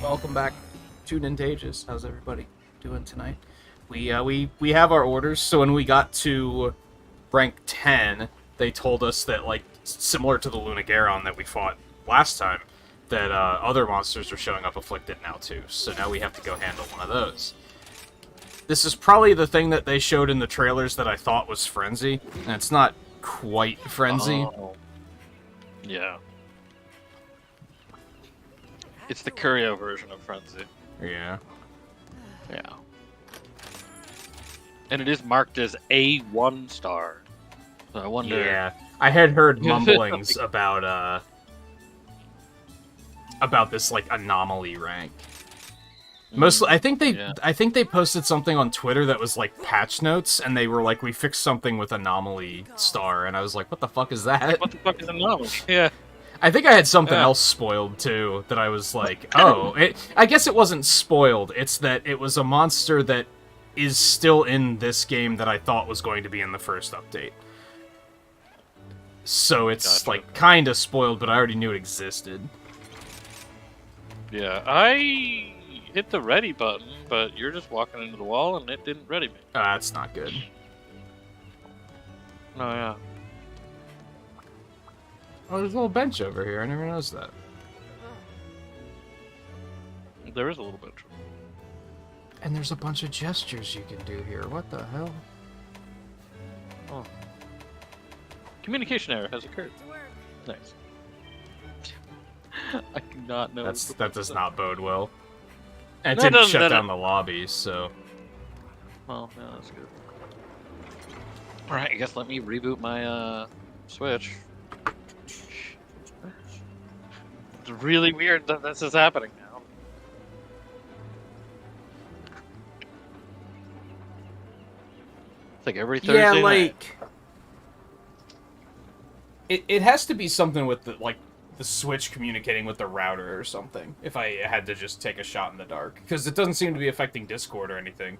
welcome back to Nintagious. How's everybody doing tonight? We have our orders, so when we got to rank 10, they told us that, like, similar to the Lunagaron that we fought last time, that other monsters are showing up afflicted now too, so now we have to go handle one of those. This is probably the thing that they showed in the trailers that I thought was Frenzy, and it's not quite Frenzy. Oh. Yeah. It's the Curio version of Frenzy. Yeah. Yeah. And it is marked as a 1 star. So I wonder... Yeah. I had heard mumblings about this, like, anomaly rank. Mostly, I think they posted something on Twitter that was like patch notes, and they were like, "We fixed something with anomaly star," and I was like, "What the fuck is that?" What the fuck is anomaly? Yeah. I think I had something else spoiled too. That I was like, "Oh, I guess it wasn't spoiled. It's that it was a monster that is still in this game that I thought was going to be in the first update." So it's like kind of spoiled, but I already knew it existed. Yeah, I hit the ready button, but you're just walking into the wall and it didn't ready me. That's not good. Oh, yeah. Oh, there's a little bench over here. I never noticed that. There is a little bit. And there's a bunch of gestures you can do here. What the hell? Oh. Communication error has occurred. Nice. I do not know. That does not bode well. And it didn't shut down the lobby, so... Well, yeah, that's good. Alright, I guess let me reboot my, Switch. It's really weird that this is happening now. It's like every Thursday yeah, night. like... It has to be something with the, like, the Switch communicating with the router or something, if I had to just take a shot in the dark. Because it doesn't seem to be affecting Discord or anything.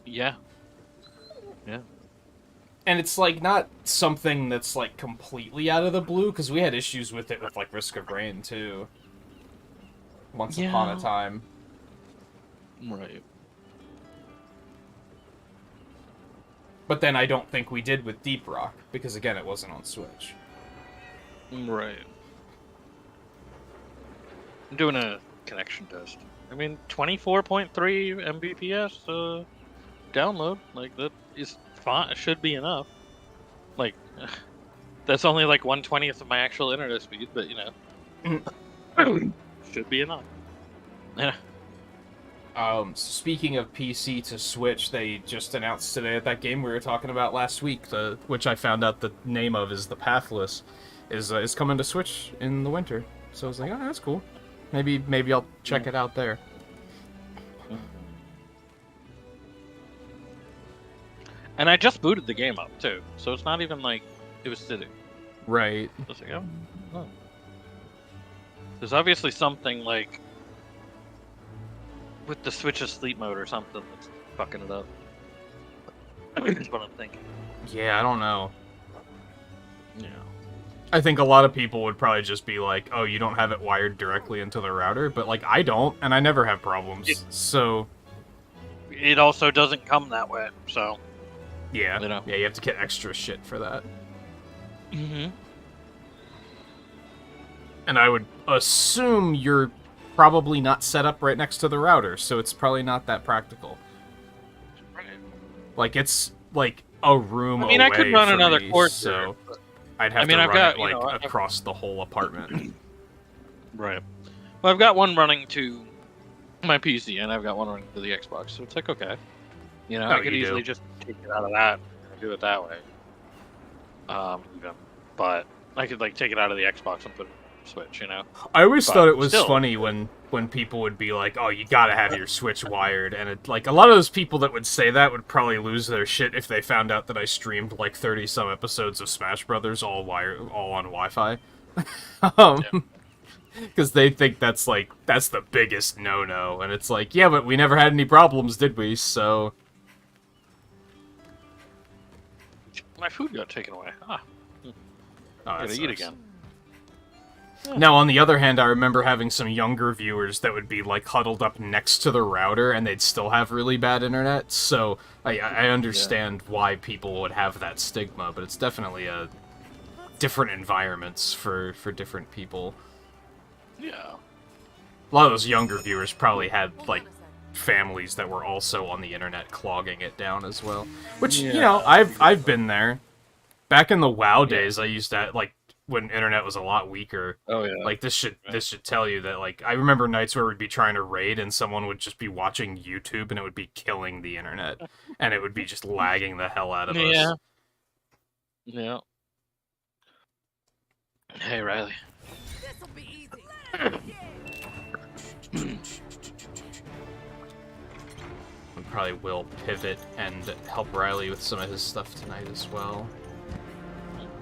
Yeah. Yeah. And it's, like, not something that's, like, completely out of the blue, because we had issues with it with, like, Risk of Rain, too. Once upon a time. Right. But then I don't think we did with Deep Rock, because, again, it wasn't on Switch. Right. I'm doing a connection test. I mean, 24.3 Mbps download. Like, that is fine. It should be enough. Like, that's only like 1/20th of my actual internet speed, but, you know. Should be enough. Yeah. Speaking of PC to Switch, they just announced today that game we were talking about last week, which I found out the name of is The Pathless, is coming to Switch in the winter. So I was like, oh, that's cool. Maybe I'll check it out there. And I just booted the game up, too. So it's not even like it was sitting. Right. I was like, oh. There's obviously something, like, with the Switch's sleep mode or something that's fucking it up. That's what I'm thinking. Yeah, I don't know. Yeah. I think a lot of people would probably just be like, oh, you don't have it wired directly into the router, but, like, I don't, and I never have problems, so... It also doesn't come that way, so... Yeah, you know. Yeah, you have to get extra shit for that. Mm-hmm. And I would assume you're probably not set up right next to the router, so it's probably not that practical. Right. Like, it's, like, a room away. I mean, I could run another me, course so... there, but... I'd have to run it, like, across the whole apartment. Right. Well, I've got one running to my PC, and I've got one running to the Xbox, so it's like, okay. You know, I could easily just take it out of that and do it that way. But I could, like, take it out of the Xbox and put it on the Switch, you know? I always thought it was funny when people would be like, oh, you gotta have your Switch wired, and it, like, a lot of those people that would say that would probably lose their shit if they found out that I streamed, like, 30-some episodes of Smash Brothers all on Wi-Fi. Because they think that's the biggest no-no, and it's like, yeah, but we never had any problems, did we? So... My food got taken away. Ah. Oh, Gotta eat again. Now, on the other hand, I remember having some younger viewers that would be, like, huddled up next to the router, and they'd still have really bad internet, so I understand why people would have that stigma, but it's definitely different environments for different people. Yeah. A lot of those younger viewers probably had, like, families that were also on the internet clogging it down as well. Which, you know, I've been there. Back in the WoW days, I used to, like, when internet was a lot weaker. Oh yeah. Like, this should tell you that, like, I remember nights where we'd be trying to raid and someone would just be watching YouTube and it would be killing the internet. And it would be just lagging the hell out of us. Yeah. Hey, Riley. This'll be easy. We probably will pivot and help Riley with some of his stuff tonight as well.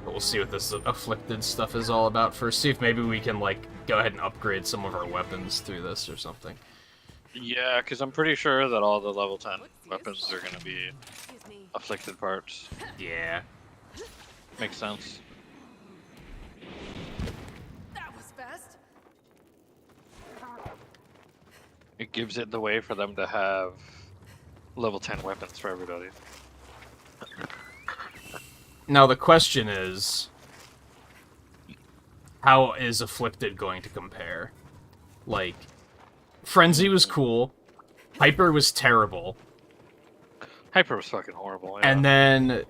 But we'll see what this afflicted stuff is all about first. See if maybe we can, like, go ahead and upgrade some of our weapons through this or something. Yeah, because I'm pretty sure that all the level 10 weapons are going to be Excuse me. afflicted parts. Yeah. Makes sense. That was fast. It gives it the way for them to have level 10 weapons for everybody. Now the question is, how is Afflicted going to compare? Like, Frenzy was cool, Hyper was terrible, Hyper was fucking horrible. Yeah. and then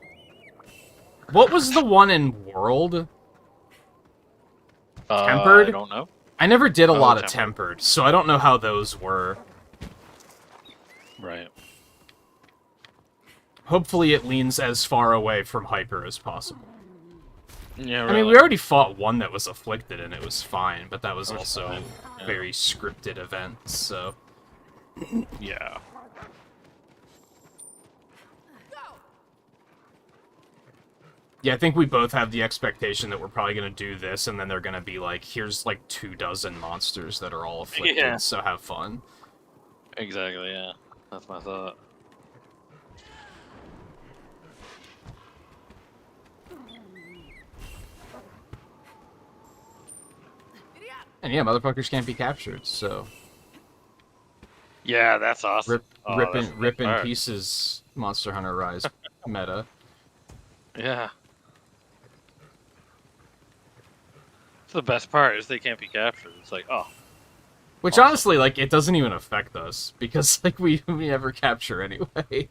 what was the one in World? Tempered? I don't know. I never did a lot of Tempered. Tempered, so I don't know how those were. Right. Hopefully it leans as far away from Hyper as possible. Yeah, I really. mean, we already fought one that was Afflicted and it was fine, but that was It was also fine, yeah. very scripted events, so... Yeah. Go. Yeah, I think we both have the expectation that we're probably going to do this, and then they're going to be like, here's like 24 monsters that are all afflicted, Yeah. so have fun. Exactly, yeah. That's my thought. Giddy up. And yeah, motherfuckers can't be captured, so... Yeah, that's awesome. Rip in Alright. pieces Monster Hunter Rise meta. Yeah. It's the best part is they can't be captured. It's like, oh, Which Awesome. honestly, like, it doesn't even affect us, because, like, we never capture anyway.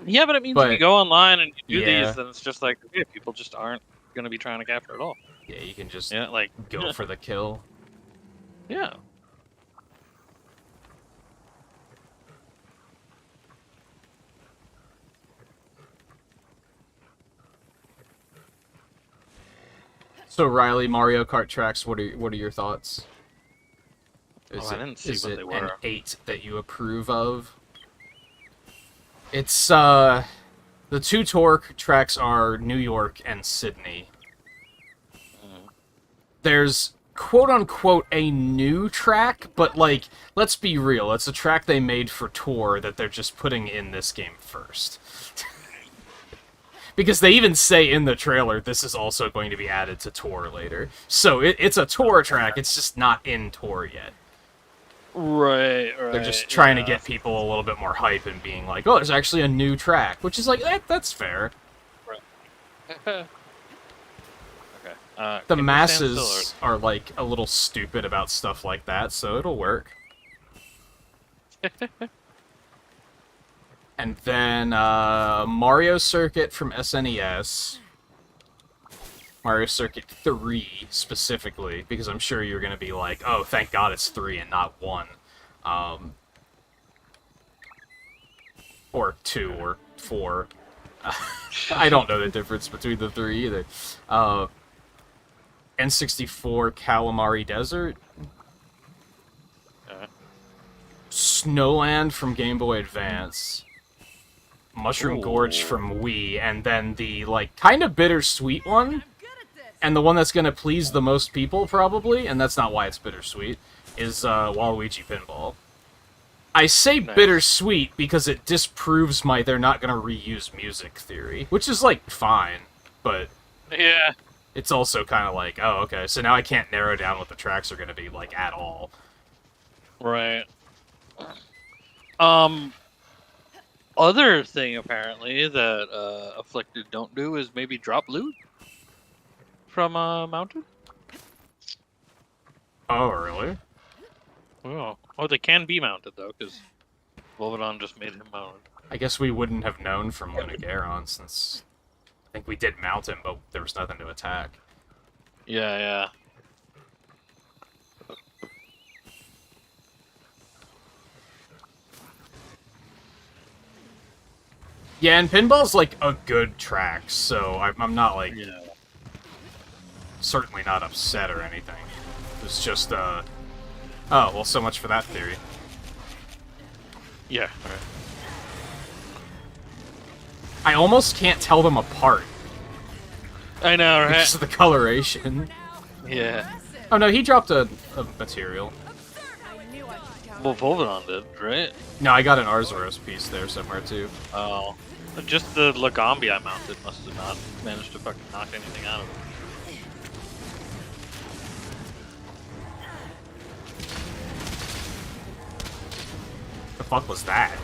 yeah, but it means But- if you go online and you do Yeah. these, then it's just like, okay, people just aren't going to be trying to capture at all. Yeah, you can just Yeah, like, go for the kill. yeah. So Riley, Mario Kart tracks, what are your thoughts? Oh, I didn't see is what it they an were. 8 that you approve of? It's the two tour tracks are New York and Sydney. There's quote unquote a new track, but like, let's be real, it's a track they made for tour that they're just putting in this game first. Because they even say in the trailer this is also going to be added to tour later. So it's a tour track, it's just not in tour yet. Right. They're just trying to get people a little bit more hype and being like, oh, there's actually a new track, which is like, that's fair. okay. The can you stand masses are like a little stupid about stuff like that, so it'll work. And then Mario Circuit from SNES. Mario Circuit 3 specifically, because I'm sure you're going to be like, oh, thank God it's 3 and not 1. Or 2 or 4. I don't know the difference between the three either. N64 Calamari Desert. Snowland from Game Boy Advance. Mushroom Gorge Ooh. from Wii, and then the, like, kind of bittersweet one, I'm good at this. and the one that's gonna please the most people, probably, and that's not why it's bittersweet, is Waluigi Pinball. I say Nice. bittersweet because it disproves my they're not gonna reuse music theory, which is, like, fine, but Yeah. it's also kind of like, oh, okay, so now I can't narrow down what the tracks are going to be like at all. Right. Other thing apparently that afflicted don't do is maybe drop loot from mounted. Oh, really? Oh, they can be mounted though, because Volvodon just made him mounted. I guess we wouldn't have known from Lunageron since I think we did mount him, but there was nothing to attack. Yeah, yeah. Yeah, and Pinball's like a good track, so I'm not like Yeah. certainly not upset or anything. It's just oh, well, so much for that theory. Yeah. Right. I almost can't tell them apart I know, right? because of the coloration. Yeah. Oh no, he dropped a material. I knew I could count. Well, Volvodon did, right? No, I got an Arzuros piece there somewhere too. Oh. Just the Lagombi I mounted must have not managed to fucking knock anything out of it. The fuck was that?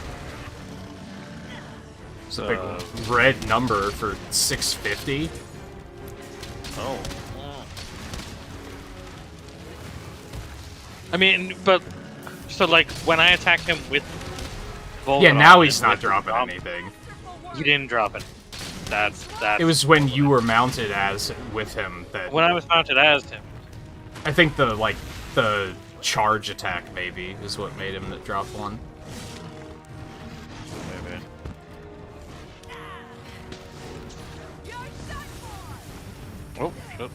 It's a big Uh, red number for 650. Oh. I mean, but so like when I attack him with Volvodon, Yeah, now he's and not with dropping Lagombi, anything. He didn't drop it. That's It was when you were mounted as with him that when I was mounted as him. I think the charge attack maybe is what made him drop one. Maybe. Oh shit.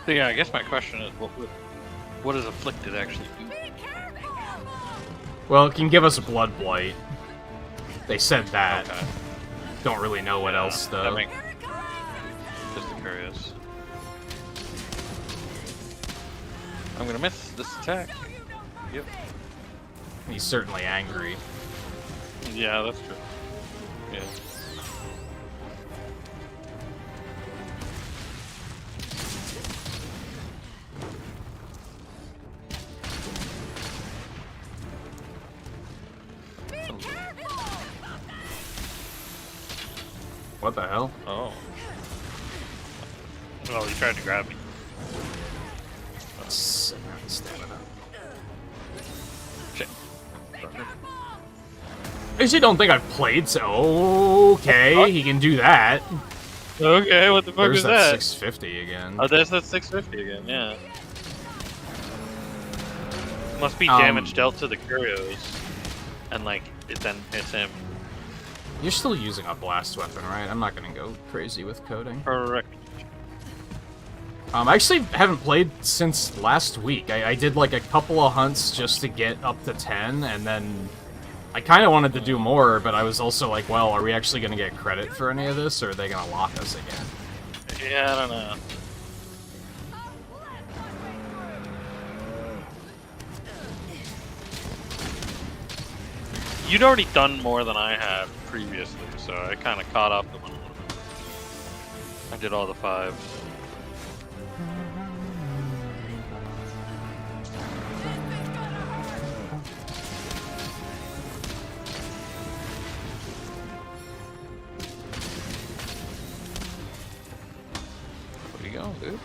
So yeah, I guess my question is, what does afflicted actually do? Well, it can give us a blood blight. They said that. Okay. Don't really know what Yeah, else though. that makes- Just curious. I'm gonna miss this attack. Yep. He's certainly angry. Yeah, that's true. Yeah. What the hell? Oh. Well, he tried to grab me. Stamina. Shit. I actually don't think I've played so. Okay, he can do that. Okay, what the fuck There's is that that? 650 again. Oh, there's that 650 again, yeah. Must be Um, damage dealt to the Curios. And, like, it then hits him. You're still using a blast weapon, right? I'm not gonna go crazy with coding. Correct. I actually haven't played since last week. I did like a couple of hunts just to get up to 10, and then I kind of wanted to do more, but I was also like, well, are we actually going to get credit for any of this, or are they going to lock us again? Yeah, I don't know. You'd already done more than I had previously, so I kind of caught up to one. I did all the 5s. Where'd he go, dude?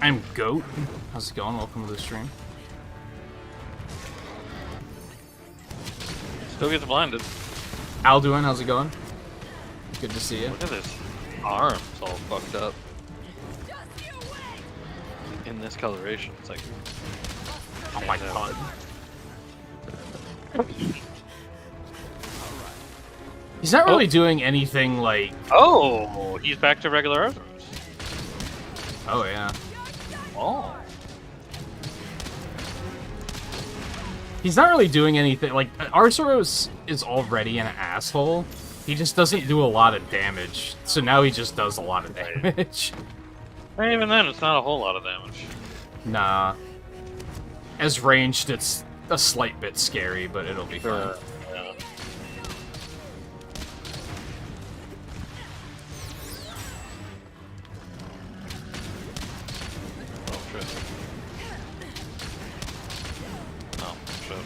I'm Goat. How's it going? Welcome to the stream. Still gets blinded. Alduin, how's it going? Good to see you. Look at this. Arms all fucked up. In this coloration, it's like. Oh my god. He's not really doing anything like. Oh, he's back to regular Arthros. Oh yeah. Oh. He's not really doing anything. Like, Arzuros is already an asshole. He just doesn't do a lot of damage. So now he just does a lot of damage. And even then, it's not a whole lot of damage. Nah. As ranged, it's a slight bit scary, but it'll be fun. Yeah. Oh shit. Oh shit.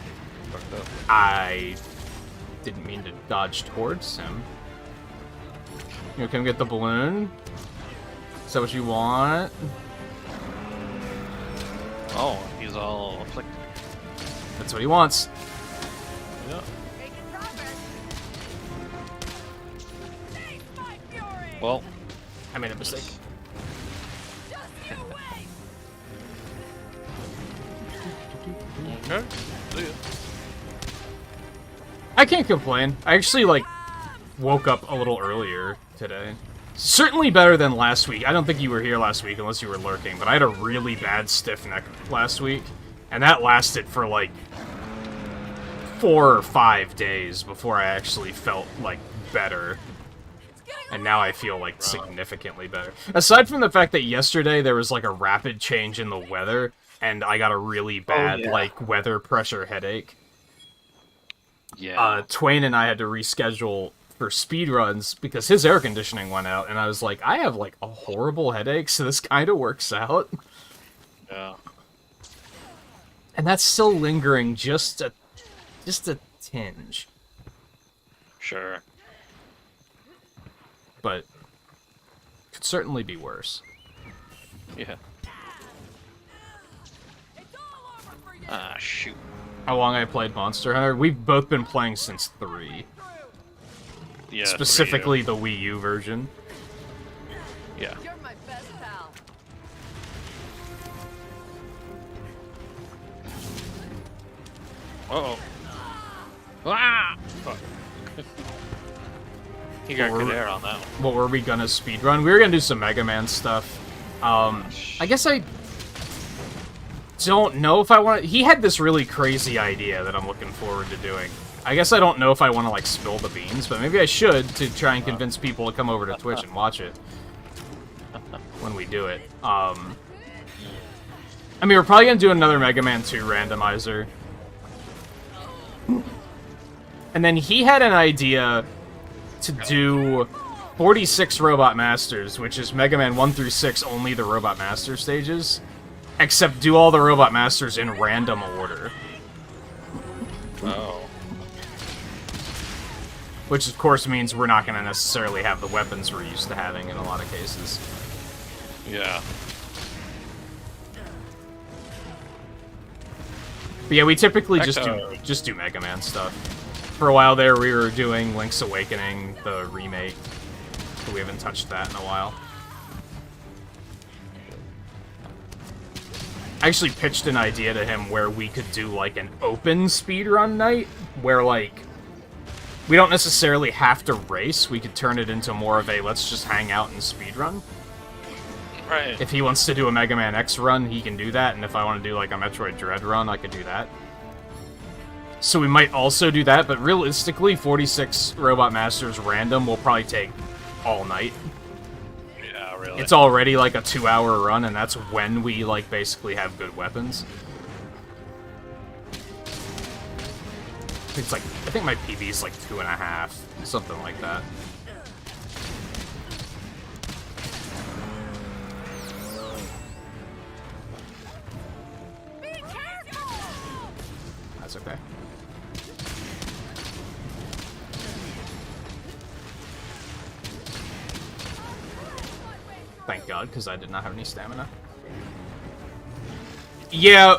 Fucked up. I didn't mean to dodge towards him. You come get the balloon? Is that what you want? Oh, he's all afflicted. That's what he wants. Yeah. Making progress. Face my fury. Well, I made a mistake. Just you wait. okay. See ya. I can't complain. I actually, like, woke up a little earlier today. Certainly better than last week. I don't think you were here last week unless you were lurking, but I had a really bad stiff neck last week, and that lasted for, like, 4 or 5 days before I actually felt, like, better. And now I feel, like, significantly better. Aside from the fact that yesterday there was, like, a rapid change in the weather, and I got a really bad, like, weather pressure headache. Yeah. Twain and I had to reschedule for speedruns because his air conditioning went out, and I was like, I have, like, a horrible headache, so this kind of works out. Yeah. And that's still lingering just a tinge. Sure. But could certainly be worse. Yeah. It's all over for you. Ah, shoot. How long I played Monster Hunter? We've both been playing since 3. Yeah. Specifically the Wii U version. Yeah. You're my best pal. Uh-oh. Ah! Fuck. He got good air on that one. What were we gonna speedrun? We were gonna do some Mega Man stuff. I guess I don't know if I want to... He had this really crazy idea that I'm looking forward to doing. I guess I don't know if I want to, like, spill the beans, but maybe I should to try and convince people to come over to Twitch and watch it when we do it. I mean, we're probably gonna do another Mega Man 2 randomizer. And then he had an idea to do 46 Robot Masters, which is Mega Man 1 through 6, only the Robot Master stages. Except do all the Robot Masters in random order. Oh. Which, of course, means we're not going to necessarily have the weapons we're used to having in a lot of cases. Yeah. But yeah, we typically just do Mega Man stuff. For a while there, we were doing Link's Awakening, the remake, but we haven't touched that in a while. I actually pitched an idea to him where we could do, like, an open speedrun night, where, like, we don't necessarily have to race, we could turn it into more of a let's just hang out and speedrun. Right. If he wants to do a Mega Man X run, he can do that, and if I want to do, like, a Metroid Dread run, I could do that. So we might also do that, but realistically, 46 Robot Masters random will probably take all night. Yeah, really. It's already like a 2-hour run, and that's when we, like, basically have good weapons. It's like, I think my PB is like 2.5, something like that. Be careful. That's okay. Thank God, because I did not have any stamina. Yeah,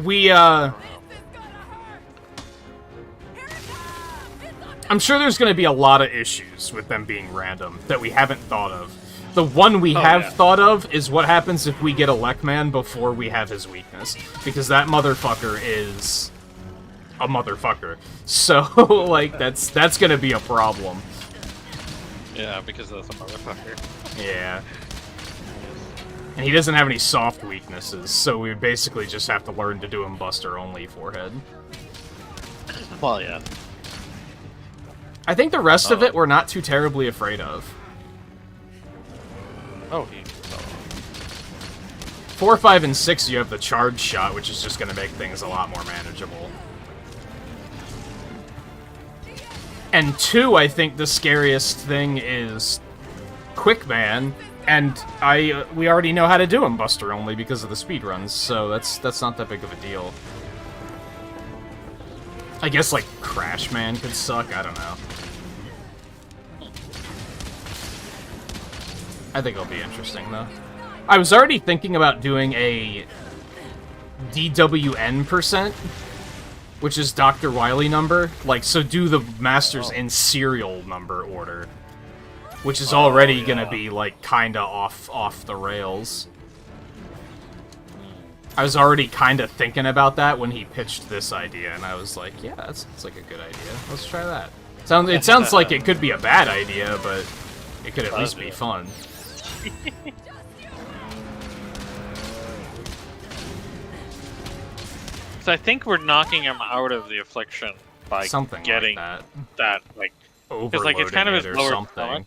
we, I'm sure there's going to be a lot of issues with them being random that we haven't thought of. The one we have thought of is what happens if we get a Lekman before we have his weakness. Because that motherfucker is a motherfucker. So, like, that's going to be a problem. Yeah, because that's a motherfucker. Yeah. And he doesn't have any soft weeknesses, so we basically just have to learn to do him Buster only forehead. Well, yeah. I think the rest of Uh-oh. it we're not too terribly afraid of. Oh, he. 4, 5, and 6, you have the charge shot, which is just going to make things a lot more manageable. And 2, I think the scariest thing is Quick Man, and we already know how to do him Buster only because of the speedruns, so that's not that big of a deal. I guess, like, Crash Man could suck, I don't know. I think it'll be interesting, though. I was already thinking about doing a DWN%, which is Dr. Wily number. Like, so do the masters in serial number order, which is already gonna be, like, kinda off the rails. I was already kinda thinking about that when he pitched this idea, and I was like, yeah, that's like a good idea. Let's try that. It sounds like it could be a bad idea, but it could at least be fun. So I think we're knocking him out of the affliction by Something getting like that, like, Overloading like, it's kind of it his or lower something. stomach.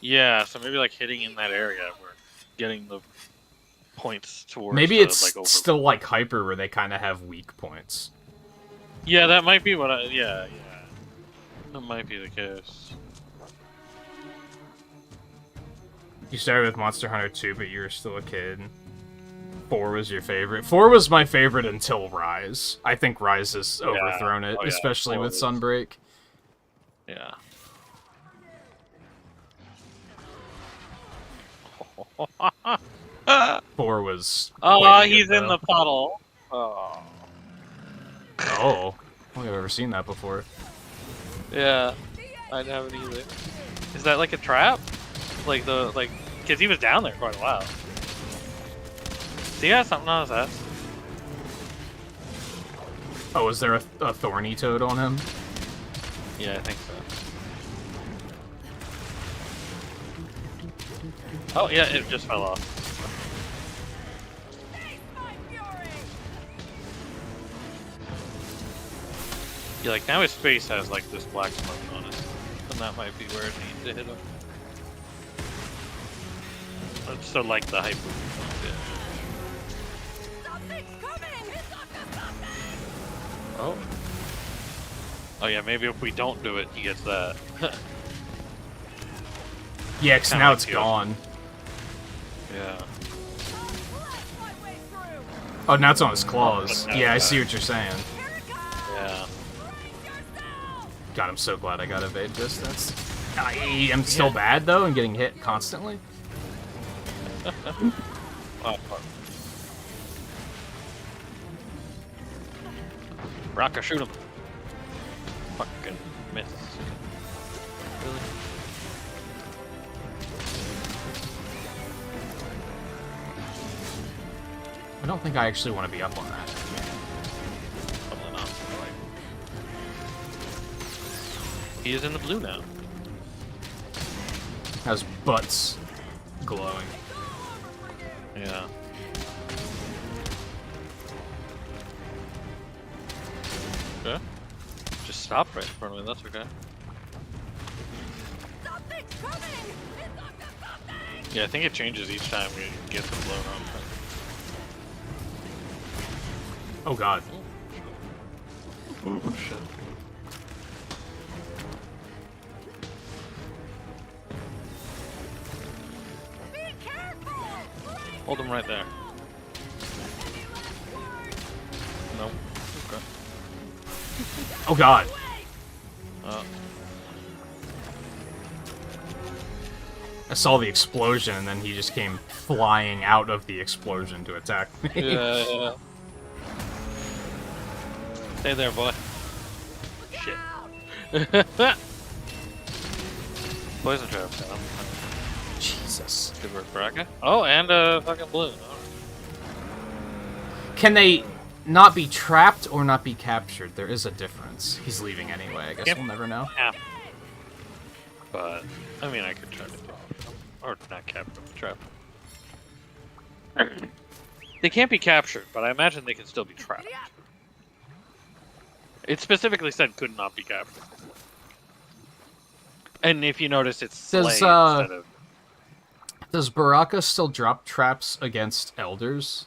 Yeah, so maybe like hitting in that area, we're getting the points towards. Maybe the, it's like, still like Hyper, where they kind of have weak points. Yeah, that might be what I. Yeah. That might be the case. You started with Monster Hunter 2, but you were still a kid. 4 was your favorite. 4 was my favorite until Rise. I think Rise has overthrown it, Oh, yeah. especially 4 with is- Sunbreak. Yeah. Four was. Oh, quite he's good, in though. the puddle. Oh. Oh, I don't think I've ever seen that before. Yeah, I haven't either. Is that like a trap? Like because he was down there quite a while. So he has something on his ass. Oh, is there a thorny toad on him? Yeah, I think so. Oh yeah, it just fell off. Yeah, like now his face has like this black smoke on it, and that might be where it needs to hit him. So like the hyper. Oh. Oh yeah, maybe if we don't do it, he gets that. Yeah, 'cause Kinda now like it's you. gone. Yeah. Oh, now it's on his claws. Oh, Yeah, I see what you're saying. Yeah. God, I'm so glad I got evade distance. I am still bad, though, and getting hit constantly. Oh, fuck. Rocker, shoot him. Fucking miss. Really? I don't think I actually want to be up on that. Probably not. He is in the blue now. Has butts glowing. Yeah. Okay. Just stopped right in front of me, that's okay. Yeah, I think it changes each time we get the blown up. Oh god. Oh shit. Hold him right there. Nope. Okay. Oh god. I saw the explosion, and then he just came flying out of the explosion to attack me. Yeah. Stay there, boy. Shit. Poison traps. Jesus. Good work, Baraka. Oh, and fucking blue. Alright. Can they not be trapped or not be captured? There is a difference. He's leaving anyway. I guess Yep. we'll never know. Yeah. But I mean, I could try to, or not capture the trap. They can't be captured, but I imagine they can still be trapped. It specifically said could not be captured. And if you notice, it's Does, slay instead of... Does Baraka still drop traps against elders?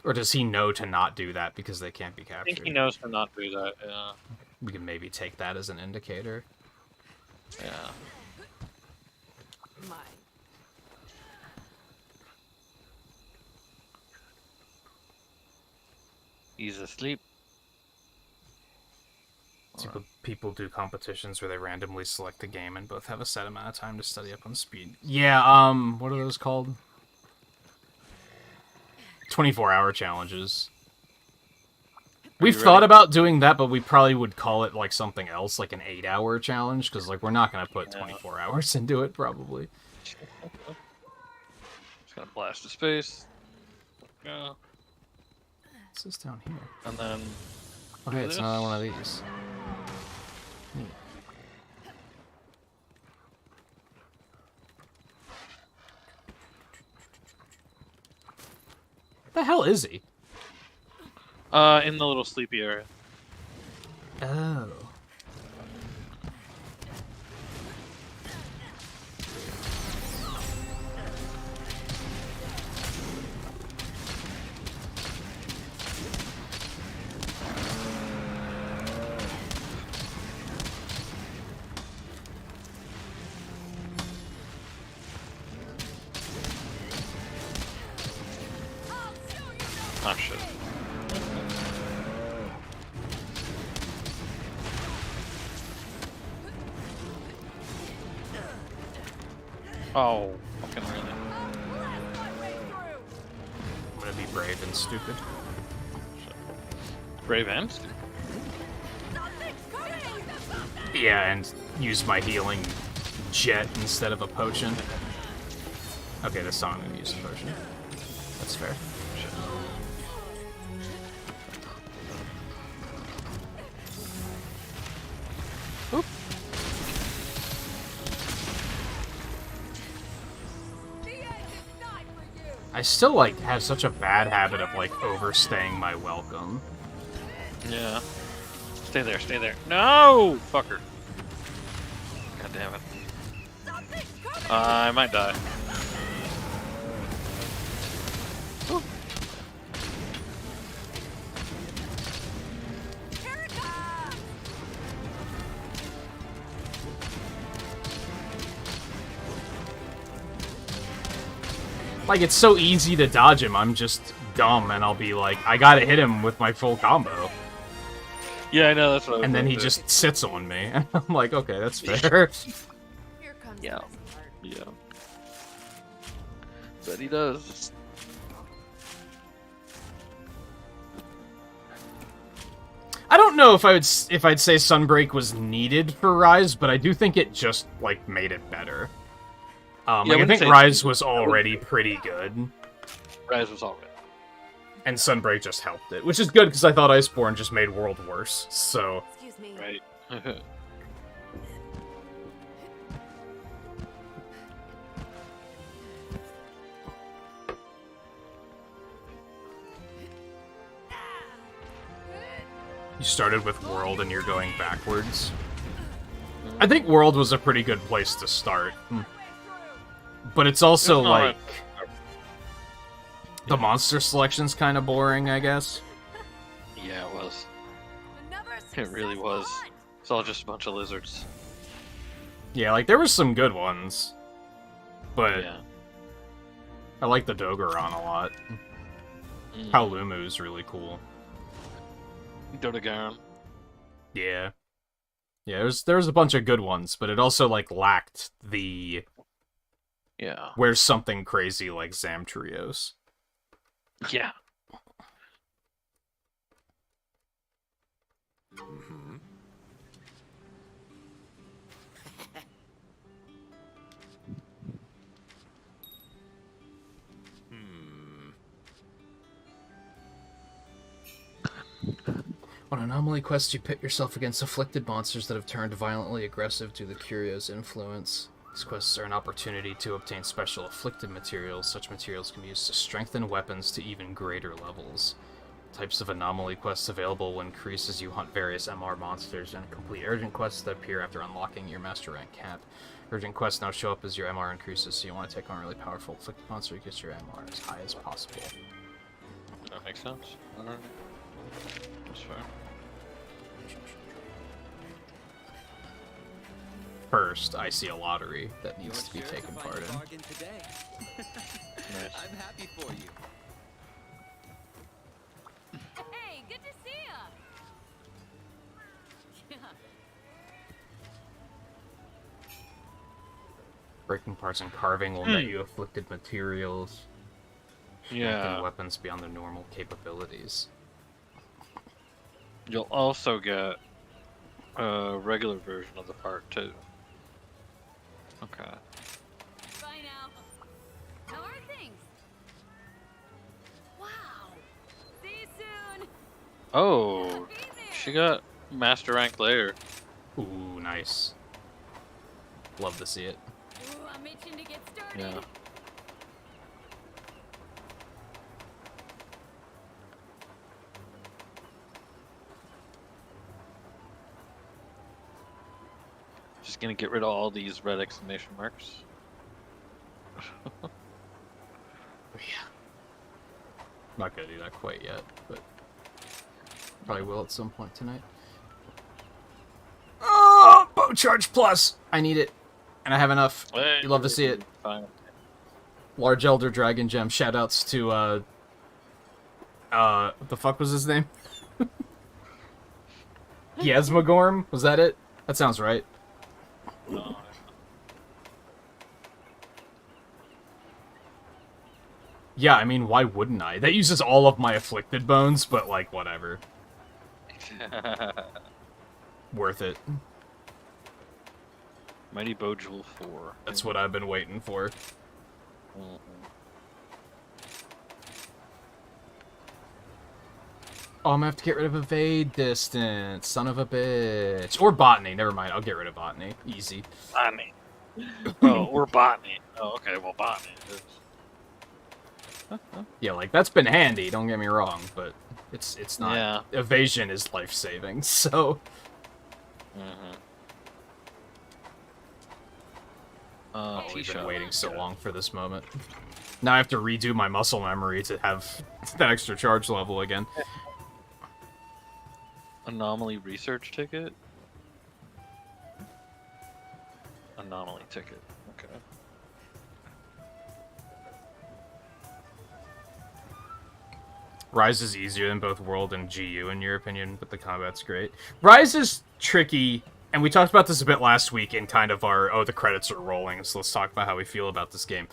Or does he know to not do that because they can't be I captured? think he knows to not do that, yeah. We can maybe take that as an indicator. Yeah. Mine. He's asleep. People do competitions where they randomly select a game and both have a set amount of time to study up on speed. Yeah, what are those called? 24-hour challenges. We've thought about doing that, but we probably would call it like something else, like an 8-hour challenge, because like we're not going to put 24 hours into it, probably. Just gonna blast his face. Yeah. What's this down here? And then... Oh, hey, it's another one of these. Neat. The hell is he? In the little sleepy area. Oh. Oh shit. Oh, fucking really. Blast my way through. I'm gonna be brave and stupid. Brave ends? Something's coming. Yeah, and use my healing jet instead of a potion. Okay, this time I'm gonna use a potion. That's fair. Oop. The end is not for you. I still, like, have such a bad habit of, like, overstaying my welcome. Yeah. Stay there, stay there. No! Fucker. God damn it. Something's coming. I might die. Here it comes. Like, it's so easy to dodge him, I'm just dumb, and I'll be like, I gotta hit him with my full combo. Yeah, I know, that's what I was And then gonna he do. just sits on me. And I'm like, okay, that's fair. Here comes Yeah. the best part. Yeah. But he does. I don't know if I'd say Sunbreak was needed for Rise, but I do think it just, like, made it better. Yeah, Like, I wouldn't think say- Rise was already pretty good, Rise was all good. and Sunbreak just helped it, which is good because I thought Iceborne just made World worse. So Excuse me. Right. you started with World and you're going backwards. I think World was a pretty good place to start, but it's also No, like the monster selection's kind of boring, I guess. Yeah, it was. Another It really successful was. hunt. It's all just a bunch of lizards. Yeah, like there were some good ones, but Yeah. I like the Dogoron a lot. Mm. Paolumu really cool. Dodagaron. Yeah. Yeah, there's a bunch of good ones, but it also like lacked the Yeah. where's something crazy like Zamtrios. Yeah. On Anomaly Quest, you pit yourself against afflicted monsters that have turned violently aggressive due to Curio's influence. These quests are an opportunity to obtain special afflicted materials. Such materials can be used to strengthen weapons to even greater levels. Types of anomaly quests available will increase as you hunt various MR monsters and complete urgent quests that appear after unlocking your master rank cap. Urgent quests now show up as your MR increases, so you want to take on a really powerful afflicted monster to get your MR as high as possible. That makes sense. That's fair. First, I see a lottery that needs to be taken part in. Nice. I'm happy for you. Hey, good to see ya. Yeah. Breaking parts and carving will net you afflicted materials. Yeah. Strengthen weapons beyond their normal capabilities. You'll also get a regular version of the part too. Okay. Bye now. How are things? Wow. See you soon. Oh, Be there. she got master rank later. Ooh, nice. Love to see it. Ooh, I'm itching to get started. Yeah. Just gonna get rid of all these red exclamation marks. Yeah. Not gonna do that quite yet, but probably will at some point tonight. Oh, bow charge plus! I need it, and I have enough. Hey, You love to see it. Fine. Large Elder Dragon Gem. Shoutouts to what the fuck was his name? Yasmagorm? Was that it? That sounds right. No, Yeah, I mean, why wouldn't I? That uses all of my afflicted bones, but like, whatever. Worth it. Mighty Bow Jewel 4. That's what I've been waiting for. Mhm. Oh, I'm gonna have to get rid of evade distance. Son of a bitch. Or botany. Never mind. I'll get rid of botany. Easy. Botany. Oh, or botany. Oh, okay. Well, botany it is. Yeah, like, that's been handy, don't get me wrong, but it's not. Yeah. Evasion is life-saving, so... Mm-hmm. Oh, we've been T-shot. waiting so long for this moment. Now I have to redo my muscle memory to have that extra charge level again. Anomaly research ticket. Anomaly ticket. Okay. Rise is easier than both World and GU, in your opinion, but the combat's great. Rise is tricky, and we talked about this a bit last week in kind of our, oh, the credits are rolling, so let's talk about how we feel about this game.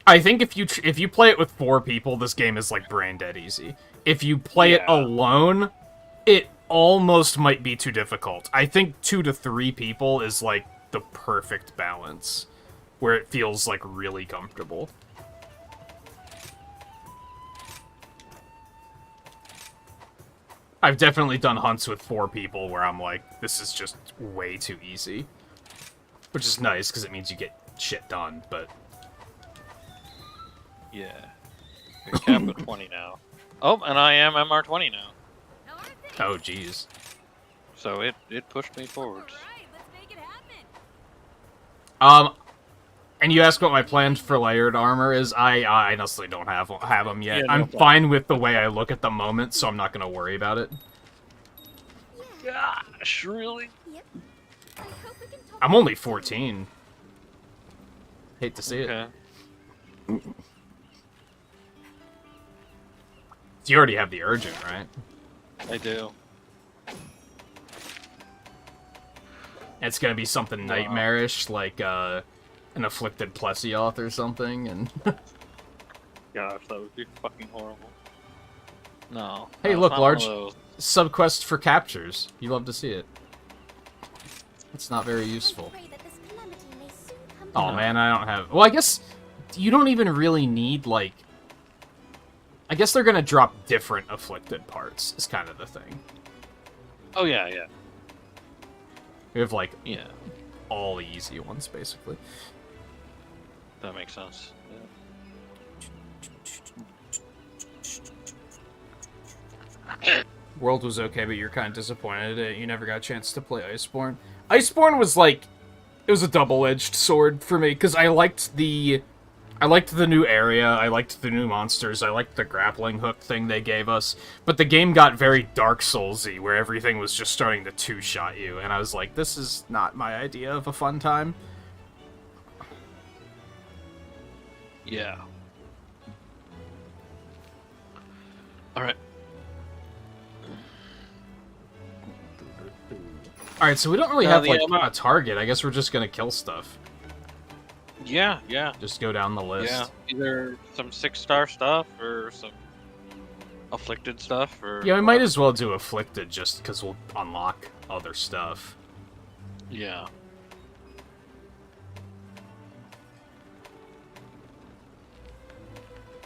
I think if you play it with 4 people, this game is, like, brain dead easy. If you play it Yeah. alone, it almost might be too difficult. I think 2 to 3 people is, like, the perfect balance, where it feels, like, really comfortable. I've definitely done hunts with 4 people where I'm like, this is just way too easy. Which is nice, because it means you get shit done, but... Yeah. You're capped at 20 now. Oh, and I am MR20 now. How are things? Oh, jeez. So it pushed me forwards. Alright, let's make it happen. And you ask what my plans for layered armor is, I honestly don't have them yet. Yeah, no I'm problem. fine with the way I look at the moment, so I'm not gonna worry about it. Gosh, really? Yep. I hope we can talk. I'm only 14. Hate to see it. Okay. You already have the urgent, right? I do. It's gonna be something nightmarish, like, an afflicted Plesioth or something, and... Gosh, that would be fucking horrible. No. Hey, no, look, it's not one of Large. those. Subquest for captures. You love to see it. It's not very useful. I pray that this calamity may soon come Oh to man, I don't have... Well, I guess you don't even really need, like... I guess they're gonna drop different afflicted parts, is kind of the thing. Oh, yeah, yeah. We have, like, Yeah, all the easy ones, basically. that makes sense. Yeah. World was okay, but you're kind of disappointed. You never got a chance to play Iceborne. Iceborne was like, it was a double-edged sword for me because I liked the new area, I liked the new monsters, I liked the grappling hook thing they gave us, but the game got very Dark Souls-y, where everything was just starting to two-shot you, and I was like, this is not my idea of a fun time. Yeah. Alright. Alright, so we don't really have, like, ammo. a target. I guess we're just gonna kill stuff. Yeah, yeah. Just go down the list. Yeah. Either some 6-star stuff or some afflicted stuff or Yeah, we might as well do Afflicted just because we'll unlock other stuff. Yeah.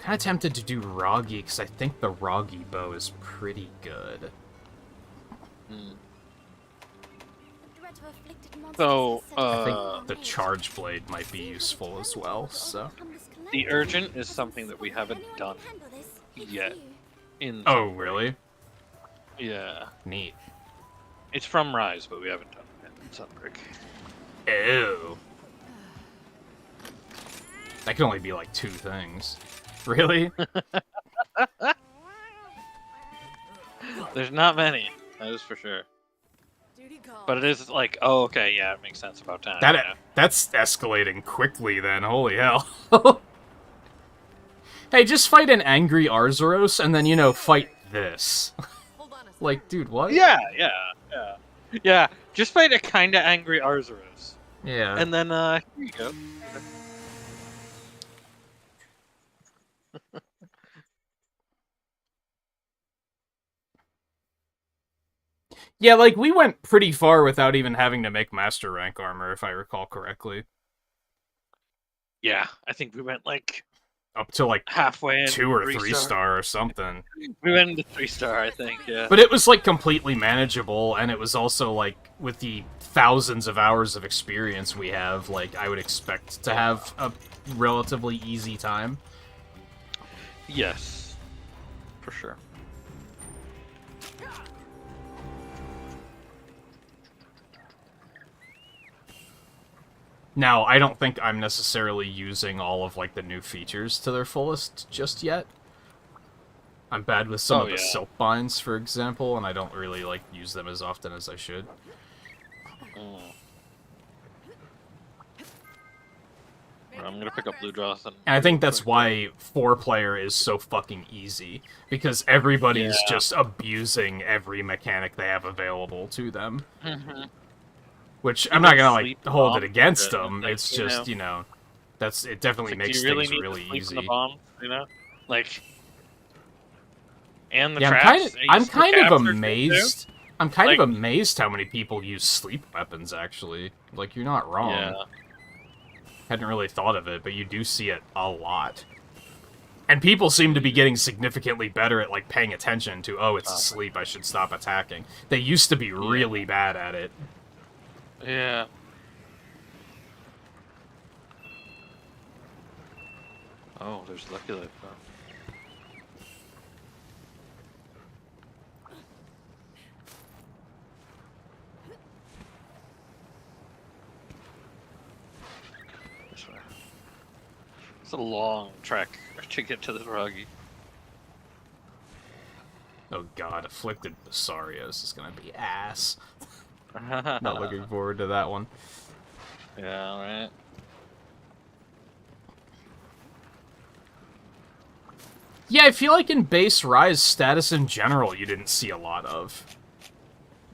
Kind of tempted to do Roggy because I think the Roggy bow is pretty good. Hmm. Threat of afflicted monsters So, has set I in think the Charge Blade might be useful as well, so... the Urgent is something that we haven't Anyone done can handle this. It's yet. you. In Oh, Sunbreak. really? Yeah. Neat. It's from Rise, but we haven't done it yet in Sunbreak. Ew. That can only be like 2 things. Really? There's not many, that is for sure. But it is like, oh, okay, yeah, it makes sense about time. Yeah. That's escalating quickly then, holy hell. Hey, just fight an angry Arzuros and then, you know, fight this. Like, dude, what? Yeah, yeah, yeah. Yeah, just fight a kinda angry Arzuros. Yeah. And then, here you go. Yeah, like, we went pretty far without even having to make Master Rank armor, if I recall correctly. Yeah, I think we went like Up to, like, halfway in 2 or 3 3-star. star or something. We went into 3-star, I think, yeah. But it was, like, completely manageable, and it was also, like, with the thousands of hours of experience we have, like, I would expect to have a relatively easy time. Yes, for sure. Now, I don't think I'm necessarily using all of, like, the new features to their fullest just yet. I'm bad with some of the silk binds, for example, and I don't really, like, use them as often as I should. Mm. I'm gonna pick up Blue Dross and And I think that's why 4-player is so fucking easy, because everybody's just abusing every mechanic they have available to them. Mm-hmm. Which, I'm not gonna, like, sleep hold bomb it against good, them, like, it's you just, know. you know, it definitely Like, makes do you really things need really to sleep easy. in the bomb, you know? Like, and the Yeah, traps. I'm kind of capture amazed. I'm kind Like- of amazed how many people use sleep weapons, actually. Like, you're not wrong. Yeah. Hadn't really thought of it, but you do see it a lot. And people seem to be getting significantly better at, like, paying attention to, oh, it's asleep, I should stop attacking. They used to be really bad at it. Yeah. Oh, there's Lucky Life though. This way. It's a long trek to get to the Roggy. Oh god, Afflicted Basarios is gonna be ass. Not looking forward to that one. Yeah, right. Yeah, I feel like in base Rise, status in general you didn't see a lot of.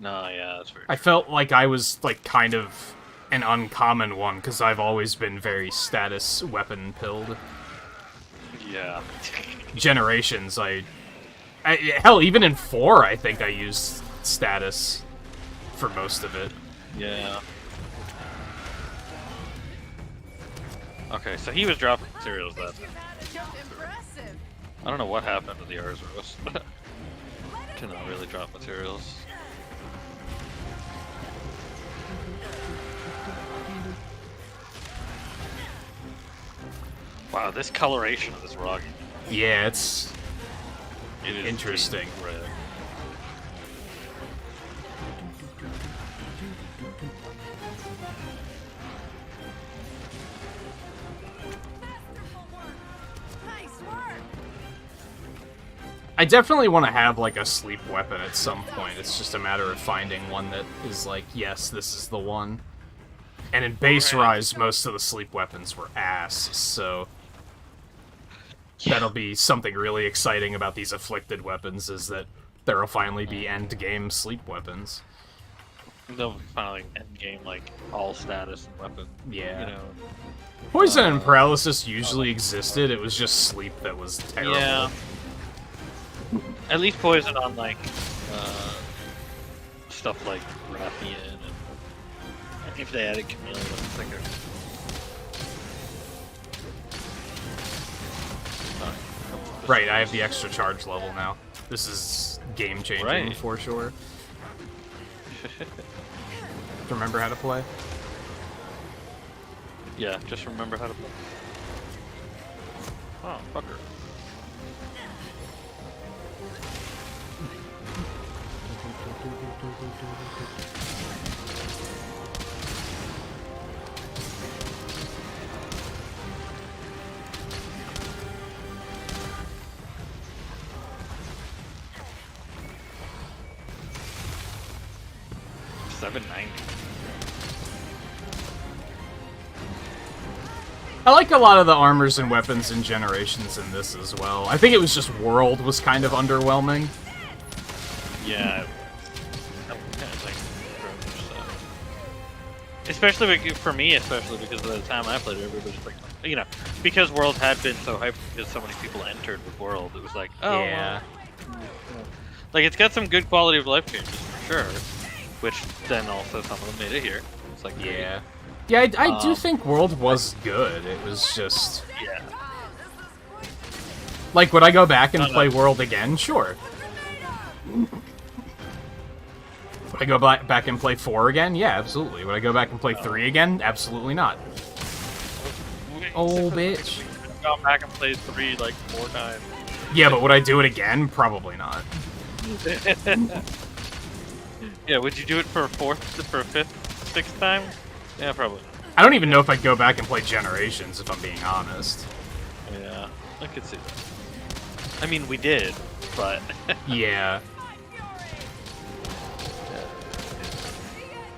No, yeah, that's very I felt like I was, like, kind of an uncommon one, because I've always been very status weapon-pilled. Yeah. Generations, hell, even in 4, I think I used status for most of it. Yeah. Okay, so he was dropping materials that time. I don't know what happened to the Arzuros, but did not really drop materials. Wow, this coloration of this rock. Yeah, it's It is interesting. deep red. I definitely want to have, like, a sleep weapon at some point. It's just a matter of finding one that is like, yes, this is the one. And in base Rise, most of the sleep weapons were ass, so... That'll be something really exciting about these afflicted weapons, is that there'll finally be end-game sleep weapons. They'll finally end game like all status and weapon. Yeah. You know. Poison and paralysis usually existed, it was just sleep that was terrible. Yeah. At least poison on like stuff like Rathian and if they added Chameleon, it's like Right, I have the extra charge level now. This is game-changing for sure. Remember how to play? Yeah, just remember how to play. Oh, fucker. $790. I like a lot of the armors and weapons and generations in this as well. I think it was just World was kind of underwhelming. Yeah. Especially for me, especially because of the time I played it, everybody's like, you know, because World had been so hyped because so many people entered with World, it was like, oh, yeah. Well. Like, it's got some good quality of life changes, for sure, which then also some of them made it here. It's like, yeah. Yeah, I do think World was good, it was just... Yeah. Like, would I go back and play World again? Sure. Would I go back and play 4 again? Yeah, absolutely. Would I go back and play 3 again? Absolutely not. Oh, bitch. I've gone back and played 3 like 4 times. Yeah, but would I do it again? Probably not. Yeah, would you do it for a 4th, for a 5th, 6th time? Yeah, probably. I don't even know if I'd go back and play Generations, if I'm being honest. Yeah, I could see that. I mean, we did, but... Yeah.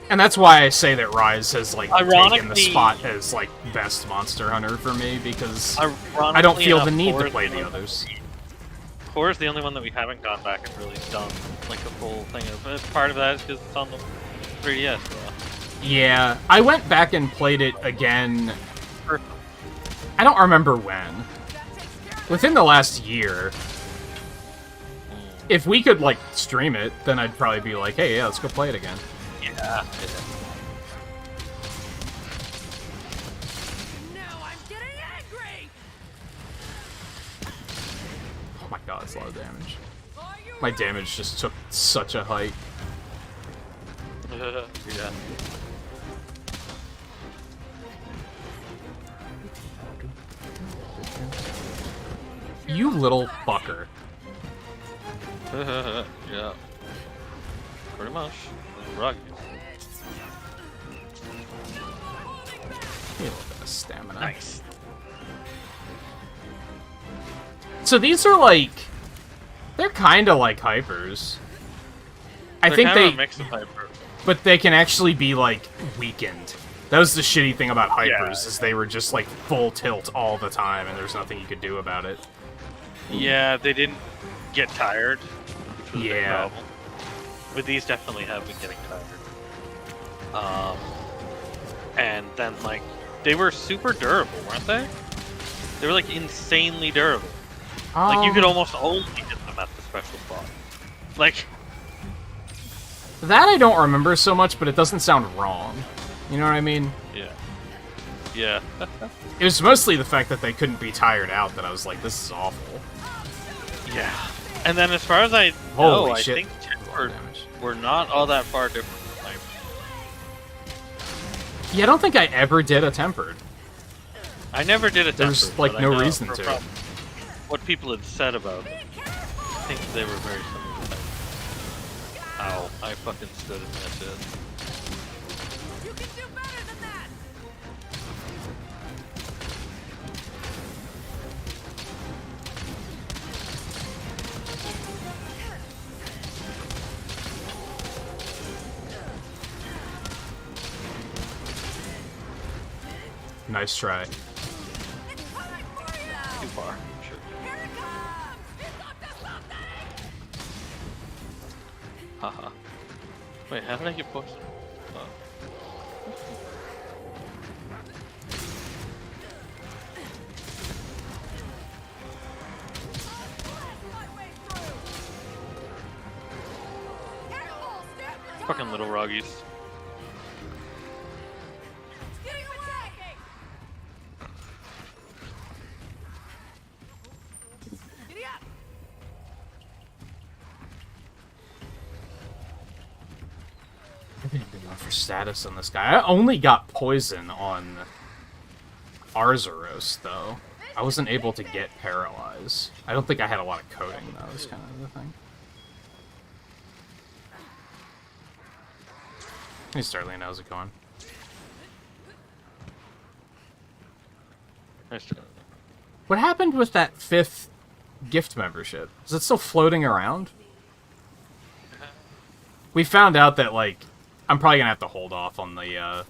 And that's why I say that Rise has, like, taken the spot as, like, best Monster Hunter for me, because I don't feel the need to play the others. 4 is the only one that we haven't gone back and really done, like, a full thing of. But part of that is because it's on the 3DS, though. Yeah, I went back and played it again. I don't remember when. Within the last year. If we could, like, stream it, then I'd probably be like, hey, yeah, let's go play it again. Yeah. Now I'm getting angry. Oh my god, it's a lot of damage. My damage just took such a hike. Yeah. You little fucker. Yeah. Pretty much. Rugged. Need a little bit of stamina. Nice. So these are like... They're kinda like hypers. I think kind of they... a mix of hyper. But they can actually be, like, weakened. That was the shitty thing about hypers, is they were just, like, full tilt all the time, and there's nothing you could do about it. Yeah, they didn't get tired. Which was a big problem. But these definitely have been getting tired. And then, like, they were super durable, weren't they? They were, like, insanely durable. Like, you could almost only hit them at the special spot. Like... That I don't remember so much, but it doesn't sound wrong. You know what I mean? Yeah. Yeah. It was mostly the fact that they couldn't be tired out that I was like, this is awful. Yeah. And then as far as I know, I think we're not all that far different from Hyper. Yeah, I don't think I ever did a tempered. I never did a tempered. There's, like, no reason to. What people had said about it, I think they were very similar to Hyper. Ow, I fucking stood in that shit. You can do better than that. Nice try. It's coming for you! Too far. Sure. Here it comes! It's up to something! Haha. Wait, how did I get posted? Oh. Careful! Step your Fucking little ruggies. Getting away! Giddy up! I didn't even know for status on this guy. I only got poison on Arzuros, though. I wasn't able to get paralyzed. I don't think I had a lot of coding, though, is kind of the thing. Hey, Starling, how's it going? Nice try. What happened with that 5th gift membership? Is it still floating around? We found out that, like, I'm probably gonna have to hold off on the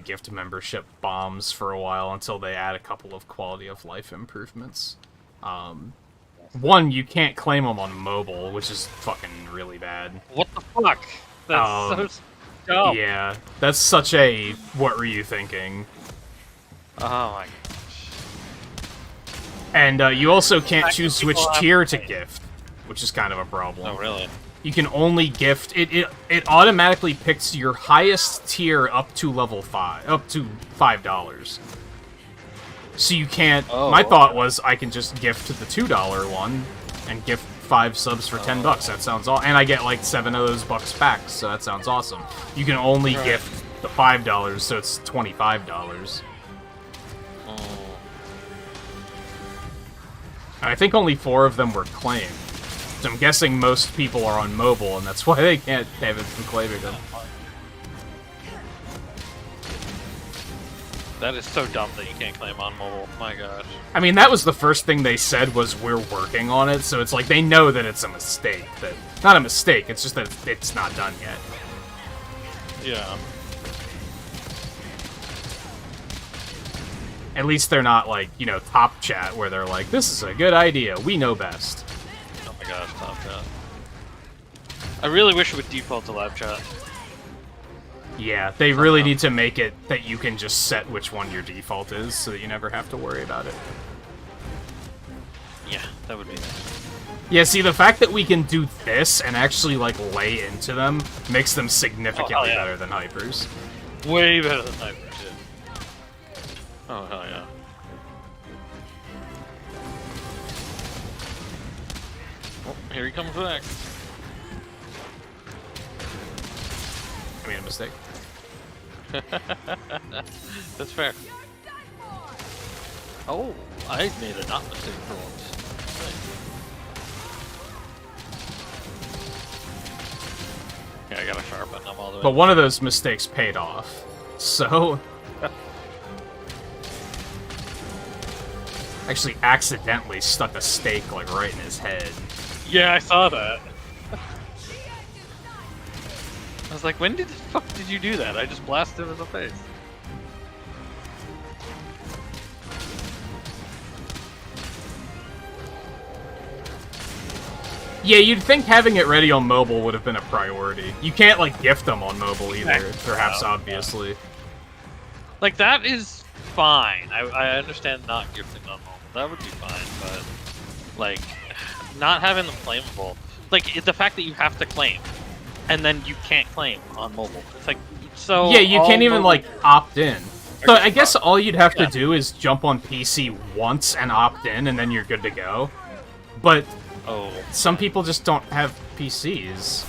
gift membership bombs for a while until they add a couple of quality of life improvements. One, you can't claim them on mobile, which is fucking really bad. What the fuck? That's so dumb. Yeah, that's such a what were you thinking? Oh my gosh. And you also can't I choose think which people have tier to to pay. gift, which is kind of a problem. Oh really? You can only gift it automatically picks your highest tier up to level 5, up to $5. So you can't. Oh, my thought okay. was I can just gift the $2 one and gift 5 subs for $10. That sounds and I get like 7 of those bucks back, so that sounds awesome. You can only Right. gift the $5, so it's $25. Oh. And I think only 4 of them were claimed. So I'm guessing most people are on mobile, and that's why they can't have it from claiming them. That is so dumb that you can't claim on mobile. My gosh. I mean, that was the first thing they said was we're working on it, so it's like they know that it's a mistake. That not a mistake, it's just that it's not done yet. Yeah. At least they're not like, you know, top chat where they're like, this is a good idea, we know best. Oh my gosh, top chat. I really wish it would default to live chat. Yeah, they really need to make it that you can just set which one your default is, so that you never have to worry about it. Yeah, that would be nice. Yeah, see, the fact that we can do this and actually, like, lay into them makes them significantly yeah. better than Hypers. Way better than Hyper did. Oh hell yeah. Oh, here he comes back. I made a mistake. That's fair. Oh, I made a not mistake for once. Nice. Yeah, I gotta sharpen them all the way. But one of those mistakes paid off. So... actually accidentally stuck a stake, like, right in his head. Yeah, I saw that. I was like, when the fuck did you do that? I just blasted him in the face. Yeah, you'd think having it ready on mobile would have been a priority. You can't, like, gift them on mobile either, perhaps obviously. Like, that is fine. I understand not gifting on mobile. That would be fine, but, like, not having them claimable. Like, the fact that you have to claim, and then you can't claim on mobile. It's like, so... Yeah, you can't even, like, opt in. So I guess all you'd have to Yeah. do is jump on PC once and opt in, and then you're good to go. But Oh. some people just don't have PCs.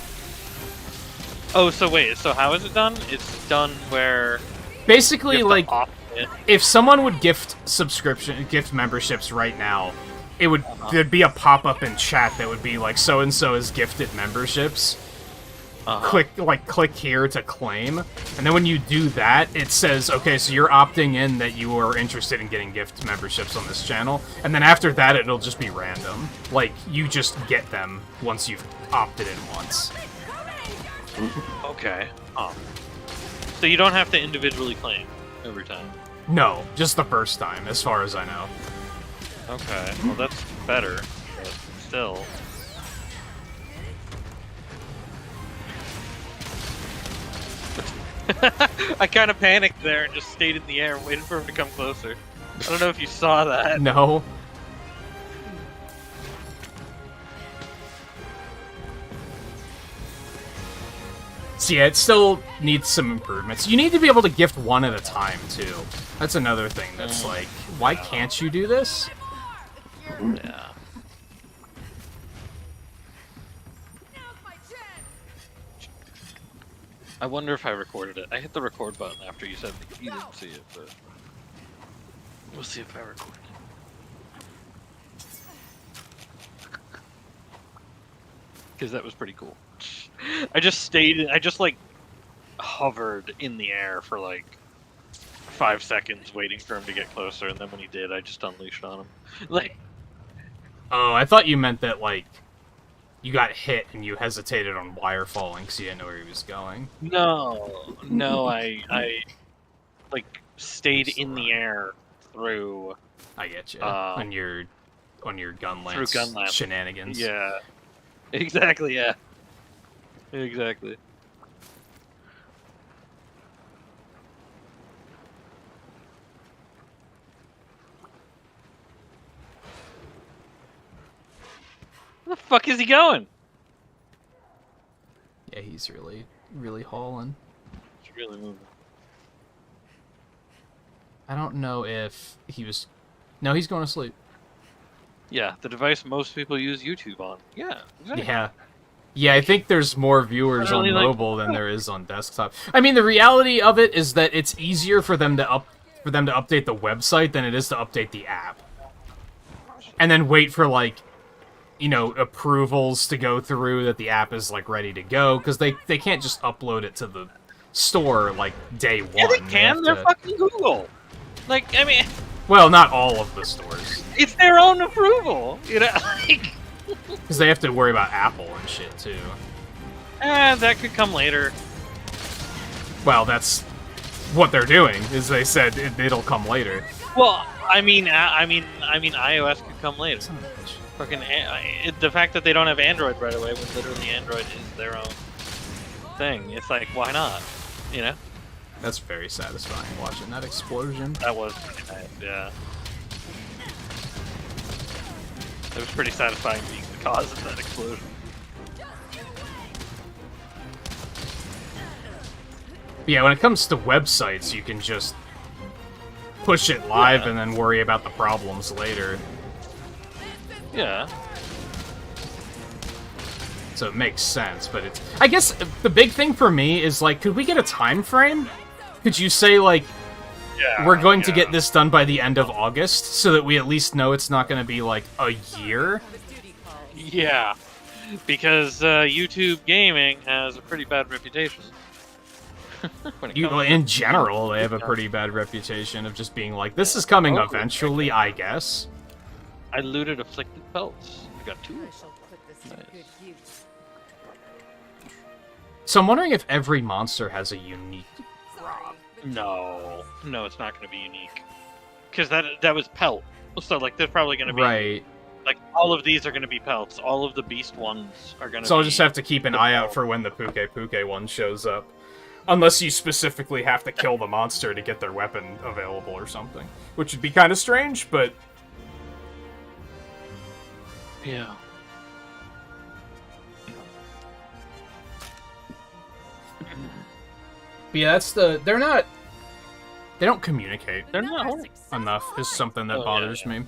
Oh, so wait, so how is it done? It's done where... Basically, you have to like, opt in. if someone would gift memberships right now, it would there'd be a pop-up in chat that would be like, so-and-so has gifted memberships. Click here to claim, and then when you do that, it says, okay, so you're opting in that you are interested in getting gift memberships on this channel, and then after that, it'll just be random. Like, you just get them once you've opted in once. Okay. Oh. So you don't have to individually claim? every time? No, just the first time, as far as I know. Okay, well that's better, but still. I kind of panicked there and just stayed in the air, waiting for him to come closer. I don't know if you saw that. No. So yeah, it still needs some improvements. You need to be able to gift one at a time, too. That's another thing that's like, why can't you do this? Yeah. I wonder if I recorded it. I hit the record button after you said that you didn't see it, but we'll see if I recorded it. Because that was pretty cool. I just like hovered in the air for like 5 seconds waiting for him to get closer, and then when he did, I just unleashed on him. Like, oh, I thought you meant that, like, you got hit and you hesitated on wire falling because you didn't know where he was going. no, I like stayed in the air through. I get you. On your gun lance through gun lance shenanigans. Yeah, exactly. Yeah, exactly. Where the fuck is he going? Yeah, he's really hauling. He's really moving. I don't know if he was... No, he's going to sleep. Yeah, the device most people use YouTube on. Yeah, exactly. Yeah. Yeah, I think there's more viewers on Literally, like- mobile than there is on desktop. I mean, the reality of it is that it's easier for them to update the website than it is to update the app. And then wait for, like, you know, approvals to go through that the app is, like, ready to go, because they can't just upload it to the store, like, day one. Yeah, they can. have They're to- fucking Google. Like, I mean, Well, not all of the stores. it's their own approval. You know, like, Because they have to worry about Apple and shit, too. that could come later. Well, that's what they're doing, is they said it'll come later. Well, I mean, iOS could come later. Son of a bitch. Fucking the fact that they don't have Android right away, when literally Android is their own thing. It's like, why not? You know? That's very satisfying, watching that explosion. That was pretty nice. Yeah. It was pretty satisfying being the cause of that explosion. But yeah, when it comes to websites, you can just push it live and then worry about the problems later. Yeah. So it makes sense, but it's... I guess the big thing for me is, like, could we get a time frame? Could you say, like, Yeah. we're going to get this done by the end of August, so that we at least know it's not going to be, like, a year? Yeah. Because YouTube gaming has a pretty bad reputation. When it comes to- In general, they have a pretty bad reputation of just being like, this is coming eventually, I guess. I looted afflicted pelts. I got 2. I shall put this to Nice. good use. So I'm wondering if every monster has a unique... No, it's not going to be unique. Because that was pelt. So like, they're probably going to be Right. like all of these are going to be pelts. All of the beast ones are going to. So be... I'll just have to keep an eye out for when the Puke Puke one shows up. Unless you specifically have to kill the monster to get their weapon available or something. Which would be kind of strange, but... Yeah. But yeah, that's the... They're not... They don't communicate They're not. enough, is something that Oh, yeah, bothers yeah. me.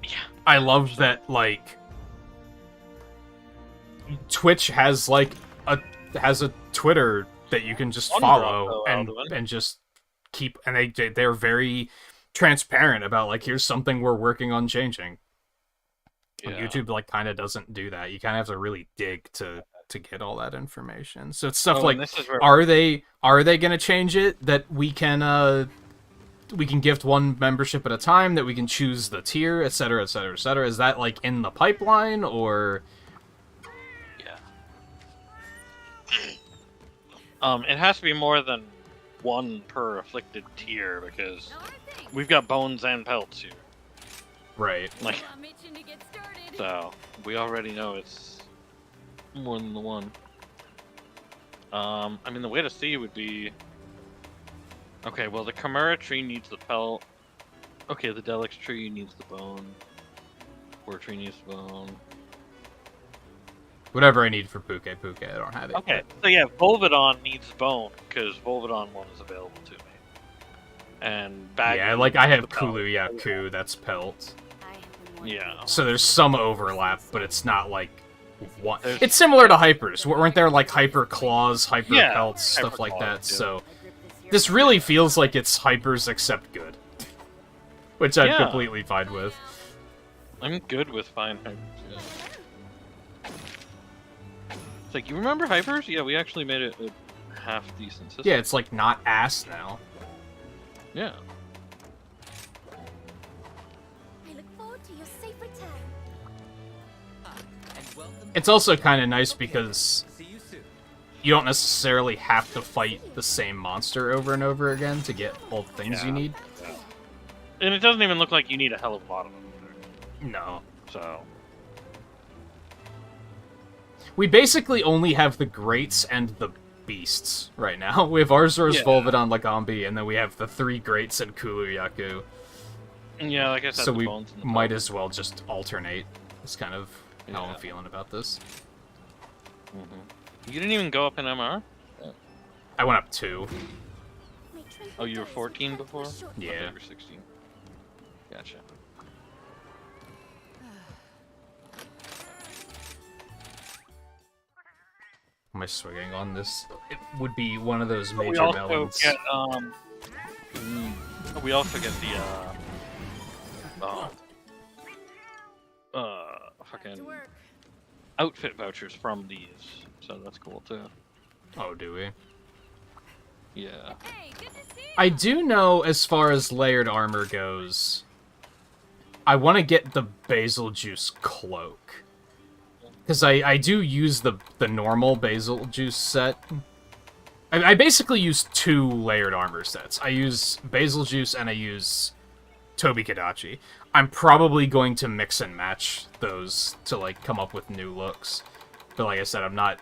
Yeah. I love that, like... Twitch has, like, has a Twitter that you can just One follow drop, though, Alduin. and just keep... And they're very transparent about, like, here's something we're working on changing. And Yeah. YouTube, like, kind of doesn't do that. You kind of have to really dig to get all that information. So it's stuff Oh, like, and this is where... are they gonna change it that we can gift one membership at a time, that we can choose the tier, etc., etc., etc.? Is that, like, in the pipeline, or... Yeah. It has to be more than one per afflicted tier because Now our thing. we've got bones and pelts here. Right. Like, I'm itching to get started. so we already know it's more than the one. I mean, the way to see would be. Okay, well, the Chimera tree needs the pelt. Okay, the Delix tree needs the bone. War tree needs the bone. Whatever I need for Puke, I don't have it. Okay, yet. so yeah, Volvidon needs bone because Volvidon 1 is available to me. And Bag. Yeah, like I have the pelt. Kulu Yaku, that's pelt. I have been wanting Yeah. to go So on. there's some overlap, but it's not like one. There's- It's similar to Hypers. Weren't there like Hyper Claws, Hyper Yeah, Pelts, stuff Hyper like Claws, that? yeah. So I gripped this year this for really my feels like it's Hypers except good. Which I'm Yeah. completely fine with. I'm good with fine hypers. Yeah. It's like, you remember hypers? Yeah, we actually made it a half decent system. Yeah, it's like not ass now. Yeah. I look forward to your safe return. It's also kind of nice because you don't necessarily have to fight the same monster over and over again to get all the things you Yeah. need. And it doesn't even look like you need a hell of a lot of them either. No. So, We basically only have the Greats and the Beasts right now. We have Arzuros, Yeah. Volvidon, Lagambi, and then we have the 3 Greats and Kulu Yaku. yeah, like I said, So the we bones and the might pelts. as well just alternate. That's kind of how Yeah. I'm feeling about this. You didn't even go up in MR? I went up 2. My tranquil Oh, you were days 14 returned for a before? short I thought Yeah. you were 16. Gotcha. Am I swigging on this? It would be one of those We major also melons. get, we also get the, fucking to work. outfit vouchers from these, so that's cool too. Oh, do we? Yeah. Hey, good to see you. I do know, as far as layered armor goes, I want to get the Basil Juice Cloak. Because I do use the normal Basil Juice set. I basically use 2 layered armor sets. I use Basil Juice and I use Tobi Kadachi. I'm probably going to mix and match those to like come up with new looks. But like I said, I'm not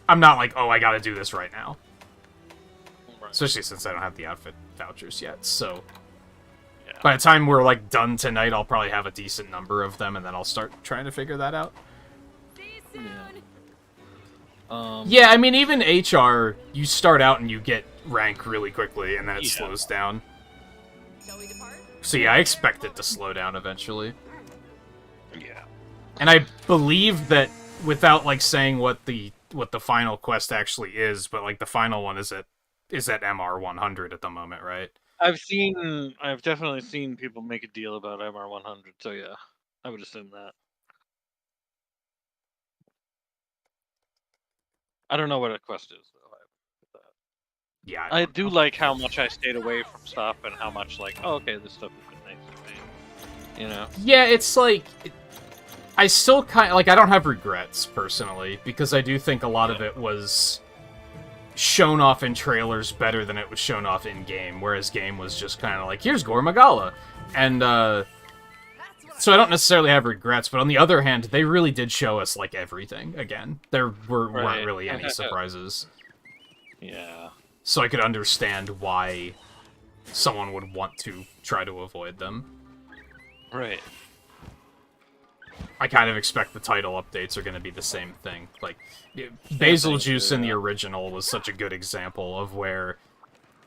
like, oh, I gotta do this right now. Right. Especially since I don't have the outfit vouchers yet, so... Yeah. By the time we're, like, done tonight, I'll probably have a decent number of them, and then I'll start trying to figure that out. See you soon. Yeah, I mean, even HR, you start out and you get rank really quickly, and then it Yeah. slows down. Shall we depart? So yeah, I expect it to slow down eventually. Yeah. And I believe that, without, like, saying what the final quest actually is, but, like, the final one is at MR 100 at the moment, right? I've definitely seen people make a deal about MR 100, so yeah, I would assume that. I don't know what a quest is, though. Yeah. I don't do know. like how much I stayed away from stuff and how much, like, oh, okay, this stuff has been nice to me. You know? Yeah, it's like... I still kind of... Like, I don't have regrets, personally, because I do think a lot of it was shown off in trailers better than it was shown off in-game, whereas game was just kind of like, here's Gore Magala! And, so I don't necessarily have regrets, but on the other hand, they really did show us, like, everything again. There weren't Right. really any surprises. Yeah. So I could understand why someone would want to try to avoid them. Right. I kind of expect the title updates are going to be the same thing. Like, Basil thing, Juice too, in the yeah. original was such a good example of where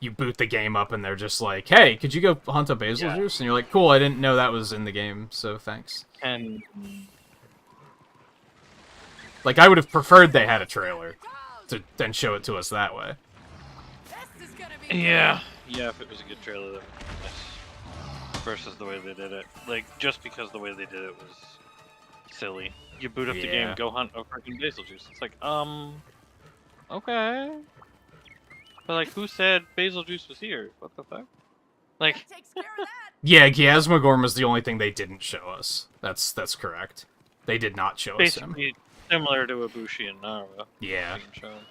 you boot the game up and they're just like, hey, could you go hunt a Basil Yeah. Juice? And you're like, cool, I didn't know that was in the game, so thanks. And Like, I would have preferred they had a trailer to then show it to us that way. This is gonna be yeah, if it was a good trailer, that would be nice. Versus the way they did it. Like, just because the way they did it was silly. You boot up the Yeah. game, go hunt a freaking Basil Juice. It's like, okay. But, like, who said Basil Juice was here? What the fuck? Like, takes care of that. Yeah, Giasmagorm was the only thing they didn't show us. That's correct. They did not show us him. basically similar to Ibushi and Nara Yeah. being shown.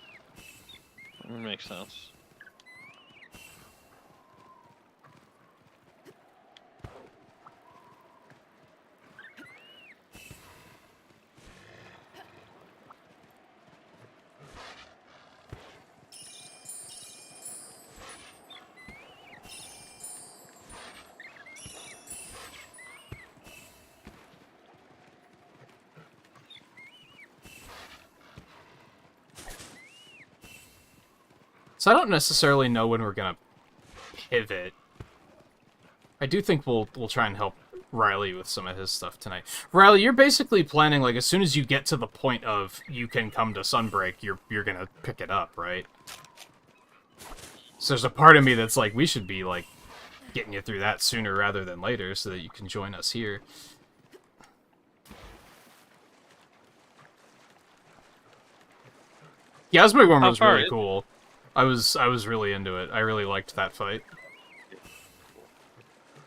It makes sense. So I don't necessarily know when we're gonna pivot. I do think we'll try and help Riley with some of his stuff tonight. Riley, you're basically planning, like, as soon as you get to the point of you can come to Sunbreak, you're gonna pick it up, right? So there's a part of me that's like, we should be, like, getting you through that sooner rather than later so that you can join us here. Yeah, Sunbreak Warmer was really cool. I was really into it. I really liked that fight.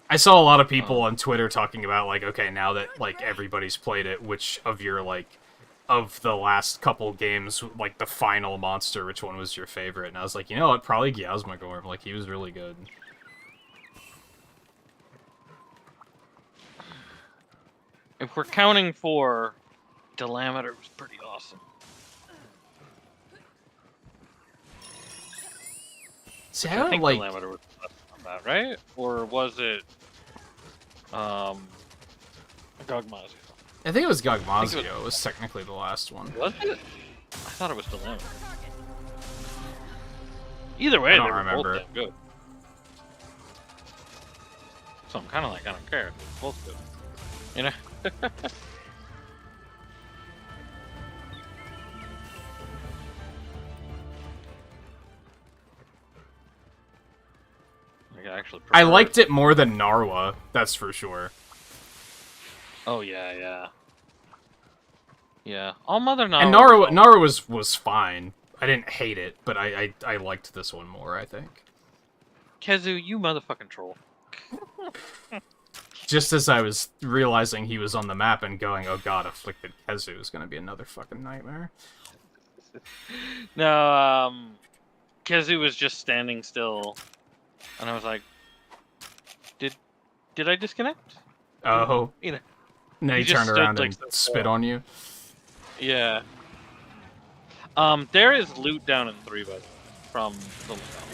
I saw a lot of people on Twitter talking about, like, okay, now that, like, everybody's played it, which of your, like, of the last couple games, like, the final monster, which one was your favorite? And I was like, you know what, probably Gyazmagorm. Like, he was really good. If we're counting for Delameter, was pretty awesome. See, I think like... Delameter was on that, right? Or was it Gogmazio? I think it was Gogmazio. It was technically the last one. Was it? I thought it was Delameter. Either way, I they don't were remember. both damn good. So I'm kind of like, I don't care. They're both good. You know? I liked it more than Narwa, that's for sure. Oh yeah, yeah. Yeah. All Mother Narwa. And Narwa was fine. I didn't hate it, but I liked this one more, I think. Kezu, you motherfucking troll. Just as I was realizing he was on the map and going, oh god, Afflicted Kezu is gonna be another fucking nightmare. No, Kezu was just standing still, and I was like, Did I disconnect? Oh. You know. And then he turned around and spit on you. Yeah. There is loot down in 3, by the way, from the lookout.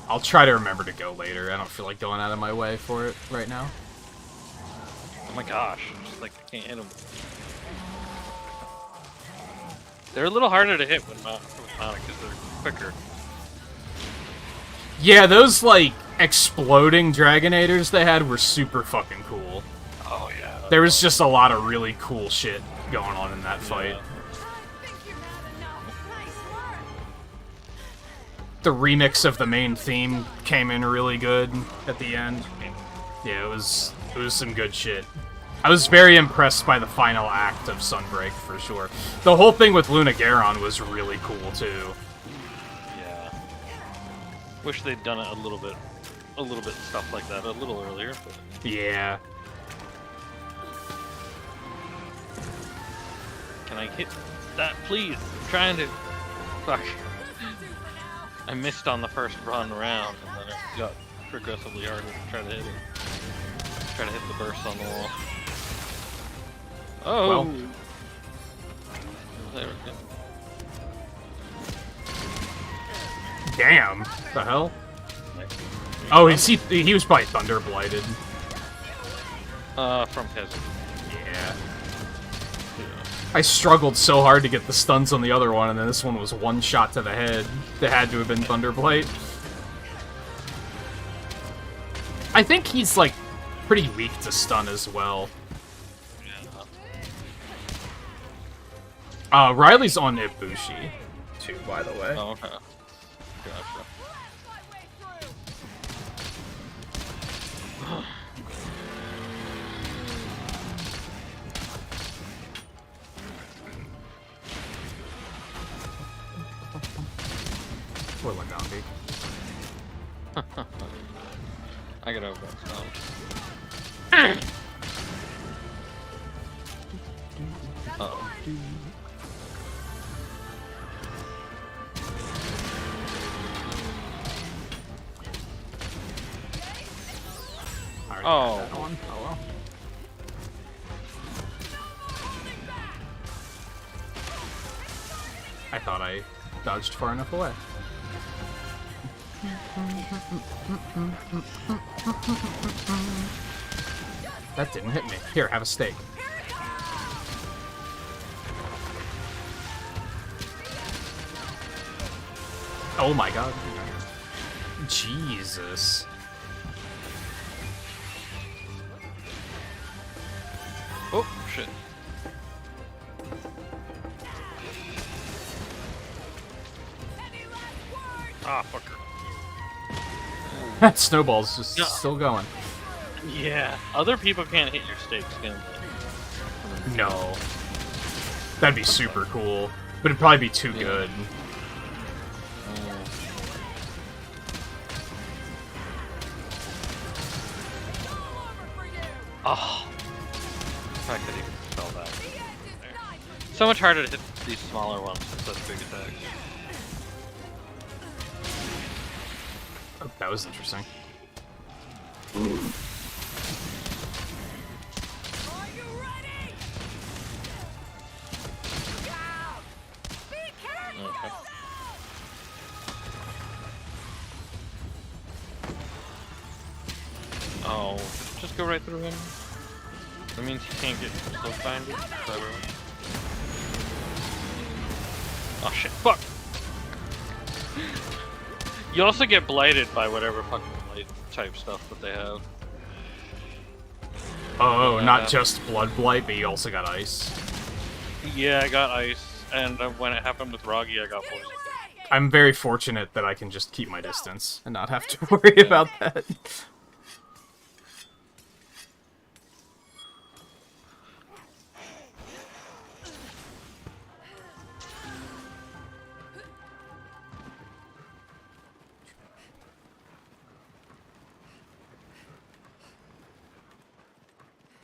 I'll try to remember to go later. I don't feel like going out of my way for it right now. Oh my gosh, just like I can't hit them. They're a little harder to hit when mounted because they're quicker. Yeah, those like exploding Dragonators they had were super fucking cool. Oh yeah. There was just a lot of really cool shit going on in that fight. The remix of the main theme came in really good at the end. Yeah, it was some good shit. I was very impressed by the final act of Sunbreak, for sure. The whole thing with Luna Garon was really cool, too. Yeah. Wish they'd done it a little bit stuff like that a little earlier. But... Yeah. Can I hit that, please? I'm trying to... Fuck. I missed on the first run around, and then it got progressively harder to try to hit it. Try to hit the burst on the wall. Oh! Well. There we go. Damn. The hell? Oh, he was probably Thunder Blighted. From Kezu. Yeah. I struggled so hard to get the stuns on the other one, and then this one was one shot to the head. That had to have been Thunderblight. I think he's, like, pretty weak to stun as well. Riley's on Ibushi, too, by the way. Oh, okay. Gotcha. Poor Lagambi. I gotta open that stone. Uh-oh. Oh. Oh well. I thought I dodged far enough away. That didn't hit me. Here, have a steak. Oh my god. Jesus. Oh, shit. Ah, fucker. That snowball's just No. still going. Yeah. Other people can't hit your stakes, can they? No. That'd be super cool. But it'd probably be too good. Oh. If I could even spell that. So much harder to hit these smaller ones with such big attacks. Oh, that was interesting. Are you ready? Go! Be careful! Okay. Oh, just go right through him. That means he can't get so binded. Oh shit, fuck! You also get blighted by whatever fucking blight type stuff that they have. Oh, Yeah. not just blood blight, but you also got ice. Yeah, I got ice, and when it happened with Roggy, I got poison. I'm very fortunate that I can just keep my distance and not have to worry about that.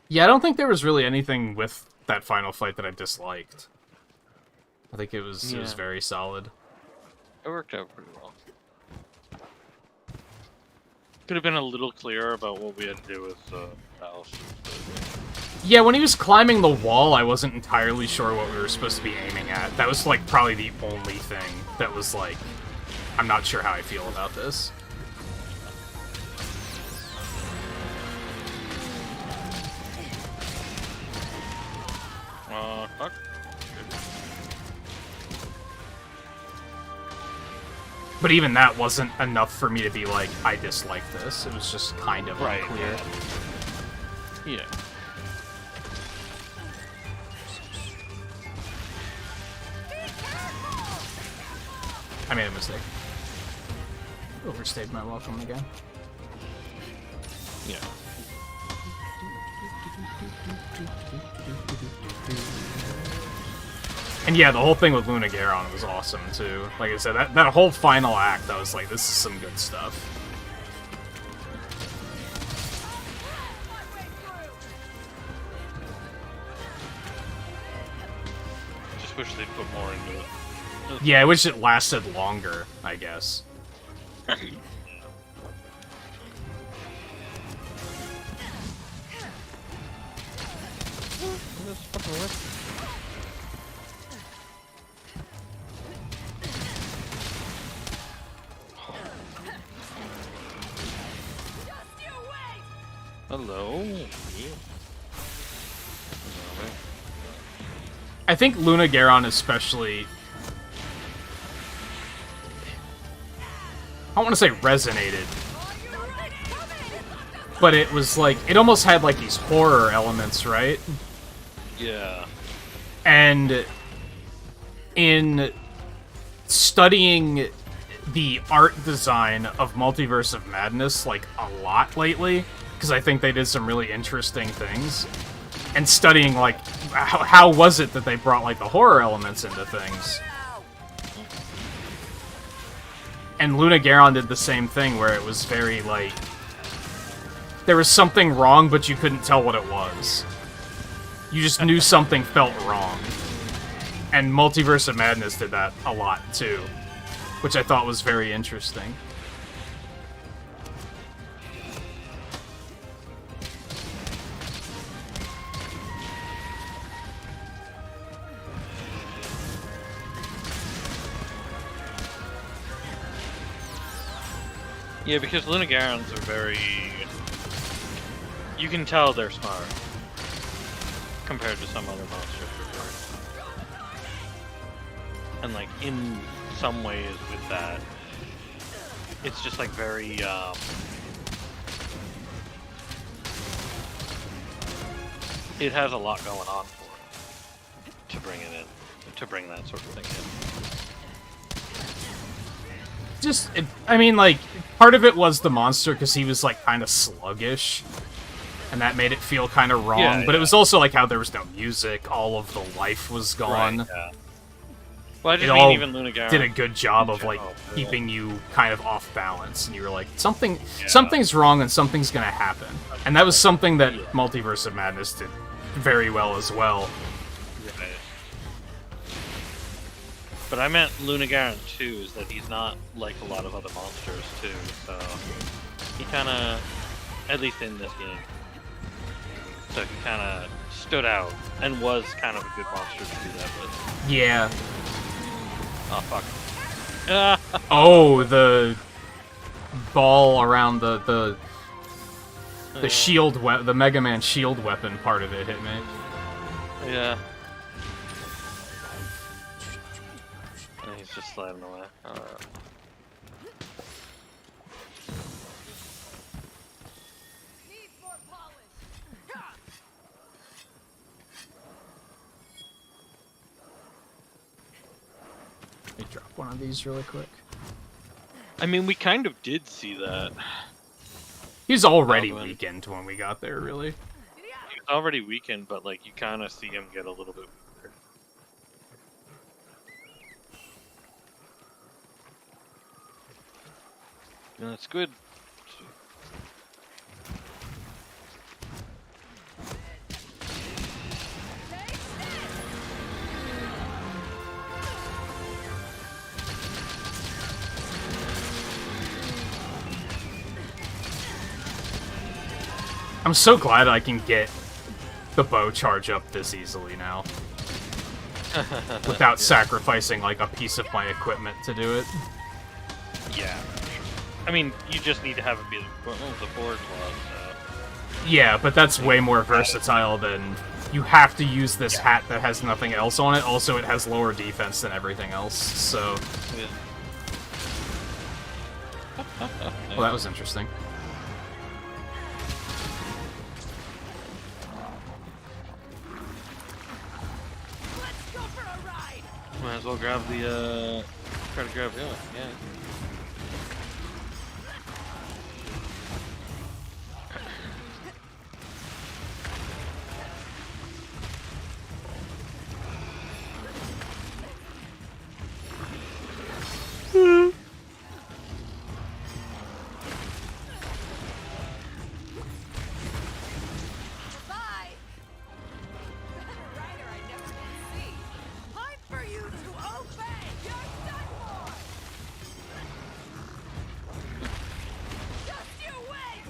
Yeah, I don't think there was really anything with that final fight that I disliked. I think it was Yeah. very solid. It worked out pretty well. Could have been a little clearer about what we had to do with Alice. Yeah, when he was climbing the wall, I wasn't entirely sure what we were supposed to be aiming at. That was, like, probably the only thing that was, like, I'm not sure how I feel about this. Fuck. But even that wasn't enough for me to be like, I dislike this. It was just kind of Right, unclear. Yeah. I made a mistake. Overstayed my welcome again. Yeah. And yeah, the whole thing with Luna Garon was awesome too. Like I said, that whole final act, I was like, this is some good stuff. Just wish they'd put more into it. Yeah, I wish it lasted longer, I guess. Hello. I think Luna Garon especially... I don't want to say resonated, but it was like, it almost had like these horror elements, right? Yeah. And in studying the art design of Multiverse of Madness, like, a lot lately, because I think they did some really interesting things, and studying, like, how was it that they brought, like, the horror elements into things? And Luna Garon did the same thing, where it was very, like, there was something wrong, but you couldn't tell what it was. You just knew something felt wrong. And Multiverse of Madness did that a lot, too. Which I thought was very interesting. Yeah, because Luna Garons are very... You can tell they're smart. Compared to some other monsters. And like, in some ways with that, it's just like very it has a lot going on for it to bring it in, to bring that sort of thing in. Just, I mean, like, part of it was the monster because he was like kind of sluggish, and that made it feel kind of wrong. Yeah, but yeah. it was also like how there was no music, all of the life was gone. Right, yeah. Well, I just It mean all even Lunagaron did a good job in of like general, yeah. keeping you kind of off balance, and you were like, something's wrong and something's gonna happen, and that was something that Multiverse of Madness did very well as well. Right. But I meant Lunagaron too, is that he's not like a lot of other monsters too, so he kind of, at least in this game, so he kind of stood out and was kind of a good monster to do that with. Yeah. Oh fuck. Oh, the ball around the shield, the Mega Man shield weapon part of it hit me. Yeah. And he's just sliding away. Needs more polish. Let me drop one of these really quick. I mean, we kind of did see that. He's already Baldwin. weakened when we got there, really. He was already weakened, but like you kind of see him get a little bit weaker. And that's good. I'm so glad I can get the bow charge up this easily now. Without sacrificing, like, a piece of my equipment to do it. Yeah. I mean, you just need to have it be the forward claw, so. Yeah, but that's way more versatile than... You have to use this hat that has nothing else on it. Also, it has lower defense than everything else, so... Yeah. Well, that was interesting. Let's go for a ride. Might as well grab the, try to grab, yeah. Bye. Rider I never did see. Time for you to obey. You're done for. Just you wait.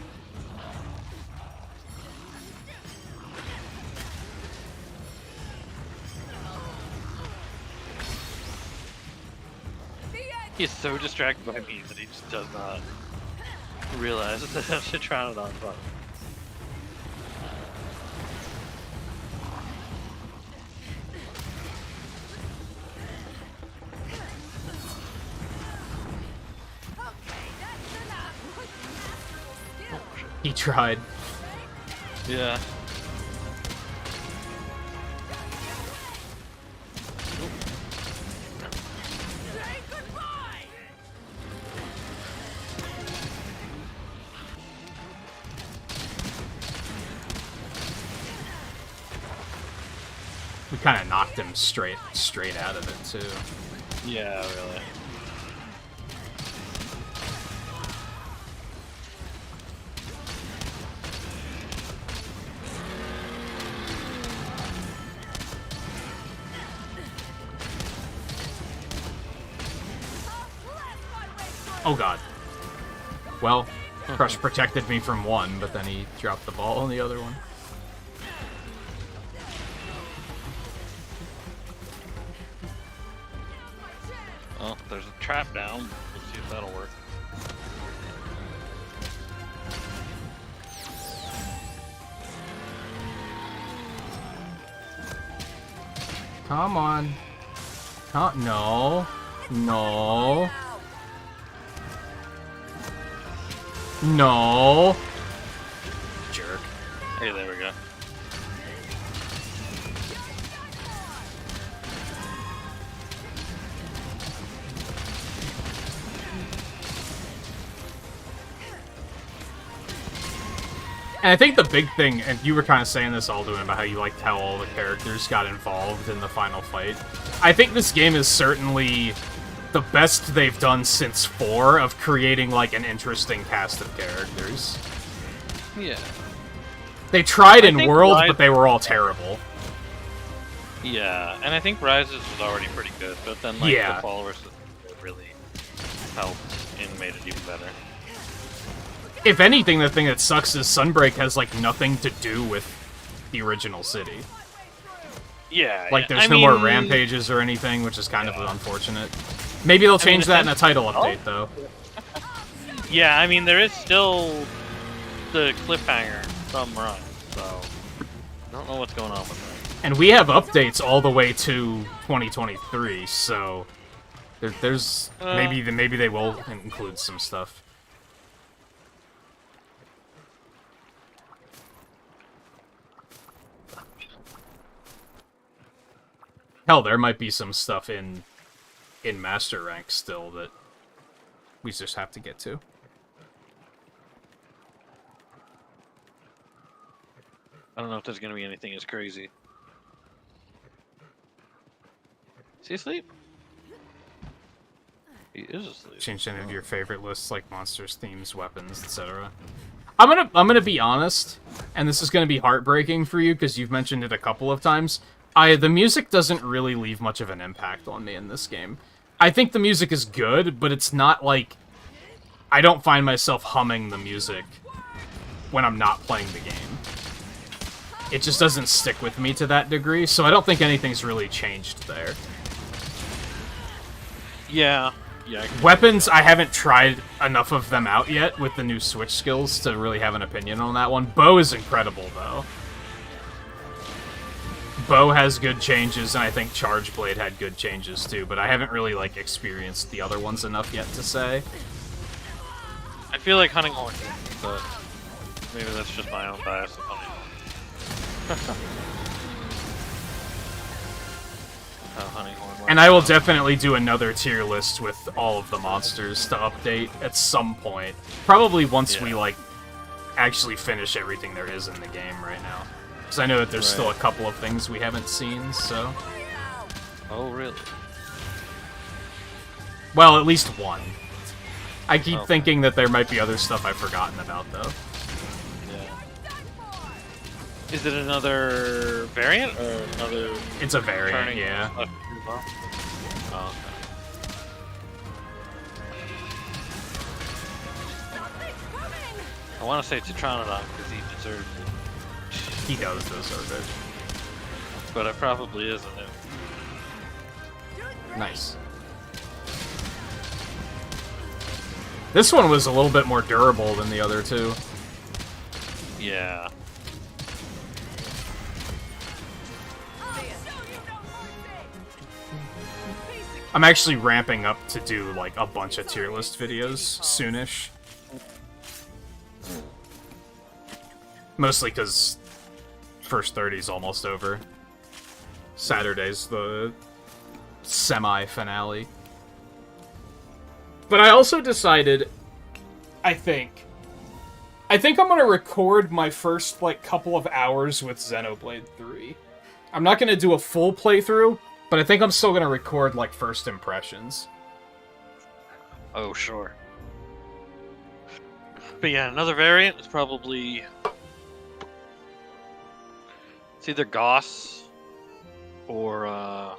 The end. He's so distracted by me that he just does not realize that that's a Tronodon button. Okay, that's enough. Masterful skill. He tried. Yeah. Say goodbye. We kind of knocked him straight out of it, too. Yeah, really. Oh god. Well, Crush protected me from one, but then he dropped the ball on the other one. Well, there's a trap down. Let's see if that'll work. Come on. No. No. No. Jerk. Hey, there we go. And I think the big thing, and you were kind of saying this, Alduin, about how you liked how all the characters got involved in the final fight. I think this game is certainly the best they've done since 4 of creating, like, an interesting cast of characters. Yeah. They tried in think World, Rise- but they were all terrible. Yeah, and I think Rises was already pretty good, but then like Yeah. the followers really helped and made it even better. If anything, the thing that sucks is Sunbreak has, like, nothing to do with the original city. Yeah. Like, yeah. there's I no more mean, rampages or anything, which is kind of unfortunate. Maybe they'll change that in a title update, though. Yeah, I mean there is still the cliffhanger from Run, so I don't know what's going on with that. And we have updates all the way to 2023, so there's maybe they will include some stuff. Hell, there might be some stuff in Master Rank still that we just have to get to. I don't know if there's gonna be anything as crazy. Is he asleep? He is asleep. Change any of your favorite lists, like monsters, themes, weapons, etc. I'm gonna be honest, and this is gonna be heartbreaking for you because you've mentioned it a couple of times. The music doesn't really leave much of an impact on me in this game. I think the music is good, but it's not like I don't find myself humming the music when I'm not playing the game. It just doesn't stick with me to that degree, so I don't think anything's really changed there. Yeah. Weapons, I haven't tried enough of them out yet with the new Switch skills to really have an opinion on that one. Bow is incredible, though. Bow has good changes, and I think Charge Blade had good changes, too, but I haven't really, like, experienced the other ones enough yet to say. I feel like Hunting Horn, but maybe that's just my own bias of Hunting Horn. Hunting Horn works. And I will definitely do another tier list with all of the monsters to update at some point. Probably once we, like, actually finish everything there is in the game right now. Because I know that there's still a couple of things we haven't seen, so... Oh, really? Well, at least one. I keep thinking that there might be other stuff I've forgotten about, though. Yeah. Is it another variant, or another... It's a variant, turning yeah. stuff too long? Oh, okay. I want to say Tetranodon because he deserves it. He does deserve it. But it probably isn't it. Nice. This one was a little bit more durable than the other two. Yeah. I'm actually ramping up to do, like, a bunch of tier list videos soonish. Mostly because first 30's almost over. Saturday's the semi-finale. But I also decided, I think I'm gonna record my first, like, couple of hours with Xenoblade 3. I'm not gonna do a full playthrough, but I think I'm still gonna record, like, first impressions. Oh, sure. But yeah, another variant is probably... It's either Goss or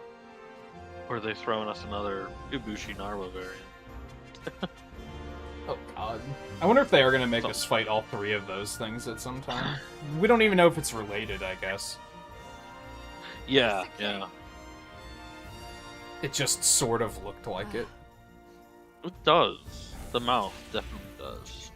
they're throwing us another Ibushi Narwa variant. Oh god. I wonder if they are gonna make us fight all three of those things at some time. We don't even know if it's related, I guess. Yeah, yeah. It just sort of looked like it. It does. The mouth definitely does.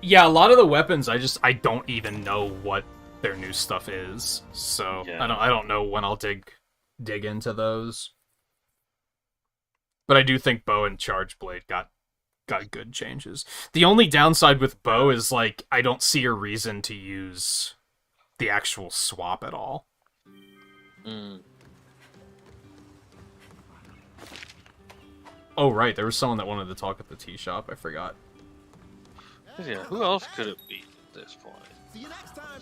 Yeah, a lot of the weapons, I don't even know what their new stuff is. So Yeah. I don't know when I'll dig into those. But I do think Bow and Charge Blade got good changes. The only downside with Bow is, like, I don't see a reason to use the actual swap at all. Oh, right, there was someone that wanted to talk at the tea shop. I forgot. Yeah, who else could it be at this point? See you next time.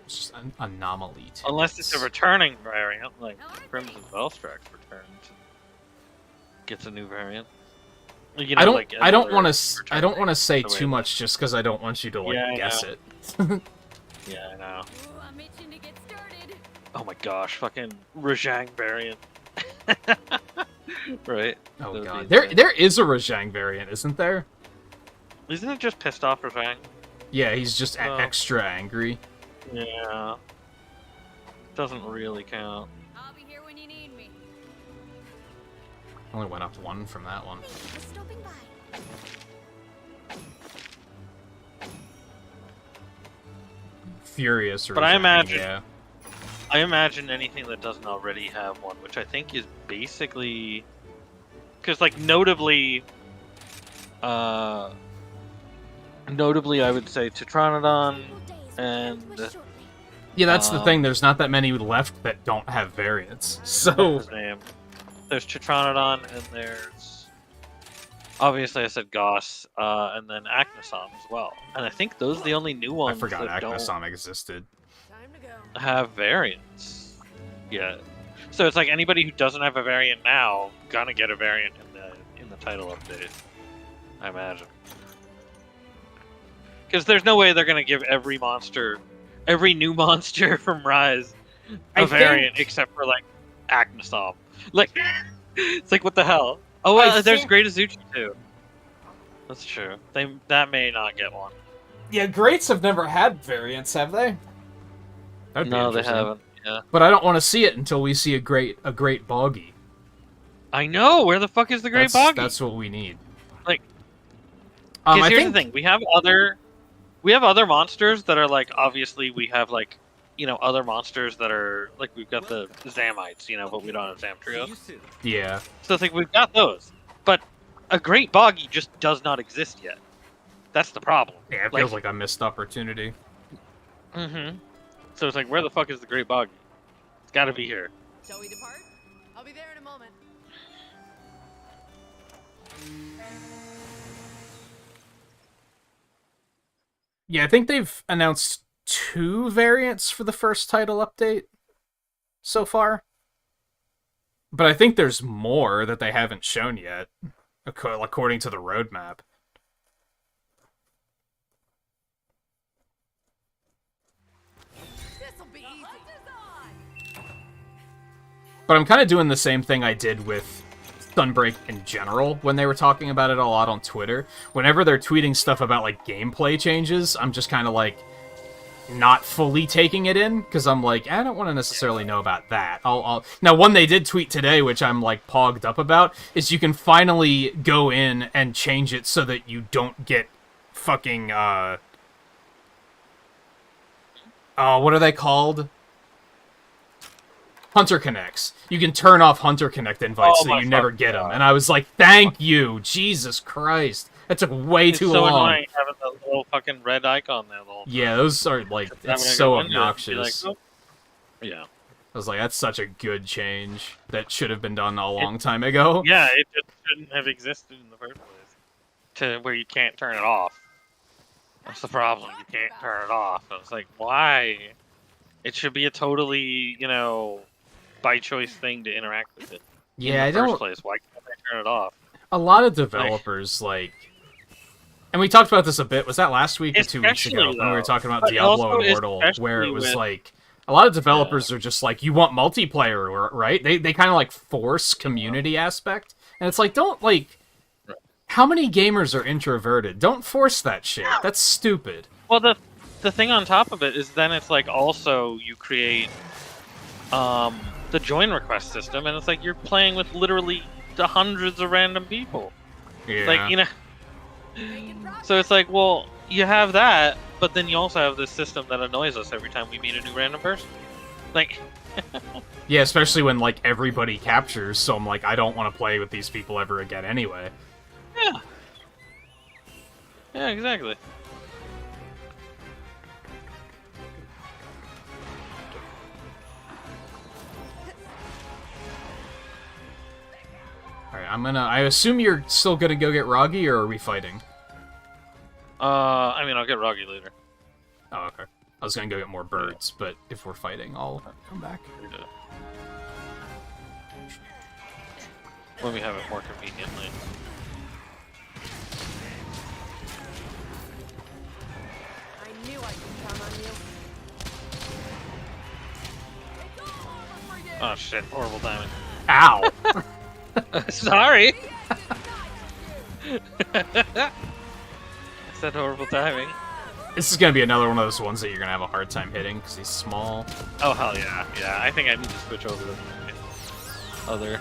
It's just an anomaly. Unless it's a returning variant, like Crimson Velstrax returns, gets a new variant. You know, I don't want to say too much just because I don't want you to guess it. Yeah, I know. Ooh, I'm itching to get started. Oh my gosh, fucking Rajang variant. Right? Oh god, there is a Rajang variant, isn't there? Isn't it just pissed off Rajang? Yeah, he's just extra angry. Yeah. Doesn't really count. I'll be here when you need me. Only went up 1 from that one. Thanks for stopping by. Furious, But I imagine- yeah. I imagine anything that doesn't already have one, which I think is basically... Because, like, notably, I would say Tetranodon, and... Yeah, that's the thing. There's not that many left that don't have variants. So What's his name? There's Tetranodon, and there's... Obviously, I said Goss, and then Acnosom as well. And I think those are the only new I ones forgot that Acnosom existed. Time to go. have variants. Yeah. So it's like anybody who doesn't have a variant now gonna get a variant in the title update, I imagine. Because there's no way they're gonna give every new monster from Rise a variant except for like Acnosom. Like it's like what the hell? Oh well, there's Great Azuchi too. That's true. That may not get one. Yeah, Greats have never had variants, have they? That'd be No, they interesting. haven't. Yeah. But I don't want to see it until we see a great Boggy. I know. Where the fuck is the Great Boggy? That's what we need. Like, I here's think the thing: we have other monsters that are like obviously we have like other monsters that are like we've got the Zamites, but we don't have Zamtrios. Yeah. So it's like we've got those, but a Great Boggy just does not exist yet. That's the problem. Yeah, it feels like a missed opportunity. Mm-hmm. So it's like, where the fuck is the Great Boggy? It's got to be here. Shall we depart? I'll be there in a moment. Yeah, I think they've announced 2 variants for the first title update so far. But I think there's more that they haven't shown yet, according to the roadmap. This'll be easy. But I'm kind of doing the same thing I did with Sunbreak in general when they were talking about it a lot on Twitter. Whenever they're tweeting stuff about like gameplay changes, I'm just kind of like not fully taking it in because I'm like, I don't want to necessarily know about that. Now one they did tweet today, which I'm like pogged up about, is you can finally go in and change it so that you don't get fucking what are they called? Hunter Connects. You can turn off Hunter Connect invites so you never get them. And I was like, thank you, Jesus Christ. That took way too so long. Annoying having that little fucking red icon there the whole time. Yeah, those are like, Having it's to so go into it and be obnoxious. like, oh. Yeah. I was like, that's such a good change that should have been done a long time ago. Yeah, it just shouldn't have existed in the first place. To where you can't turn it off. That's the problem. You can't turn it off. I was like, why? It should be a totally, by choice thing to interact with it. Yeah, in the first place. Why can't they turn it off? A lot of developers, and we talked about this a bit, was that last week or 2 weeks ago, Especially, when we were talking about but Diablo also Immortal, where it was especially like, a lot of developers are just like, you want multiplayer, right? They kind of like force community aspect, and it's like, don't how many gamers are introverted? Don't force that shit. That's stupid. Well, the thing on top of it is then it's like also you create the join request system, and it's like you're playing with literally the hundreds of random people. Yeah. Like, so it's like, well, you have that, but then you also have this system that annoys us every time we meet a new random person. Like, Yeah, especially when, like, everybody captures, so I'm like, I don't want to play with these people ever again anyway. yeah. Yeah, exactly. Alright, I assume you're still gonna go get Roggy, or are we fighting? I mean, I'll get Roggy later. Oh, okay. I was gonna go get more birds, but if we're fighting, I'll come back. Yeah. When we have it more conveniently. I knew I could count on you. It's all over for you. Oh shit, horrible timing. Ow! Sorry! He has got you. I said horrible timing. This is gonna be another one of those ones that you're gonna have a hard time hitting, because he's small. Oh hell yeah. Yeah, I think I need to switch over to the other.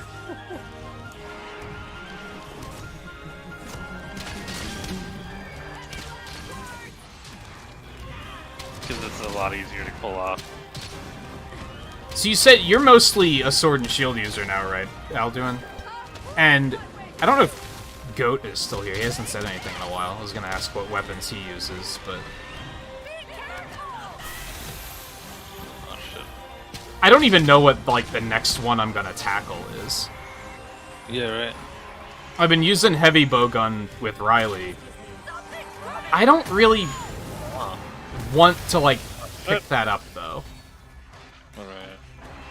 Because it's a lot easier to pull off. So you said you're mostly a sword and shield user now, right, Alduin? And I don't know if Goat is still here. He hasn't said anything in a while. I was gonna ask what weapons he uses, but Oh shit. I don't even know what, like, the next one I'm gonna tackle is. Yeah, right. I've been using heavy bowgun with Riley. I don't really want to, like, pick that up, though. Alright.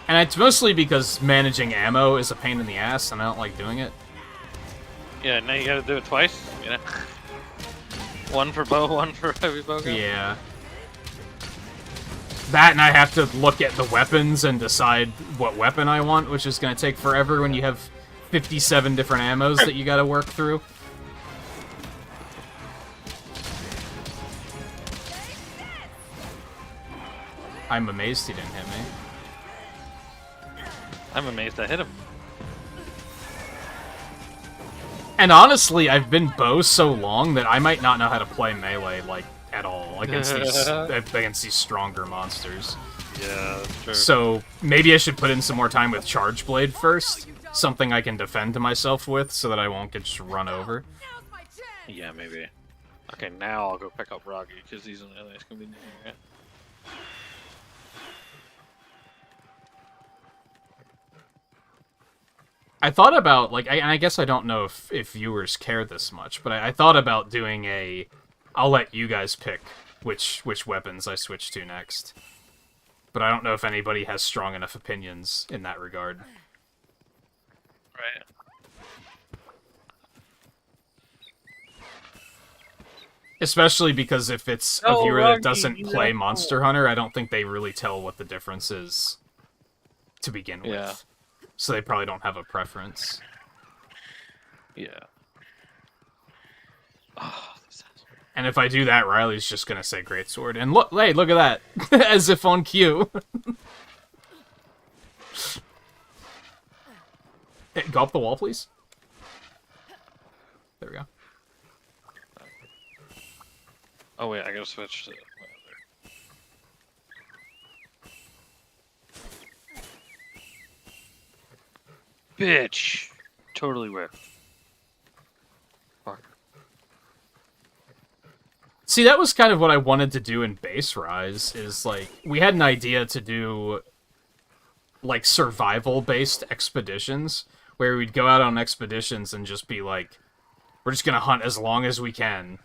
And it's mostly because managing ammo is a pain in the ass, and I don't like doing it. Yeah, now you gotta do it twice, you know? One for bow, one for heavy bow gun. Yeah. That, and I have to look at the weapons and decide what weapon I want, which is going to take forever when you have 57 different ammos that you got to work through. I'm amazed he didn't hit me. I'm amazed I hit him. And honestly, I've been bow so long that I might not know how to play melee, like, at all against these stronger monsters. Yeah, that's true. So maybe I should put in some more time with Charge Blade first, something I can defend myself with, so that I won't get just run over. Now's my chance. Yeah, maybe. Okay, now I'll go pick up Roggy, because he's in a nice convenient area. I thought about, like, and I guess I don't know if viewers care this much, but I thought about doing a, I'll let you guys pick which weapons I switch to next. But I don't know if anybody has strong enough opinions in that regard. Right. Especially because if it's a No, viewer Roggy, that doesn't you play know. Monster Hunter, I don't think they really tell what the difference is to begin with. Yeah. So they probably don't have a preference. Yeah. Oh, this sounds weird. And if I do that, Riley's just gonna say Greatsword. And look, hey, look at that! As if on cue. Hey, go up the wall, please. There we go. Oh wait, I gotta switch to my other. Bitch! Totally whiffed. Fuck. See, that was kind of what I wanted to do in Base Rise, is, like, we had an idea to do, like, survival-based expeditions, where we'd go out on expeditions and just be like, we're just gonna hunt as long as we can.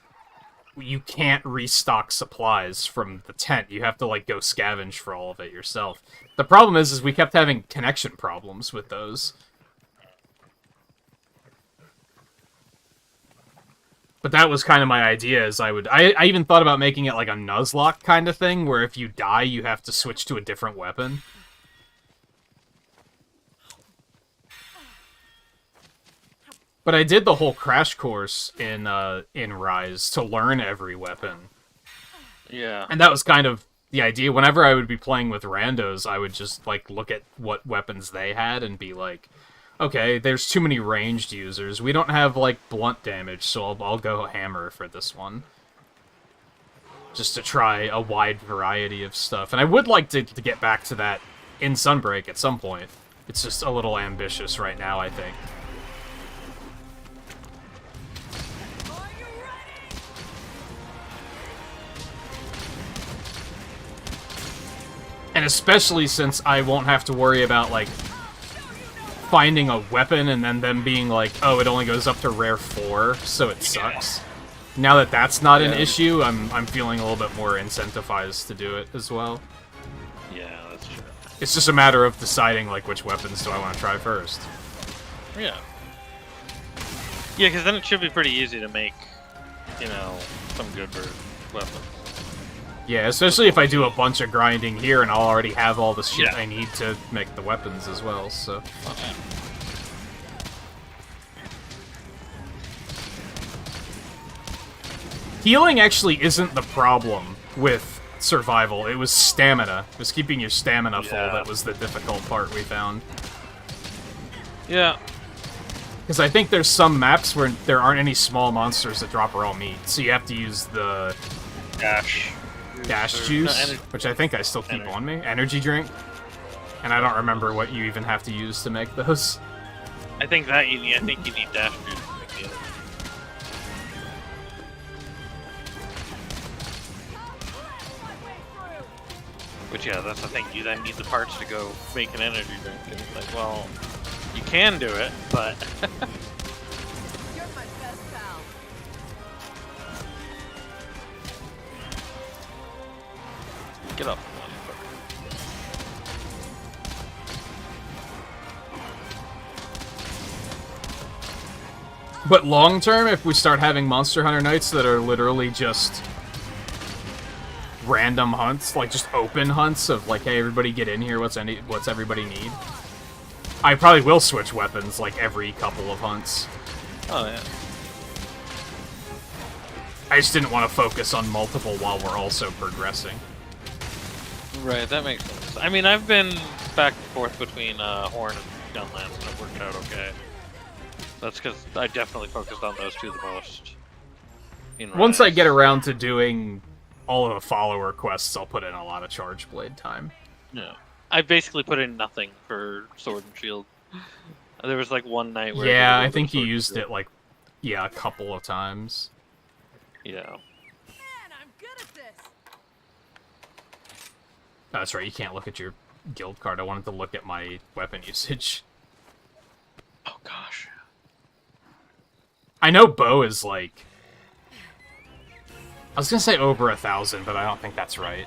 You can't restock supplies from the tent. You have to, like, go scavenge for all of it yourself. The problem is we kept having connection problems with those. But that was kind of my idea, is I even thought about making it like a Nuzlocke kind of thing, where if you die, you have to switch to a different weapon. But I did the whole crash course in Rise to learn every weapon. Yeah. And that was kind of the idea. Whenever I would be playing with randos, I would just, like, look at what weapons they had and be like, okay, there's too many ranged users. We don't have, like, blunt damage, so I'll go hammer for this one. Just to try a wide variety of stuff. And I would like to get back to that in Sunbreak at some point. It's just a little ambitious right now, I think. Are you ready? And especially since I won't have to worry about, like, finding a weapon and then them being like, oh, it only goes up to rare 4, so it sucks. Now that that's not an issue, I'm feeling a little bit more incentivized to do it as well. Yeah, that's true. It's just a matter of deciding, like, which weapons do I want to try first. Yeah. Yeah, because then it should be pretty easy to make, you know, some good weapons. Yeah, especially if I do a bunch of grinding here and I'll already have all the shit Yeah. I need to make the weapons as well, so... Okay. Healing actually isn't the problem with survival, it was stamina. It was keeping your stamina full that was the difficult part we found. Yeah. Because I think there's some maps where there aren't any small monsters that drop raw meat, so you have to use the Dash juice, no, which I think I still keep on me. Energy drink. And I don't remember what you even have to use to make those. I think that you need. I think you need dash juice to make the other. But yeah, that's the thing. You then need the parts to go make an energy drink. And it's like, well, you can do it, but You're my best pal. get up. But long term, if we start having Monster Hunter nights that are literally just random hunts, like just open hunts of like, hey, everybody get in here, what's everybody need? I probably will switch weapons like every couple of hunts. Oh yeah. I just didn't want to focus on multiple while we're also progressing. Right, that makes sense. I mean, I've been back and forth between Horn and Gunlance, and it worked out okay. That's because I definitely focused on those two the most. Once I get around to doing all of the follower quests, I'll put in a lot of Charge Blade time. Yeah. I basically put in nothing for Sword and Shield. There was like one night where... Yeah, I think you used it like, a couple of times. Yeah. Man, I'm good at this. That's right, you can't look at your guild card. I wanted to look at my weapon usage. Oh gosh. I know bow is like... I was gonna say over 1,000, but I don't think that's right.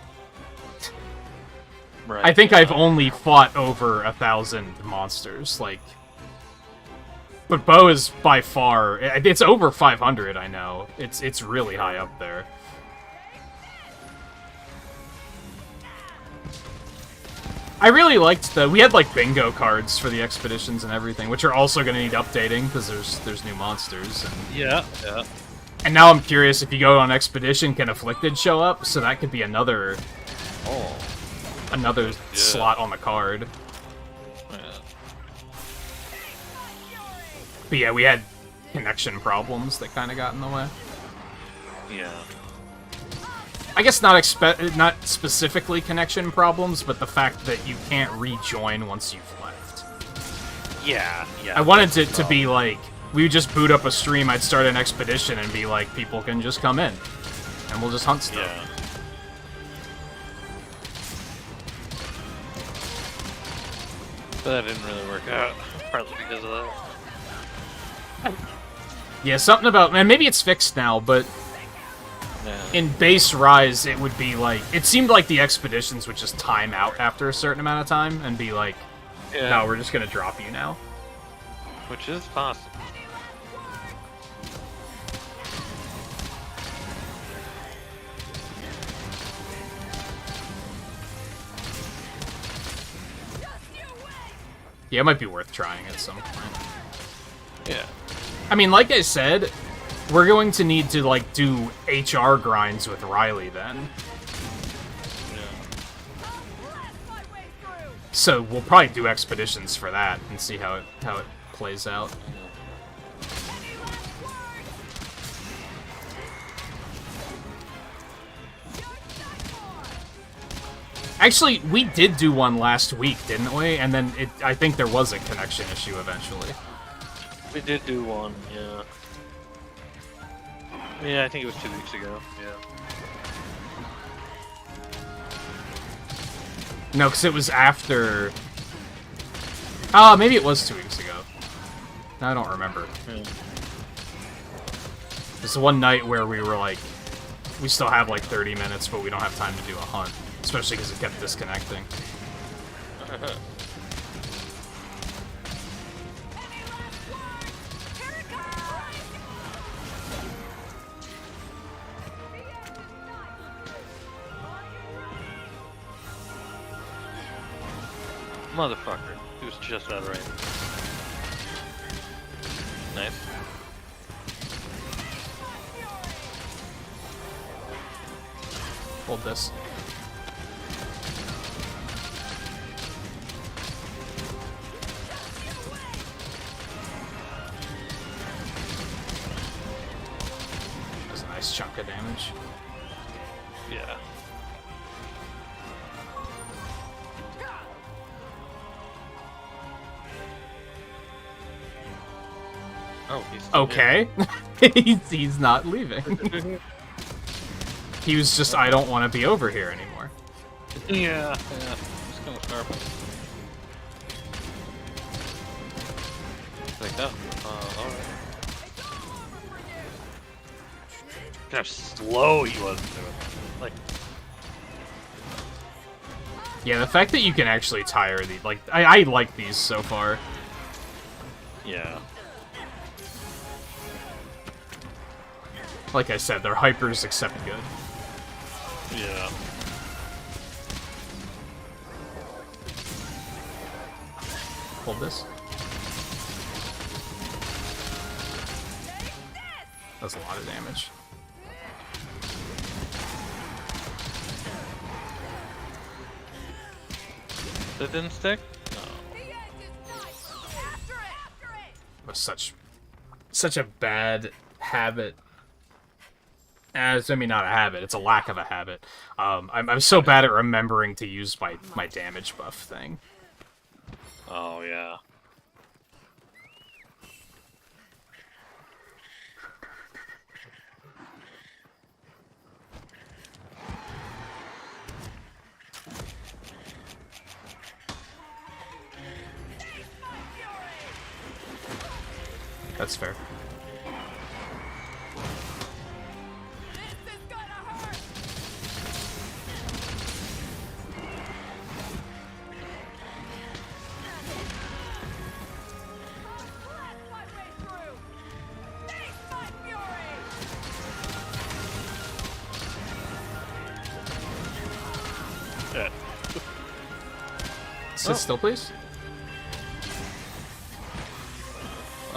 Right. I think I've only fought over 1,000 monsters, like... But bow is by far... It's over 500, I know. It's really high up there. I really liked we had like bingo cards for the expeditions and everything, which are also going to need updating because there's new monsters. And, yeah. And now I'm curious, if you go on expedition, can Afflicted show up? So that could be another slot on the card. Yeah. But yeah, we had connection problems that kind of got in the way. Yeah. I guess not specifically connection problems, but the fact that you can't rejoin once you've left. Yeah. I wanted it to be like, we would just boot up a stream, I'd start an expedition and be like, people can just come in. And we'll just hunt stuff. Yeah. But that didn't really work out, partly because of that. Yeah, something about... Man, maybe it's fixed now, but... Yeah. In base Rise, it would be like... It seemed like the expeditions would just time out after a certain amount of time and be like, no, we're just gonna drop you now. Which is possible. Yeah, it might be worth trying at some point. Yeah. I mean, like I said, we're going to need to, like, do HR grinds with Riley then. So we'll probably do expeditions for that and see how it plays out. Actually, we did do one last week, didn't we? And then I think there was a connection issue eventually. We did do one, yeah. Yeah, I think it was 2 weeks ago, yeah. No, because it was after... Oh, maybe it was 2 weeks ago. I don't remember. Yeah. There's one night where we were like... We still have like 30 minutes, but we don't have time to do a hunt. Especially because it kept disconnecting. Motherfucker. He was just out of range. Nice. Hold this. That's a nice chunk of damage. Yeah. Oh, he's still Okay. He's not leaving. He was just, I don't want to be over here anymore. Yeah, it's kind of sharp. Like that. Alright. How slow he was doing. Like, Yeah, the fact that you can actually tire the like, I like these so far. yeah. Like I said, they're hypers except good. Yeah. Hold this. That's a lot of damage. That didn't stick? No. It was such a bad habit. It's, I mean, not a habit. It's a lack of a habit. I'm so bad at remembering to use my damage buff thing. Oh, yeah. That's fair. Yeah. Sit still, please.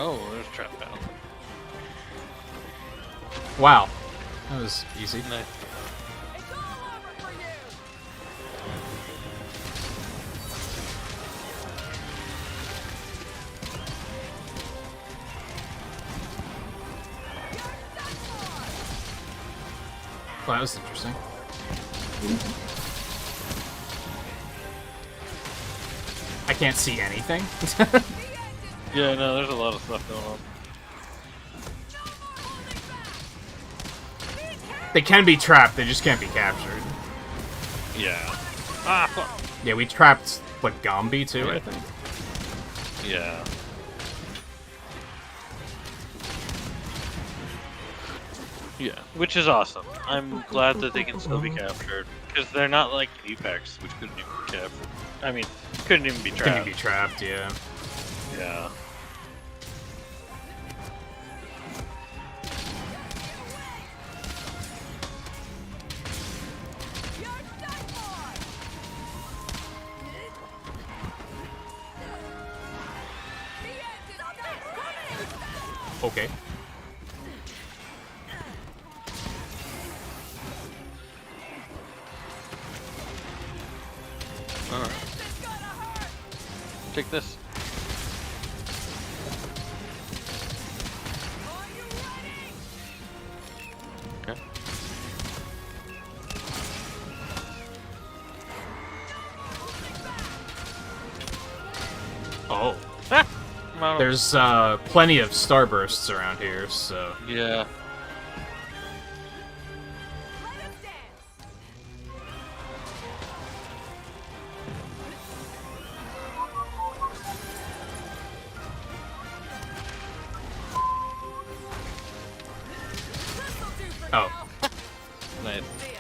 Oh, there's trap down. Wow. That was easy. Nice. Well, that was interesting. I can't see anything. Yeah, no, there's a lot of stuff going on. They can be trapped, they just can't be captured. Yeah. Ah, fuck. Yeah, we trapped, like, Gombi, too, I think. Yeah. Yeah, which is awesome. I'm glad that they can still be captured. Because they're not like Apex, which couldn't even be captured. I mean, couldn't even be trapped. Couldn't be trapped, yeah. Yeah. Okay. Alright. Take this. Okay. Oh. Amount of- There's plenty of starbursts around here, so... Yeah. Let us dance. This'll do for Oh. now. Nice. See ya.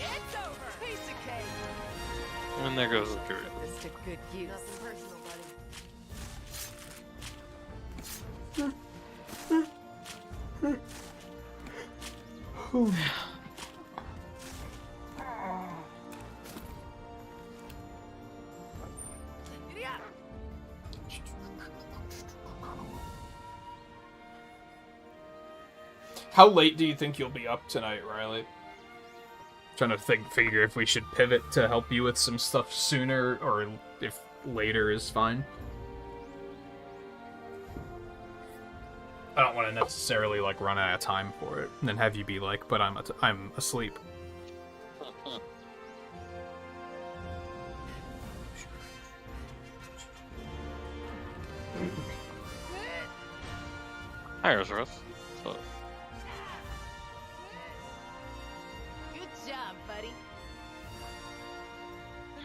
It's over. Piece of cake. And there goes the curve. This to good use. Nothing personal, buddy. Idiot. How late do you think you'll be up tonight, Riley? Trying to figure if we should pivot to help you with some stuff sooner, or if later is fine. I don't want to necessarily like run out of time for it, and then have you be like, "But I'm asleep." Hi, Rosaros. So, Good job, buddy.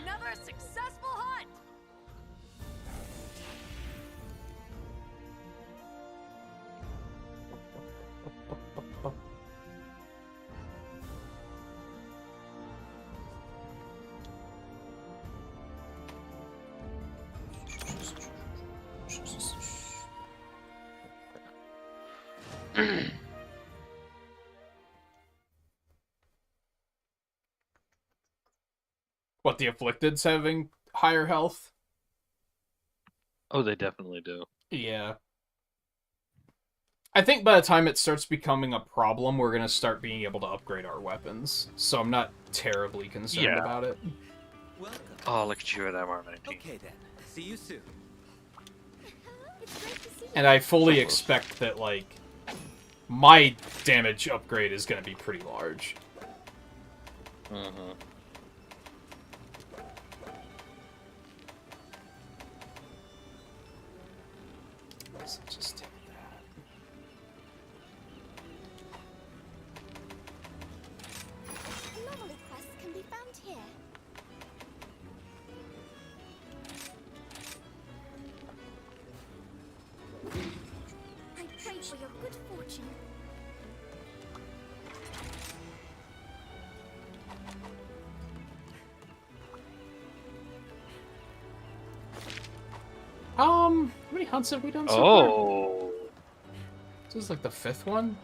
Another successful hunt. What, the Afflicted's having higher health? oh, they definitely do. Yeah. I think by the time it starts becoming a problem, we're gonna start being able to upgrade our weapons. So I'm not terribly concerned Yeah. about it. Welcome. Oh, look at you at MR19. Okay then. See you soon. And I fully expect that, like, my damage upgrade is gonna be pretty large. Mm-hmm. Let's just take that. Novel requests can be found here. I pray for your good fortune. How many hunts have we done so far? Oh. This is like the 5th one?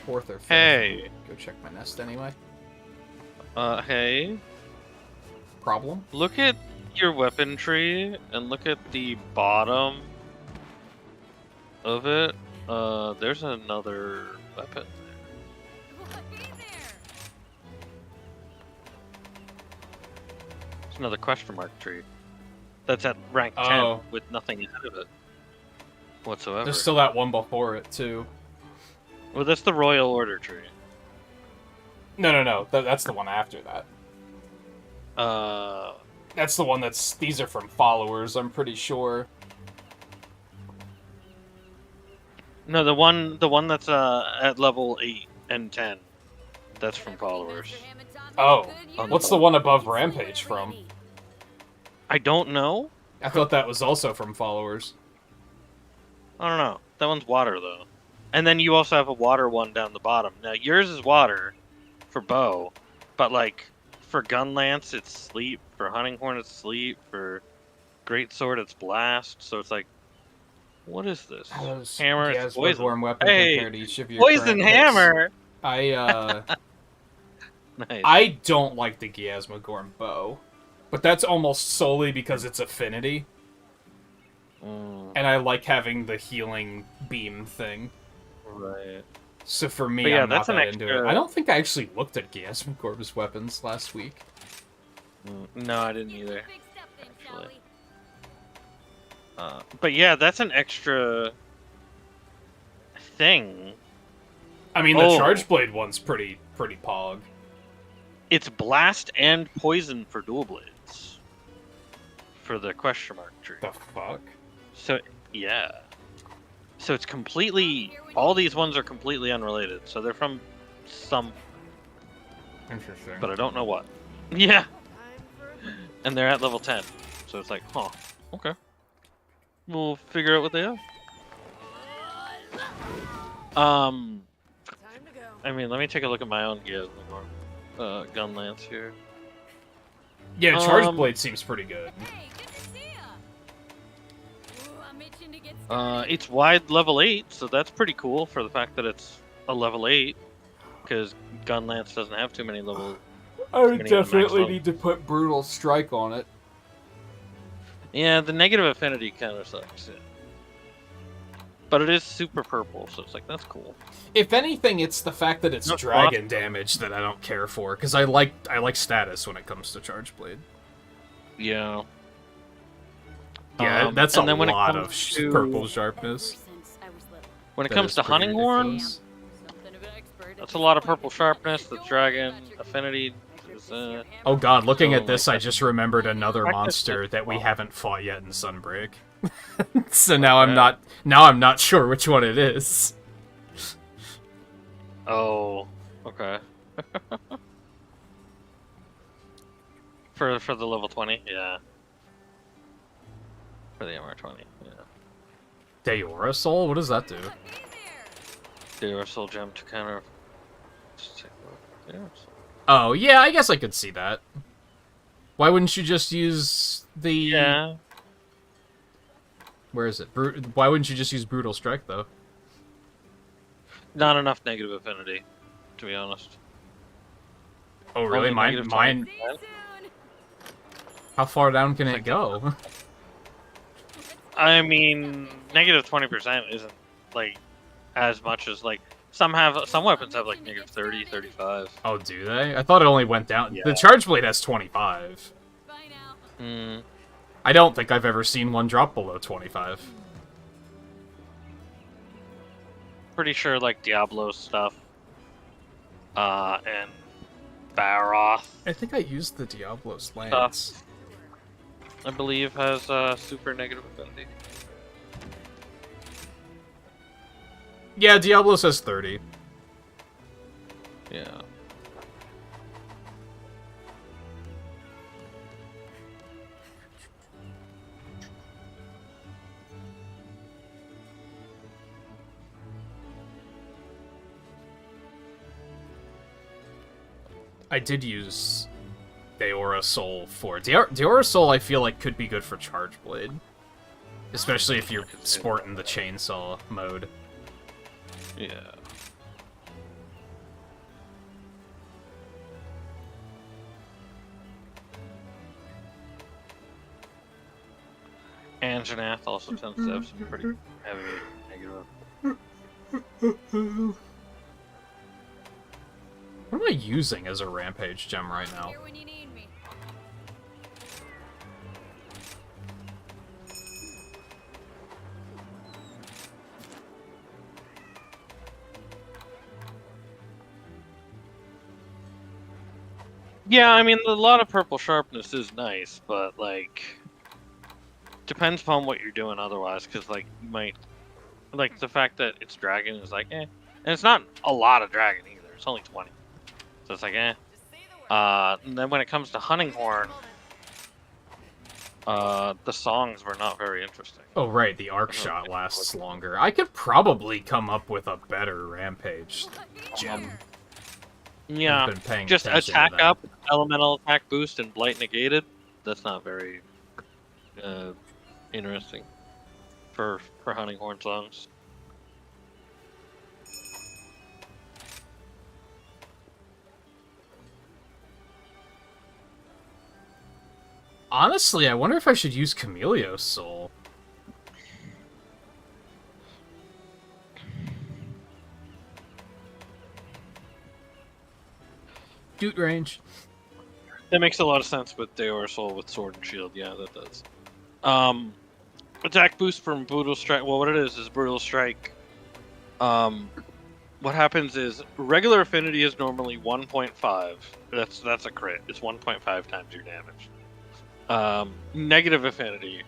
4th or 5th. Hey. Go check my nest anyway. Hey. Problem? Look at your weapon tree and look at the bottom of it. There's another weapon. Hey there. There's another question mark tree. That's at rank 10 Oh. with nothing ahead of it whatsoever. There's still that one before it, too. Well, that's the Royal Order tree. No. That's the one after that. Uh, That's the one that's... These are from followers, I'm pretty sure. no, the one that's at level 8 and 10. That's from followers. Oh, On what's the one above Rampage from? I don't know. I thought that was also from followers. I don't know. That one's water though. And then you also have a water one down the bottom. Now yours is water for bow, but like for gun lance it's sleep, for hunting horn it's sleep, for great sword it's blast. So it's like, what is this? Hammer is poison. Warm weapon Hey, compared to each of your Poison current hits. hammer. Nice. I don't like the Giasmagorn bow, but that's almost solely because it's affinity, and I like having the healing beam thing. Right. So for me, But yeah, I'm not that's an that into it. extra- I don't think I actually looked at Giasmagorn's weapons last week. No, I didn't either. Actually. But yeah, that's an extra thing. I mean, the Oh. Charge Blade one's pretty pog. It's blast and poison for dual blades. for the question mark tree. The fuck? So yeah. So it's completely. All these ones are completely unrelated. So they're from some, Interesting. but I don't know what. Yeah. Time for a And they're at level 10. So it's like, huh, okay. We'll figure out what they are. time to go. I mean, let me take a look at my own gears. Gun lance here. Yeah, Charge Blade seems pretty good. Hey, good to see ya. Ooh, I'm itching to get started. It's wide level 8, so that's pretty cool for the fact that it's a level 8. Because gun lance doesn't have too many levels. I would Too many on the max definitely level. need to put Brutal Strike on it. Yeah, the negative affinity kind of sucks. Yeah. But it is super purple, so it's like, that's cool. If anything, it's the fact that it's No, dragon damage that I don't care for, because I like status when it comes to Charge Blade. Yeah. Yeah, that's a and then when it lot of comes to- purple sharpness. Ever since I was little. When it That comes is to pretty hunting horns, ridiculous. Something of an expert. that's a lot of purple sharpness. The dragon affinity is, Oh god, looking So, at this, like, I just remembered another Practice monster it. that we Wow. haven't fought yet in Sunbreak. So now I'm not sure which one it is. Oh, okay. For the level 20, yeah. For the MR20, yeah. Deora Soul? What does that do? Hey there. The Ursal gem to counter. Let's take a look. Yeah. Oh, yeah, I guess I could see that. Why wouldn't you just use the... Yeah. Where is it? Why wouldn't you just use Brutal Strike, though? Not enough negative affinity, to be honest. Oh, really? Only Mine... negative mine... 20. See you soon. How far down can it go? I mean, negative 20% isn't, like, as much as, like, some weapons have, like, negative 30, 35. Oh, do they? I thought it only went down. Yeah. The Charge Blade has 25. Bye now. Hmm. I don't think I've ever seen one drop below 25. Pretty sure, like, Diablo stuff, and Baroth, I think I used the Diablo's Lance. I believe, has, super negative affinity. Yeah, Diablo says 30. Yeah. I did use Deora Soul for... Deora Soul I feel like could be good for Charge Blade. Especially if you're sporting the chainsaw mode. Yeah. Anjanath also tends to have some pretty heavy negative. What am I using as a Rampage gem right now? Here when you need me. Yeah, I mean, a lot of purple sharpness is nice, but, like, depends upon what you're doing otherwise, because, like, you might, like, the fact that it's dragon is like, eh. And it's not a lot of dragon either, it's only 20. So it's like, eh. And then when it comes to hunting horn, the songs were not very interesting. Oh, right, the arc shot lasts longer. I could probably come up with a better Rampage gem. Yeah, I've been paying just attention to attack that. up, elemental attack boost, and blight negated. That's not very interesting for hunting horn songs. Honestly, I wonder if I should use Camelio's Soul. Shoot range. That makes a lot of sense with Deora Soul with Sword and Shield. Yeah, that does. Attack boost from Brutal Strike. Well, what it is Brutal Strike. What happens is regular affinity is normally 1.5. That's a crit. It's 1.5 times your damage. Negative affinity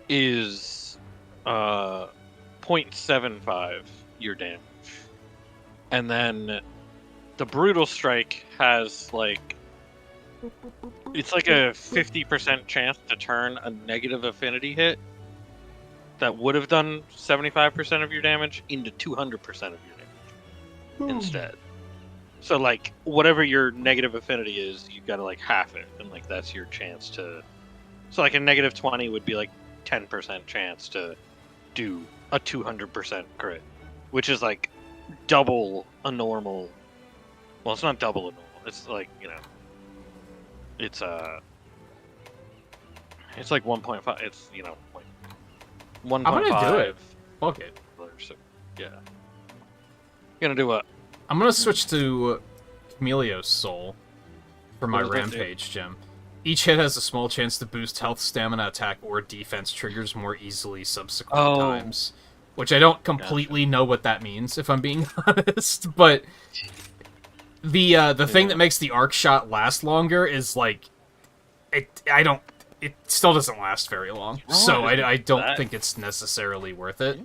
is 0.75 your damage. And then the brutal strike has like it's like a 50% chance to turn a negative affinity hit that would have done 75% of your damage into 200% of your damage instead. So like whatever your negative affinity is, you've got to like half it, and like that's your chance to. So like a negative 20 would be like 10% chance to do a 200% crit, which is like double a normal. Well, it's not double a normal. It's like it's like 1.5. It's like 1.5. I'm gonna do it. Fuck it. So, yeah. You're gonna do what? I'm gonna switch to Camelios Soul for my What does that do? Rampage gem. Each hit has a small chance to boost health, stamina, attack, or defense triggers more easily subsequent times. Which I don't completely know what that means, if I'm being honest. But the thing that makes the arc shot last longer is like it still doesn't last very long. So I don't think it's necessarily worth it.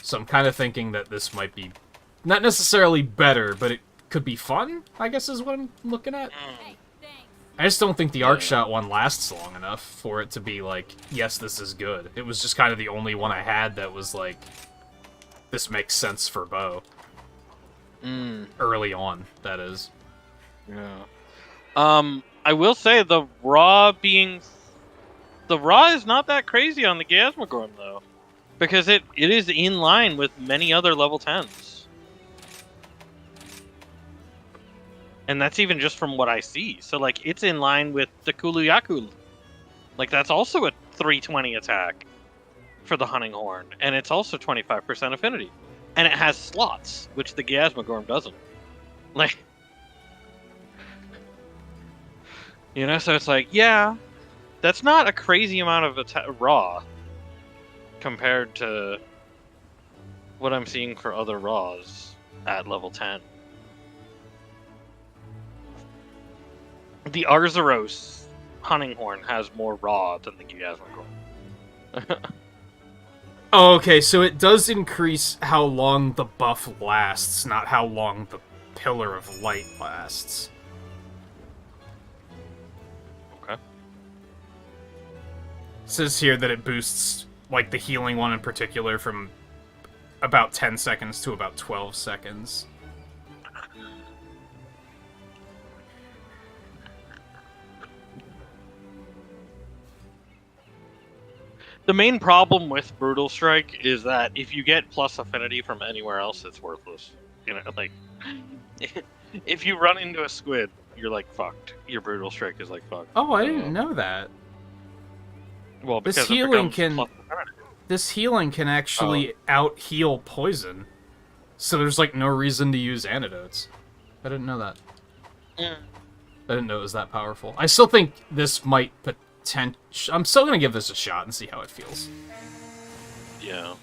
So I'm kind of thinking that this might be not necessarily better, but it could be fun, I guess is what I'm looking at. Hey, thanks. I just don't think the arc shot one lasts long enough for it to be like, yes, this is good. It was just kind of the only one I had that was like, this makes sense for bow. Early on, that is. Yeah. I will say the raw is not that crazy on the Gasmagorn though, because it is in line with many other level 10s, and that's even just from what I see. So like it's in line with the Kuluyakul, like that's also a 320 attack for the Hunting Horn, and it's also 25% affinity, and it has slots, which the Gasmagorn doesn't. Like. So it's like, yeah, that's not a crazy amount of raw compared to what I'm seeing for other raws at level 10. The Arzuros Hunting Horn has more raw than the Gasmagorn. Oh, okay, so it does increase how long the buff lasts, not how long the Pillar of Light lasts. It says here that it boosts, like, the healing one in particular from about 10 seconds to about 12 seconds. The main problem with Brutal Strike is that if you get plus affinity from anywhere else, it's worthless. Like, if you run into a squid, you're like fucked. Your Brutal Strike is like fucked. Oh, I didn't know that. Well, because This healing This can actually out-heal poison. So there's, like, no reason to use antidotes. I didn't know that. Yeah. I didn't know it was that powerful. I still think this might I'm still gonna give this a shot and see how it feels. Yeah.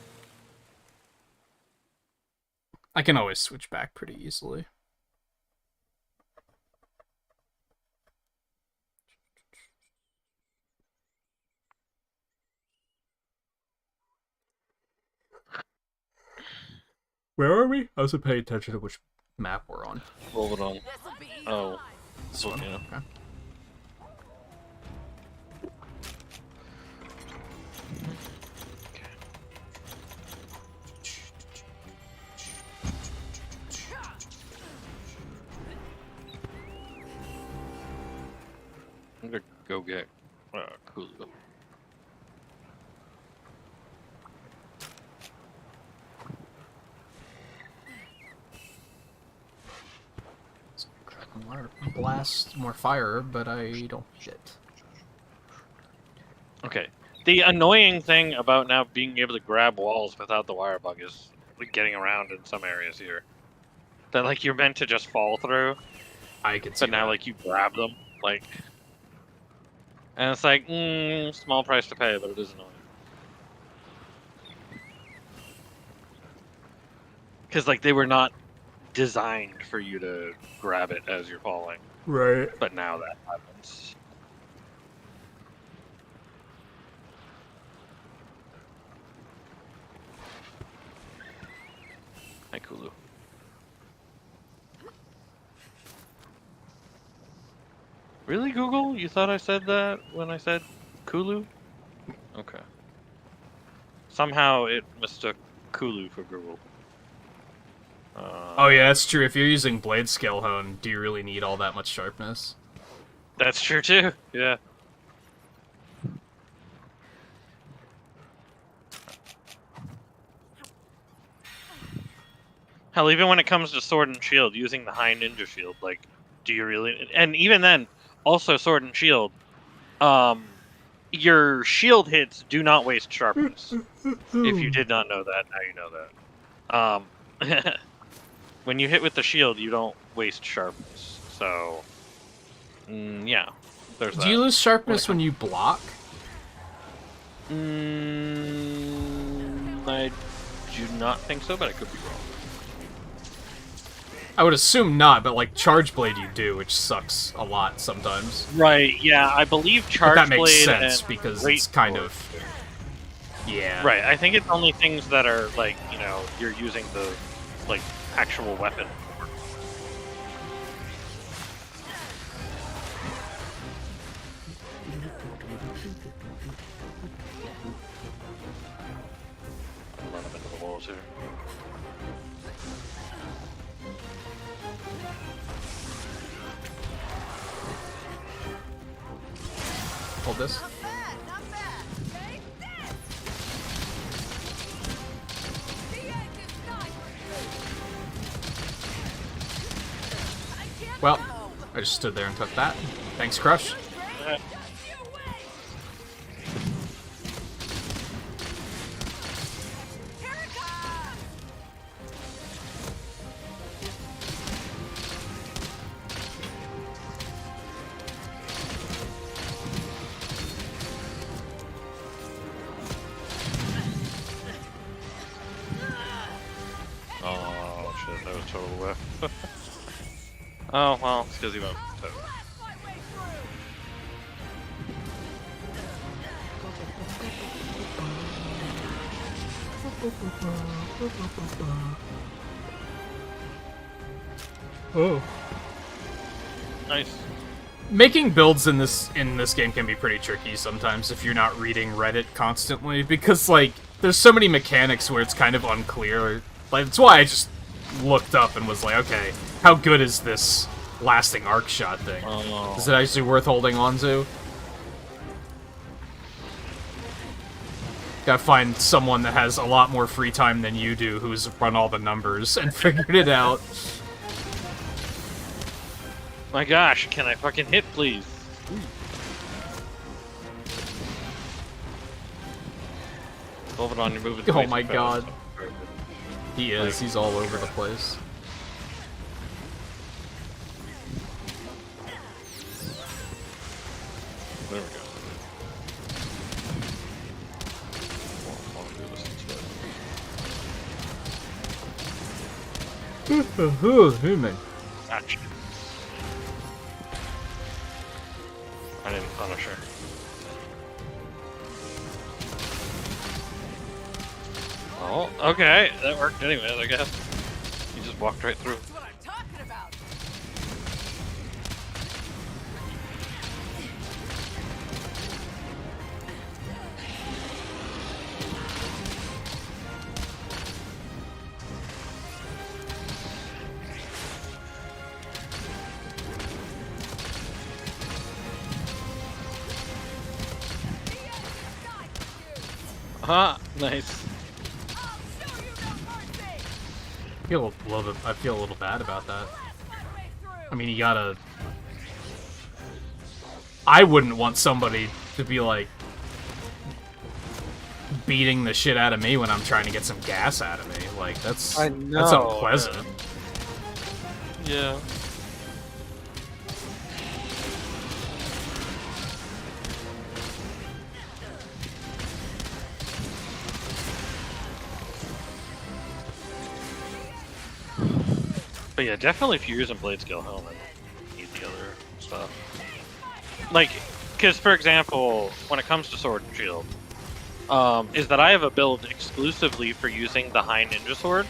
I can always switch back pretty easily. Where are we? I wasn't paying attention to which map we're on. Roll it on. This'll be easy. Oh. This one? Yeah. Okay. I'm gonna go get cool. Blast more fire, but I don't get. Okay. The annoying thing about now being able to grab walls without the wire bug is like, getting around in some areas here. That like you're meant to just fall through, I can see but now that. like you grab them, like, and it's like small price to pay, but it is annoying. Because like they were not designed for you to grab it as you're falling, Right. but now that happens. Really, Google? You thought I said that when I said Kulu? Okay. Somehow it mistook Kulu for Google. Oh yeah, that's true. If you're using blade scale hone, do you really need all that much sharpness? That's true too. Yeah. Hell, even when it comes to sword and shield, using the high ninja shield, like, do you really? And even then, also sword and shield, your shield hits do not waste sharpness. If you did not know that, now you know that. When you hit with the shield, you don't waste sharpness. So, yeah, there's that. Do you lose sharpness when you block? I do not think so, but I could be wrong. I would assume not, but like Charge Blade you do, which sucks a lot sometimes. Right, yeah, I believe Charge But that makes Blade sense and because Great it's kind Sword. of... Yeah. Right, I think it's only things that are, like, you know, you're using the, like, actual weapon. Run up into the walls here. Hold this. Not bad, not bad. Take this! The edge is not for you! I can't Well, go. I just stood there and took that. Thanks, Crush. Just you wait! Here it comes! Oh, shit, that was total whiff. Oh, well, it's because he went total. My way Oh. Nice. Making builds in this game can be pretty tricky sometimes if you're not reading Reddit constantly, because like there's so many mechanics where it's kind of unclear. Like that's why I just looked up and was like, okay, how good is this lasting arc shot thing? Oh. Is it actually worth holding on to? Gotta find someone that has a lot more free time than you do, who's run all the numbers and figured it out. My gosh, can I fucking hit, please? Hold it on, you're moving. Oh way too my fast. God. He is. Like- He's all over the place. There we go. I'll do this instead. Gotcha. I didn't. I'm not sure. Oh, okay, that worked anyway, I guess. You just walked right through. That's what I'm talking about! Aha, nice. I'll show you no mercy! I feel a little bad about that. My way through! I mean, you gotta... I wouldn't want somebody to be, like, beating the shit out of me when I'm trying to get some gas out of me. Like, that's unpleasant. Yeah. But yeah, definitely if you're using blade skill helmet, you need the other stuff. Like, because for example, when it comes to sword and shield, is that I have a build exclusively for using the high ninja sword,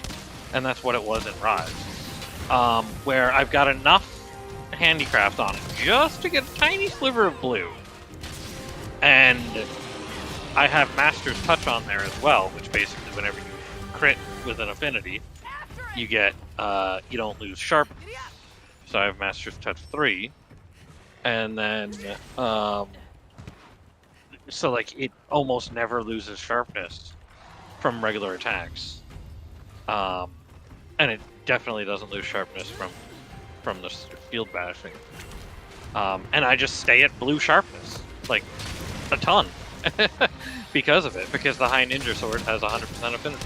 and that's what it was in Rise. Where I've got enough handicraft on it just to get a tiny sliver of blue. And I have Master's Touch on there as well, which basically whenever you crit with an affinity, you get, you don't lose sharpness. So I have Master's Touch 3. And then, so like it almost never loses sharpness from regular attacks. And it definitely doesn't lose sharpness from the field bashing. And I just stay at blue sharpness, like a ton, because of it, because the High Ninja Sword has 100% affinity.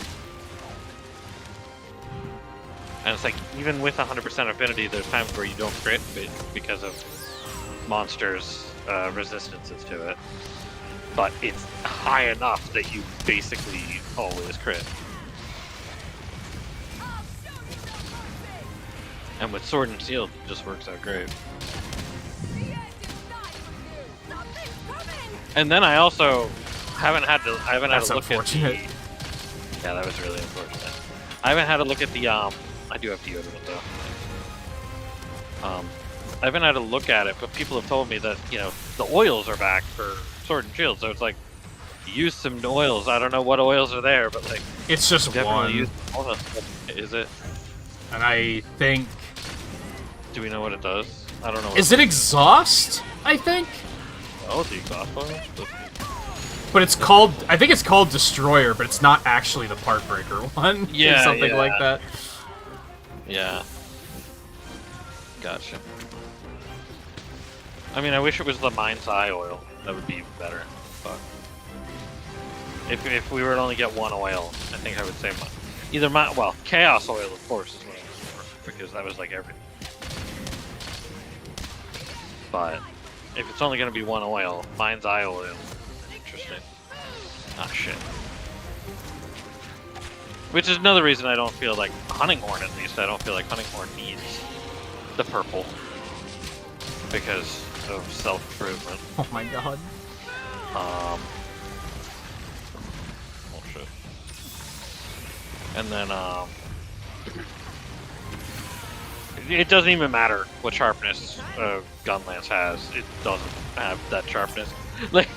And it's like, even with 100% affinity, there's times where you don't crit because of monsters' resistances to it. But it's high enough that you basically always crit. And with Sword and Shield, it just works out great. And then I also haven't had to That's look unfortunate. at the... Yeah, that was really unfortunate. I haven't had to look at the I do have deodorant though. I haven't had to look at it, but people have told me that, you know, the oils are back for Sword and Shield, so it's like, use some oils. I don't know what oils are there, but like, It's just definitely one. use oil. Is it? And I think... Do we know what it does? I don't know. Is it exhaust? I think? Oh, the exhaust oil? But it's called... I think it's called Destroyer, but it's not actually the Part Breaker one. Yeah, or something yeah. like that. Yeah. Gotcha. I mean, I wish it was the Mind's Eye oil. That would be even better. But if we were to only get one oil, I think I would say either well, Chaos oil, of course, is what I was for, because that was like everything. But if it's only going to be one oil, Mind's Eye oil, interesting. Ah, shit. Which is another reason I don't feel like Hunting Horn, at least, I don't feel like Hunting Horn needs the purple. Because of self-improvement. Oh my god. Oh shit. And then, it doesn't even matter what sharpness Gun Lance has. It doesn't have that sharpness. Like,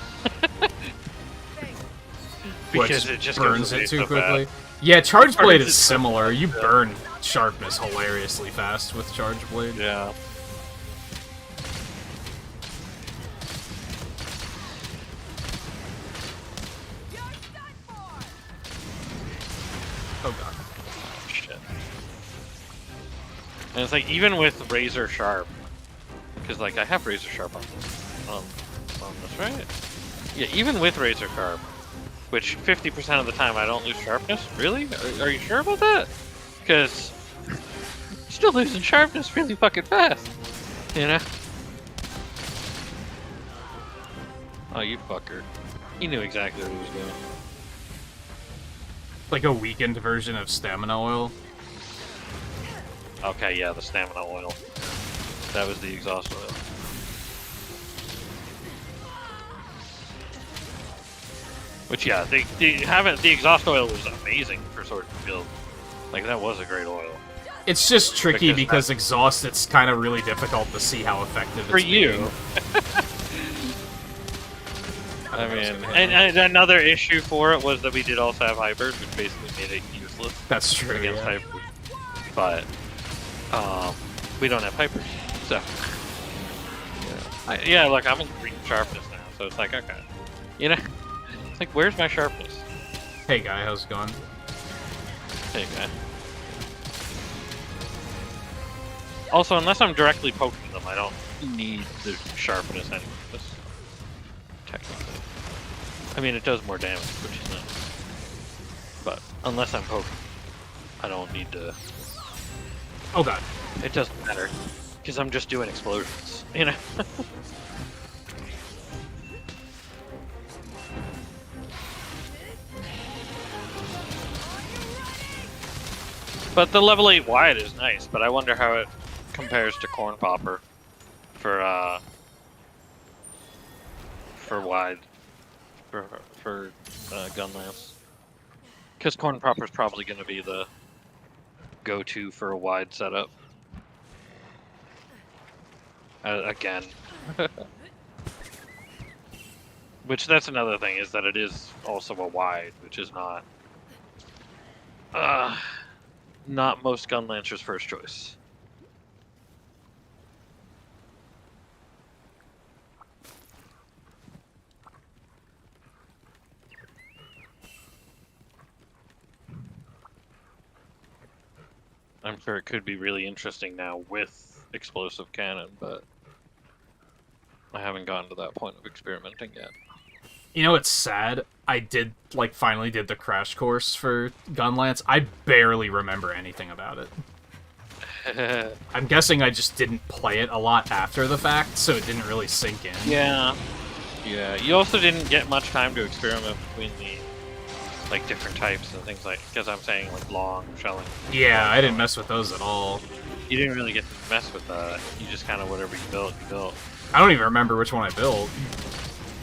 because it just burns goes away it too so quickly. fast. Yeah, Charge Blade Burns is it so similar. fast, You yeah. burn sharpness hilariously fast with Charge Blade. Yeah. Oh god. Shit. And it's like, even with Razor Sharp, because like I have Razor Sharp on this, right? Yeah, even with Razor Sharp, which 50% of the time I don't lose sharpness. Really? Are you sure about that? Because still losing sharpness really fucking fast, you know? Oh, you fucker. He knew exactly what he was doing. Like a weakened version of Stamina Oil. Okay, yeah, the Stamina Oil. That was the exhaust oil. Which, yeah, the exhaust oil was amazing for Sword and Shield. Like, that was a great oil. It's just tricky Because because exhaust, it's kind of really difficult to see how effective For it's you. being. I mean, and another issue for it was that we did also have hypers, which basically made it useless That's true, against yeah. hypers. But, we don't have hypers, so. Yeah, look, I'm in green sharpness now, so it's like, okay. You know? It's like, where's my sharpness? Hey guy, how's it going? Hey, guy. Also, unless I'm directly poking them, I don't need the sharpness anyways. Technically. I mean, it does more damage, which is nice. But, unless I'm poking, I don't need to... Oh god. It doesn't matter. Because I'm just doing explosions, you know? But the level 8 wide is nice, but I wonder how it compares to Corn Popper for wide, for Gun Lance. Because Corn Popper is probably going to be the go-to for a wide setup. again. Which that's another thing, is that it is also a wide, which is not most gun lancers' first choice. I'm sure it could be really interesting now with explosive cannon, but I haven't gotten to that point of experimenting yet. You know, it's sad. I did, like, finally did the crash course for Gunlance. I barely remember anything about it. I'm guessing I just didn't play it a lot after the fact, so it didn't really sink in. Yeah. Yeah. You also didn't get much time to experiment between the, like, different types and things like, because I'm saying, like, long shelling. Yeah, I didn't mess with those at all. You didn't really get to mess with that. You just kind of, whatever you built, you built. I don't even remember which one I built.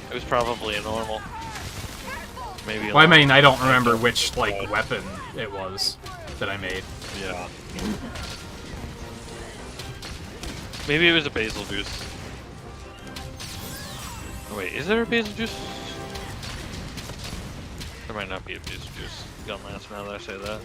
It was probably a normal. Maybe a Well, I long- mean, I don't remember which, like, weapon it was that I made. Yeah. Maybe it was a basil juice. Oh, wait, is there a basil juice? There might not be a basil juice gun lance now that I say that.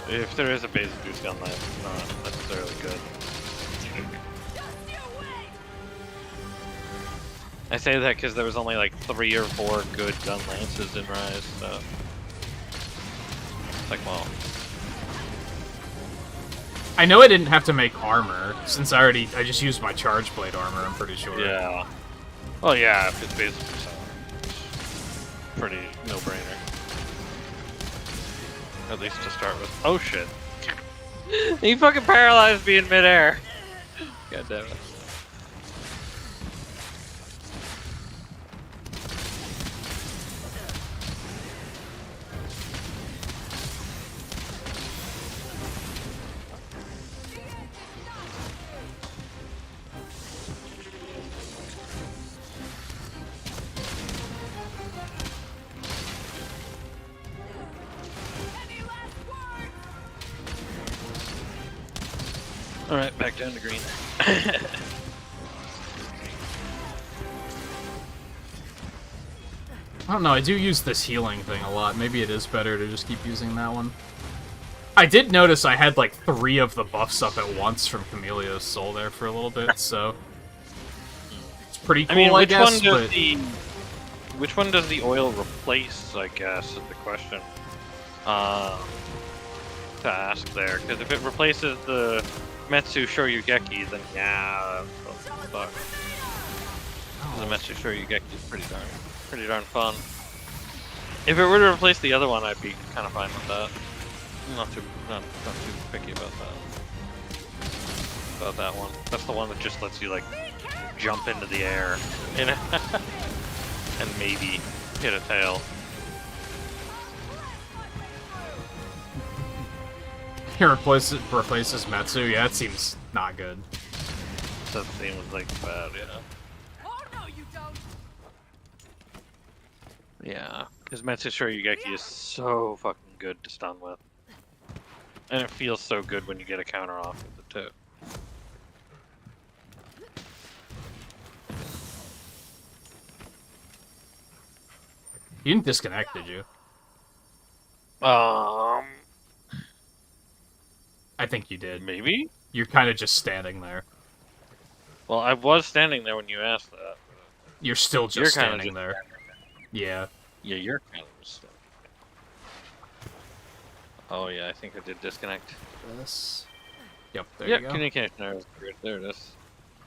If there is a basil juice gun lance, it's not necessarily good. I say that because there was only like 3 or 4 good gun lances in Rise, so it's like, well, I know I didn't have to make armor, since I just used my charge blade armor, I'm pretty sure. yeah. Well, yeah, if it's basil juice, pretty no-brainer. At least to start with. Oh shit! He fucking paralyzed me in midair. God damn it. Alright, back down to green. I don't know, I do use this healing thing a lot. Maybe it is better to just keep using that one. I did notice I had like 3 of the buffs up at once from Camellia's Soul there for a little bit, so it's pretty cool, I mean, I guess, but... which one does the oil replace, I guess, is the question to ask there. Because if it replaces the Metsu Shoryugeki, then yeah, that's what sucks. The Metsu Shoryugeki is pretty darn fun. If it were to replace the other one, I'd be kind of fine with that. Not too picky about that one. That's the one that just lets you like jump into the air, you know, and maybe hit a tail. He replaces Metsu, yeah, that seems not good. That seems like bad, yeah. Oh no, you don't. Yeah, because Metsu Shoryugeki is so fucking good to stun with. And it feels so good when you get a counter off with it too. You didn't disconnect, did you? I think you did. Maybe? You're kind of just standing there. Well, I was standing there when you asked that. You're still just You're kinda standing just there. Yeah. Yeah, you're kind of just... Oh yeah, I think I did disconnect. This. Yep, there Yeah, you go. communication error is weird. There it is.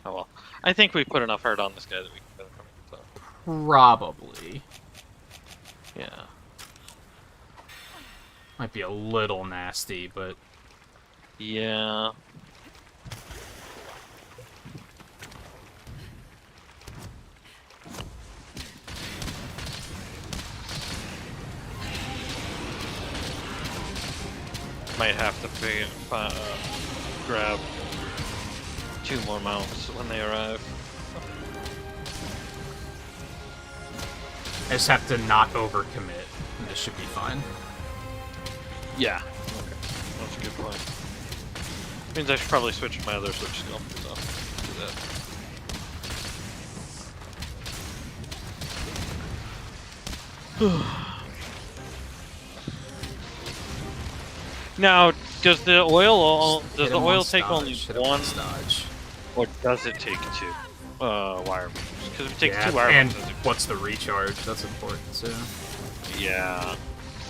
Oh well. I think we put enough hurt on this guy that we can get him coming, so. Probably. Yeah. Might be a little nasty, but... Yeah. Might have to grab 2 more mounts when they arrive. I just have to not overcommit, and this should be fine. Yeah. Okay. That's a good point. Means I should probably switch my other switch skill. So, do that. Now, does the oil Hit him on take only dodge, hit him on one, dodge. or does it take 2 wire beams? Because if it takes Yeah, 2 wire and beams, does it- what's the recharge? That's important too. yeah.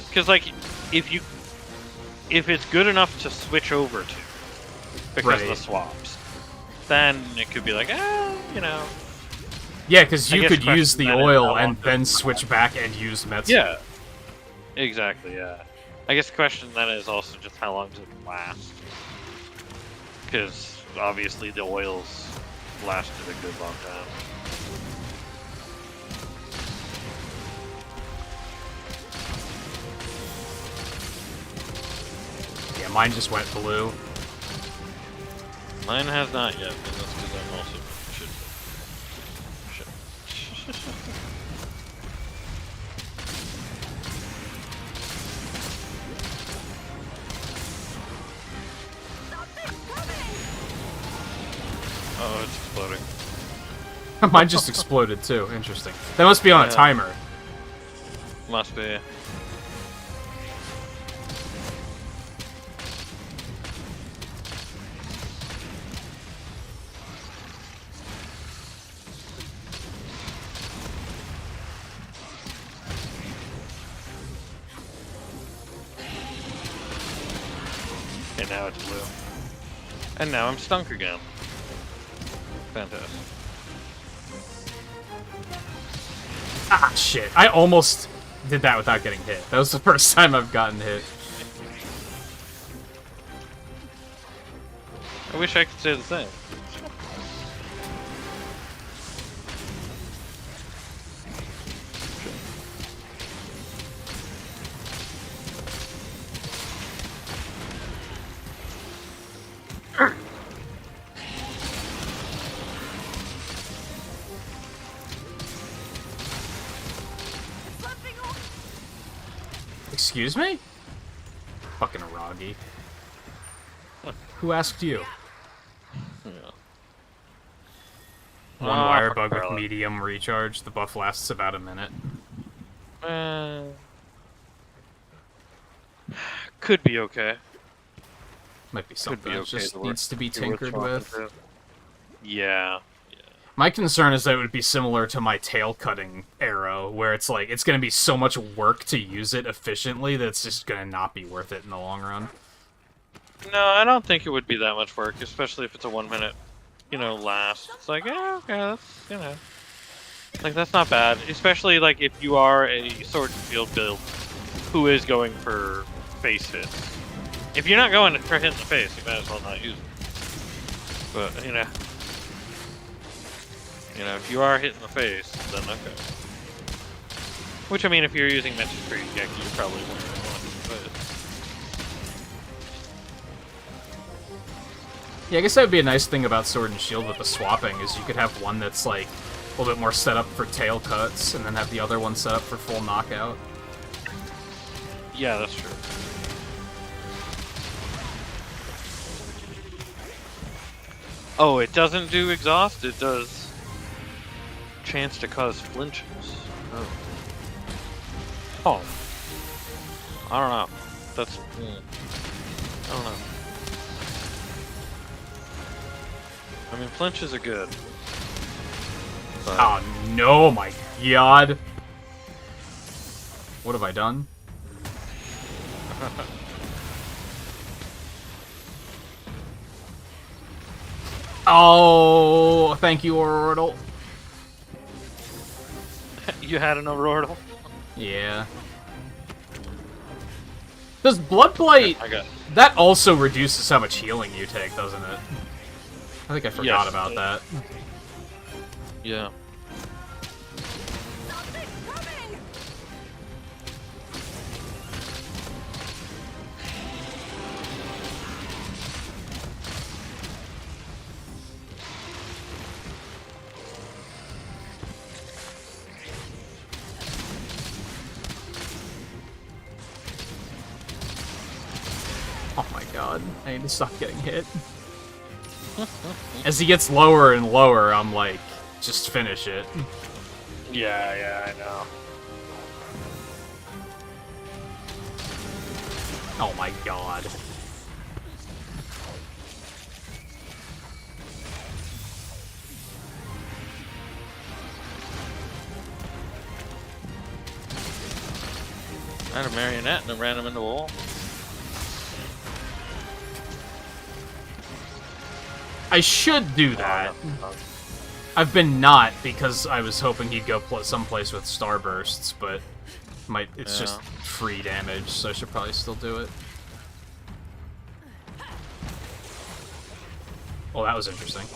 Because like, if it's good enough to switch over to because of the Right. swaps, then it could be like, you know. Yeah, because I you guess could question use the then is how oil long and does then it switch back and use Metsu. Yeah. Exactly, yeah. I guess the question then is also just how long does it last? Because obviously the oils lasted a good long time. Yeah, mine just went blue. Mine has not yet, and that's because I'm also shit. Oh, it's exploding. Mine just exploded too. Interesting. That must be on a Yeah. timer. Must be. And now it's blue. And now I'm stunk again. Fantastic. Ah, shit. I almost did that without getting hit. That was the first time I've gotten hit. I wish I could say the same. Excuse me? Fucking Aragi. Who asked you? Yeah. One Ah, wire fuck bug with Carla. medium recharge. The buff lasts about a minute. Could be okay. Might be Could something be that okay. just to work- needs to be to work tinkered swapping with. to. Yeah. My concern is that it would be similar to my tail cutting arrow, where it's like, it's going to be so much work to use it efficiently that it's just going to not be worth it in the long run. No, I don't think it would be that much work, especially if it's a 1 minute, last. It's like, yeah, okay, that's, like, that's not bad. Especially, like, if you are a sword and shield build who is going for face hits. If you're not going for hit in the face, you might as well not use it. But, if you are hitting the face, then okay. Which, I mean, if you're using Mention Free, yeah, you probably won't want it, Yeah, I guess that would be a nice thing about Sword and Shield with the swapping, is you could have one that's, like, a little bit more set up for tail cuts, and then have the other one set up for full knockout. yeah, that's true. Oh, it doesn't do exhaust, it does chance to cause flinches. Oh. I don't know. That's... I don't know. I mean, flinches are good. But... Oh, no, my god. What have I done? Oh, thank you, Orordle. You had an Aurora? Yeah. Does Blood Blight... I got... That also reduces how much healing you take, doesn't it? I think I forgot Yes. about that. Yeah. Something's coming! god, I need to stop getting hit. As he gets lower and lower, I'm like, just finish it. Yeah, I know. Oh my god. I had a marionette and it ran him into a wall. I should do that. Oh, I've been not, because I was hoping he'd go someplace with starbursts, but it's just free damage, so I should probably still do it. Well, that was interesting.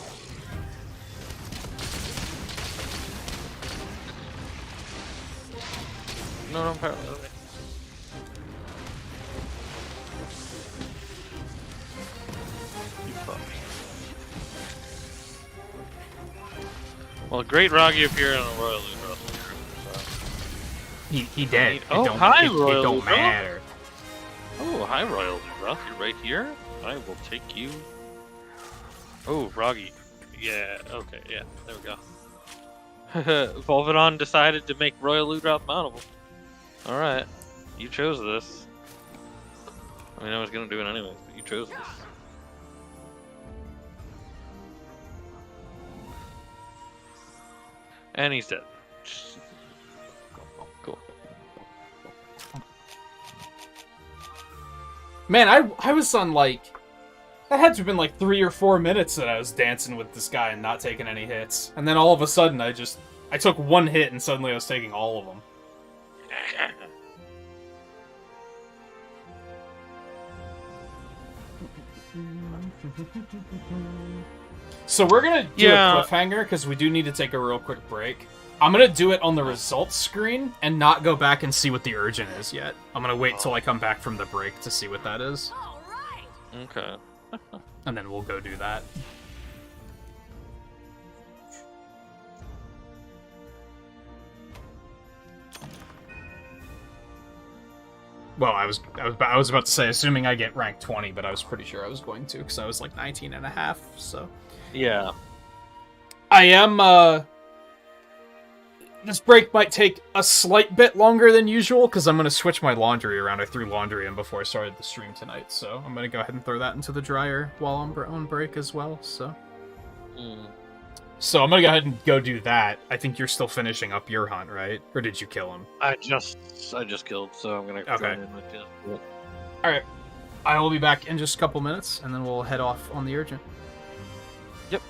no, I'm parallel. You fuck. Well, great Roggy appeared on a Royal Loot Russell. He dead. Oh, it don't, hi, it Royal don't Luke. matter. Oh, hi, Royal Loot Russell. You're right here. I will take you. Oh, Roggy. Yeah, okay, yeah, there we go. Volvidon decided to make Royal Ludroth mountable. Alright, you chose this. I mean, I was gonna do it anyways, but you chose this. And he's dead. Cool. Man, I was on like... That had to have been like 3 or 4 minutes that I was dancing with this guy and not taking any hits. And then all of a sudden I took 1 hit and suddenly I was taking all of them. So we're gonna do a cliffhanger because we do need to take a real quick break. I'm gonna do it on the results screen and not go back and see what the urgent is yet. I'm gonna wait till I come back from the break to see what that is. All right. Okay. And then we'll go do that. Well, I was about to say, assuming I get rank 20, but I was pretty sure I was going to, because I was like 19 and a half, so... Yeah. I am, this break might take a slight bit longer than usual, because I'm going to switch my laundry around. I threw laundry in before I started the stream tonight, so I'm going to go ahead and throw that into the dryer while I'm on break as well, so... So I'm going to go ahead and go do that. I think you're still finishing up your hunt, right? Or did you kill him? I just killed, so I'm gonna join in with you. Alright. I will be back in just a couple minutes, and then we'll head off on the urgent. Yep.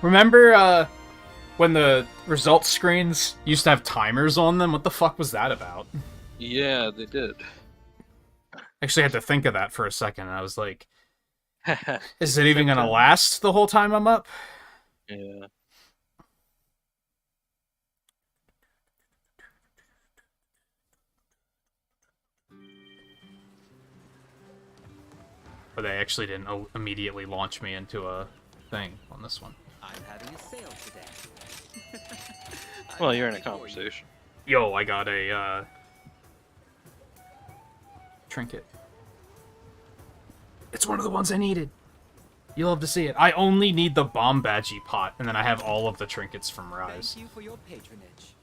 Remember when the results screens used to have timers on them? What the fuck was that about? Yeah, they did. Actually, I had to think of that for a second. And I was like, is it even gonna last the whole time I'm up? Yeah. Or they actually didn't immediately launch me into a thing on this one. I'm having a sale today. Well, you're in a conversation. Yo, I got a trinket. It's one of the ones I needed. You'll love to see it. I only need the bomb badgie pot, and then I have all of the trinkets from Rise. Thank you for your patronage.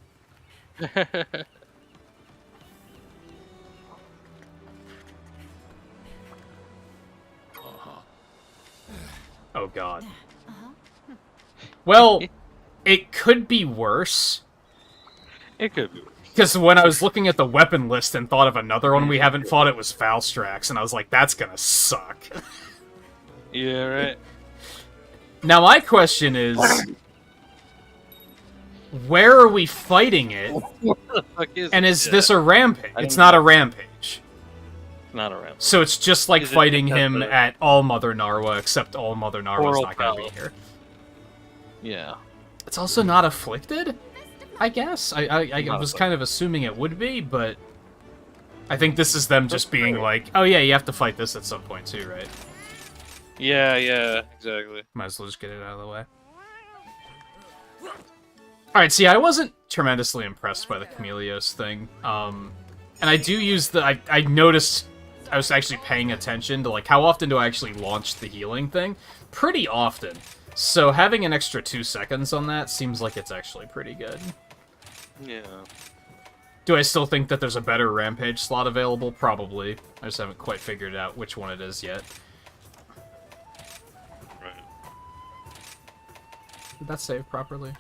Oh god. Well, it could be worse. It could be worse. Because when I was looking at the weapon list and thought of another one we haven't fought, it was Falstrax, and I was like, that's gonna suck. Yeah, right. Now my question is, where are we fighting it? What the fuck is And it? is this a rampage? I It's don't not a rampage. Not around. So it's just like Is it fighting just him the- at All Mother Narwa, except All Mother Narwa's Coral not gonna be Palace. here. Yeah. It's also not afflicted, I guess. I Not was afflicted. kind of assuming it would be, but I think this is them just being like, oh yeah, you have to fight this at some point too, right? Yeah, exactly. Might as well just get it out of the way. Alright, see, I wasn't tremendously impressed by the Chameleos thing. And I do use the... I noticed I was actually paying attention to, like, how often do I actually launch the healing thing? Pretty often. So having an extra 2 seconds on that seems like it's actually pretty good. Yeah. Do I still think that there's a better Rampage slot available? Probably. I just haven't quite figured out which one it is yet. Right. Did that save properly?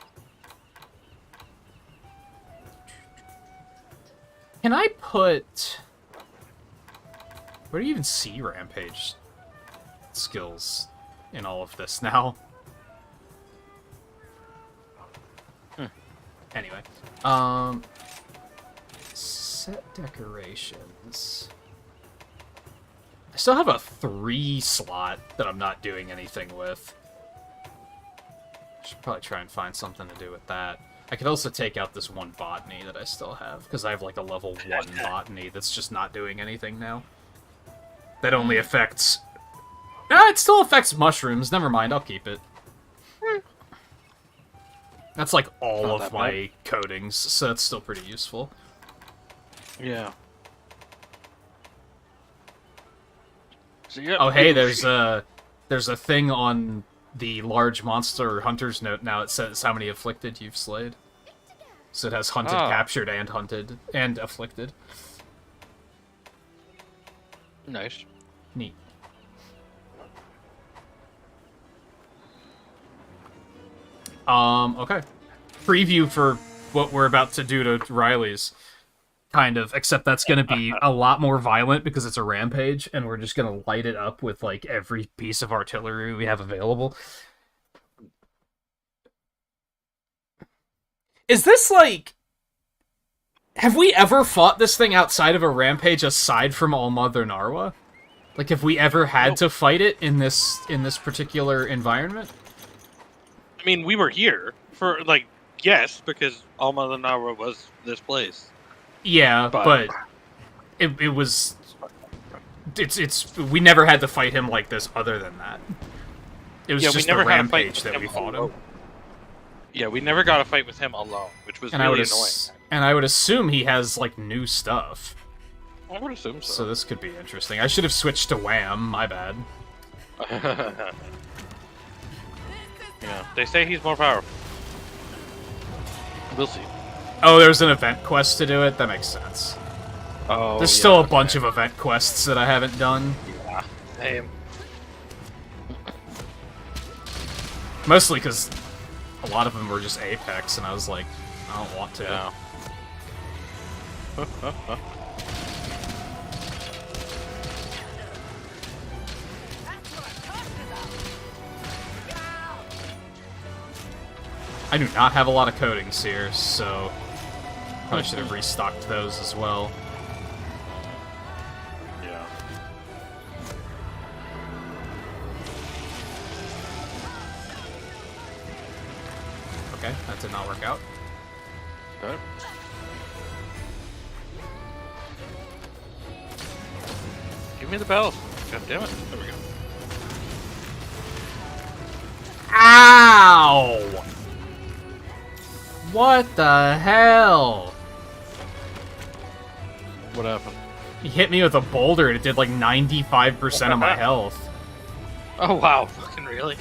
Can I put... Where do you even see Rampage skills in all of this now? Anyway. Set decorations. I still have a 3 slot that I'm not doing anything with. Should probably try and find something to do with that. I could also take out this 1 botany that I still have, because I have like a level 1 botany that's just not doing anything now. That only affects... Ah, it still affects mushrooms. Never mind, I'll keep it. That's like all Not of that my coatings, so it's still pretty useful. Yeah. So, yeah. Oh, hey, there's a thing on the large monster hunter's note now. It says how many afflicted you've slayed. So it has hunted, Ah. captured, and hunted, and afflicted. Nice. Neat. Okay. Preview for what we're about to do to Riley's. Kind of, except that's gonna be a lot more violent because it's a rampage, and we're just gonna light it up with, like, every piece of artillery we have available. Is this, like... Have we ever fought this thing outside of a rampage aside from All Mother Narwa? Like, have we ever had to fight it in this particular environment? I mean, we were here for, like, yes, because All Mother Narwa was this place. Yeah, But- but it was... It's we never had to fight him like this other than that. It was Yeah, we just never the had a fight rampage with that him we fought him. alone. Yeah, we never got a fight with him alone, which was And I really would annoying. and I would assume he has, like, new stuff. I would assume So so. this could be interesting. I should have switched to Wham, my bad. Yeah, they say he's more powerful. We'll see. Oh, there's an event quest to do it? That makes sense. Oh, There's still a bunch of event quests that I haven't done. Yeah, same. Mostly because a lot of them were just Apex, and I was like, I don't want to. Yeah. That's what I'm talking about. I do not have a lot of coatings here, so probably should have restocked those as well. Yeah. Okay, that did not work out. Okay. Give me the bells. God damn it. There we go. Ow! What the hell? What happened? He hit me with a boulder and it did like 95% of my health. Oh wow, fucking really?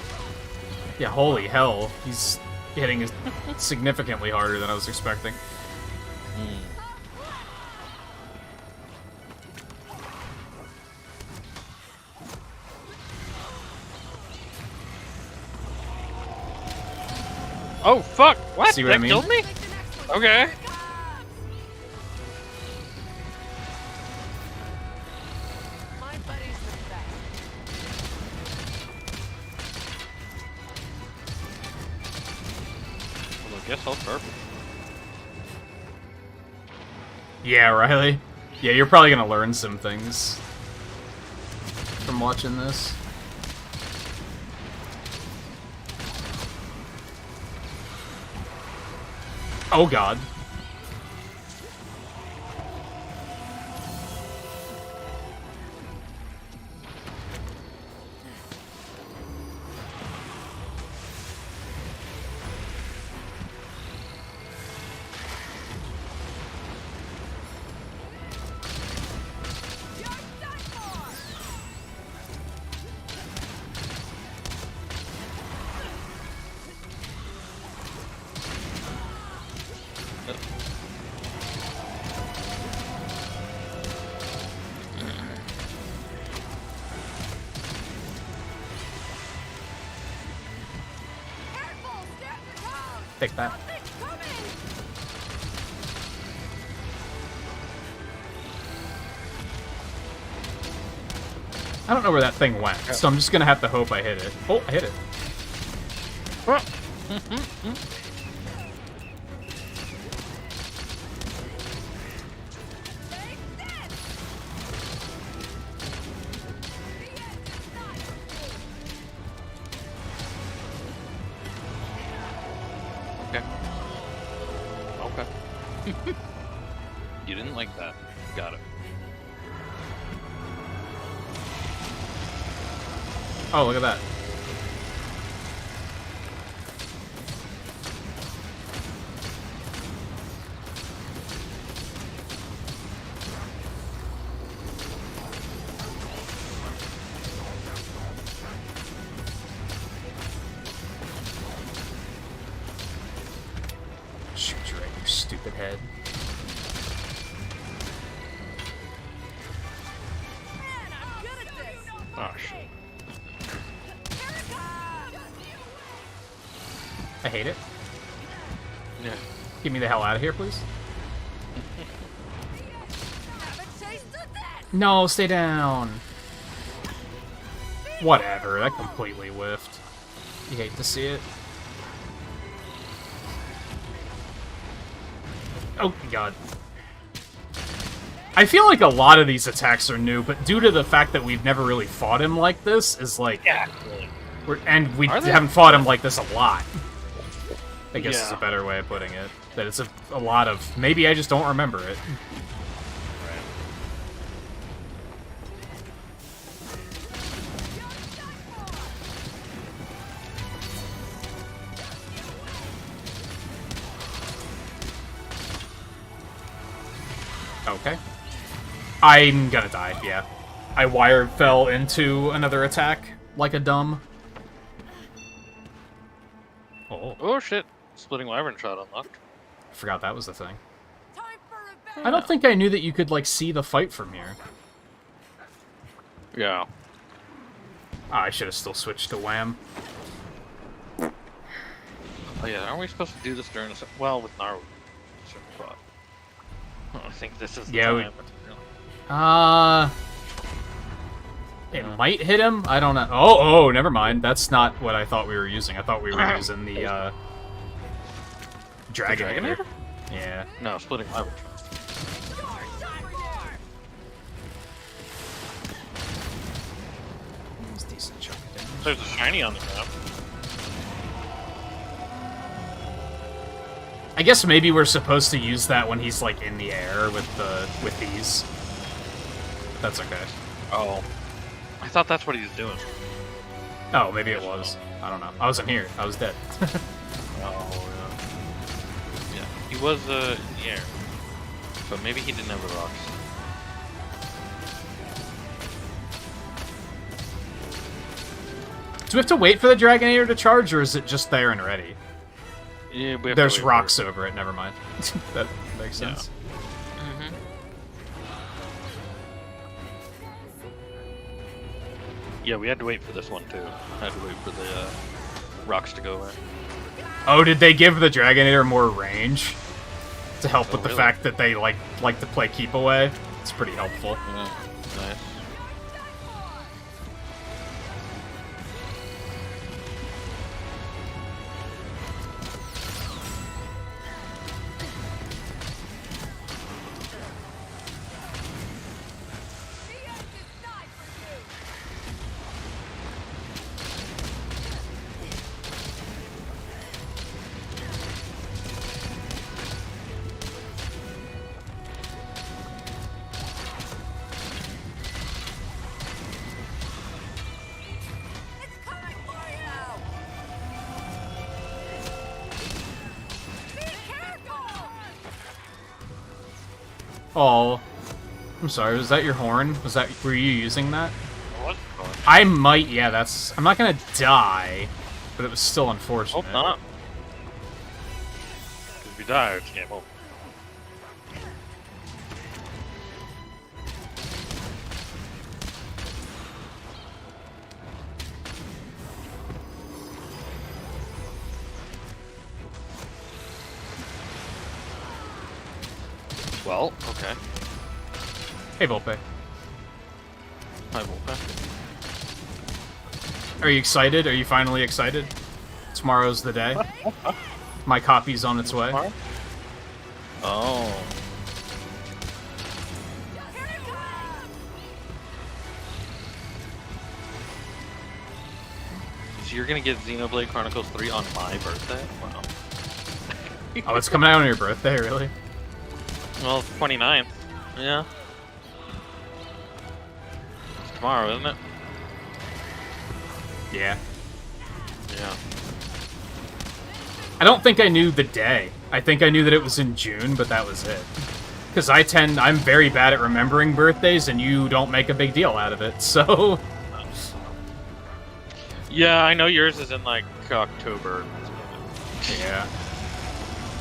Yeah, holy hell. He's hitting significantly harder than I was expecting. Oh fuck! What? See what that I mean? killed me? Okay. My buddy's the best. Well, I guess I'll perfect. Yeah, Riley. Yeah, you're probably gonna learn some things from watching this. Oh god. Careful! Stand your ground! Take that. Something's coming! I don't know where that thing went, so I'm just gonna have to hope I hit it. Oh, I hit it. Take this! Okay. Okay. You didn't like that. Got it. Oh, look at that. Shoot you right in your stupid head. Man, I'm good at this! Oh shit. Here it comes! I hate it. Yeah. Get me the hell out of here, please. Have a taste of this! No, stay down. Whatever, that completely whiffed. You hate to see it. Oh, God. I feel like a lot of these attacks are new, but due to the fact that we've never really fought him like this, is like... Yeah. And we Are they? haven't fought him like this a lot. I guess is a Yeah. better way of putting it. That it's a lot of... Maybe I just don't remember it. Okay. I'm gonna die, yeah. I wire fell into another attack like a dumb. Oh, Oh shit. Splitting wyvern shot unlocked. I forgot that was the thing. Time for revenge! I don't think I knew that you could, like, see the fight from here. Yeah. Ah, I should have still switched to Wham. Oh yeah, aren't we supposed to do this during a well with Naru? But I think this is the Yeah, we- time. It might hit him? I don't know. Oh, never mind. That's not what I thought we were using. I thought we were using the Dragonator? Yeah. No, splitting leverage. It's decent chunk of damage. There's a shiny on the map. I guess maybe we're supposed to use that when he's like in the air with these. That's okay. Oh. I thought that's what he was doing. Oh, maybe it was. I don't know. I wasn't here. I was dead. Oh, yeah. Yeah, he was in the air. But maybe he didn't have the rocks. Do we have to wait for the Dragonator to charge, or is it just there and ready? Yeah, we have There's to wait rocks for it. over it. Never mind. That makes Yeah. sense. Yeah, we had to wait for this one too. Had to wait for the rocks to go away. Oh, did they give the Dragonator more range to help with the really? fact that they like to play keep away? It's pretty helpful. Yeah, nice. It's coming for you! Be careful! Oh, I'm sorry. Was that your horn? Were you using that? What? I might. Yeah, that's. I'm not gonna die, but it was still unfortunate. Hope not. If you die, it's game over. Well, okay. Hey, Volpe. I will back. Are you excited? Are you finally excited? Tomorrow's the day. My copy's on its way. Tomorrow? Oh. So you're gonna get Xenoblade Chronicles 3 on my birthday? Wow. Oh, it's coming out on your birthday, really? Well, it's 29th. Yeah. It's tomorrow, isn't it? Yeah. Yeah. I don't think I knew the day. I think I knew that it was in June, but that was it. Because I'm very bad at remembering birthdays, and you don't make a big deal out of it, so... Yeah, I know yours is in, like, October. Yeah.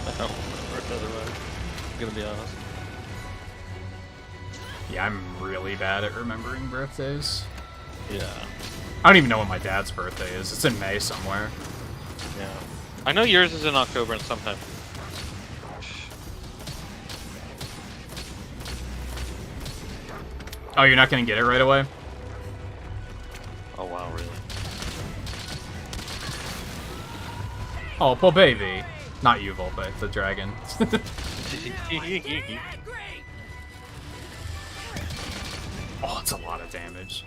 I don't remember it otherwise. I'm gonna be honest. Yeah, I'm really bad at remembering birthdays. Yeah. I don't even know when my dad's birthday is. It's in May somewhere. Yeah. I know yours is in October and sometime. Oh, you're not gonna get it right away? Oh wow, really? Oh, poor baby. Not you, Volpe, the dragon. Angry! Oh, it's a lot of damage.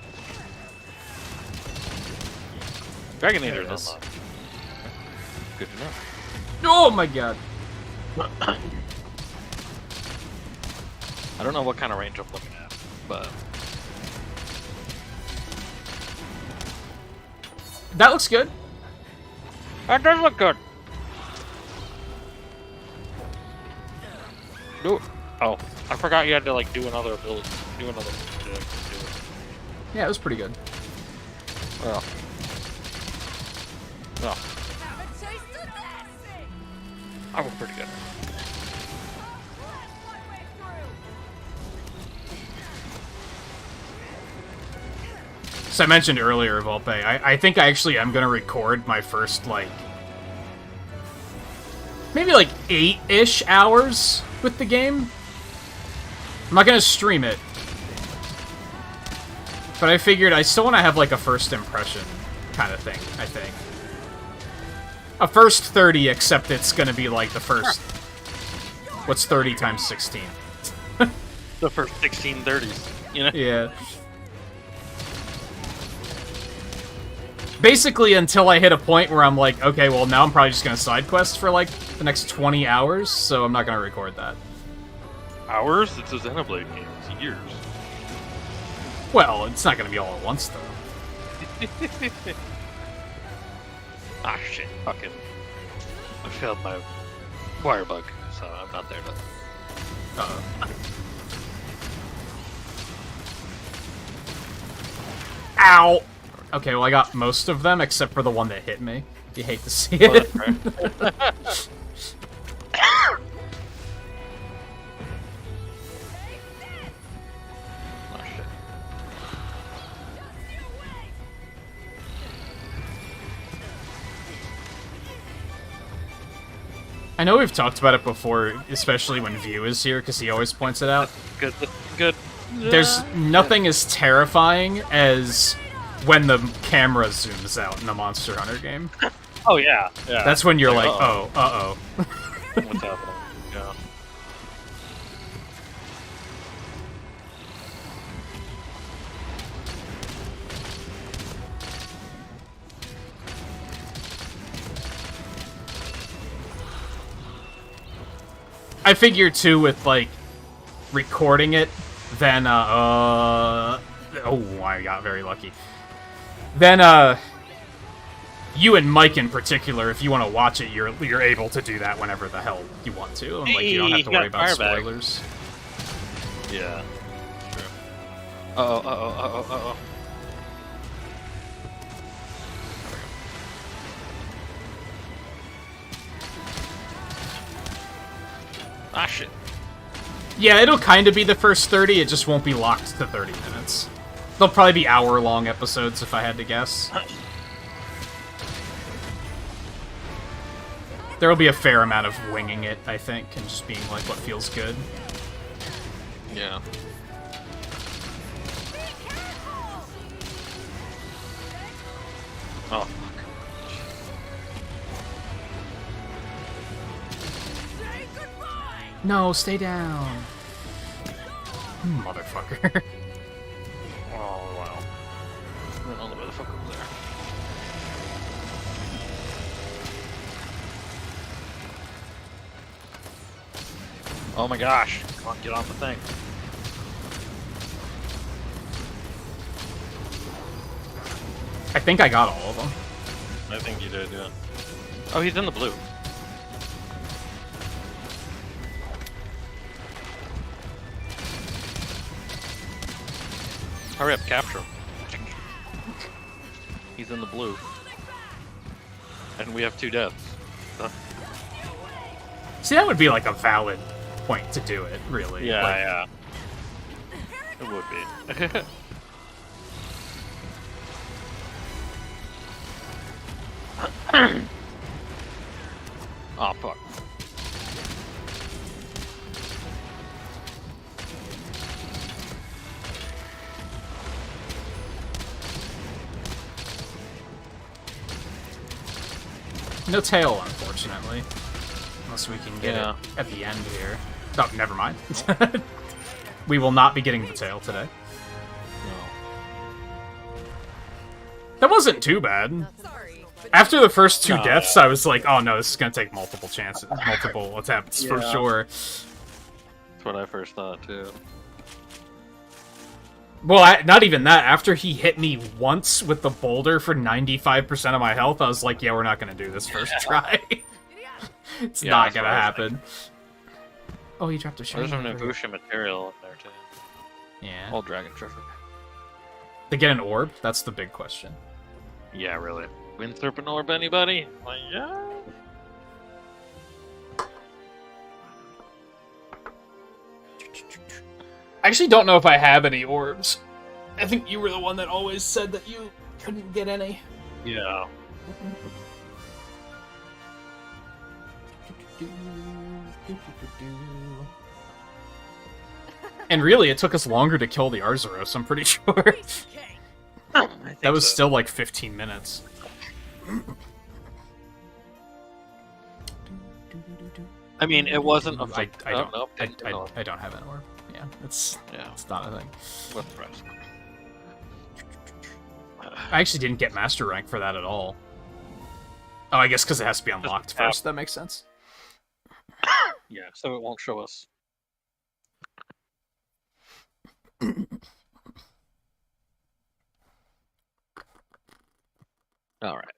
There it Dragonator's is. unlocked. Good to know. Oh my god. I don't know what kind of range I'm looking at, but That looks good. that does look good. No. Oh, I forgot you had to like do another ability, do another to do it. Yeah, it was pretty good. Well. No, Have a taste of this! I was pretty good. One way through! So I mentioned earlier, Volpe, I think I actually am going to record my first, like, maybe like 8-ish hours with the game. I'm not going to stream it. But I figured I still want to have, like, a first impression kind of thing, I think. A first 30, except it's gonna be like the first... What's 30 times 16? The first 1630s, you know? Yeah. Basically, until I hit a point where I'm like, okay, well, now I'm probably just gonna side quest for, like, the next 20 hours, so I'm not gonna record that. Hours? It's a Xenoblade game. It's years. Well, it's not gonna be all at once, though. Ah, shit. Fucking. I failed my wire bug, so I'm not there to. Uh-oh. Ow! Okay, well, I got most of them, except for the one that hit me. You hate to see Oh, it. that's right. Oh, shit. I know we've talked about it before, especially when View is here, because he always points it out. Good. Good. There's nothing as terrifying as when the camera zooms out in a Monster Hunter game. Oh, yeah. Yeah. That's when you're like, uh-oh. oh, What's happening? Yeah. I figure, too, with, like, recording it, then, oh, I got very lucky. Then, you and Mike in particular, if you want to watch it, you're able to do that whenever the hell you want to. And, like, you don't have to Hey, worry about fire bag. spoilers. Yeah. True. Uh-oh. Ah, shit. Yeah, it'll kind of be the first 30, it just won't be locked to 30 minutes. They'll probably be hour-long episodes, if I had to guess. There'll be a fair amount of winging it, I think, and just being like what feels good. Yeah. Oh, fuck. Say goodbye. No, stay down. Motherfucker. Oh, wow. I don't know where the fuck was there. Oh my gosh. Come on, get on the thing. I think I got all of them. I think you did, yeah. Oh, he's in the blue. Hurry up, capture him. He's in the blue. And we have 2 deaths. See, that would be like a valid point to do it, really. Yeah, Like, yeah. It would be. Oh, fuck. No tail, unfortunately. Unless we can get Yeah. it at the end here. Oh, never mind. We will not be getting the tail today. That wasn't too bad. Sorry, but After the first 2 No. deaths, I was like, oh no, this is gonna take multiple chances, multiple attempts for Yeah. sure. That's what I first thought, too. Well, not even that. After he hit me once with the boulder for 95% of my health, I was like, yeah, we're not gonna do this first try. It's Yeah, not that's gonna what I was happen. Oh, he dropped a shiny. There's some over here. Navusha material in there, too. Yeah. All dragon treasure. To get an orb? That's the big question. Yeah, really. Wind Serpent Orb, anybody? Like, yeah. I actually don't know if I have any orbs. I think you were the one that always said that you couldn't get any. Yeah. And really, it took us longer to kill the Arzuros, I'm pretty sure. okay. I think That was so. still like 15 minutes. I mean, it wasn't a I, full. I don't. No, didn't know. I don't have an orb. Yeah, it's not a thing. What's the rest? I actually didn't get master rank for that at all. Oh, I guess because it has to be unlocked first. That makes sense. Yeah, so it won't show us. All right.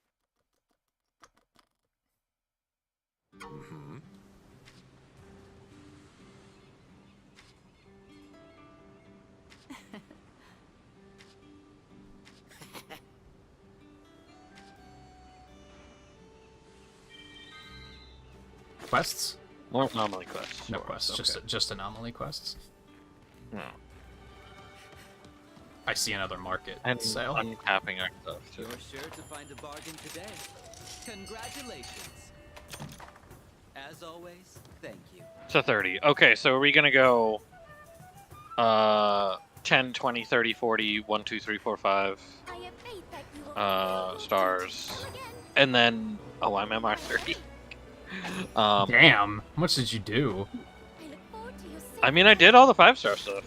Quests? More anomaly quests. No Sure, quests. okay. Just anomaly quests. No. I see another market And sale. uncapping our stuff too. You're sure to find a bargain today. Congratulations. As always, thank you. So 30. Okay, so are we gonna go 10, 20, 30, 40, 1, 2, 3, 4, 5 I have faith that you will stars. again. And then I'm MR 30. Damn, how much did you do? I look forward to your I mean I did all the 5-star stuff.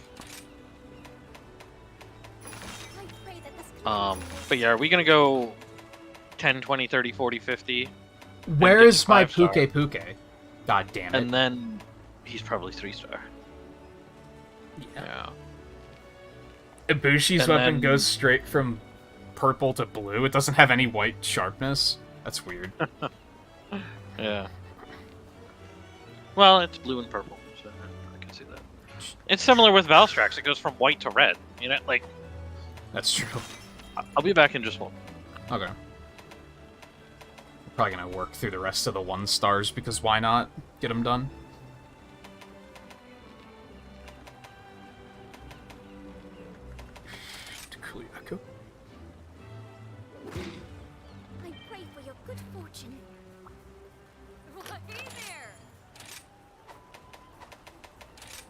I pray that this But yeah, are we gonna go 10, 20, 30, 40, 50? Where get is my 5-star. Puke Puke? God damn it. And then he's probably 3-star. yeah. Yeah. Ibushi's And weapon then- goes straight from purple to blue. It doesn't have any white sharpness. That's weird. Yeah. Well, it's blue and purple, so I can see that. It's similar with Valstrax. It goes from white to red. You know, like That's true. I'll be back in just one. Okay. Probably gonna work through the rest of the 1 stars because why not? Get them done. Kuyaku. I pray for your good fortune. Hey there!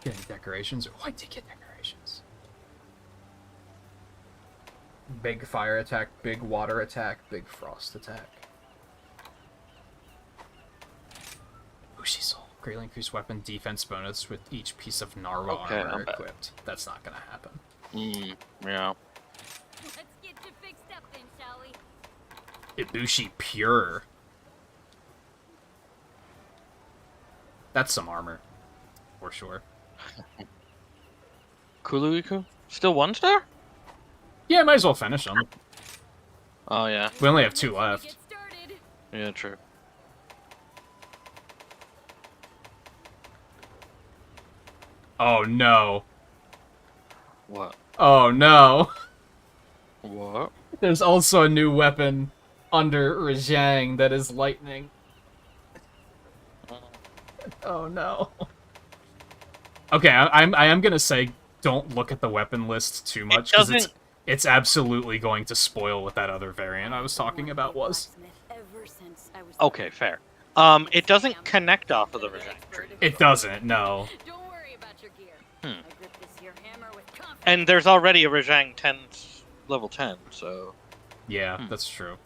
Get any decorations? Oh, I did get decorations. Big fire attack, big water attack, big frost attack. Bushi Soul. Greatly increased weapon defense bonus with each piece of Narwa Okay, armor I'm back. equipped. That's not gonna happen. Yeah. Let's get you fixed up then, shall we? Ibushi Pure. That's some armor. For sure. Kuluiku? Still 1-star? Yeah, might as well finish them. Oh yeah. We only have 2 Get left. started. Yeah, true. Oh no. What? Oh no. What? There's also a new weapon under Rajang that is lightning. Oh no. Okay, I am gonna say don't look at the weapon list too much because it's absolutely going to spoil what that other variant I was talking about was. Ever since I was Okay, fair. It doesn't connect off of the Rajang tree. It doesn't, no. Don't worry about your gear. Hmm. I grip this here hammer with confidence. And there's already a Rajang 10 level 10, so Yeah, that's true.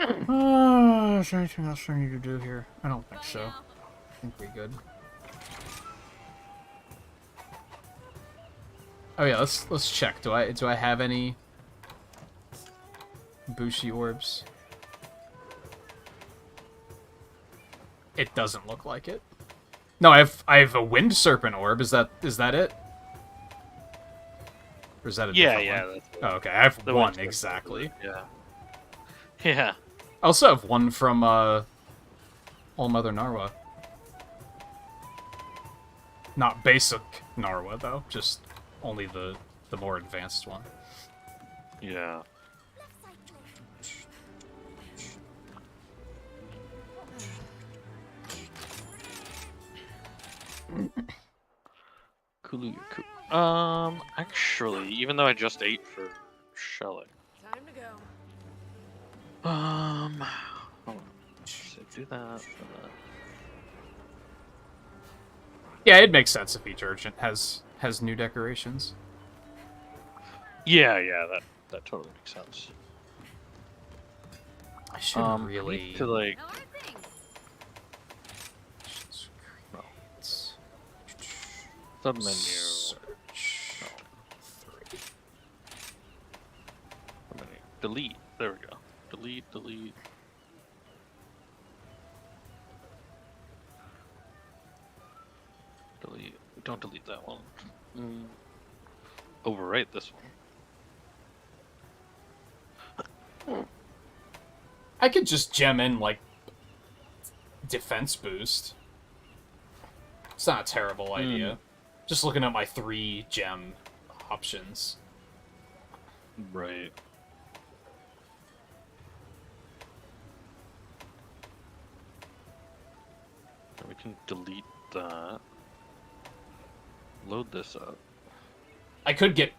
Is there anything else I need to do here? I don't think Bye so. now. I think we're good. Oh yeah, let's check. Do I have any Bushi orbs? It doesn't look like it. No, I have a wind serpent orb. Is that it? Or is that a yeah, different yeah. one? That's Oh, okay. I have the one one's- exactly. Yeah. Yeah. I also have one from All Mother Narwa. Not basic Narwa though, just only the more advanced one. Yeah. Left side clear. Actually, even though I just ate for shelling. Time to go. Hold on. So do that for that. Yeah, it makes sense if each urgent has new decorations. Yeah, that totally makes sense. I should I really... need to like. How are things? Submenu. Search. No. 3. Submenu. Delete. There we go. Delete. Delete. Don't delete that one. Overwrite this one. I could just gem in, like, defense boost. It's not a terrible idea. Just looking at my 3 gem options. Right. We can delete that. Load this up. I could get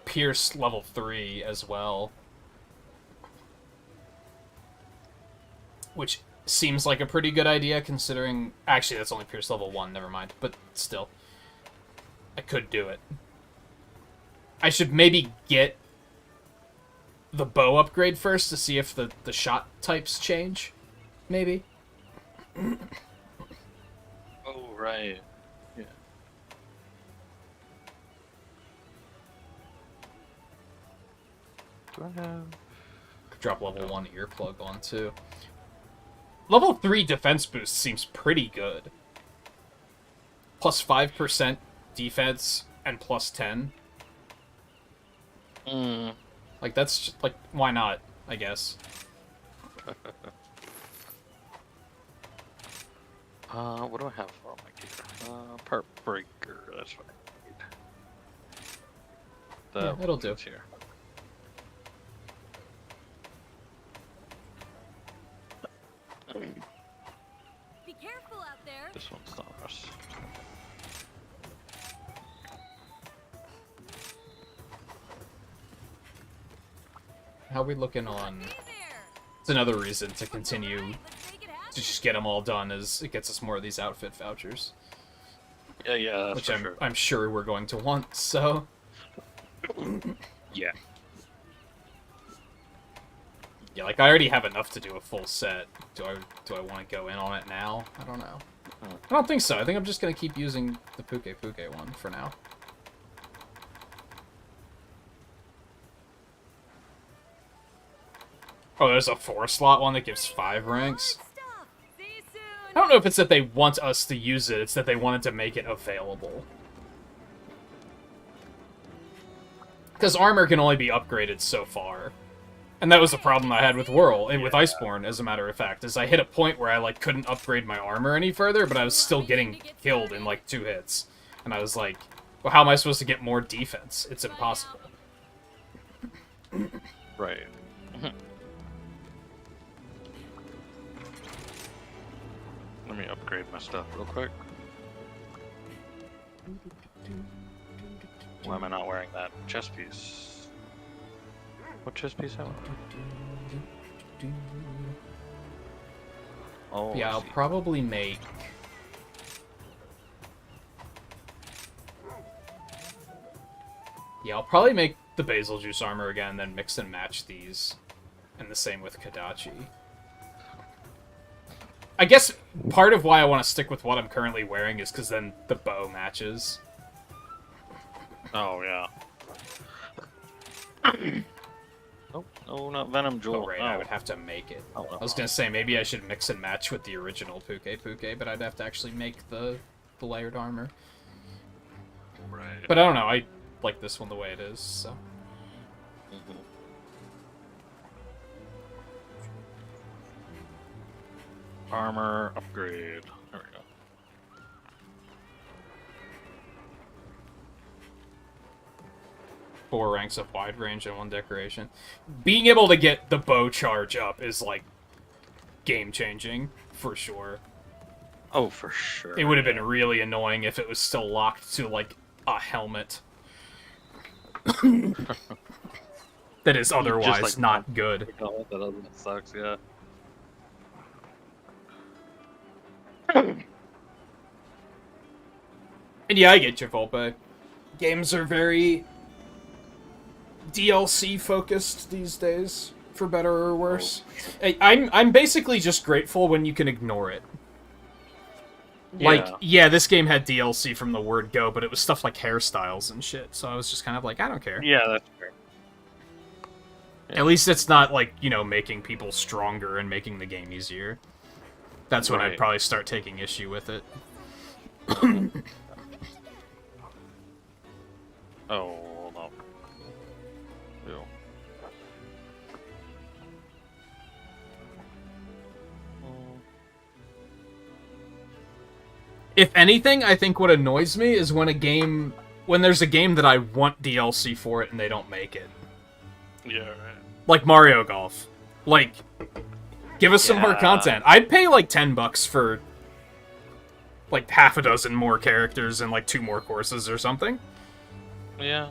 Pierce level 3 as well. Which seems like a pretty good idea considering... Actually, that's only Pierce level 1, never mind. But still. I could do it. I should maybe get the bow upgrade first to see if the shot types change. Maybe. Oh, right. Yeah. Do I have... Could drop level 1 earplug on too. Level 3 defense boost seems pretty good. Plus 5% defense and plus 10. Like, that's just, like, why not, I guess. What do I have for all my gear? Part breaker, that's what I need. Yeah, it'll do. Here. Be careful out there. This one's not us. How are we looking on... Hey there. It's another reason to continue Alright, let's make it happen. to just get them all done, as it gets us more of these outfit vouchers. Yeah, that's Which for sure. I'm sure we're going to want, so... Yeah. Yeah, like, I already have enough to do a full set. Do I want to go in on it now? I don't know. I don't think so. I think I'm just going to keep using the Puke one for now. Oh, there's a 4-slot one that gives 5 ranks. Good stuff. See you soon. I don't know if it's that they want us to use it, it's that they wanted to make it available. Because armor can only be upgraded so far. And that was the problem I had with Whirl, and with Iceborne, as a matter of fact, is I hit a point where I, like, couldn't upgrade my armor any further, but I was still getting killed in, like, 2 hits. And I was like, well, how am I supposed to get more defense? It's impossible. Right. Let me upgrade my stuff real quick. Why am I not wearing that chest piece? What chest piece am I? Oh, Yeah, I I'll see. probably make... Yeah, I'll probably make the Basil Juice armor again, then mix and match these. And the same with Kadachi. I guess part of why I want to stick with what I'm currently wearing is because then the bow matches. Oh, yeah. Nope, no, not Venom Jewel. Oh, right, no. I would have to make it. Oh, no. I was gonna say, maybe I should mix and match with the original Puke, but I'd have to actually make the layered armor. Right. But I don't know, I like this one the way it is, so... Mhm. Armor upgrade. There we go. Four ranks of wide range and 1 decoration. Being able to get the bow charge up is, like, game-changing, for sure. Oh, for sure. It would have been really annoying if it was still locked to, like, a helmet. That is otherwise like, not good. Oh, that other one sucks, yeah. And yeah, I get your Volpe. Games are very DLC focused these days, for better or worse. I'm basically just grateful when you can ignore it. Like, yeah, this game had DLC from the word go, but it was stuff like hairstyles and shit, so I was just kind of like, I don't care. Yeah, that's fair. Yeah. At least it's not, like, you know, making people stronger and making the game easier. That's when I'd probably start taking issue with it. Oh, hold on. Ew. If anything, I think what annoys me is when there's a game that I want DLC for it and they don't make it. Yeah, right. Like Mario Golf. Like, give us some more content. I'd pay like $10 for like half a dozen more characters and like 2 more courses or something. Yeah.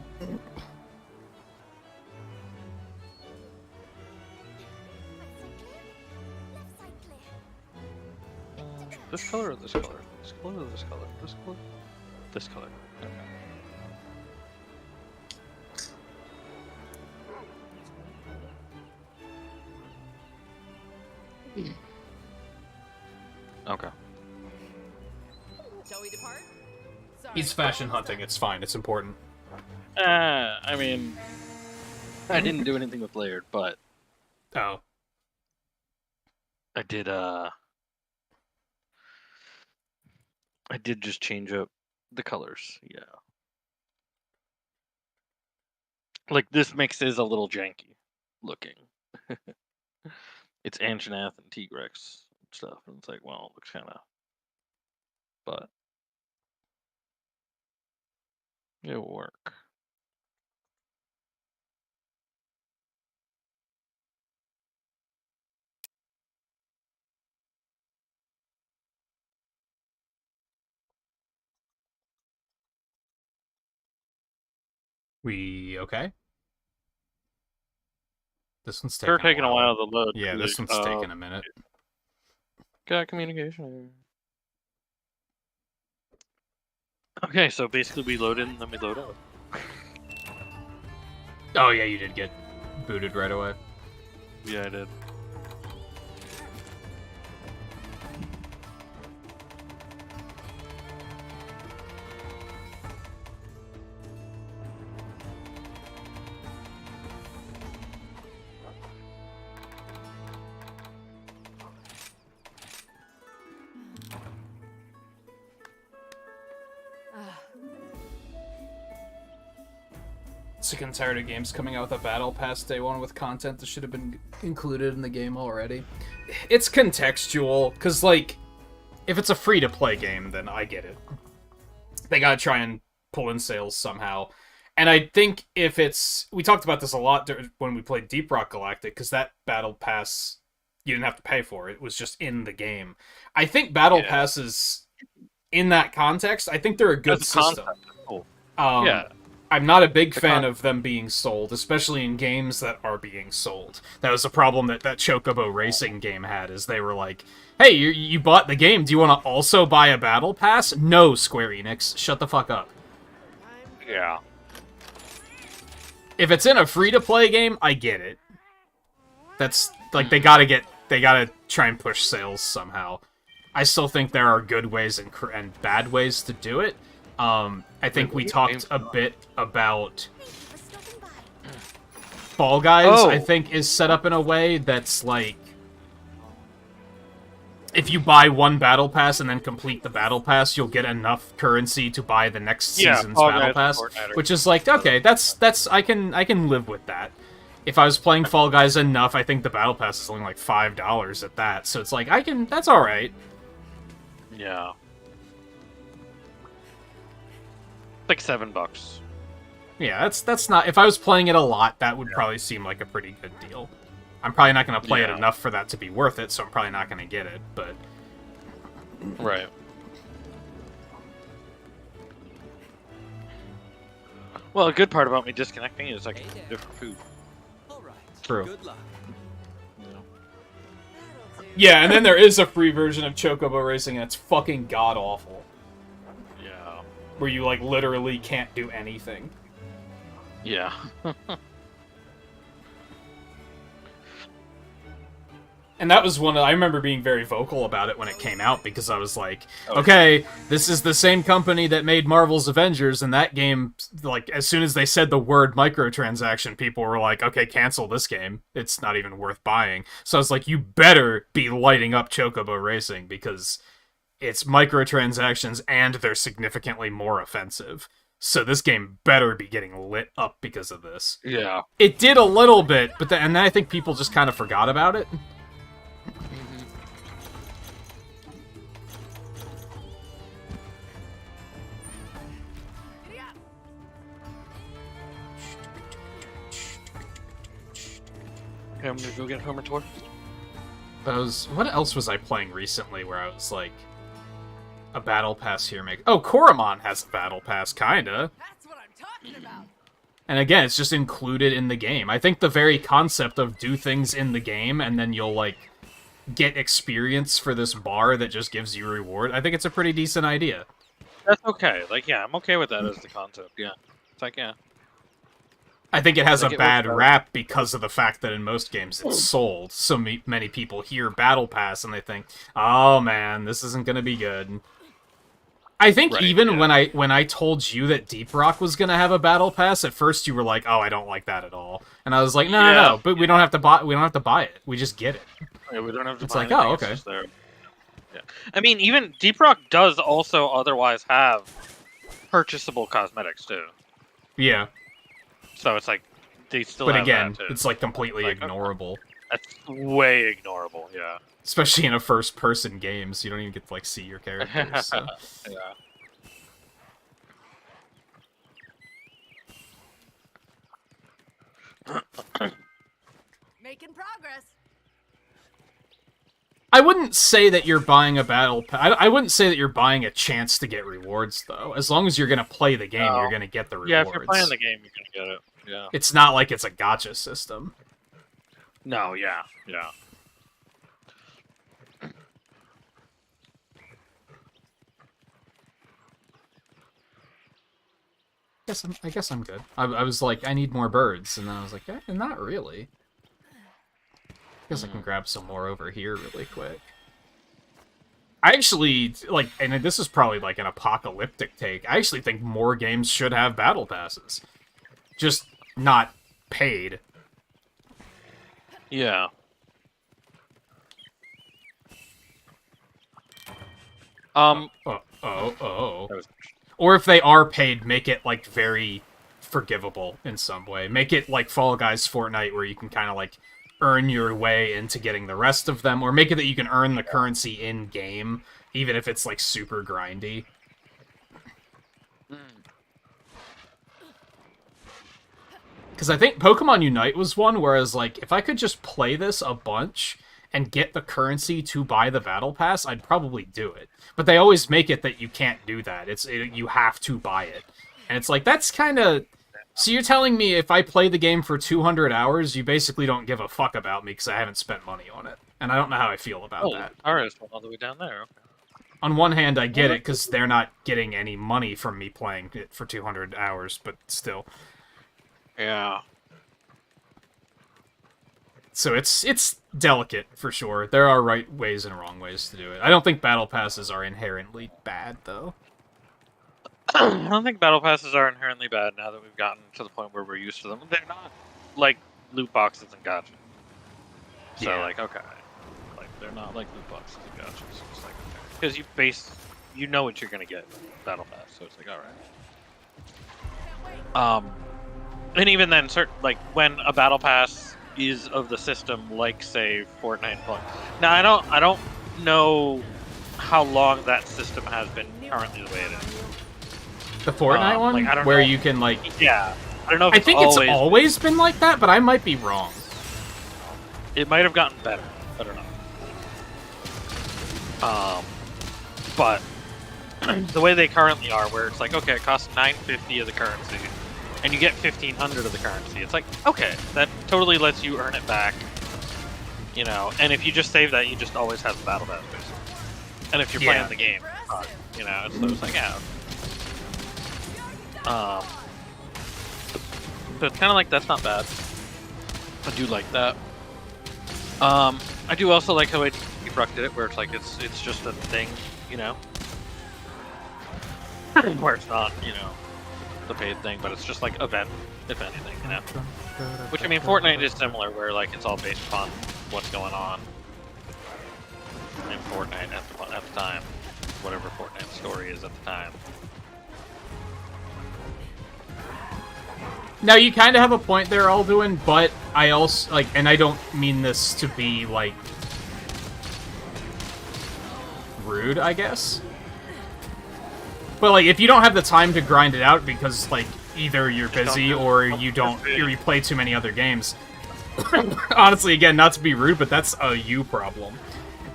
This color or this color? This color or this color? This color? This color. Okay. Okay. Shall we depart? Sorry. He's fashion hunting. It's fine. It's important. I mean, I didn't do anything with layered, but Oh. I did just change up the colors, yeah. Like, this mix is a little janky looking. It's Anjanath and Tigrex and stuff, and it's like, well, it looks kind of... But... it'll work. We okay? This one's They're taking taking a while to load. Yeah, this one's taking a minute. Got communication. Okay, so basically we load in and then we load out. Oh yeah, you did get booted right away. Yeah, I did. Sick and tired of games coming out with a battle pass day one with content that should have been included in the game already. It's contextual, because, like, if it's a free-to-play game, then I get it. They gotta try and pull in sales somehow. And I think if it's... We talked about this a lot when we played Deep Rock Galactic, because that battle pass, you didn't have to pay for it. It was just in the game. I think battle passes, in that context, I think they're a good system. Cool. Yeah. I'm not a big fan of them being sold, especially in games that are being sold. That was a problem that Chocobo Racing game had, is they were like, hey, you bought the game, do you want to also buy a battle pass? No, Square Enix, shut the fuck up. Yeah. If it's in a free-to-play game, I get it. That's, like, they gotta try and push sales somehow. I still think there are good ways and bad ways to do it. I think we talked a bit about Fall Guys, I think, is set up in a way that's like, if you buy one battle pass and then complete the battle pass, you'll get enough currency to buy the next season's battle pass, which is like, okay, that's I can live with that. If I was playing Fall Guys enough, I think the battle pass is only like $5 at that, so it's like, that's alright. Yeah. Like $7. Yeah, that's not... If I was playing it a lot, that would probably seem like a pretty good deal. I'm probably not going to play it enough for that to be worth it, so I'm probably not going to get it, but... Right. Well, a good part about me disconnecting is I can eat different food. All right. True. Good luck. Yeah, and then there is a free version of Chocobo Racing, and it's fucking god-awful. Yeah. Where you, like, literally can't do anything. Yeah. And that was I remember being very vocal about it when it came out, because I was like, okay, this is the same company that made Marvel's Avengers, and that game, like, as soon as they said the word microtransaction, people were like, okay, cancel this game. It's not even worth buying. So I was like, you better be lighting up Chocobo Racing, because it's microtransactions and they're significantly more offensive. So this game better be getting lit up because of this. Yeah. It did a little bit, but and then I think people just kind of forgot about it. Okay, I'm gonna go get Homer Tour. What else was I playing recently where I was like, a battle pass here Oh, Koromon has a battle pass, kinda. That's what I'm talking about. And again, it's just included in the game. I think the very concept of do things in the game and then you'll, like, get experience for this bar that just gives you reward, I think it's a pretty decent idea. That's okay. Like, yeah, I'm okay with that as the concept. Yeah. It's like, yeah. I think it has a Like, it bad works rap because of the fact that in most games it's sold. So many people hear Battle Pass and they think, oh man, this isn't gonna be good. I think when I told you that Deep Rock was gonna have a Battle Pass, at first you were like, oh, I don't like that at all. And I was like, no, but we don't have to buy it. We just get it. Yeah, we don't have to It's buy like, anything, oh, it's okay. just there. Yeah. I mean, even Deep Rock does also otherwise have purchasable cosmetics too. Yeah. So it's like they still But have again, that too. it's like completely Like, ignorable. That's way ignorable, yeah. Especially in a first-person game, so you don't even get to, like, see your characters. So. Yeah. Making progress. I wouldn't say that you're buying a battle pass. I wouldn't say that you're buying a chance to get rewards, though. As long as you're going to play the game, you're going to get the rewards. Yeah, if you're playing the game, you're going to get it. Yeah. It's not like it's a gacha system. No, yeah, yeah. I guess I'm good. I was like, I need more birds, and then I was like, not really. I guess I can grab some more over here really quick. I actually, like, and this is probably like an apocalyptic take, I actually think more games should have battle passes. Just not paid. Yeah. Oh. Or if they are paid, make it, like, very forgivable in some way. Make it like Fall Guys Fortnite, where you can kind of, like, earn your way into getting the rest of them. Or make it that you can earn the currency in-game, even if it's, like, super grindy. Because I think Pokemon Unite was one, whereas, like, if I could just play this a bunch and get the currency to buy the Battle Pass, I'd probably do it. But they always make it that you can't do that. You have to buy it. And it's like, that's kind of... So you're telling me if I play the game for 200 hours, you basically don't give a fuck about me because I haven't spent money on it. And I don't know how I feel about that. Alright, all the way down there. Okay. On one hand, I get it, because they're not getting any money from me playing it for 200 hours, but still. Yeah. So it's delicate, for sure. There are right ways and wrong ways to do it. I don't think battle passes are inherently bad, though. I don't think battle passes are inherently bad now that we've gotten to the point where we're used to them. They're not like loot boxes and gotchas. So, Yeah. like, okay. Like, they're not like loot boxes and gotchas. It's like, okay. Because you know what you're gonna get in battle pass, so it's like, alright. And even then, like, when a battle pass is of the system, like, say, Fortnite Plus. Now, I don't know how long that system has been currently the way it is. The Fortnite one? like, I don't where know. you can, like... Yeah. I don't know if I think always... it's always been like that, but I might be wrong. It might have gotten better. I don't know. But the way they currently are, where it's like, okay, it costs $9.50 of the currency, and you get 1,500 of the currency. It's like, okay, that totally lets you earn it back, you know. And if you just save that, you just always have the battle pass, basically. And if you're playing the game, you know, it's like, yeah. So it's kind of like, that's not bad. I do like that. I do also like how Approx did it, where it's like it's just a thing, you know, where it's not, you know, the paid thing, but it's just like event, if anything, you know. Which I mean, Fortnite is similar, where like it's all based upon what's going on in Fortnite at the time, whatever Fortnite's story is at the time. Now, you kind of have a point there, Alduin, but I also, like, and I don't mean this to be, like, rude, I guess. But, like, if you don't have the time to grind it out because, like, either you're busy or you don't, or you play too many other games. Honestly, again, not to be rude, but that's a you problem.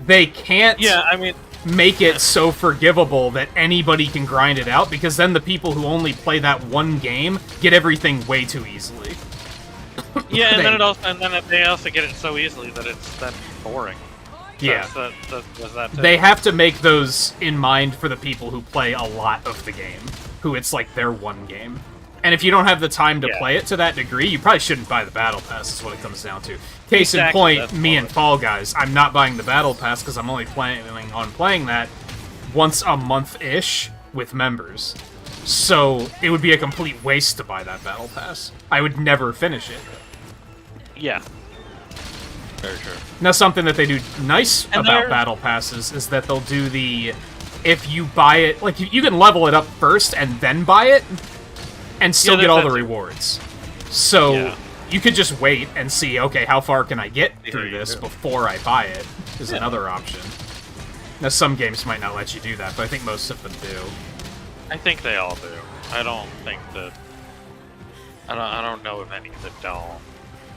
They can't... Yeah, I mean... make it so forgivable that anybody can grind it out, because then the people who only play that one game get everything way too easily. Yeah, and then they also get it so easily that it's then boring. Yeah. That they have to make those in mind for the people who play a lot of the game, who it's like their one game. And if you don't have the time to play it to that degree, you probably shouldn't buy the Battle Pass, is what it comes down to. Case in point, me and Fall Guys. I'm not buying the Battle Pass because I'm only planning on playing that once a month-ish with members. So it would be a complete waste to buy that Battle Pass. I would never finish it. Yeah. Very true. Now, something that they do nice about Battle Passes is that they'll do the... If you buy it... Like, you can level it up first and then buy it, and still get all the rewards. So, you could just wait and see, okay, how far can I get through this before I buy it, is another option. Now, some games might not let you do that, but I think most of them do. I think they all do. I don't think that... I don't know of any that don't,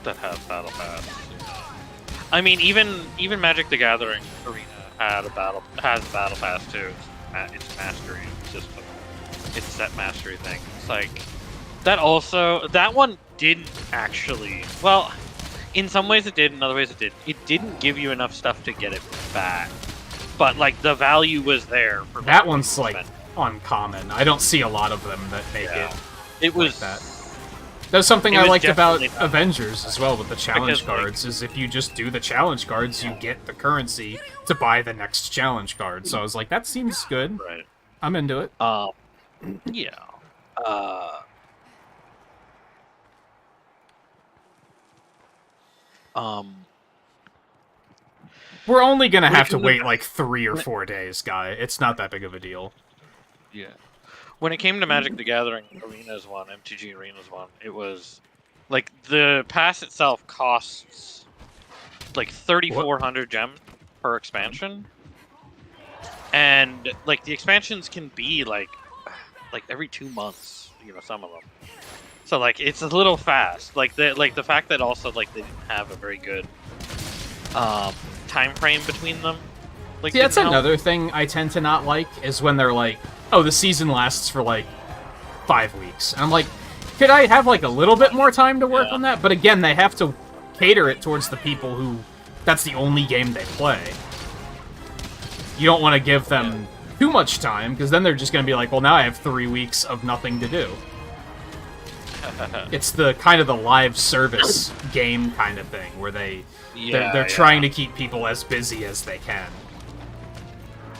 that have Battle Pass. I mean, even Magic the Gathering Arena has a Battle Pass too. It's mastery system. It's set mastery thing. It's like that one didn't actually. Well, in some ways it did, in other ways it didn't. It didn't give you enough stuff to get it back, but like the value was there. For that one's like uncommon. I don't see a lot of them that make it. It was like that. That's something I liked about Avengers as well with the challenge cards, is if you just do the challenge cards, you get the currency to buy the next challenge card. So I was like, that seems good. Right. I'm into it. Yeah. We're only gonna have to wait like 3 or 4 days, guy. It's not that big of a deal. Yeah. When it came to Magic the Gathering Arenas one, MTG Arenas one, it was like the pass itself costs like 3,400 gems per expansion, and like the expansions can be like every 2 months, you know, some of them. So like it's a little fast. Like the fact that also like they didn't have a very good time frame between them. Like, see, that's another thing I tend to not like, is when they're like, oh, the season lasts for like 5 weeks. And I'm like, could I have like a little bit more time to work on that? But again, they have to cater it towards the people who that's the only game they play. You don't want to give them too much time, because then they're just going to be like, well, now I have 3 weeks of nothing to do. It's the kind of the live service game kind of thing, where they're trying to keep people as busy as they can.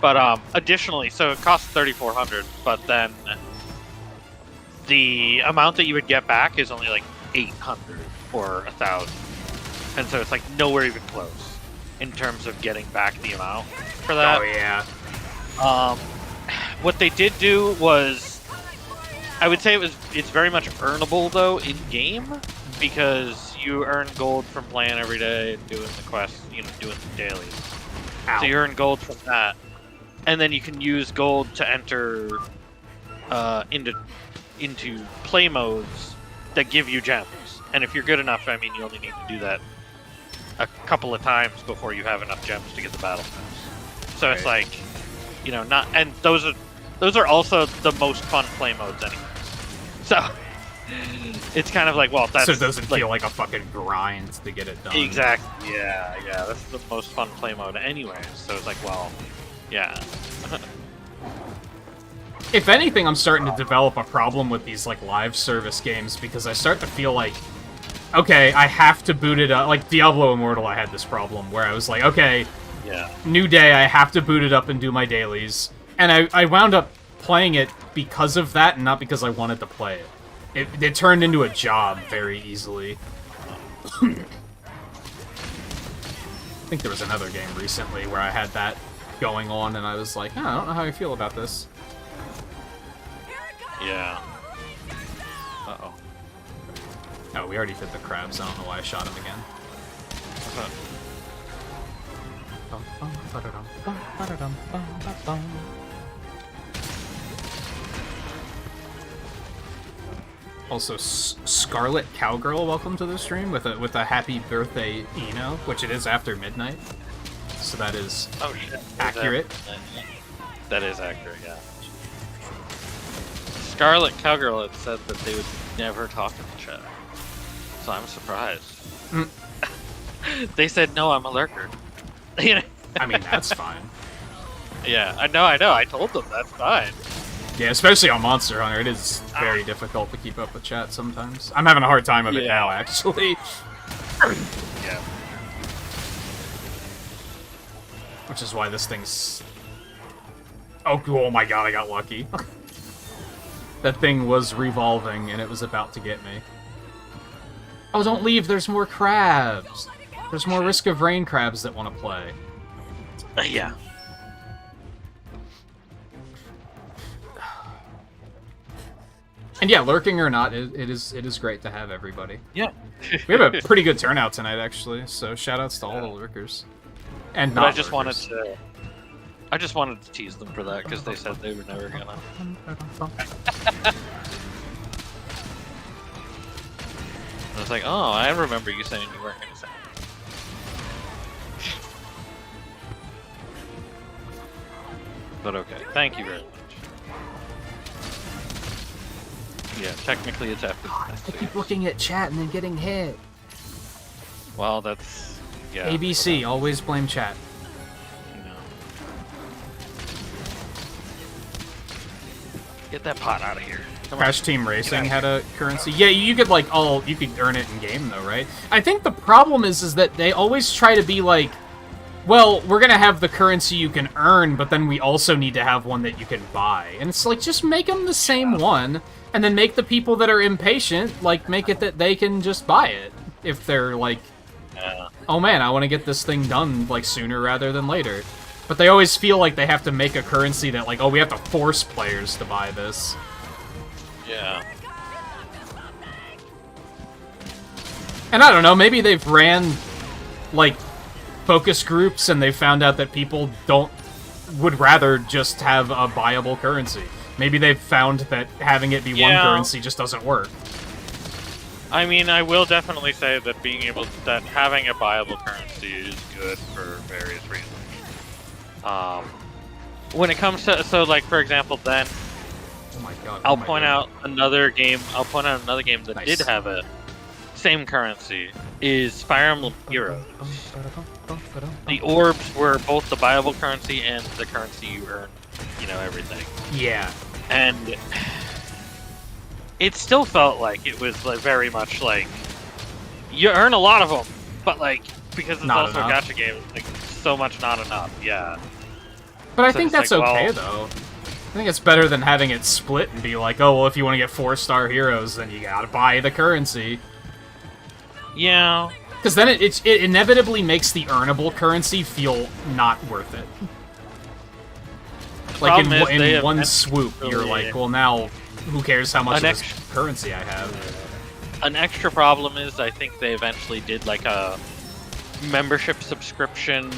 But additionally, so it costs 3,400, but then the amount that you would get back is only like 800 or 1,000, and so it's like nowhere even close in terms of getting back the amount for that. Oh yeah. What they did do was, I would say it's very much earnable though in game, because you earn gold from playing every day and doing the quests, you know, doing the dailies. Ow. So you earn gold from that, and then you can use gold to enter into play modes that give you gems. And if you're good enough, I mean, you only need to do that a couple of times before you have enough gems to get the battle pass. So it's like, you know, not, and those are also the most fun play modes anyways. So it's kind of like, well, that's, so it doesn't feel like a fucking grind to get it done. Exactly. Yeah, that's the most fun play mode anyways. So it's like, well, yeah. If anything, I'm starting to develop a problem with these like live service games, because I start to feel like okay, I have to boot it up. Like, Diablo Immortal, I had this problem where I was like, okay, Yeah. new day, I have to boot it up and do my dailies. And I wound up playing it because of that, and not because I wanted to play it. It turned into a job very easily. I think there was another game recently where I had that going on, and I was like, oh, I don't know how I feel about this. Yeah. Uh-oh. Oh, we already did the crabs. I don't know why I shot him again. Also, Scarlet Cowgirl, welcome to the stream with a happy birthday Eno, which it is after midnight, so that is accurate. That is accurate, yeah. Scarlet Cowgirl had said that they would never talk in the chat, so I'm surprised. They said, no, I'm a lurker. You know? I mean, that's fine. Yeah, I know, I told them that's fine. Yeah, especially on Monster Hunter, it is very difficult to keep up with chat sometimes. I'm having a hard time of it now, actually. Yeah. Which is why this thing's... Oh my god, I got lucky. That thing was revolving, and it was about to get me. Oh, don't leave, there's more crabs! There's more Risk of Rain crabs that want to play. Yeah. And yeah, lurking or not, it is great to have everybody. Yeah. We have a pretty good turnout tonight, actually, so shoutouts to all the lurkers. And But not I just lurkers. wanted to tease them for that because they said they were never gonna. I was like, oh, I remember you saying you weren't gonna say. But okay, thank you very much. Yeah, technically it's after the I next keep series. looking at chat and then getting hit. Well, that's yeah. ABC, always blame chat. You know. Get that pot out of here. Come on. Crash Team Racing Get had a currency. Yeah, you could like you could earn it in game though, right? I think the problem is that they always try to be like, well, we're gonna have the currency you can earn, but then we also need to have one that you can buy. And it's like, just make them the same one, and then make the people that are impatient, like, make it that they can just buy it. If they're like, oh man, I want to get this thing done, like, sooner rather than later. But they always feel like they have to make a currency that, like, oh, we have to force players to buy this. Yeah. And I don't know, maybe they've ran, like, focus groups and they found out that people would rather just have a buyable currency. Maybe they've found that having it be one currency just doesn't work. I mean, I will definitely say that having a viable currency is good for various reasons. When it comes to, so like for example, then Oh my god. I'll point out another game. I'll point out another game that Nice. did have a same currency. Is Fire Emblem Heroes. The orbs were both the viable currency and the currency you earn. You know, everything. Yeah. And it still felt like it was like very much like you earn a lot of them, but like because it's Not also enough. a gacha game, like so much not enough. Yeah. But I So think it's that's like, okay, well- though. I think it's better than having it split and be like, oh, well, if you want to get 4-star heroes, then you gotta buy the currency. Yeah. Because then it inevitably makes the earnable currency feel not worth it. Like, problem is they in have one swoop, you're eventually- like, well, now, who cares how much An of this currency I have? An extra problem is I think they eventually did like a membership subscription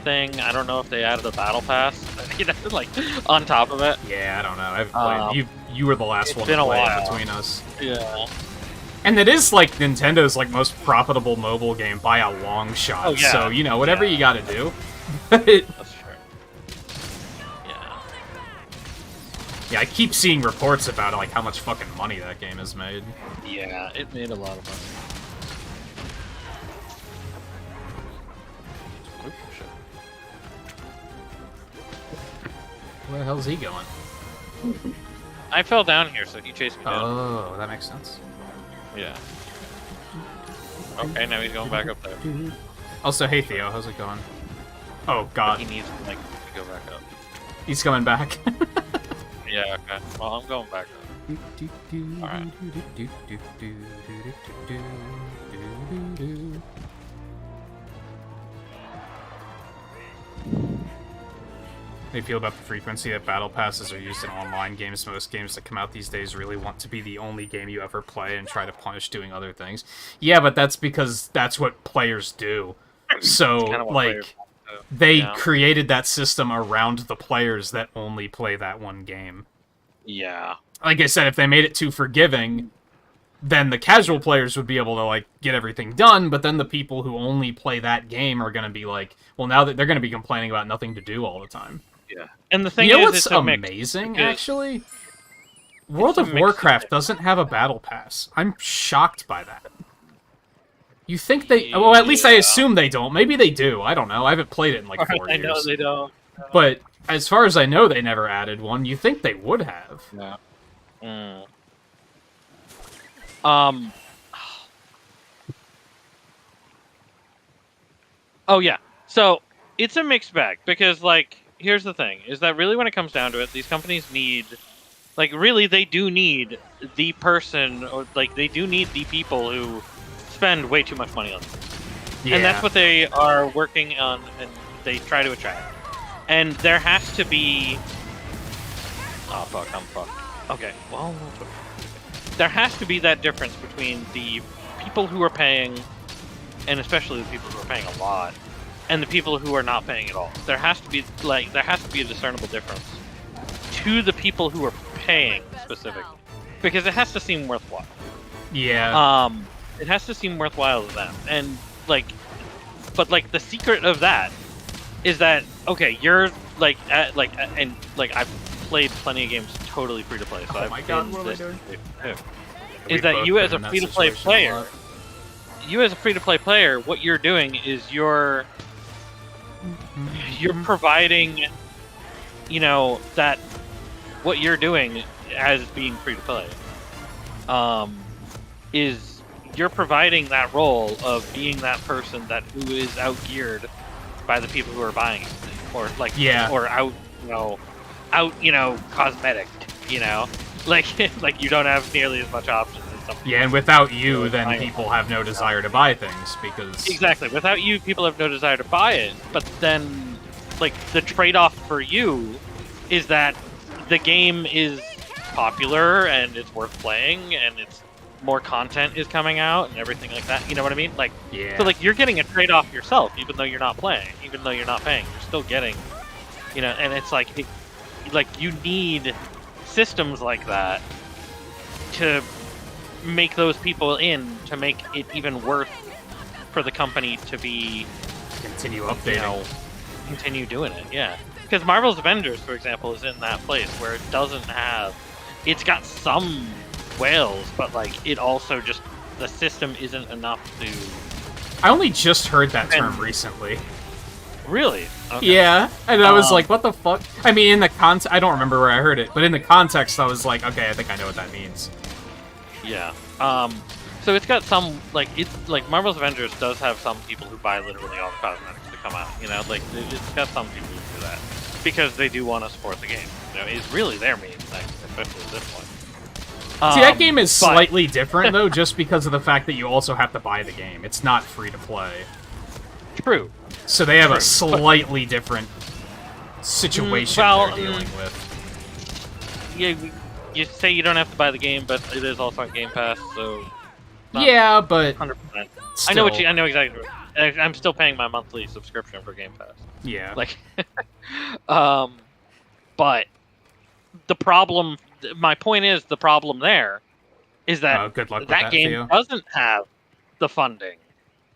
thing. I don't know if they added a battle pass, you know, like on top of it. Yeah, I don't know. I've played. You were the last it's one been to a play it while. between us. Yeah. And it is like Nintendo's like most profitable mobile game by a long shot. Oh, yeah. So, you know, whatever Yeah. you gotta do. That's true. Yeah. Yeah, I keep seeing reports about like how much fucking money that game has made. Yeah, it made a lot of money. Oop, shit. Where the hell's he going? I fell down here, so he chased me down. Oh, that makes sense. Yeah. Okay, now he's going back up there. Also, hey Theo, how's it going? Oh God, He needs to like go back up. he's coming back. Yeah. Okay. Well, I'm going back up. Alright. How do you feel about the frequency that battle passes are used in online games? Most games that come out these days really want to be the only game you ever play and try to punish doing other things. Yeah, but that's because that's what players do. So, Kinda what like, players want to do. they Yeah. created that system around the players that only play that one game. Yeah. Like I said, if they made it too forgiving, then the casual players would be able to, like, get everything done, but then the people who only play that game are going to be like, well, now that they're going to be complaining about nothing to do all the time. Yeah. And the thing You know is, what's it's a mix. amazing, because- actually? World a of mix Warcraft of- doesn't have a battle pass. I'm shocked by that. You think they... Well, at least I Yeah. assume they don't. Maybe they do. I don't know. I haven't played it in, like, 4 I years. know they don't. But as far as I know, they never added one. You think they would have. Yeah. Mm. Oh yeah. So it's a mixed bag because, like, here's the thing: is that really, when it comes down to it, these companies need, like, really, they do need the person, or like, they do need the people who spend way too much money on this. Yeah. And that's what they are working on, and they try to attract. And there has to be. Oh fuck! I'm fucked. Okay. Well, there has to be that difference between the people who are paying, and especially the people who are paying a lot, and the people who are not paying at all. There has to be a discernible difference to the people who are paying specifically, because it has to seem worthwhile. Yeah. It has to seem worthwhile to them, and but the secret of that is that, okay, you're and I've played plenty of games totally free to play, so I've my God, been what am I this doing? too. We've Is that both you been as a in that free to play situation a lot. player, what you're doing is you're providing, that what you're doing as being free to play, is you're providing that role of being that person who is outgeared by the people who are buying it, or or cosmetic, like you don't have nearly as much options as some people. Yeah, and without you, then I- people have no desire to buy things, because... Exactly. Without you, people have no desire to buy it. But then, the trade-off for you is that the game is popular and it's worth playing, and it's more content is coming out and everything like that. You know what I mean? Yeah. So you're getting a trade-off yourself, even though you're not playing, even though you're not paying. You're still getting, and it's you need systems like that to make those people to make it even worth for the company to be, Continue updating. continue doing it. Yeah, because Marvel's Avengers, for example, is in that place where it doesn't have. It's got some whales, but it also just, the system isn't enough to. I only just heard that term And- recently. Really? Okay. Yeah, and I was Um, like, what the fuck? I mean, in the context, I don't remember where I heard it, but in the context, I was like, okay, I think I know what that means. Yeah. So it's got some, Marvel's Avengers does have some people who buy literally all the cosmetics that come out. It's got some people who do that because they do want to support the game. It's really their main thing, especially at this point. See, that game is but- slightly different, though, just because of the fact that you also have to buy the game. It's not free to play. True. So they have a True, slightly different situation well, they're dealing with. Yeah, you say you don't have to buy the game, but it is also on Game Pass, so not Yeah, but 100%. still, I know exactly. I'm still paying my monthly subscription for Game Pass. Yeah. But the problem. My point is, the problem there is that good luck with that that, game Theo. doesn't have the funding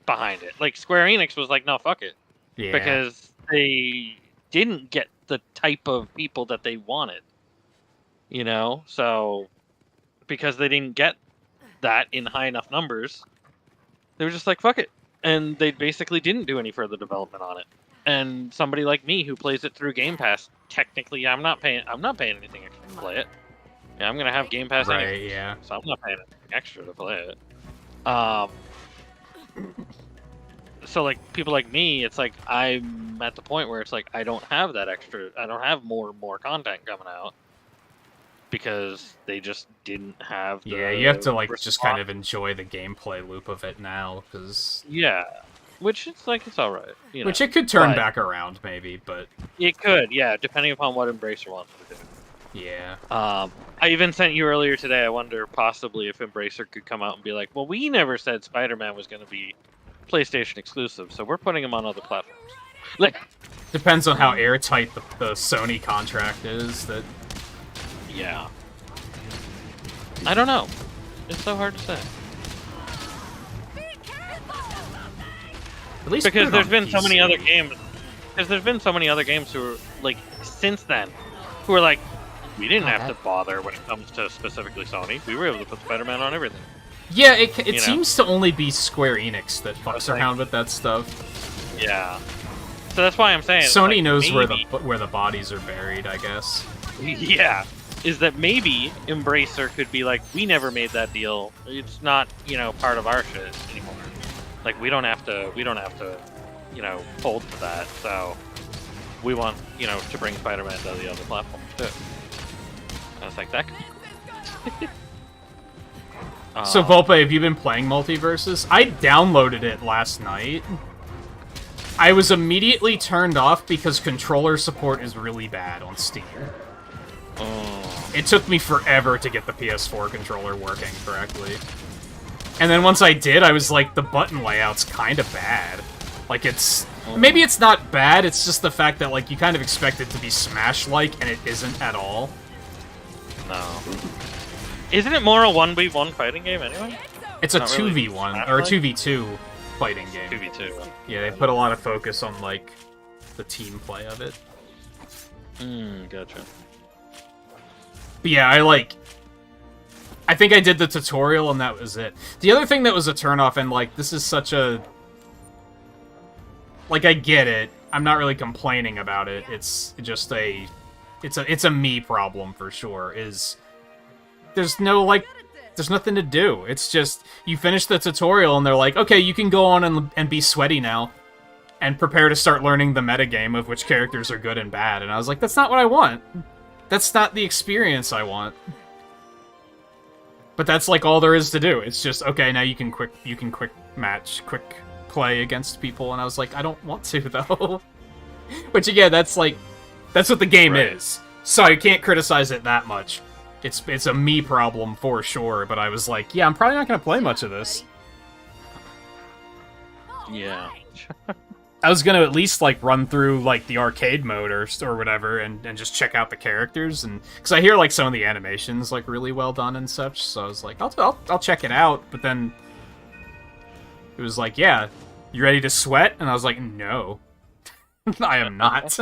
behind it. Square Enix was like, no, fuck it, Yeah. because they didn't get the type of people that they wanted. So because they didn't get that in high enough numbers, they were just like, fuck it. And they basically didn't do any further development on it. And somebody like me who plays it through Game Pass, technically I'm not paying anything extra to play it. Yeah, I'm gonna have Game Pass Right, anyway, yeah. so I'm not paying anything extra to play it. So like people like me, it's like I'm at the point where it's like I don't have that extra. I don't have more content coming out because they just didn't have. Yeah, you have to like just response. kind of enjoy the gameplay loop of it now, because Yeah, which it's like it's all right. You know, which it could turn but back around maybe, but it could, yeah, depending upon what Embracer wants to do. yeah. I even sent you earlier today. I wonder possibly if Embracer could come out and be like, "Well, we never said Spider-Man was going to be PlayStation exclusive, so we're putting him on other platforms." Like, Depends on how airtight the Sony contract is. That yeah, I don't know. It's so hard to say at least put because it there's on been so many PC. other games. Because there's been so many other games who are like since then, who are like, we didn't have to bother when it comes to specifically Sony. We were able to put Spider-Man on everything. Yeah, it You know? seems to only be Square Enix that fucks like- around with that stuff. Yeah. So that's why I'm saying Sony like, knows maybe, where the bodies are buried, I guess. Yeah, is that maybe Embracer could be like, we never made that deal. It's not, part of our shit anymore. Like we don't have to, hold to that. So we want, to bring Spider-Man to the other platforms too. I was like, that could be cool. So Volpe, have you been playing Multiverses? I downloaded it last night. I was immediately turned off because controller support is really bad on Steam. It took me forever to get the PS4 controller working correctly. And then once I did, I was like, the button layout's kind of bad. Like, it's... Maybe it's not bad, it's just the fact that, like, you kind of expect it to be Smash-like, and it isn't at all. No. Isn't it more a 1v1 fighting game anyway? It's a Not really 2v1, or a Smash-like? 2v2 fighting game. 2v2. Yeah, they put a lot of focus on, like, the team play of it. Gotcha. But yeah, I think I did the tutorial and that was it. The other thing that was a turnoff, and like, this is such a... Like, I get it. I'm not really complaining about it. It's just a... It's a me problem for sure, is... There's no, like... There's nothing to do. It's just, you finish the tutorial and they're like, okay, you can go on and be sweaty now. And prepare to start learning the metagame of which characters are good and bad. And I was like, that's not what I want. That's not the experience I want. But that's like all there is to do. It's just, okay, now you can quick match, quick play against people. And I was like, I don't want to though. Which again, that's what the game is. So I can't criticize it that much. It's a me problem for sure, but I was like, yeah, I'm probably not going to play much of this. Yeah. I was going to at least, like, run through, like, the arcade mode or whatever and just check out the characters. And because I hear, like, some of the animations, like, really well done and such. So I was like, I'll check it out. But then it was like, yeah, you ready to sweat? And I was like, no, I am not.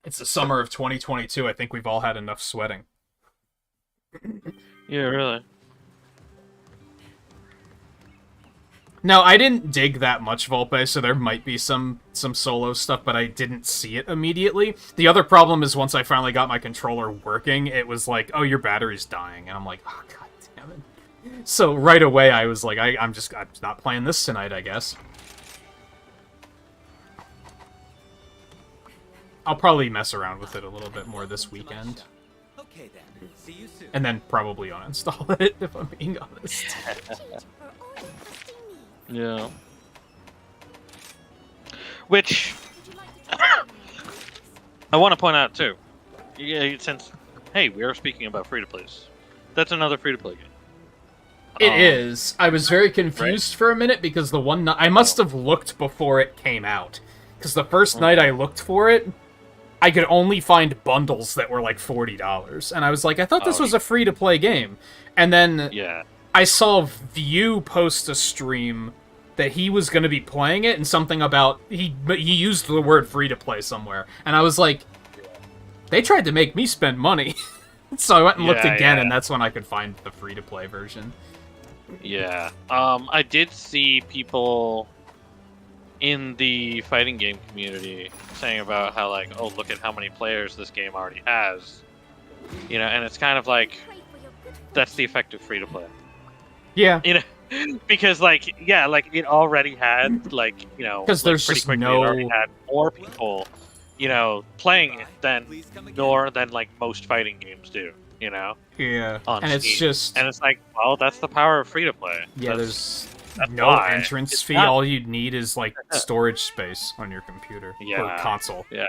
It's the summer of 2022. I think we've all had enough sweating. Yeah, really. No, I didn't dig that much Volpe, so there might be some solo stuff, but I didn't see it immediately. The other problem is once I finally got my controller working, it was like, oh, your battery's dying. And I'm like, oh, god damn it. So right away, I was like, I'm not playing this tonight, I guess. I'll probably mess around with it a little bit more this weekend. Okay then. See you soon. And then probably uninstall it, if I'm being honest. Yeah. Which I want to point out too. Yeah, since hey, we are speaking about free to plays. That's another free to play game. It is. I was very confused for a minute because the one I must have looked before it came out. Because the first night I looked for it, I could only find bundles that were like $40. And I was like, I thought this was a free-to-play game. And then I saw View post a stream that he was going to be playing it and something about... He used the word free-to-play somewhere. And I was like, they tried to make me spend money. So I went and looked again, and that's when I could find the free-to-play version. Yeah. I did see people in the fighting game community saying about how, like, oh, look at how many players this game already has. You know, and it's kind of like Pray for your good that's the effect of free to play. Yeah, You know, because like yeah, like it already had like you know 'Cause like, there's pretty just quickly no- it already had more people, you know, playing it than like most fighting games do. You know, yeah. on And it's Steam. just And it's like, well, that's the power of free to play. yeah, there's that's no why. entrance It's fee. not- All you need is like storage space on your computer or Yeah. console. Yeah.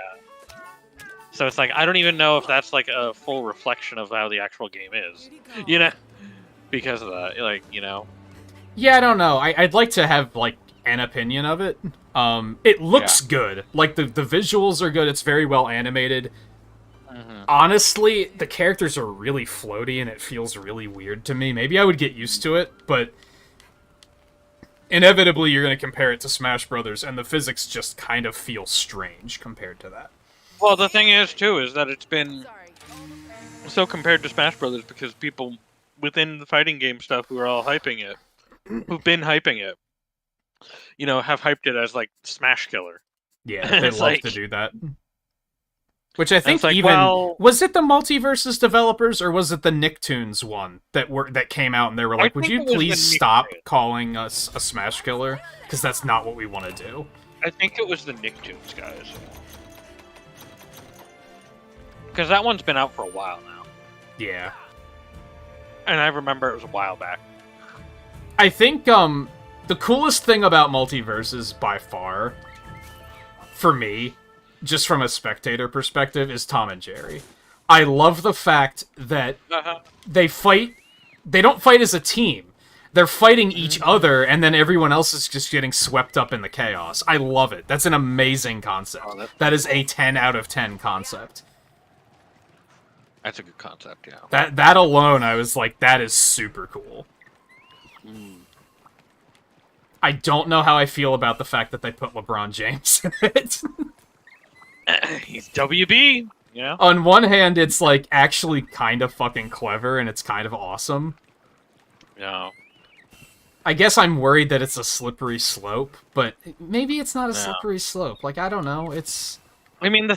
So it's like I don't even know if that's like a full reflection of how the actual game is. You know, because of that, like you know. Yeah, I don't know. I'd like to have like an opinion of it. It looks good. Like the visuals are good. It's very well animated. Honestly, the characters are really floaty and it feels really weird to me. Maybe I would get used to it, but inevitably you're going to compare it to Smash Brothers, and the physics just kind of feel strange compared to that. Well, the thing is too is that it's been Sorry. so compared to Smash Brothers because people within the fighting game stuff who are all hyping it, who've been hyping it, you know, have hyped it as like Smash Killer. Yeah, they It's love like- to do that. Which I think it's like, even well- was it the Multiverses developers or was it the Nicktoons one that came out and they were like, "Would think you it was the please stop Nicktoons. calling us a Smash Killer? Because that's not what we want to do." I think it was the Nicktoons guys. Because that one's been out for a while now, Yeah, and I remember it was a while back. I think the coolest thing about Multiverses by far, for me, just from a spectator perspective, is Tom and Jerry. I love the fact that they fight. They don't fight as a team. They're fighting each other, and then everyone else is just getting swept up in the chaos. I love it. That's an amazing concept. Oh, That is a 10 out of 10 concept. That's a good concept, yeah. That alone, I was like, that is super cool. I don't know how I feel about the fact that they put LeBron James in it. He's WB, you know? On one hand, it's like actually kind of fucking clever and it's kind of awesome. Yeah. I guess I'm worried that it's a slippery slope, but maybe it's not a Yeah. slippery slope. Like, I don't know. It's I mean,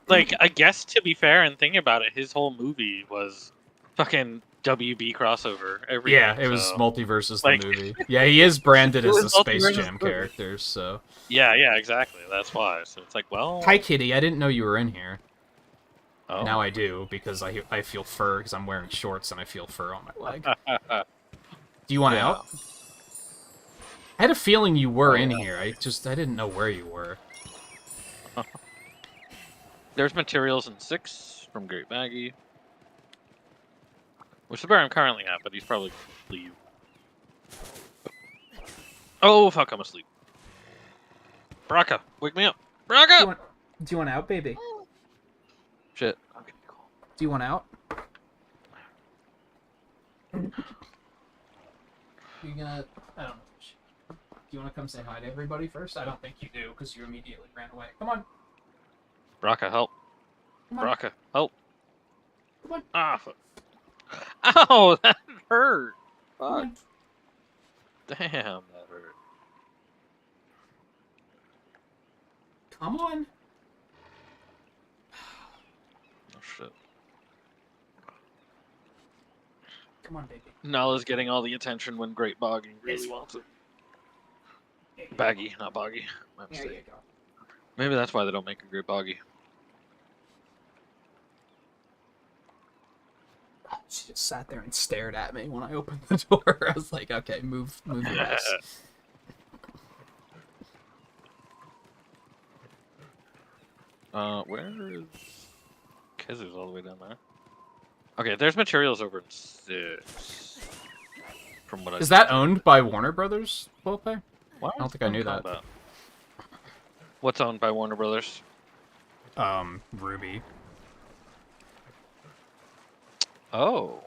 like, I guess to be fair and thinking about it, his whole movie was fucking WB crossover. Everything, yeah, it was so- Multiverses like- the movie. Yeah, he is branded It as was a Space Multiverses Jam the movie. character, so. Yeah, exactly. That's why. So it's like, well... Hi, Kitty. I didn't know you were in here. Oh. Now I do, because I feel fur, because I'm wearing shorts and I feel fur on my leg. Do you want Yeah. out? I had a feeling you were in here. I didn't know where you were. There's materials in 6 from Great Maggie. Which is where I'm currently at, but he's probably gonna leave. Oh, fuck, I'm asleep. Braca, wake me up. Braca! Do you want out, baby? Shit. Okay, cool. Do you want out? You gonna? I don't know. Do you want to come say hi to everybody first? I don't think you do, because you immediately ran away. Come on. Braca, help. Come on. Braca, help. Come on. Ah, fuck. Ow, that hurt. Come Fuck. on. Damn, that hurt. Come on. Oh, shit. Come on, baby. Nala's getting all the attention when Great Boggy really wants it. Baggy, not Boggy. My There mistake. you go. Maybe that's why they don't make a Great Boggy. She just sat there and stared at me when I opened the door. I was like, okay, move your ass. Where is... Kizu's all the way down there. Okay, there's materials over in 6. From what I... Is that owned by Warner Brothers, Lope? Why I don't think I knew that. Combat? What's owned by Warner Brothers? Ruby. Oh.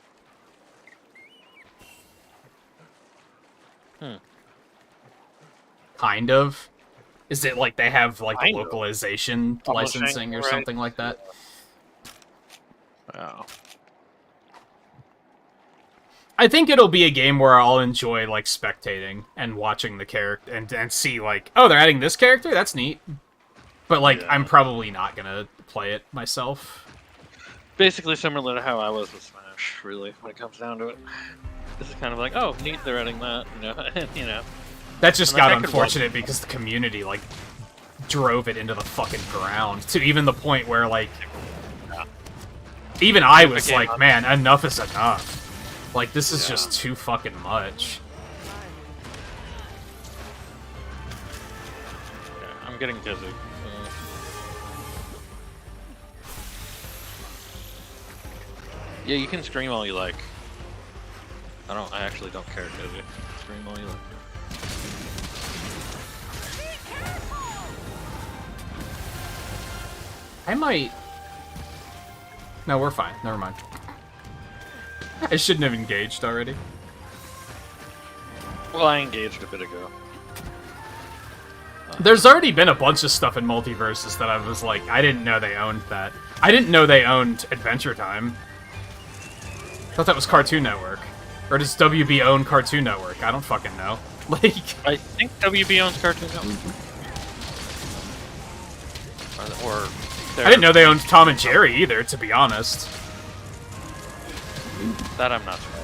Kind of. Is it like they have like Kind the of. localization Publishing licensing or rights. something like that? Oh. I think it'll be a game where I'll enjoy like spectating and watching the character and see like, oh, they're adding this character? That's neat. But like, Yeah. I'm probably not gonna play it myself. basically similar to how I was with Smash, really, when it comes down to it. This is kind of like, oh, neat, they're adding that, you know, you know. That just And got like, I could unfortunate because the community, like, drove it into the fucking ground. To even the point where, like, even I was like, man, enough is enough. Like, this is just too fucking much. Yeah, I'm getting dizzy. Yeah, you can stream all you like. I actually don't care, Dizzy. Stream all you like. I might... No, we're fine. Never mind. I shouldn't have engaged already. Well, I engaged a bit ago. There's already been a bunch of stuff in Multiverses that I was like, I didn't know they owned that. I didn't know they owned Adventure Time. I thought that was Cartoon Network. Or does WB own Cartoon Network? I don't fucking know. Like... I think WB owns Cartoon Network. Or I didn't know they owned Tom and Jerry either, to be honest. that I'm not sure.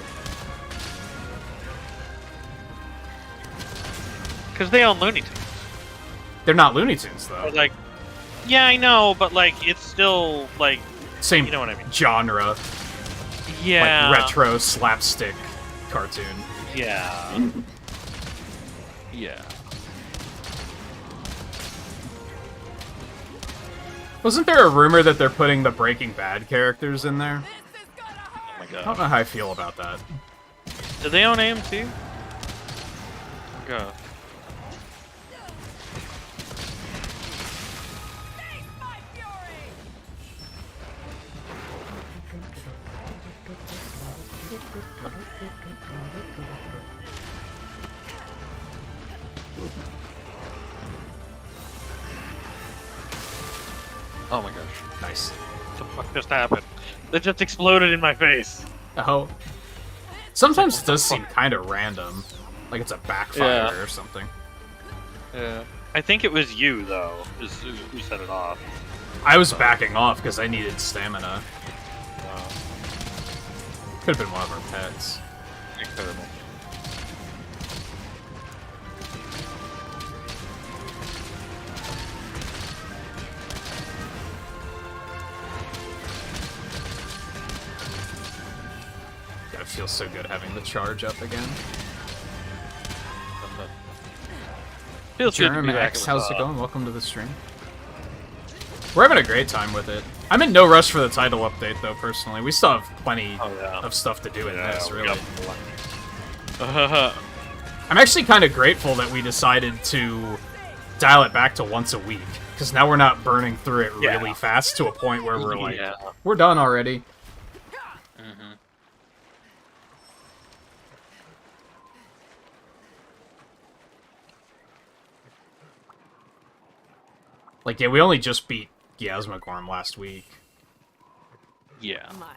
Because they own Looney Tunes. They're not Looney Tunes, though. But, like, yeah, I know, but like, it's still like Same you know what I mean. genre. Yeah. Like retro slapstick cartoon. Yeah. Yeah. Wasn't there a rumor that they're putting the Breaking Bad characters in there? Oh my I don't god. know how I feel about that. Do they own AMC? God. Oh my gosh. Nice. What the fuck just happened? That just exploded in my face. Oh. Sometimes it does seem kind of random. Like it's a backfire Yeah. or something. Yeah. I think it was you, though, who set it off. I was backing off because I needed stamina. Wow. Could have been one of our pets. Incredible. God, it feels so good having the charge up again. Feels good to be Jerem back X, in the how's it pod. going? Welcome to the stream. We're having a great time with it. I'm in no rush for the title update, though, personally. We still have plenty Oh, yeah. of stuff to do in Yeah, this, we really. got I'm actually kind of grateful that we decided to dial it back to once a week, because now we're not burning through it Yeah. really fast to a point where we're like, Yeah. we're done already. Mm-hmm. Like, yeah, we only just beat Giasmagorm last week. Yeah. Mine.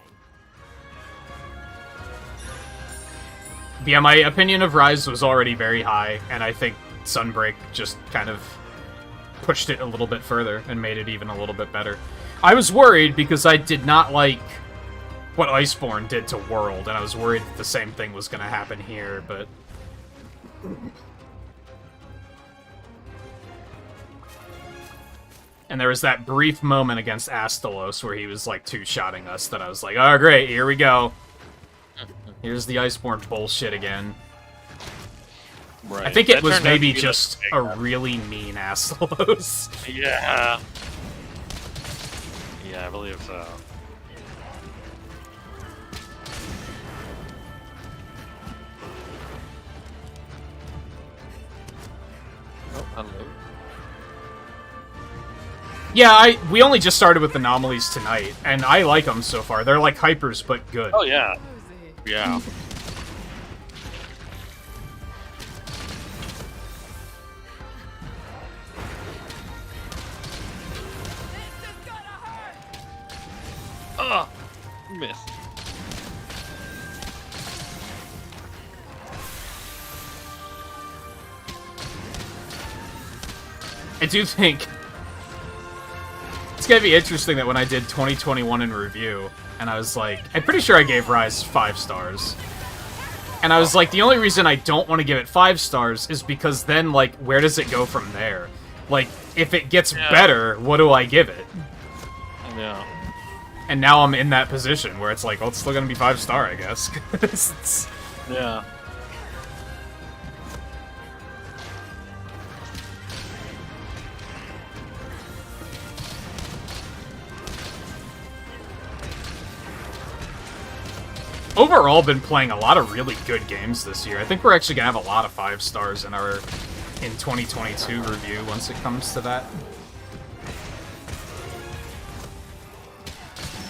But yeah, my opinion of Rise was already very high, and I think Sunbreak just kind of pushed it a little bit further and made it even a little bit better. I was worried because I did not like what Iceborne did to World, and I was worried that the same thing was going to happen here, but... And there was that brief moment against Astalos where he was, like, two-shotting us that I was like, oh, great, here we go. Here's the Iceborne bullshit again. Right. I think it That was turned out to maybe be just the a mistake. really mean Astalos. Yeah. Yeah, I believe so. Oh, hello. Yeah, we only just started with anomalies tonight, and I like them so far. They're like hypers, but good. Oh yeah. Cozy. Yeah. Ugh! Missed. I do think gonna be interesting that when I did 2021 in review, and I was like, I'm pretty sure I gave Rise 5 stars. And I was like, the only reason I don't want to give it 5 stars is because then, like, where does it go from there? Like, if it gets better, what do I give it? Yeah. And now I'm in that position where it's like, well, it's still gonna be 5-star, I guess. Yeah. Overall, been playing a lot of really good games this year. I think we're actually gonna have a lot of 5 stars in our 2022 review once it comes to that.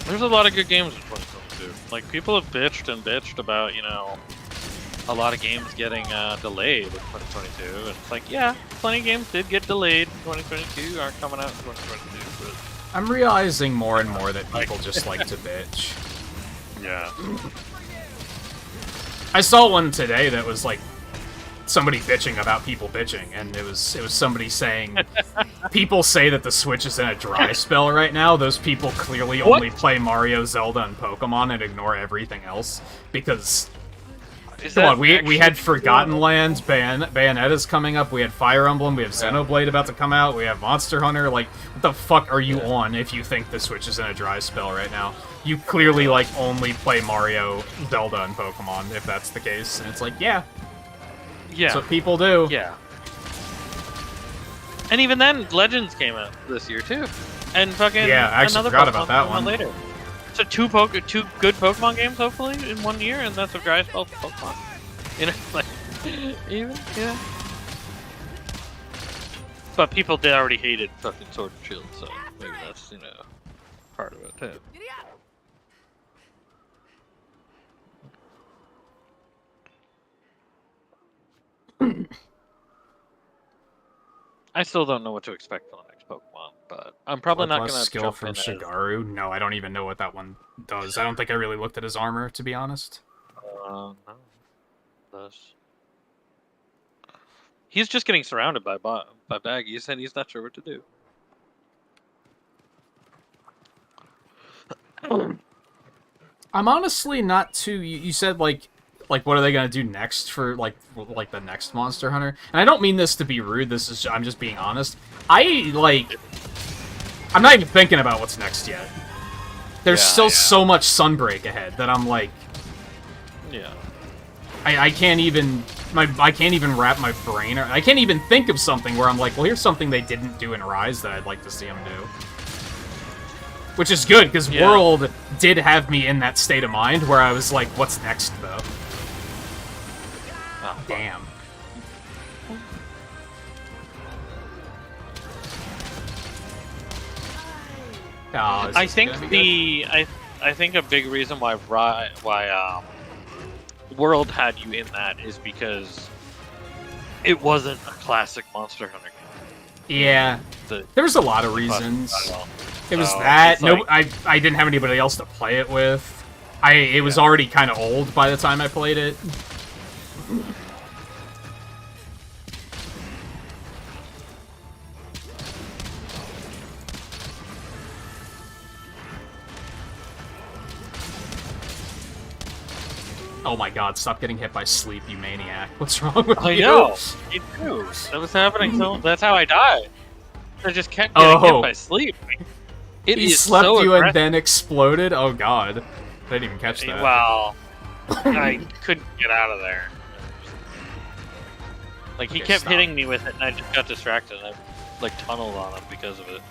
There's a lot of good games in 2022. Like, people have bitched and bitched about, you know, a lot of games getting delayed in 2022. And it's like, yeah, plenty of games did get delayed in 2022, aren't coming out in 2022, but... I'm realizing more and more that people just like to bitch. Yeah. I saw one today that was like somebody bitching about people bitching, and it was somebody saying people say that the Switch is in a dry spell right now. Those people clearly only play Mario, Zelda, and Pokemon and ignore everything else because come on, we had Forgotten Lands, Bayonetta's coming up, we had Fire Emblem, we have Xenoblade about to come out, we have Monster Hunter. Like, what the fuck are you on if you think the Switch is in a dry spell right now? You clearly, like, only play Mario, Zelda, and Pokemon, if that's the case. And it's like, yeah. Yeah. That's what people do. Yeah. And even then, Legends came out this year, too. And fucking yeah, I actually another forgot Pokemon about that one. later. So two good Pokemon games, hopefully, in 1 year, and that's a dry spell for Pokemon. You know, like, even, yeah. But people did already hated fucking Sword and Shield, so maybe that's, you know, part of it, too. Giddy up! I still don't know what to expect from the next Pokemon, but I'm probably not Bloodlust gonna skill jump from in Shigaru. No, I don't even know what that one does. I don't think I really looked at his armor, to be honest. No. Does. He's just getting surrounded by baggies, and he's not sure what to do. I'm honestly not too. You said like what are they gonna do next for like the next Monster Hunter? And I don't mean this to be rude. I'm just being honest. I'm not even thinking about what's next yet. There's still so much Sunbreak ahead that I'm like, yeah. I can't even wrap my brain, or I can't even think of something where I'm like, well, here's something they didn't do in Rise that I'd like to see them do. Which is good, because World did have me in that state of mind where I was like, what's next, though? Oh, damn. Oh, I think I think a big reason why World had you in that is because it wasn't a classic Monster Hunter game. Yeah, there was a lot of reasons. It was that. Like, no, I didn't have anybody else to play it with. It was already kind of old by the time I played it. Oh my god, stop getting hit by sleep, you maniac. What's wrong with you? I know. Me too. That was happening, so that's how I died. I just kept getting hit by sleep. He slept so you aggressive. and then exploded? Oh god. I didn't even catch that. Well, I couldn't get out of there. Like, he kept hitting me with it, and I just got distracted, and I, like, tunneled on him because of it.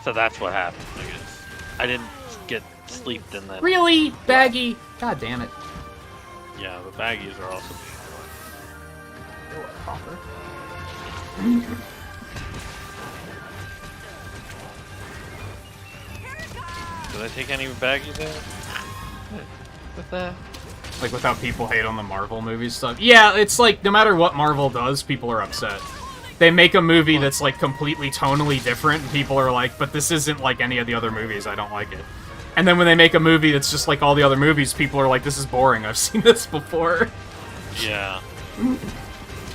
So that's what happened, I guess. I didn't get sleeped in that. Really? Baggy? God damn it. Yeah, the baggies are also being annoying. Did I take any baggies out? With that? Like, without people hate on the Marvel movie stuff? Yeah, it's like, no matter what Marvel does, people are upset. They make a movie that's, like, completely tonally different, and people are like, but this isn't like any of the other movies, I don't like it. And then when they make a movie that's just like all the other movies, people are like, this is boring, I've seen this before. Yeah.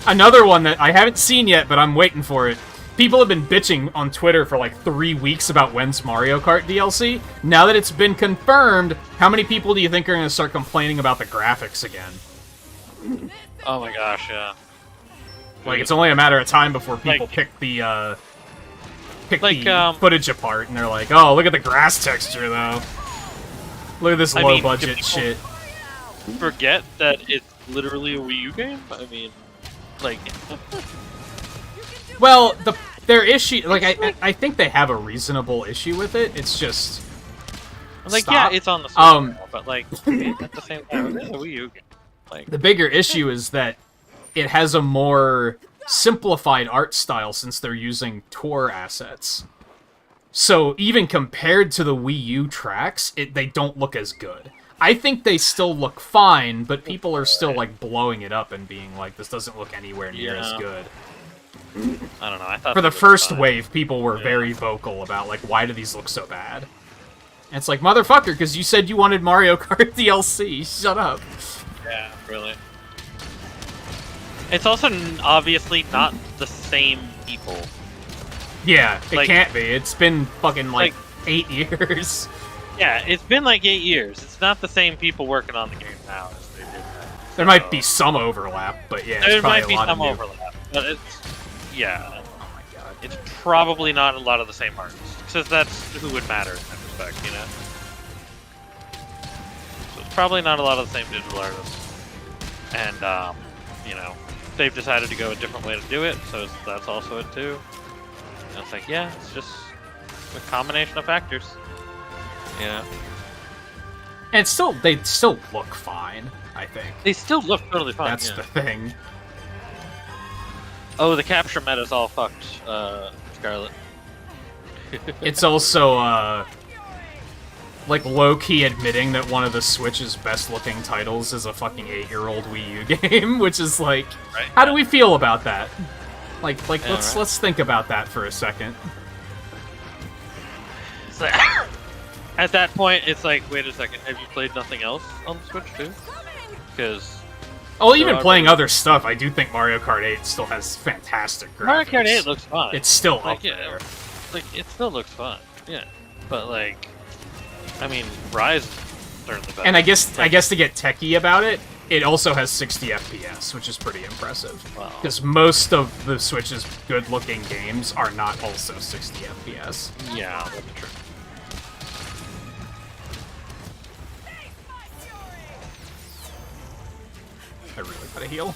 Another one that I haven't seen yet, but I'm waiting for it, people have been bitching on Twitter for like 3 weeks about when's Mario Kart DLC. Now that it's been confirmed, how many people do you think are going to start complaining about the graphics again? Oh my gosh, yeah. Like, it's only a matter of time before people Like- pick the Like, footage apart, and they're like, oh, look at the grass texture, though. Look at this I mean, do low-budget people- shit. Forget that it's literally a Wii U game? I mean, like... Well, their issue... Like, I think they have a reasonable issue with it. It's just... Like, Stop. yeah, it's on the Switch Um, now, but like, at the same time, it's a Wii U game. Like, The bigger issue is that it has a more simplified art style since they're using Tor assets. So even compared to the Wii U tracks, they don't look as good. I think they still look fine, but people are still like blowing it up and being like, this doesn't look anywhere near as Yeah. good. I don't know. I thought For they the looked first fine. wave, people were very vocal about like, why do these look so bad? And it's like, motherfucker, because you said you wanted Mario Kart DLC. Shut up. Yeah, really. It's also obviously not the same people. Yeah, it Like- can't be. It's been fucking like Like- 8 years. Yeah, it's been like 8 years. It's not the same people working on the game now as they did then. There might be some overlap, but yeah, it's There probably might be a lot some of new. overlap, but it's yeah, Oh my god. it's probably not a lot of the same artists because that's who would matter in that respect, you know. So it's probably not a lot of the same digital artists, and you know, they've decided to go a different way to do it, so that's also it too. And it's like, yeah, it's just a combination of factors. Yeah, And they still look fine, I think. they still look totally fine. That's yeah. the thing. Oh, the capture meta's all fucked, Scarlet. It's also, like, low-key admitting that one of the Switch's best-looking titles is a fucking 8-year-old Wii U game, which is like, Right. how do we feel about that? Like, Yeah, right. let's think about that for a second. It's like, at that point, it's like, wait a second, have you played nothing else on the Switch too? Because Oh, even are playing really- other stuff, I do think Mario Kart 8 still has fantastic graphics. Mario Kart 8 looks fine. It's still like, up yeah, there. like it still looks fine. Yeah, but like, I mean, Rise certainly better. And I guess to get techie about it, it also has 60 FPS, which is pretty impressive. Wow. Because most of the Switch's good-looking games are not also 60 FPS. Yeah, that's true. I really gotta heal.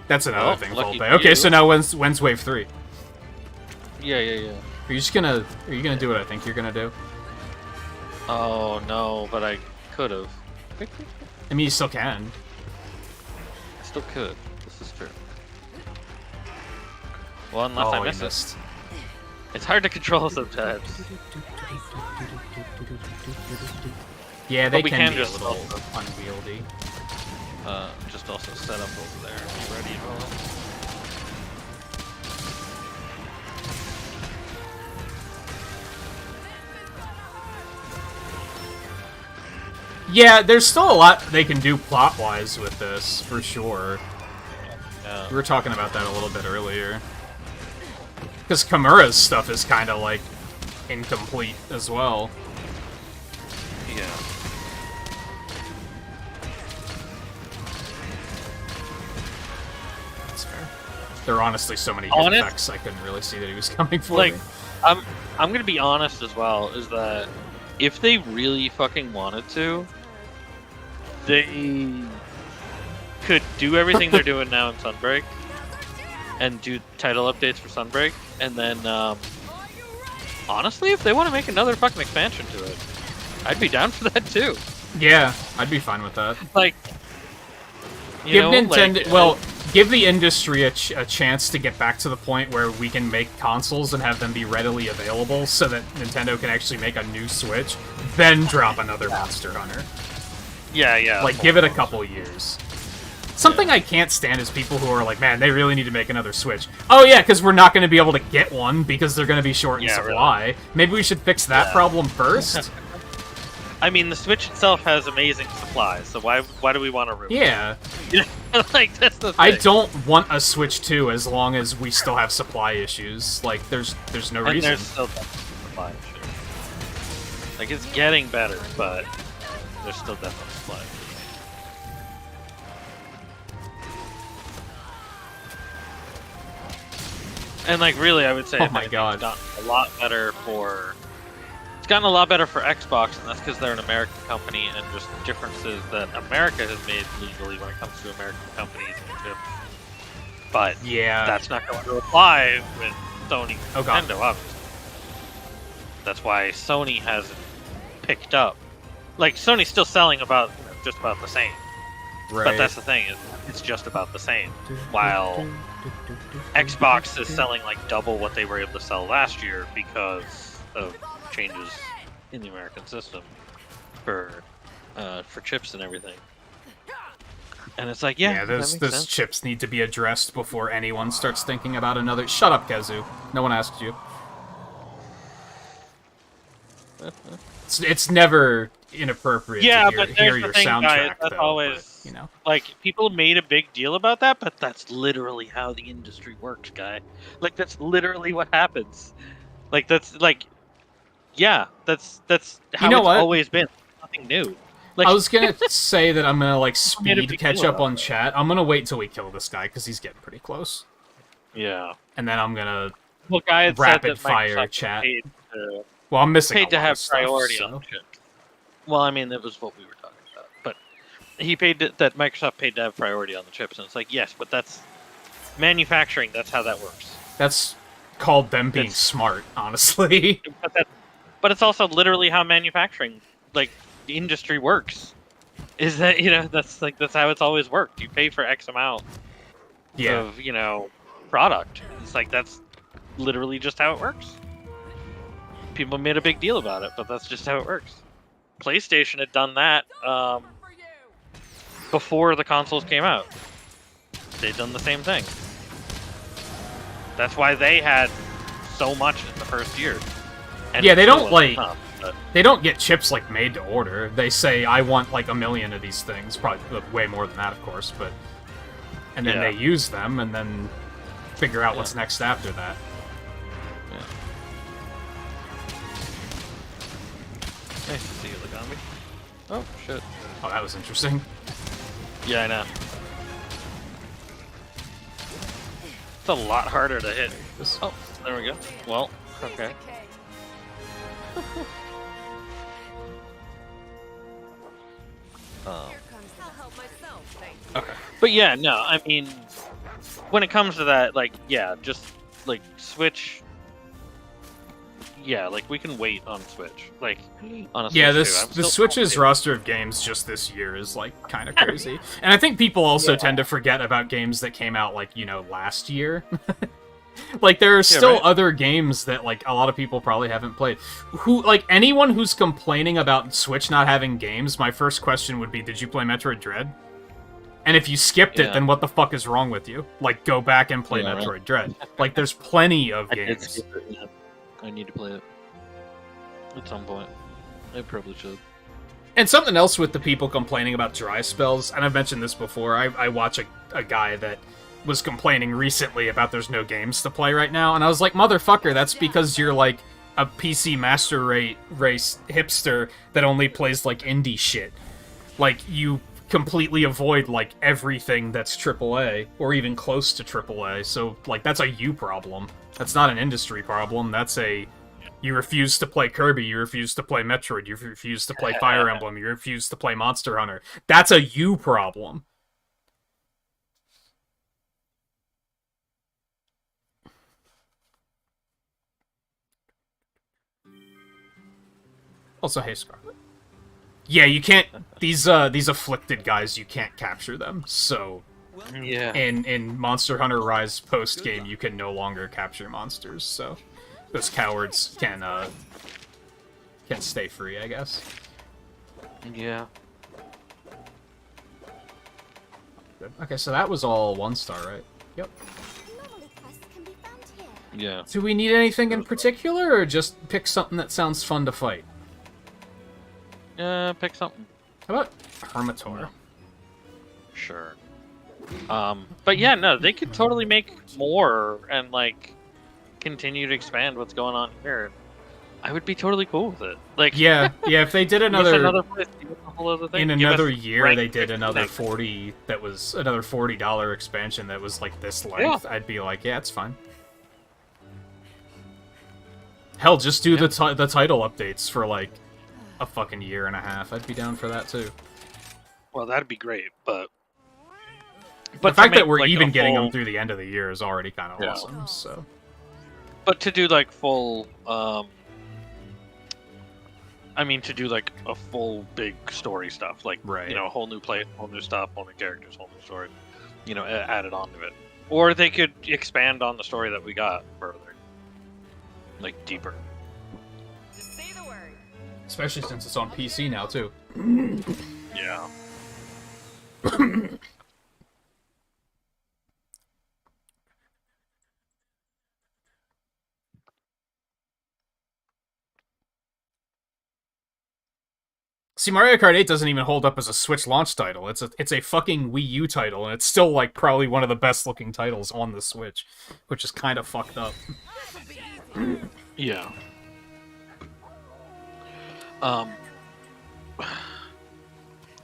That's another Well, thing, lucky Volpe. Okay, you. so now when's Wave 3? Yeah. Are you gonna do what I think you're gonna do? Oh no, but I could have. I mean, you still can. I still could. This is true. Well, unless Oh, I you miss it. missed. It's hard to control sometimes. Yeah, they we can can be a just little also- unwieldy. Just also set up over there and be ready to roll. Yeah, there's still a lot they can do plot-wise with this, for sure. Yeah. We were talking about that a little bit earlier. Because Kimura's stuff is kind of, like, incomplete as well. Yeah. That's fair. There are honestly so many hit Honest- effects, I couldn't really see that he was coming for Like, me. I'm gonna be honest as well, is that if they really fucking wanted to, they could do everything they're doing now in Sunbreak, and do title updates for Sunbreak, and then, honestly, if they want to make another fucking expansion to it, I'd be down for that too. Yeah, I'd be fine with that. Like, you Give know, Nintendo... like, well, give the industry a chance to get back to the point where we can make consoles and have them be readily available so that Nintendo can actually make a new Switch, then drop another Monster Hunter. yeah. Like, give it a couple years. Something I can't stand is people who are like, man, they really need to make another Switch. Oh yeah, because we're not going to be able to get one because they're going to be short in Yeah, supply. Maybe we should fix that Yeah. problem first? I mean, the Switch itself has amazing supplies, so why do we want to ruin Yeah. it? Like, that's the thing. I don't want a Switch 2 as long as we still have supply issues. Like, there's no And reason. there's still definitely supply issues. Like, it's getting better, but there's still definitely supply issues. And, like, really, I would say Oh if my anything, God. it's gotten a lot better for... It's gotten a lot better for Xbox, and that's because they're an American company, and just differences that America has made legally when it comes to American companies and chips. But Yeah. that's not going to apply with Sony Oh, and God. Nintendo, obviously. That's why Sony hasn't picked up. Like, Sony's still selling about just about the same. Right. But that's the thing, is it's just about the same. While Xbox is selling like double what they were able to sell last year because of changes in the American system for chips and everything. And it's like, yeah, those that makes sense. chips need to be addressed before anyone starts thinking about another. Shut up, Kazu. No one asked you. It's never inappropriate Yeah, to but hear there's your the thing, soundtrack, guys, that's though, always but, you know. like people made a big deal about that, but that's literally how the industry works, guy. Like that's literally what happens. Like that's like, yeah, that's how know it's what? always been. Nothing new. Like I was gonna say that I'm gonna like made a speed big catch deal up about on chat. I'm gonna wait till we kill this guy because he's getting pretty close, yeah. and then I'm gonna. Well, guy had Rapid said that fire Microsoft chat. paid to, Well, I'm missing paid a to lot have of stuff, priority so. on the chip. Well, I mean, that was what we were talking about. But he paid that Microsoft paid to have priority on the chips, and it's like, yes, but that's manufacturing. That's how that works. That's called them being That's- smart, honestly. But it's also literally how manufacturing, like the industry works. Is that that's how it's always worked. You pay for X amount Yeah. of product. It's like that's literally just how it works. People made a big deal about it, but that's just how it works. PlayStation had done that before the consoles came out. They'd done the same thing. That's why they had so much in the first year. And Yeah, it they still don't, wasn't like- enough, but- They don't get chips like made to order. They say, I want like 1 million of these things. Probably way more than that, of course, but. And then Yeah. they use them and then figure out what's next after that. Yeah. Nice to see you, Lagami. Oh, shit. Oh, that was interesting. Yeah, I know. It's a lot harder to hit. Oh, there we go. Well, okay. I'll help myself, thank you. Okay. But yeah, no, I mean, when it comes to that, like, yeah, just, like, Switch... Yeah, like, we can wait on Switch. Like, on a Switch Yeah, too. this I'm the still Switch's confident. roster of games just this year is like kind of crazy, and I think people also tend to forget about games that came out like last year. Like there are still right. other games that like a lot of people probably haven't played. Who like anyone who's complaining about Switch not having games, my first question would be, did you play Metroid Dread? And if you skipped it, Yeah. then what the fuck is wrong with you? Like go back and play Yeah, right. Metroid Dread. Like there's plenty of I did games. skip it, yeah. I need to play it. At some point. I probably should. And something else with the people complaining about dry spells, and I've mentioned this before, I watch a guy that was complaining recently about there's no games to play right now, and I was like, motherfucker, that's because you're like a PC master race hipster that only plays like indie shit. Like, you completely avoid like everything that's AAA, or even close to AAA, so like that's a you problem. That's not an industry problem, that's a... You refuse to play Kirby, you refuse to play Metroid, you refuse to play Fire Emblem, you refuse to play Monster Hunter. That's a you problem. Also, hey Scarlet. Yeah, you can't... These afflicted guys, you can't capture them, so... Yeah. In Monster Hunter Rise post-game, you can no longer capture monsters, so... Those cowards can stay free, I guess. Yeah. Good. Okay, so that was all 1-star, right? Yep. Anomaly quests can be found here. Yeah. Do we need anything in particular, or just pick something that sounds fun to fight? Pick something. How about Hermitor? Sure. But yeah, no, they could totally make more and like continue to expand what's going on here. I would be totally cool with it. Like, Yeah, if they did give us another place, give us a whole other thing. in Give us another year, rank they did another thing. 40. That was another $40 expansion that was like this length. I'd be like, yeah, it's fine. Hell, just do the title updates for like a fucking year and a half. I'd be down for that too. Well, that'd be great, but The to fact make, that we're like, even a getting full- them through the end of the year is already kind of Yeah. awesome. So But to do like full, I mean, to do like a full big story stuff, like Right. you know, a whole new place, whole new stuff, whole new characters, whole new story, you know, added onto it. Or they could expand on the story that we got further, like deeper. Just say the word. especially since it's on PC now too. Yeah. See, Mario Kart 8 doesn't even hold up as a Switch launch title. It's a fucking Wii U title, and it's still like probably one of the best looking titles on the Switch, which is kind of fucked up. This'll be easy. Yeah.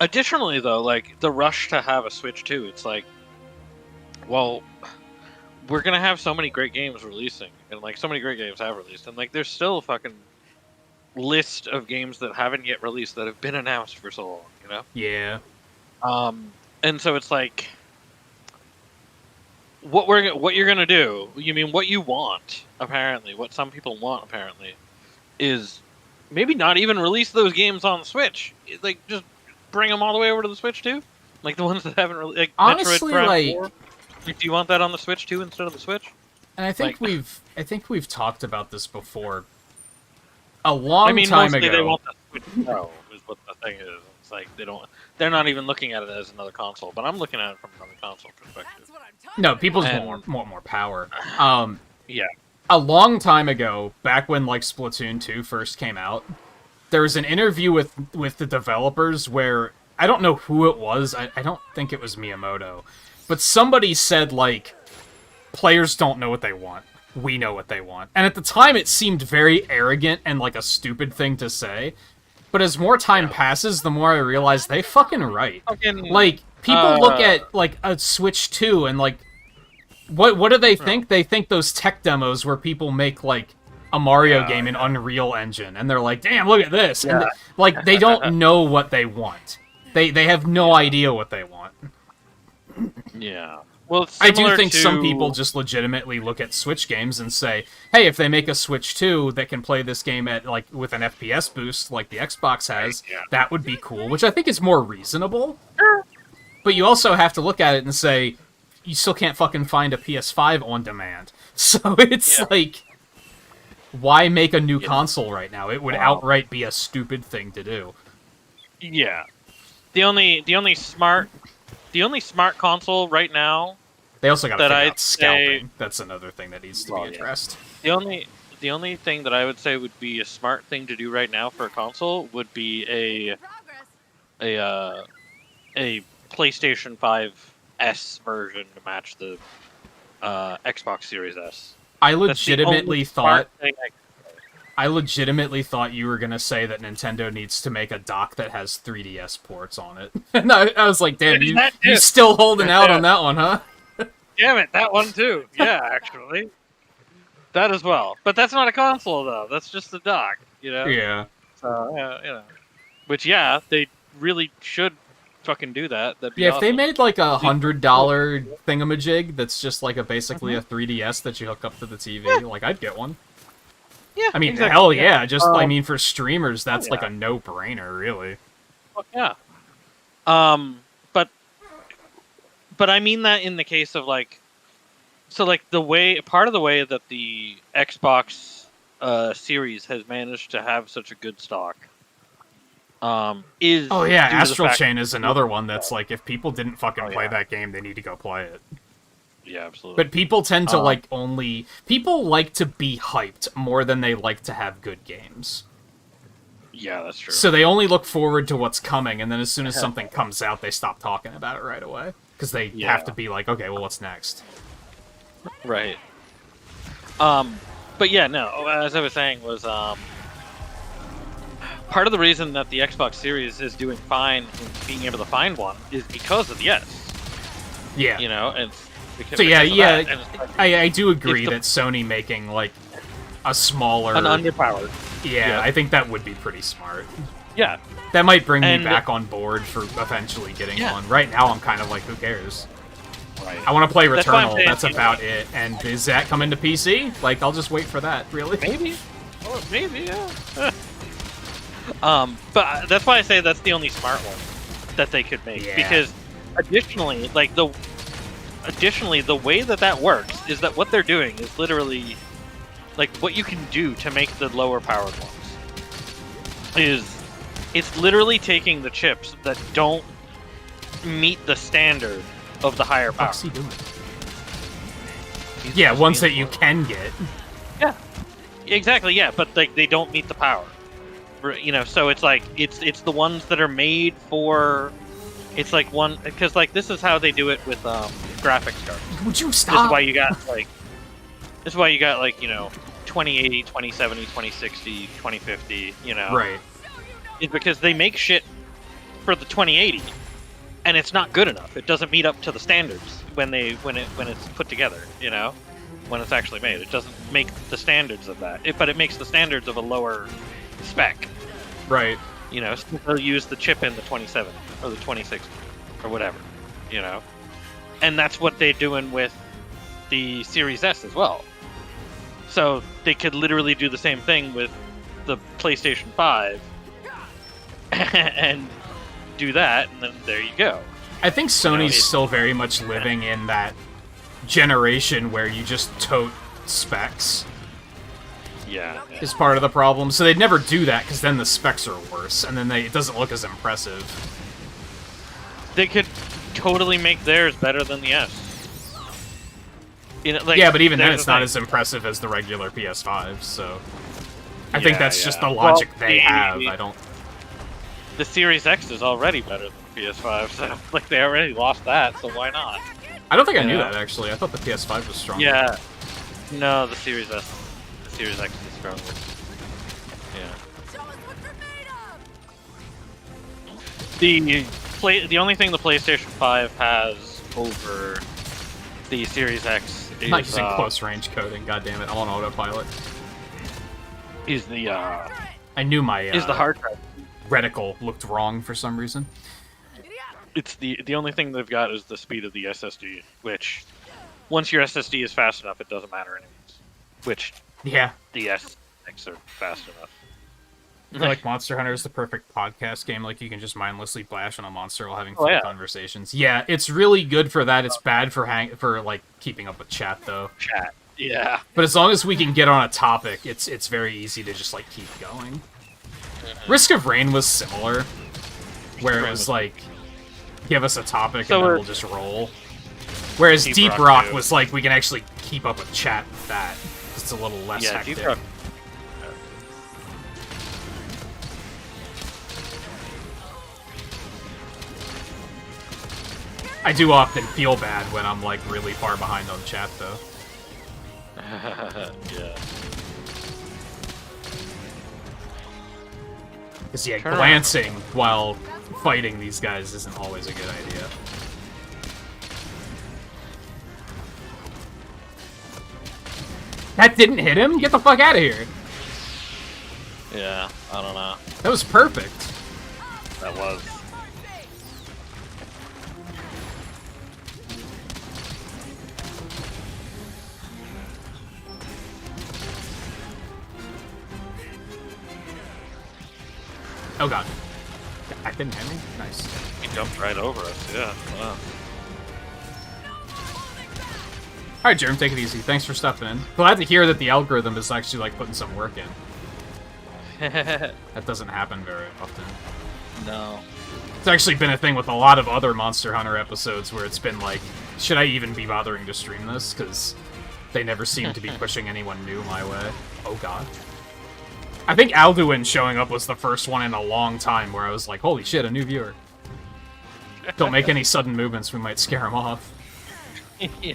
Additionally, though, like the rush to have a Switch 2, it's like, well, we're gonna have so many great games releasing, and like so many great games have released, and like there's still a fucking list of games that haven't yet released that have been announced for so long, you know. Yeah. And so it's like, what you're gonna do? You mean what you want? Apparently, what some people want apparently is maybe not even release those games on the Switch. Like just bring them all the way over to the Switch too. Like the ones that haven't really. Like Honestly, Metroid Prime like- 4. Like, do you want that on the Switch too instead of the Switch? And I think Like- we've talked about this before. A long I mean, time mostly ago. they want the Switch Pro is what the thing is. It's like they're not even looking at it as another console, but I'm looking at it from another console perspective. That's what I'm talking No, people just And- want more power. Yeah. A long time ago, back when like Splatoon 2 first came out, there was an interview with the developers where I don't know who it was. I don't think it was Miyamoto, but somebody said like, players don't know what they want. We know what they want. And at the time, it seemed very arrogant and like a stupid thing to say. But as more time passes, the more I realize they fucking right. Fucking, Like, people look at like a Switch 2 and like, what do they think? They think those tech demos where people make like a Mario game in Unreal Engine, and they're like, "Damn, look at this!" And like, they don't know what they want. They have no idea what they want. Yeah. Well, it's I do similar think some to- people just legitimately look at Switch games and say, "Hey, if they make a Switch 2 that can play this game at like with an FPS boost like the Xbox has, yeah. that would be cool." Which I think is more reasonable. But you also have to look at it and say, you still can't fucking find a PS5 on demand. So it's Yeah. like, why make a new console right now? It would Wow. outright be a stupid thing to do. Yeah. The only smart console right now. They also got to That figure I'd out scalping. say- That's another thing that needs to Well, be yeah. addressed. The only thing that I would say would be a smart thing to do right now for a console would be Progress. a PlayStation 5S version to match the Xbox Series S. I That's the legitimately only thought smart thing I legitimately thought you were gonna say that Nintendo needs to make a dock that has 3DS ports on it. And I was like, damn, you That you too. still holding out on that one, huh? Damn it, that one too. Yeah, actually, that as well. But that's not a console though. That's just a dock. You know. Yeah. So you know. Which they really should fucking do that. That'd be Yeah, if they awesome. made like $100 thingamajig that's just like basically a 3DS that you hook up to the TV, like I'd get one. Yeah. I mean, exactly. hell yeah! Just I mean, for streamers, that's yeah. like a no-brainer, really. Fuck yeah. But I mean that in the case of like, so like part of the way that the Xbox series has managed to have such a good stock, is Oh yeah, due to the Astral fact- Chain is another one that's like, if people didn't fucking Oh, play yeah. that game, they need to go play it. Yeah, absolutely. But people tend to people like to be hyped more than they like to have good games. Yeah, that's true. So they only look forward to what's coming, and then as soon as something comes out, they stop talking about it right away. Because they have to be like, okay, well, what's next? Right. But yeah, no, as I was saying was, part of the reason that the Xbox Series is doing fine in being able to find one is because of the S. Yeah. You know, and because, So yeah, because of yeah, that, and it's like I do agree the- that Sony making, like, a smaller... an underpowered. Yeah, I think that would be pretty smart. Yeah. That might bring me And- back on board for eventually getting Yeah. one. Right now, I'm kind of like, who cares? Right. I want to play That's why I'm Returnal, saying, that's you know, about it. And is that coming to PC? Like, I'll just wait for that, really. Maybe. Oh, maybe, yeah. But that's why I say that's the only smart one that they could make. Yeah. Because additionally, the way that works is that what they're doing is literally, like, what you can do to make the lower powered ones is it's literally taking the chips that don't meet the standard of the higher power. What's he doing? Yeah, ones that you can get. Yeah, exactly. Yeah, but like they don't meet the power. You know, so it's like it's the ones that are made for. It's like one because like this is how they do it with graphics cards. Would you This is stop? why you got like. This is why you got like 2080, 2070, 2060, 2050. You know, Right. is because they make shit for the 2080, and it's not good enough. It doesn't meet up to the standards when it's put together. You know, when it's actually made, it doesn't make the standards of that. But it makes the standards of a lower spec. Right. You know, so they'll use the chip in the 2070 or the 2060 or whatever. You know, and that's what they're doing with the Series S as well. So they could literally do the same thing with the PlayStation 5 and do that, and then there you go. I think Sony's it's- still very much living in that generation where you just tote specs Yeah. is part of the problem. So they'd never do that because then the specs are worse, and then it doesn't look as impressive. They could totally make theirs better than the S. You know, like, Yeah, but even then there's it's the not thing. as impressive as the regular PS5, so... I think Yeah, that's just yeah. the logic Well, they have, I don't... The Series X is already better than the PS5, so like they already lost that, so why not? I don't think I knew Yeah. that, actually. I thought the PS5 was stronger. Yeah. No, the Series X is stronger. Yeah. Show us what you're made of! The only thing the PlayStation 5 has over the Series X is, Not using close range coding, goddammit. I'm on autopilot. is the I knew my is the hard drive. reticle looked wrong for some reason. It's the only thing they've got is the speed of the SSD, which once your SSD is fast enough, it doesn't matter anyways. Which Yeah. the SX are fast enough. I feel like Monster Hunter is the perfect podcast game. Like, you can just mindlessly bash on a monster while having Oh, full yeah. conversations. Yeah, it's really good for that. It's bad for like keeping up with chat, though. Chat. Yeah. But as long as we can get on a topic, it's very easy to just like keep going. Risk of Rain was similar, where it Rain was was- like, give us a topic So and then we're- we'll just roll. Whereas Deep Deep Rock Rock too. was like, we can actually keep up with chat with that. It's a little less Yeah, hectic. Deep Rock. I do often feel bad when I'm like really far behind on chat, though. Yeah. Because yeah, Turn around. glancing while fighting these guys isn't always a good idea. That didn't hit him? Get the fuck out of here! Yeah, I don't know. That was perfect. That was. Oh god. That didn't hit me? Nice. He jumped right over us, yeah. Wow. Alright, Jerem, take it easy. Thanks for stepping in. Glad to hear that the algorithm is actually like putting some work in. That doesn't happen very often. No. It's actually been a thing with a lot of other Monster Hunter episodes where it's been like, should I even be bothering to stream this? Because they never seem to be pushing anyone new my way. Oh god. I think Alduin showing up was the first one in a long time where I was like, holy shit, a new viewer. Don't make any sudden movements, we might scare him off. Yeah.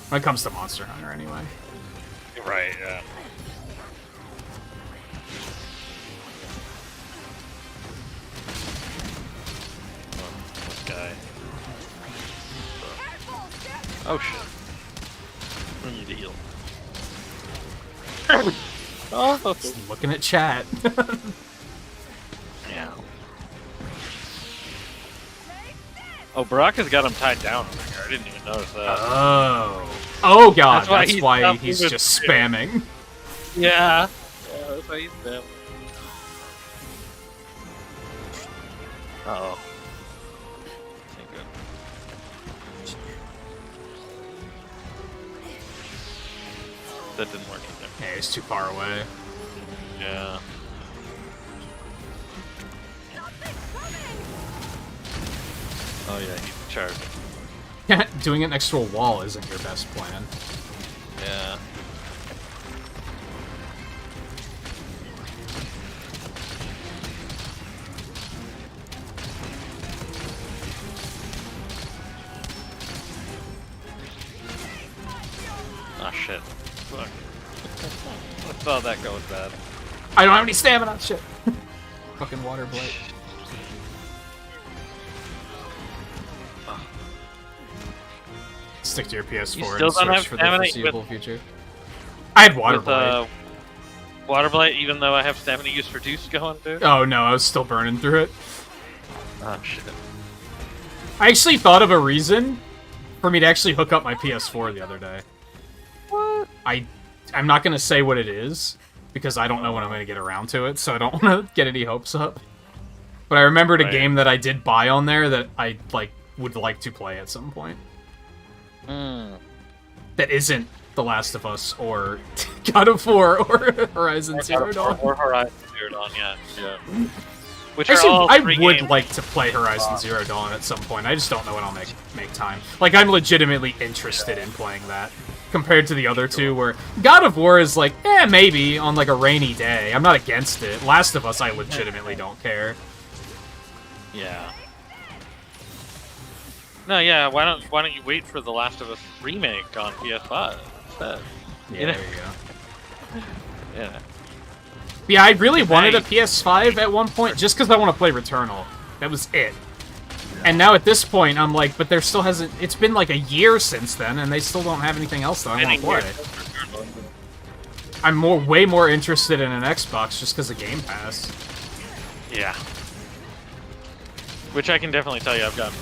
When it comes to Monster Hunter, anyway. Right, yeah. This guy. Oh shit. I need to heal. Oh, Just looking at chat. yeah. Oh, Baraka's got him tied down over here. I didn't even notice that. Oh god, That's why that's he's why not he's moving just too. spamming. Yeah. Yeah, that's why he's dead. Uh-oh. Ain't good. That didn't work either. Yeah, he's too far away. Yeah. Oh yeah, he's charged. Doing it next to a wall isn't your best plan. Yeah. Ah shit. Fuck. I thought that going bad. I don't have any stamina. Shit. Fucking water blight. Stick to your PS4 You and still don't have switch for the stamina foreseeable future. I had water With blight. Water Blight, even though I have stamina use reduce going too? Oh no, I was still burning through it. Oh shit. I actually thought of a reason for me to actually hook up my PS4 the other day. What? I'm not gonna say what it is because I don't know when I'm gonna get around to it, so I don't want to get any hopes up. But I remembered a Right. game that I did buy on there that I would like to play at some point. Hmm. That isn't The Last of Us or God of War or Horizon Zero Dawn. Or Horizon Zero Dawn, yeah. Which are Actually, all I free would games. like to play Horizon Zero Dawn at some point. I just don't know when I'll make time. Like, I'm legitimately interested in playing that. Compared to the other two, where God of War is like, maybe on like a rainy day. I'm not against it. Last of Us, I legitimately don't care. Yeah. No, yeah. Why don't you wait for the Last of Us remake on PS5 instead? Yeah, You know? there you go. Yeah. Yeah, I really wanted a Nice. PS5 at one point just because I want to play Returnal. That was it. And now at this point, I'm like, but there still hasn't... It's been like a year since then, and they still don't have anything else that I want to play. I'm way more interested in an Xbox just because of Game Pass. Yeah. Which I can definitely tell you I've got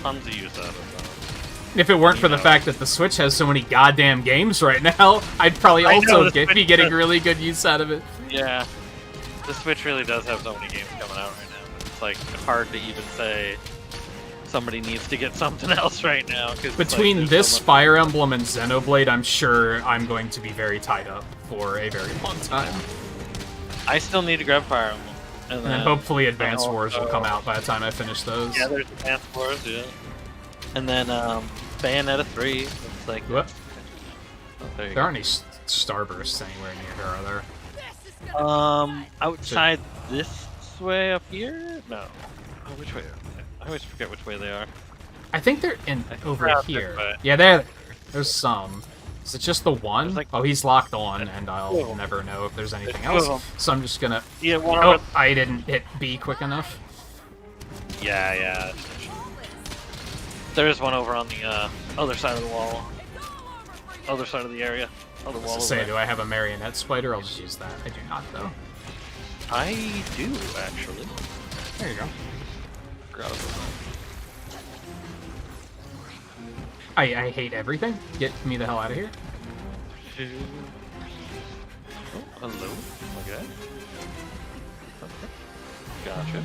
tons of use out of. If it weren't for the fact that the Switch has so many goddamn games right now, I'd probably I know, also the be Switch getting does. really good use out of it. Yeah. The Switch really does have so many games coming out right now. It's like hard to even say somebody needs to get something else right now. 'Cause it's like, Between there's this, so much- Fire Emblem, and Xenoblade, I'm sure I'm going to be very tied up for a very long time. I still need to grab Fire Emblem. And then hopefully Advance also- Wars will come out by the time I finish those. Yeah, there's Advance Wars, yeah. And then Bayonetta 3. It's like, What? oh, there you There aren't any Starbursts anywhere near here, are there? go. Outside this way up here? No. Oh, which way? I always forget which way they are. I think they're in I think over they're out this here. way. Yeah, there's some. Is it just the one? There's like- Oh, he's locked on, and two of I'll them. never know if there's anything There's two else. of them. So I'm just gonna... Yeah, one Oh, over. I didn't hit B quick enough. Yeah. There is one over on the other side of the wall. Other side of the area. Other wall. To over say, there. do I have a marionette spider? I'll just use that. I do not, though. I do, actually. There you go. Forgot about that. I hate everything. Get me the hell out of here. Oh, hello. Okay. Gotcha.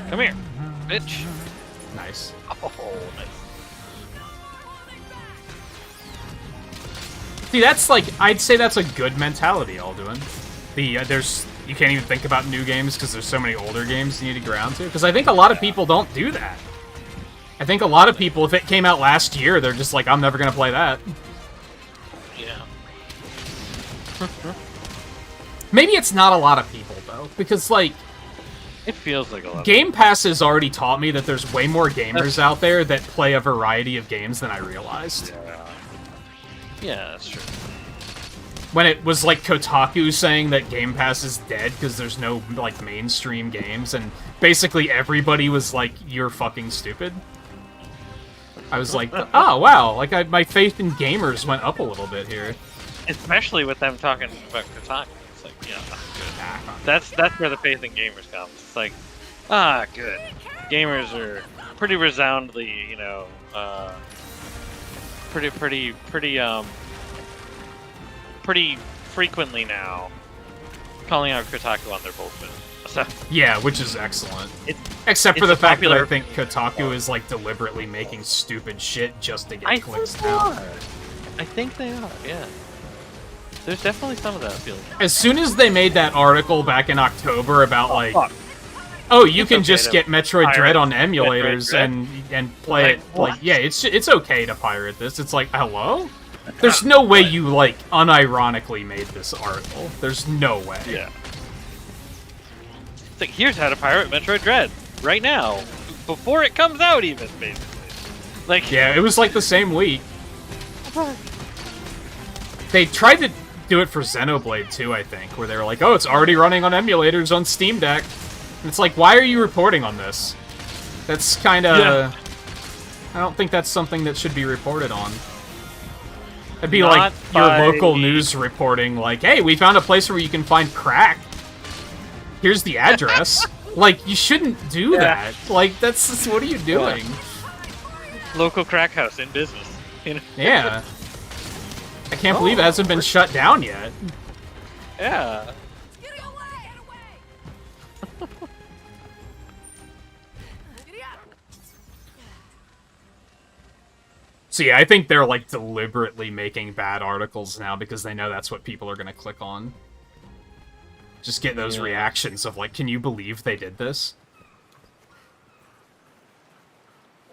Come here, bitch. Nice. Oh, nice. See, that's like, I'd say that's a good mentality, Alduin. You can't even think about new games because there's so many older games you need to get around to. Because I think a lot of people don't do that. I think a lot of people, if it came out last year, they're just like, I'm never going to play that. Yeah. Maybe it's not a lot of people, though, because, like, It feels like a lot. Game Pass has already taught me that there's way more gamers out there that play a variety of games than I realized. Yeah, that's true. When it was, like, Kotaku saying that Game Pass is dead because there's no, like, mainstream games, and basically everybody was like, you're fucking stupid. I was like, oh, wow, like, my faith in gamers went up a little bit here. Especially with them talking about Kotaku. It's like, yeah, good. That's where the faith in gamers comes. It's like, good. Gamers are pretty resoundingly, you know, pretty frequently now calling out Kotaku on their bullshit. So, Yeah, which is excellent. It's, Except for it's the a fact that I popular- think Kotaku is, like, deliberately making stupid shit just to get I clicks think they now. are. I think they are, yeah. There's definitely some of that feeling. As soon as they made that article back in October about, like, Fuck. oh, you It's can okay just to get Metroid pirate Dread on Metroid emulators Dread. and play Like, it. what? Like, yeah, it's okay to pirate this. It's like, hello? There's no way you, like, unironically made this article. There's no way. Yeah. It's like, here's how to pirate Metroid Dread right now, before it comes out, even basically. Like, Yeah, it was like the same week. They tried to do it for Xenoblade too, I think, where they were like, oh, it's already running on emulators on Steam Deck. And it's like, why are you reporting on this? That's kind of... Yeah. I don't think that's something that should be reported on. It'd be Not like your by- local news reporting, like, hey, we found a place where you can find crack. Here's the address. Like, you shouldn't do that. Like, that's what are you doing? local crack house in business. You know? Yeah. I can't believe it hasn't been shut down yet. Yeah. Get away! Giddy up! So yeah, I think they're, like, deliberately making bad articles now because they know that's what people are gonna click on. Just get those Yeah. reactions of, like, can you believe they did this?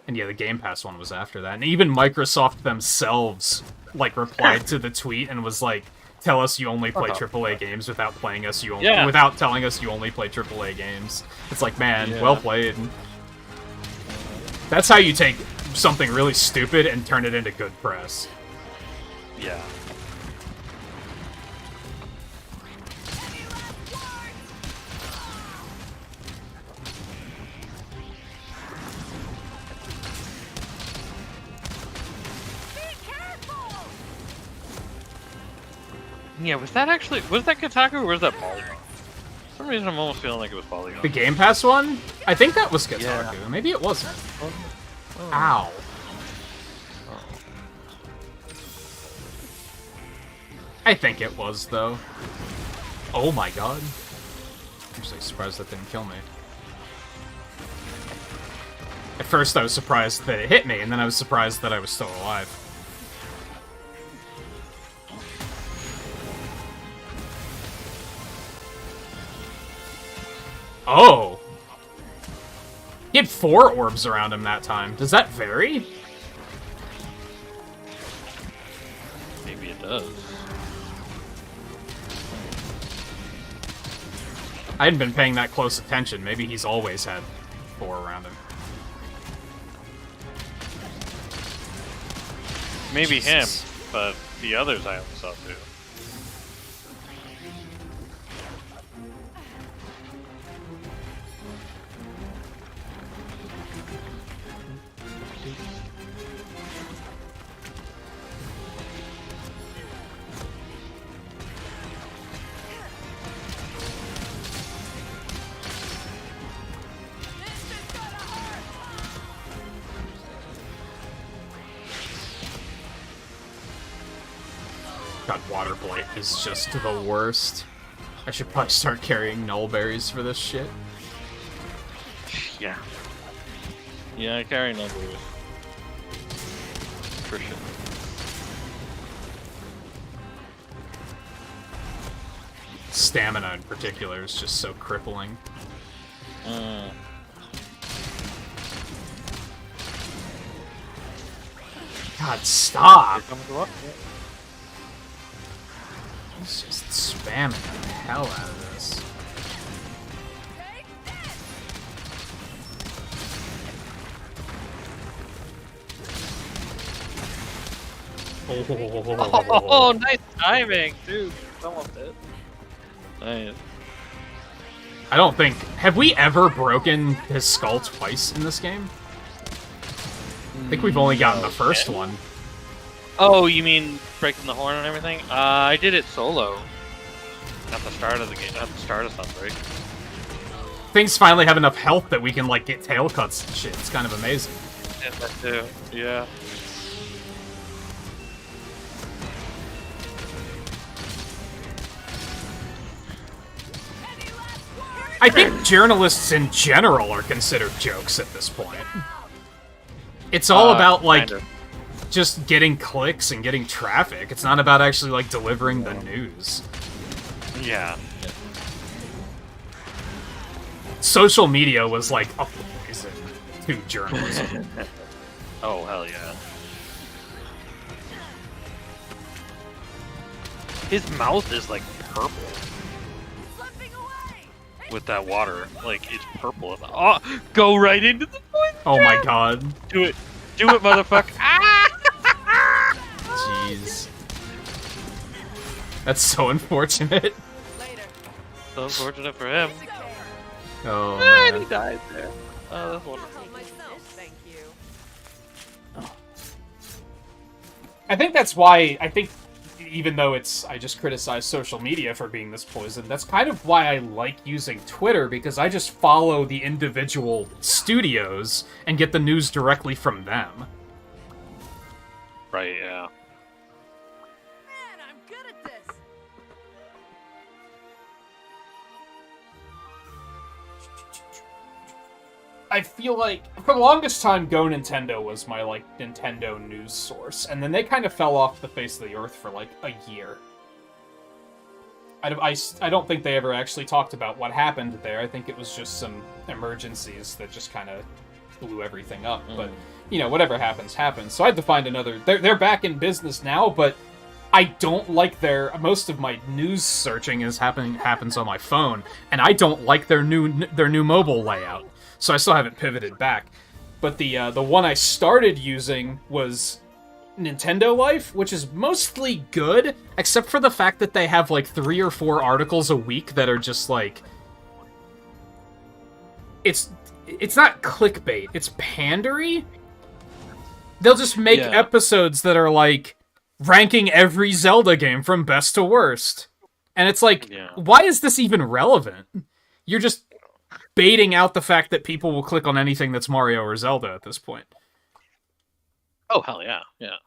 And yeah, the Game Pass one was after that. And even Microsoft themselves, like, replied to the tweet and was like, tell us you only play AAA games without playing us you only Yeah. without telling us you only play AAA games. It's like, man, Yeah. well played. That's how you take something really stupid and turn it into good press. Yeah. Yeah, was that Kotaku or was that Polygon? For some reason I'm almost feeling like it was Polygon. The Game Pass one? I think that was Kotaku. Yeah. Maybe it wasn't. Ow. I think it was, though. Oh my god. I'm actually surprised that didn't kill me. At first I was surprised that it hit me, and then I was surprised that I was still alive. Oh! He had 4 orbs around him that time. Does that vary? Maybe it does. I hadn't been paying that close attention. Maybe he's always had 4 around him. Maybe Jesus. him, but the others I only saw too. This is gonna hurt! God, Water Blight is just the worst. I should probably start carrying nullberries for this shit. Yeah. Yeah, I carry numbers. For sure. Stamina in particular is just so crippling. God, stop! Here comes the what? He's just spamming the hell out of this. Oh, nice timing, dude. Almost it. Nice. I don't think... Have we ever broken his skull twice in this game? I think we've only gotten the first one. Oh, you mean breaking the horn and everything? I did it solo. At the start of the game, at the start of Sunbreak. Things finally have enough health that we can, like, get tail cuts and shit. It's kind of amazing. Yeah, that too. Yeah. I think journalists in general are considered jokes at this point. It's all about, like, kind of. just getting clicks and getting traffic. It's not about actually, like, delivering the news. Yeah. Social media was, like, a poison to journalism. Oh, hell yeah. His mouth is, like, purple. Slipping away. With that water. Like, it's purple. Oh, go right into the point. Oh my god. Do it. Do it, motherfucker. Ah! Jeez. That's so unfortunate. Later. So unfortunate for him. Oh, And he man. died there. Oh, that's wonderful. Help myself, thank you. I think that's why, even though I just criticize social media for being this poison, that's kind of why I like using Twitter, because I just follow the individual studios and get the news directly from them. Right, yeah. Man, I'm good at this. I feel like, for the longest time, Go Nintendo was my, like, Nintendo news source, and then they kind of fell off the face of the earth for, like, a year. I don't think they ever actually talked about what happened there. I think it was just some emergencies that just kind of blew everything up. But, you know, whatever happens, happens. So I had to find another... They're back in business now, but I don't like their... Most of my news searching happens on my phone, and I don't like their new mobile layout. So I still haven't pivoted back. But the one I started using was Nintendo Life, which is mostly good, except for the fact that they have like 3 or 4 articles a week that are just like... It's not clickbait, it's pandery. They'll just make episodes that are like ranking every Zelda game from best to worst. And it's like, why is this even relevant? You're just baiting out the fact that people will click on anything that's Mario or Zelda at this point. Oh, hell yeah, yeah.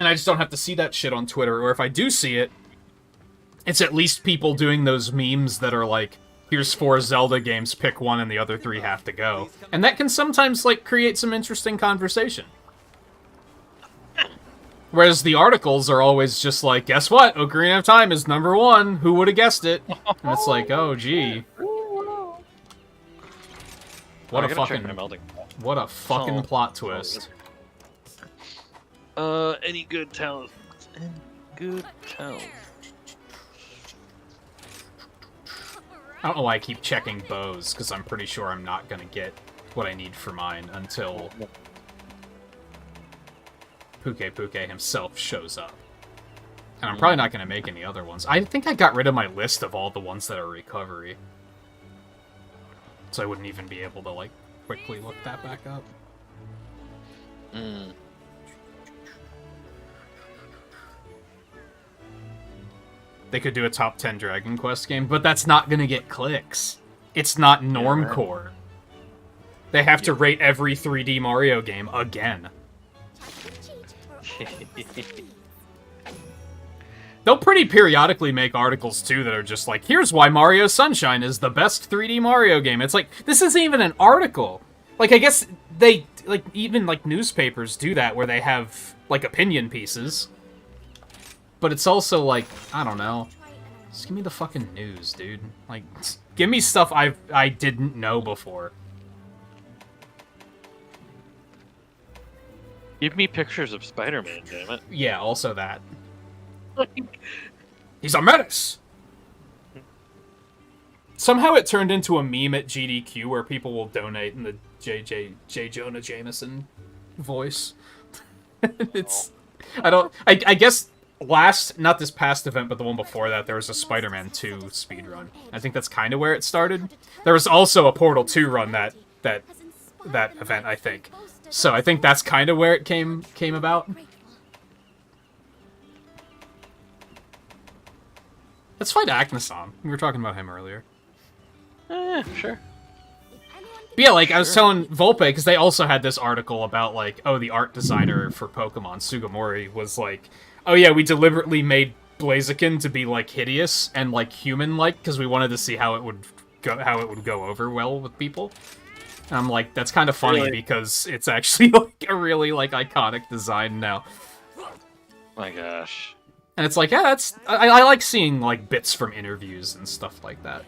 And I just don't have to see that shit on Twitter, or if I do see it, it's at least people doing those memes that are like, here's 4 Zelda games, pick one and the other 3 have to go. And that can sometimes, like, create some interesting conversation. Whereas the articles are always just like, guess what? Ocarina of Time is number 1. Who would have guessed it? And it's like, oh, gee. What a fucking plot twist. Any good talent? Any good talent? I don't know why I keep checking bows, because I'm pretty sure I'm not gonna get what I need for mine until Puke himself shows up. And I'm probably not gonna make any other ones. I think I got rid of my list of all the ones that are recovery. So I wouldn't even be able to, like, quickly look that back up. They could do a top 10 Dragon Quest game, but that's not gonna get clicks. It's not normcore. They have to rate every 3D Mario game again. They'll pretty periodically make articles, too, that are just like, here's why Mario Sunshine is the best 3D Mario game. It's like, this isn't even an article. Like, I guess they, like, even, like, newspapers do that, where they have, like, opinion pieces. But it's also like, I don't know. Just give me the fucking news, dude. Like, give me stuff I didn't know before. Give me pictures of Spider-Man, damn it. Yeah, also that. He's a menace! Somehow it turned into a meme at GDQ where people will donate in the J. Jonah Jameson voice. It's... I guess not this past event, but the one before that, there was a Spider-Man 2 speedrun. I think that's kind of where it started. There was also a Portal 2 run that event, I think. So I think that's kind of where it came about. Let's fight Agneson. We were talking about him earlier. Sure. But yeah, like, I was telling Volpe, because they also had this article about, like, oh, the art designer for Pokemon, Sugimori, was like, oh yeah, we deliberately made Blaziken to be, like, hideous and, like, human-like, because we wanted to see how it would go over well with people. And I'm like, that's kind of funny, Really? because it's actually, like, a really, like, iconic design now. My gosh. And it's like, yeah, that's... I like seeing, like, bits from interviews and stuff like that.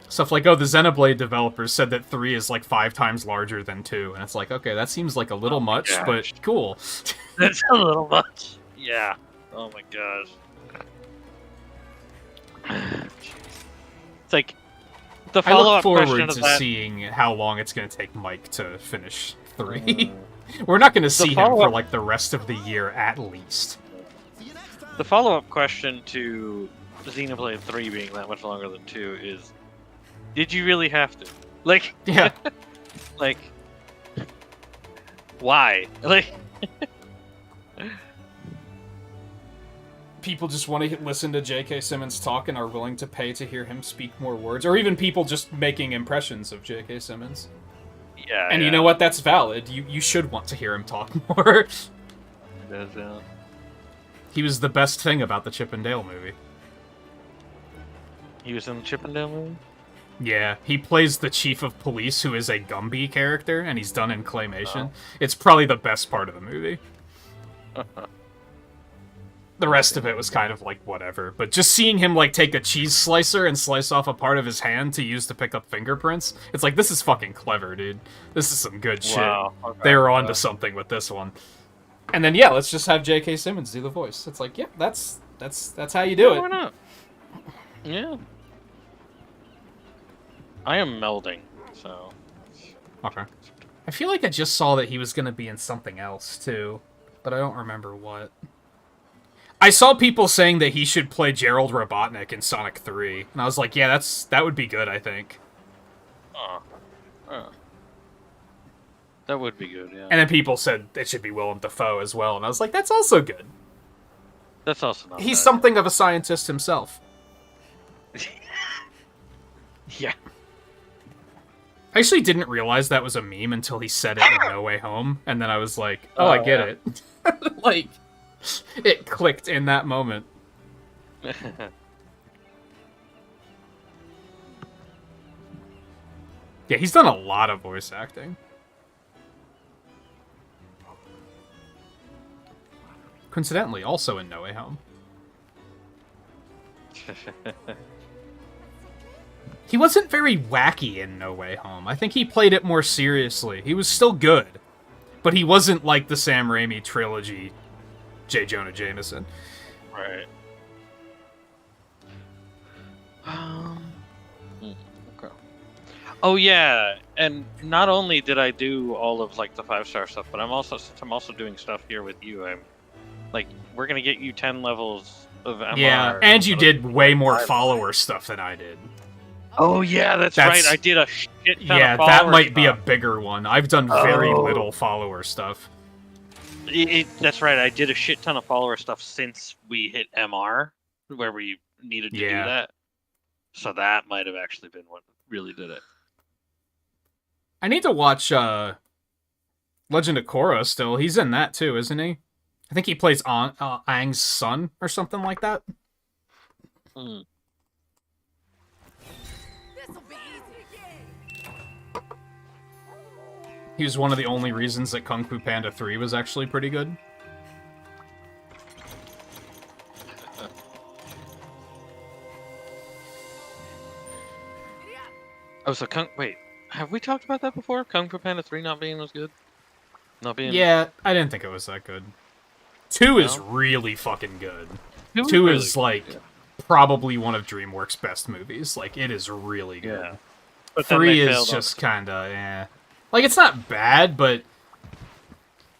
Stuff like, oh, the Xenoblade developers said that 3 is, like, 5 times larger than 2. And it's like, okay, that seems like a little much, gosh. but cool. That's a little much. Yeah. Oh my gosh. It's like the I look follow-up question forward of to that. seeing how long it's going to take Mike to finish 3. We're not going to see him for, follow-up- like, the rest of the year, at least. The follow-up question to Xenoblade 3 being that much longer than 2 is, did you really have to? Like, Yeah. like, why? Like, People just want to listen to J.K. Simmons talk and are willing to pay to hear him speak more words. Or even people just making impressions of J.K. Simmons. yeah. And yeah. you know what? That's valid. You should want to hear him talk more. It does, yeah. He was the best thing about the Chip and Dale movie. He was in the Chip and Dale movie? Yeah, he plays the chief of police, who is a Gumby character, and he's done in claymation. Oh. It's probably the best part of the movie. The rest of it was kind of like whatever, but just seeing him like take a cheese slicer and slice off a part of his hand to use to pick up fingerprints, it's like, this is fucking clever, dude. This is some good Wow, shit. okay. They were onto something with this one. And then yeah, let's just have J.K. Simmons do the voice. It's like, yeah, that's how you do Why it. not? Yeah. I am melding, so. Okay. I feel like I just saw that he was going to be in something else, too. But I don't remember what. I saw people saying that he should play Gerald Robotnik in Sonic 3. And I was like, yeah, that would be good, I think. That would be good, yeah. And then people said it should be Willem Dafoe as well. And I was like, that's also good. That's also not He's bad. something of a scientist himself. Yeah. I actually didn't realize that was a meme until he said it in No Way Home. And then I was like, oh, I get it. Like, it clicked in that moment. Yeah, he's done a lot of voice acting. Coincidentally, also in No Way Home. He wasn't very wacky in No Way Home. I think he played it more seriously. He was still good. But he wasn't like the Sam Raimi trilogy J. Jonah Jameson. Right. Okay. Oh yeah, and not only did I do all of like the 5-star stuff, but I'm also doing stuff here with you. I'm like, we're gonna get you 10 levels of MR. Yeah, and you did way more follower stuff than I did. Oh yeah, that's right. I did a shit ton Yeah, of follower that might be a stuff. bigger one. I've done very little follower stuff. That's right. I did a shit ton of follower stuff since we hit MR, where we needed to do that. So that might have actually been what really did it. I need to watch Legend of Korra still. He's in that too, isn't he? I think he plays Aang's son or something like that. Mm. This'll be easy. He was one of the only reasons that Kung Fu Panda 3 was actually pretty good. Oh, so wait, have we talked about that before? Kung Fu Panda 3 not being as good? Not being. Yeah, I didn't think it was that good. 2 is No? really fucking good. It was 2 really is good, like yeah. probably one of DreamWorks' best movies. Like it is really good. Yeah. But then they 3 is failed on just kind of like it's not bad, but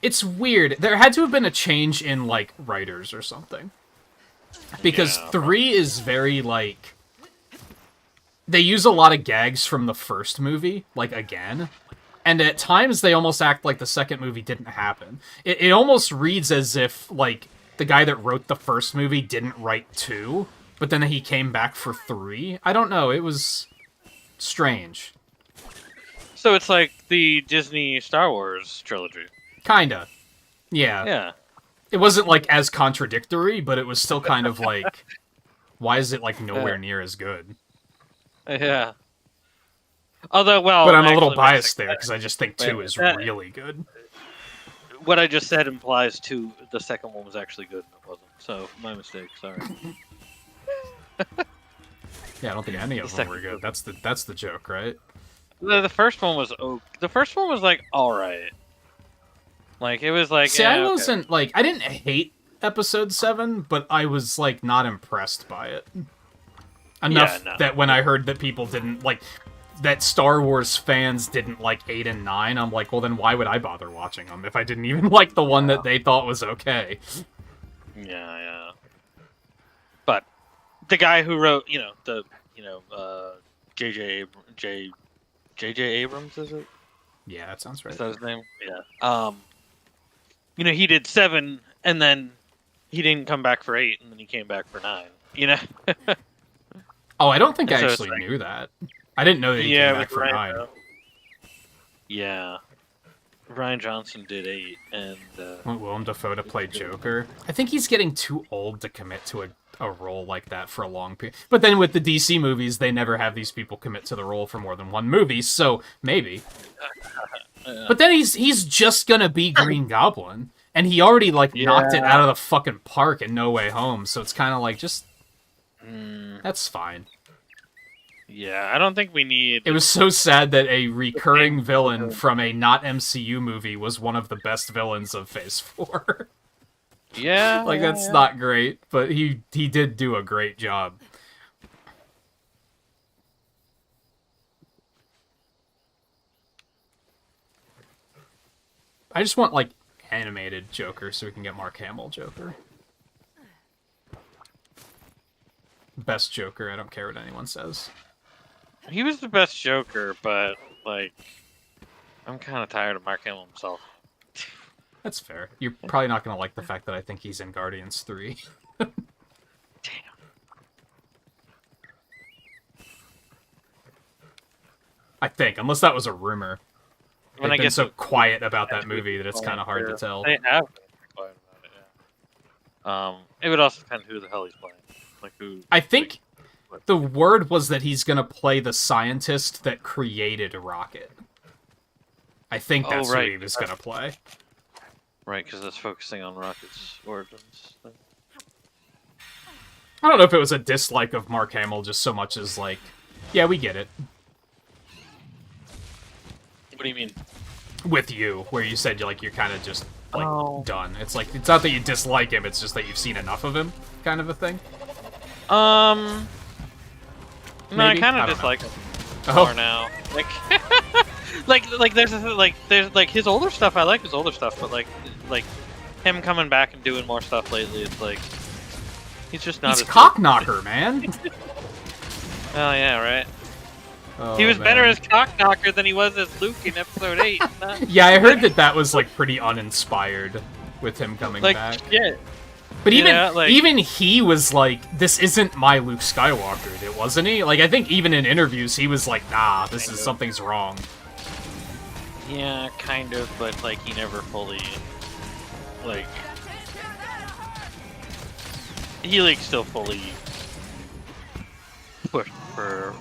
it's weird. There had to have been a change in like writers or something. Because Yeah, 3 is very like they use a lot of gags from the first movie, like again. And at times they almost act like the second movie didn't happen. It almost reads as if like the guy that wrote the first movie didn't write 2, but then he came back for 3. I don't know, it was strange. So it's like the Disney Star Wars trilogy. Kinda. Yeah. Yeah. It wasn't like as contradictory, but it was still kind of like why is it like nowhere near as good? Yeah. Although, well, But I'm a little actually, biased there because I just think 2 wait, is that- really good. what I just said implies the second one was actually good and it wasn't. So my mistake. Sorry. Yeah, I don't think any of The them were second good. movie. That's the joke, right? The first one was the first one was like all right. Like it was like. See, yeah, I okay. wasn't like I didn't hate episode 7, but I was like not impressed by it enough no. that when I heard that people didn't like that Star Wars fans didn't like 8 and 9, I'm like, well then why would I bother watching them if I didn't even like the one that they thought was okay? Yeah. But the guy who wrote, J.J. Abrams, is it? Yeah, that sounds right. Is that his name? Yeah. He did 7, and then he didn't come back for 8, and then he came back for 9. You know? Oh, I don't think I So it's actually like- knew that. I didn't know that he came back for 9. Yeah. Ryan Johnson did 8, and Want Willem Dafoe to play Joker? I think he's getting too old to commit to a role like that for a long period. But then with the DC movies, they never have these people commit to the role for more than one movie, so maybe. But then he's just gonna be Green Goblin, and he already like knocked it out of the fucking park in No Way Home, so it's kind of like just that's fine. yeah, I don't think we need. It was so sad that a recurring villain from a not MCU movie was one of the best villains of Phase 4. Yeah, Like that's not great, but he did do a great job. I just want like animated Joker so we can get Mark Hamill Joker. Best Joker, I don't care what anyone says. He was the best Joker, but like, I'm kind of tired of Mark Hamill himself. That's fair. You're probably not going to like the fact that I think he's in Guardians 3. Damn. I think, unless that was a rumor. When They've I been get so to- quiet about that movie that it's kind of hard to tell. They have been quiet about it. Yeah. It would also depend who the hell he's playing. Like who? I think the word was that he's going to play the scientist that created Rocket. I think that's right. who he was going to play. Right, because it's focusing on Rocket's origins. I don't know if it was a dislike of Mark Hamill just so much as like, yeah, we get it. What do you mean? With you, where you said you're kind of just like Oh. done. It's like it's not that you dislike him, it's just that you've seen enough of him, kind of a thing. No, I Maybe? kind I of don't dislike know. him Oh. more now. Like, there's like his older stuff. I like his older stuff, but like him coming back and doing more stuff lately, it's like he's just not. He's as cock knocker, man. Oh yeah, right. Oh, He was man. better as cock knocker than he was as Luke in Episode 8. Yeah, I heard that was like pretty uninspired with him coming like back. shit. But even yeah, like- even he was like, "This isn't my Luke Skywalker," it wasn't he? Like, I think even in interviews, he was like, "Nah, this is something's wrong." Yeah, kind of, but like he never fully like he like still fully pushed for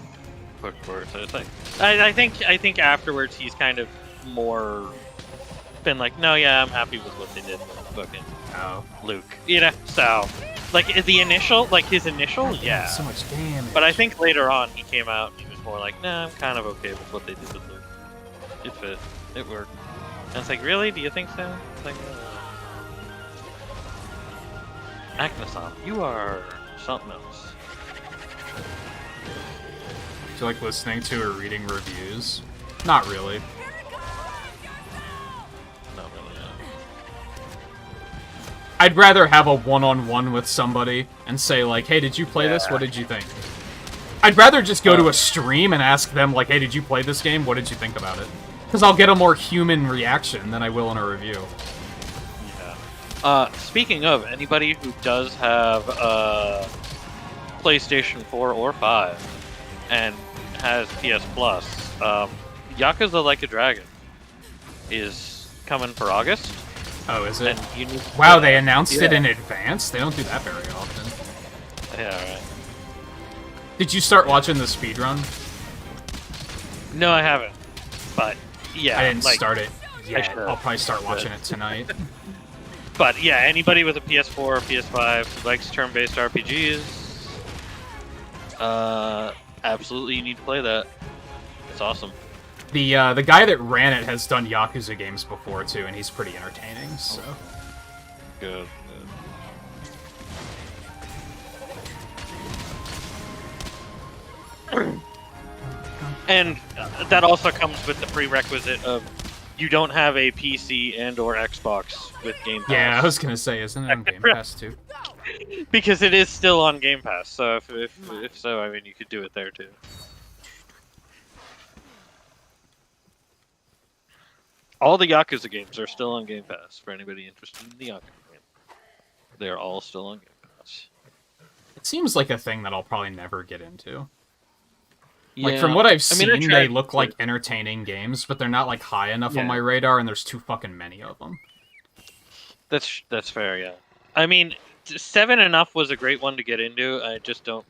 it. So it's like I think afterwards he's kind of more been like, no, yeah, I'm happy with what they did with fucking Oh, Luke. You know, so like his initial, yeah. so much damage. But I think later on he came out and he was more like, nah, I'm kind of okay with what they did with Luke. It fit. It worked. And it's like, really? Do you think so? It's like, Aknason, you are something else. Do you like listening to or reading reviews? Not really. Not really, I'd rather have a one-on-one with somebody and say, like, hey, did you play this? What did you think? I'd rather just go to a stream and ask them, like, hey, did you play this game? What did you think about it? Because I'll get a more human reaction than I will in a review. Yeah. Speaking of, anybody who does have PlayStation 4 or 5 and has PS Plus, Yakuza Like a Dragon is coming for August. Oh, is it? And you need Wow, they announced it in advance? They don't do that very often. Yeah, right. Did you start watching the speedrun? No, I haven't. But yeah, I didn't start it yet. should. I'll probably start watching it tonight. But yeah, anybody with a PS4 or PS5 who likes turn-based RPGs, absolutely you need to play that. It's awesome. The guy that ran it has done Yakuza games before too, and he's pretty entertaining. So Good. And that also comes with the prerequisite of you don't have a PC and/or Xbox with Game Pass. yeah, I was gonna say, isn't it on Game Pass too? Because it is still on Game Pass. So if so, I mean, you could do it there too. All the Yakuza games are still on Game Pass for anybody interested in the Yakuza game. They're all still on Game Pass. It seems like a thing that I'll probably never get into. Yeah. Like, from what I've I mean, I seen, tried- they look like entertaining games, but they're not, like, high enough on my radar, and there's too fucking many of them. That's fair, yeah. I mean, 7 enough was a great one to get into. I just don't...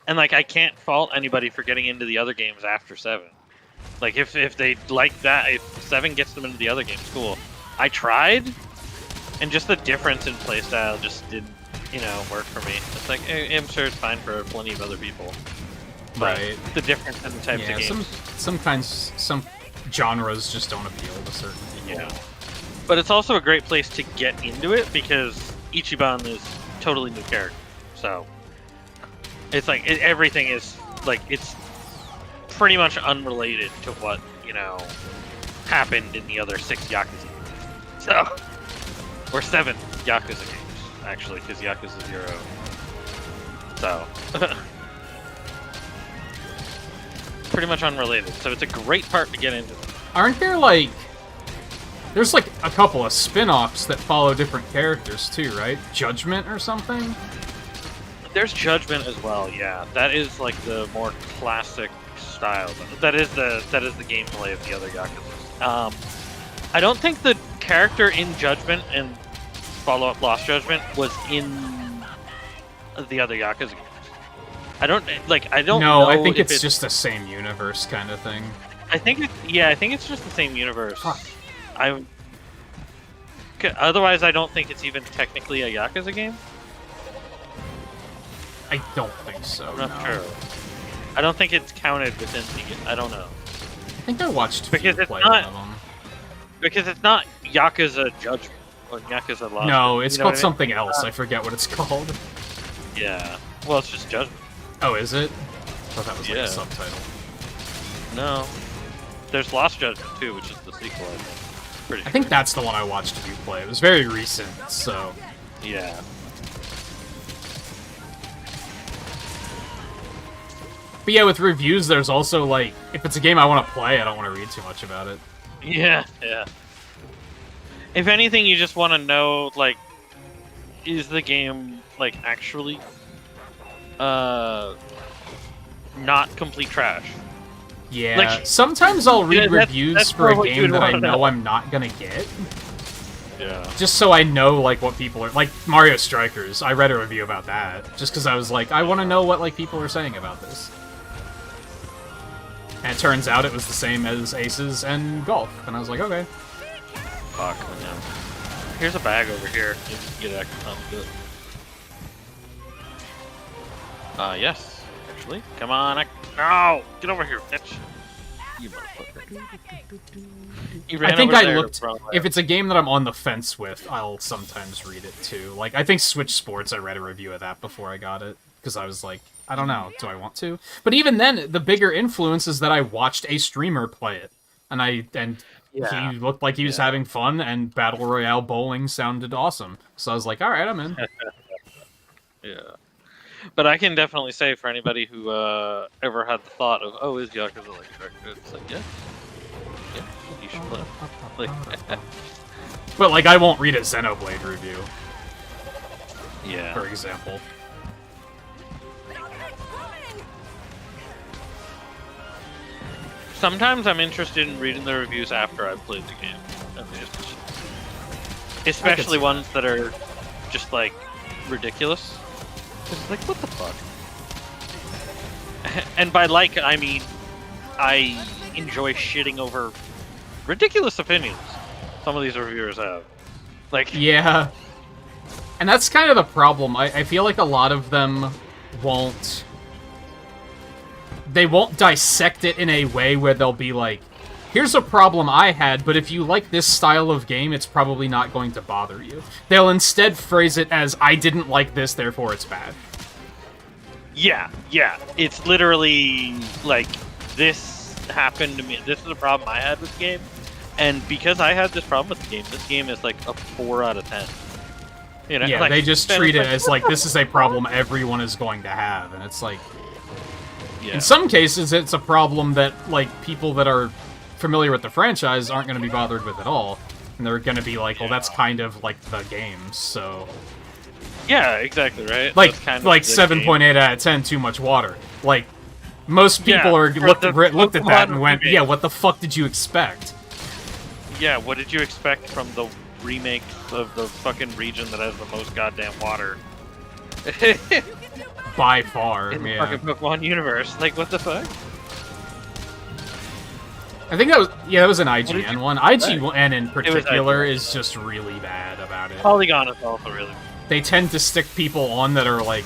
And, like, I can't fault anybody for getting into the other games after 7. Like, if they like that, if 7 gets them into the other games, cool. I tried, and just the difference in playstyle just didn't, work for me. It's like, I'm sure it's fine for plenty of other people. But Right. the difference in the types of games. some genres just don't appeal to certain people. Yeah. But it's also a great place to get into it because Ichiban is totally new character. So it's like everything is like it's pretty much unrelated to what, happened in the other 6 Yakuza games. So or 7 Yakuza games, actually, because Yakuza 0. So pretty much unrelated. So it's a great part to get into. Aren't there, like... There's, like, a couple of spin-offs that follow different characters, too, right? Judgment or something? There's Judgment as well, yeah. That is, like, the more classic style. That is the gameplay of the other Yakuza. I don't think the character in Judgment and follow-up Lost Judgment was in the other Yakuza games. I don't know. No, I think if it's just the same universe kind of thing. I think it's just the same universe. Fuck. Otherwise, I don't think it's even technically a Yakuza game. I don't think so, I'm not no. sure. I don't think it's counted within the... I don't know. I think I watched Because you it's play not- one of them. Because it's not Yakuza Judgment or Yakuza Lost. No, it's You know called what I mean? something else. I forget what it's called. Yeah. Well, it's just Judgment. Oh, is it? I thought that was like Yeah. a subtitle. No. There's Lost Judgment too, which is the sequel, I think. Pretty I think that's the one I watched you play. It was very recent, so... sure. Yeah. But yeah, with reviews, there's also, like... If it's a game I want to play, I don't want to read too much about it. Yeah, yeah. If anything, you just want to know, like, is the game, like, actually, not complete trash? Yeah, Like, sometimes I'll read that's reviews for more a what game you'd that I wanna know know. I'm not gonna get. Yeah. Just so I know, like, what people are... Like, Mario Strikers, I read a review about that. Just because I was like, I want to know what, like, people are saying about this. And it turns out it was the same as Aces and Golf. And I was like, okay. Fuck, no. Here's a bag over here. You can get extra time to do it. Yes. Actually. Come on. No! Get over here, bitch. You motherfucker. Attacking! He ran I think over I there looked. from, If it's a game that I'm on the fence with, I'll sometimes read it too. Like, I think Switch Sports, I read a review of that before I got it. Because I was like, I don't know, do I want to? But even then, the bigger influence is that I watched a streamer play it. And Yeah. he looked like he was having fun, and Battle Royale bowling sounded awesome. So I was like, alright, I'm in. Yeah. But I can definitely say for anybody who ever had the thought of, oh, is Yakuza like good? It's like, yeah, you should play. Like, But, like, I won't read a Xenoblade review, yeah. for example. Sometimes I'm interested in reading the reviews after I've played the game. I mean, especially see ones that are just like ridiculous. It's like, what the fuck? And by like, I mean I enjoy shitting over ridiculous opinions some of these reviewers have. Like, Yeah. And that's kind of the problem. I feel like a lot of them won't... They won't dissect it in a way where they'll be like, here's a problem I had, but if you like this style of game, it's probably not going to bother you. They'll instead phrase it as, I didn't like this, therefore it's bad. yeah. It's literally like, this happened to me. This is a problem I had with the game. And because I had this problem with the game, this game is like a 4 out of 10. You know, Yeah, like, they just and treat it's it as like, this is a problem everyone is going to have, and it's like... yeah. In some cases, it's a problem that, like, people that are familiar with the franchise aren't going to be bothered with at all. And they're going to be like, well, that's kind of, like, the game, so... Yeah, exactly, right? Like, That's kind of like the 7.8 out of 10, too much water. Like, most people Yeah, are for looked the at that Pokemon and went, remake. yeah, what the fuck did you expect? game. Yeah, what did you expect from the remake of the fucking region that has the most goddamn water? By far, In the yeah. fucking Pokemon universe. Like, what the fuck? I think that was, yeah, that was an did IGN you one. IGN in particular IGN. is just really bad about it. Polygon is also really They tend to stick people on that are like...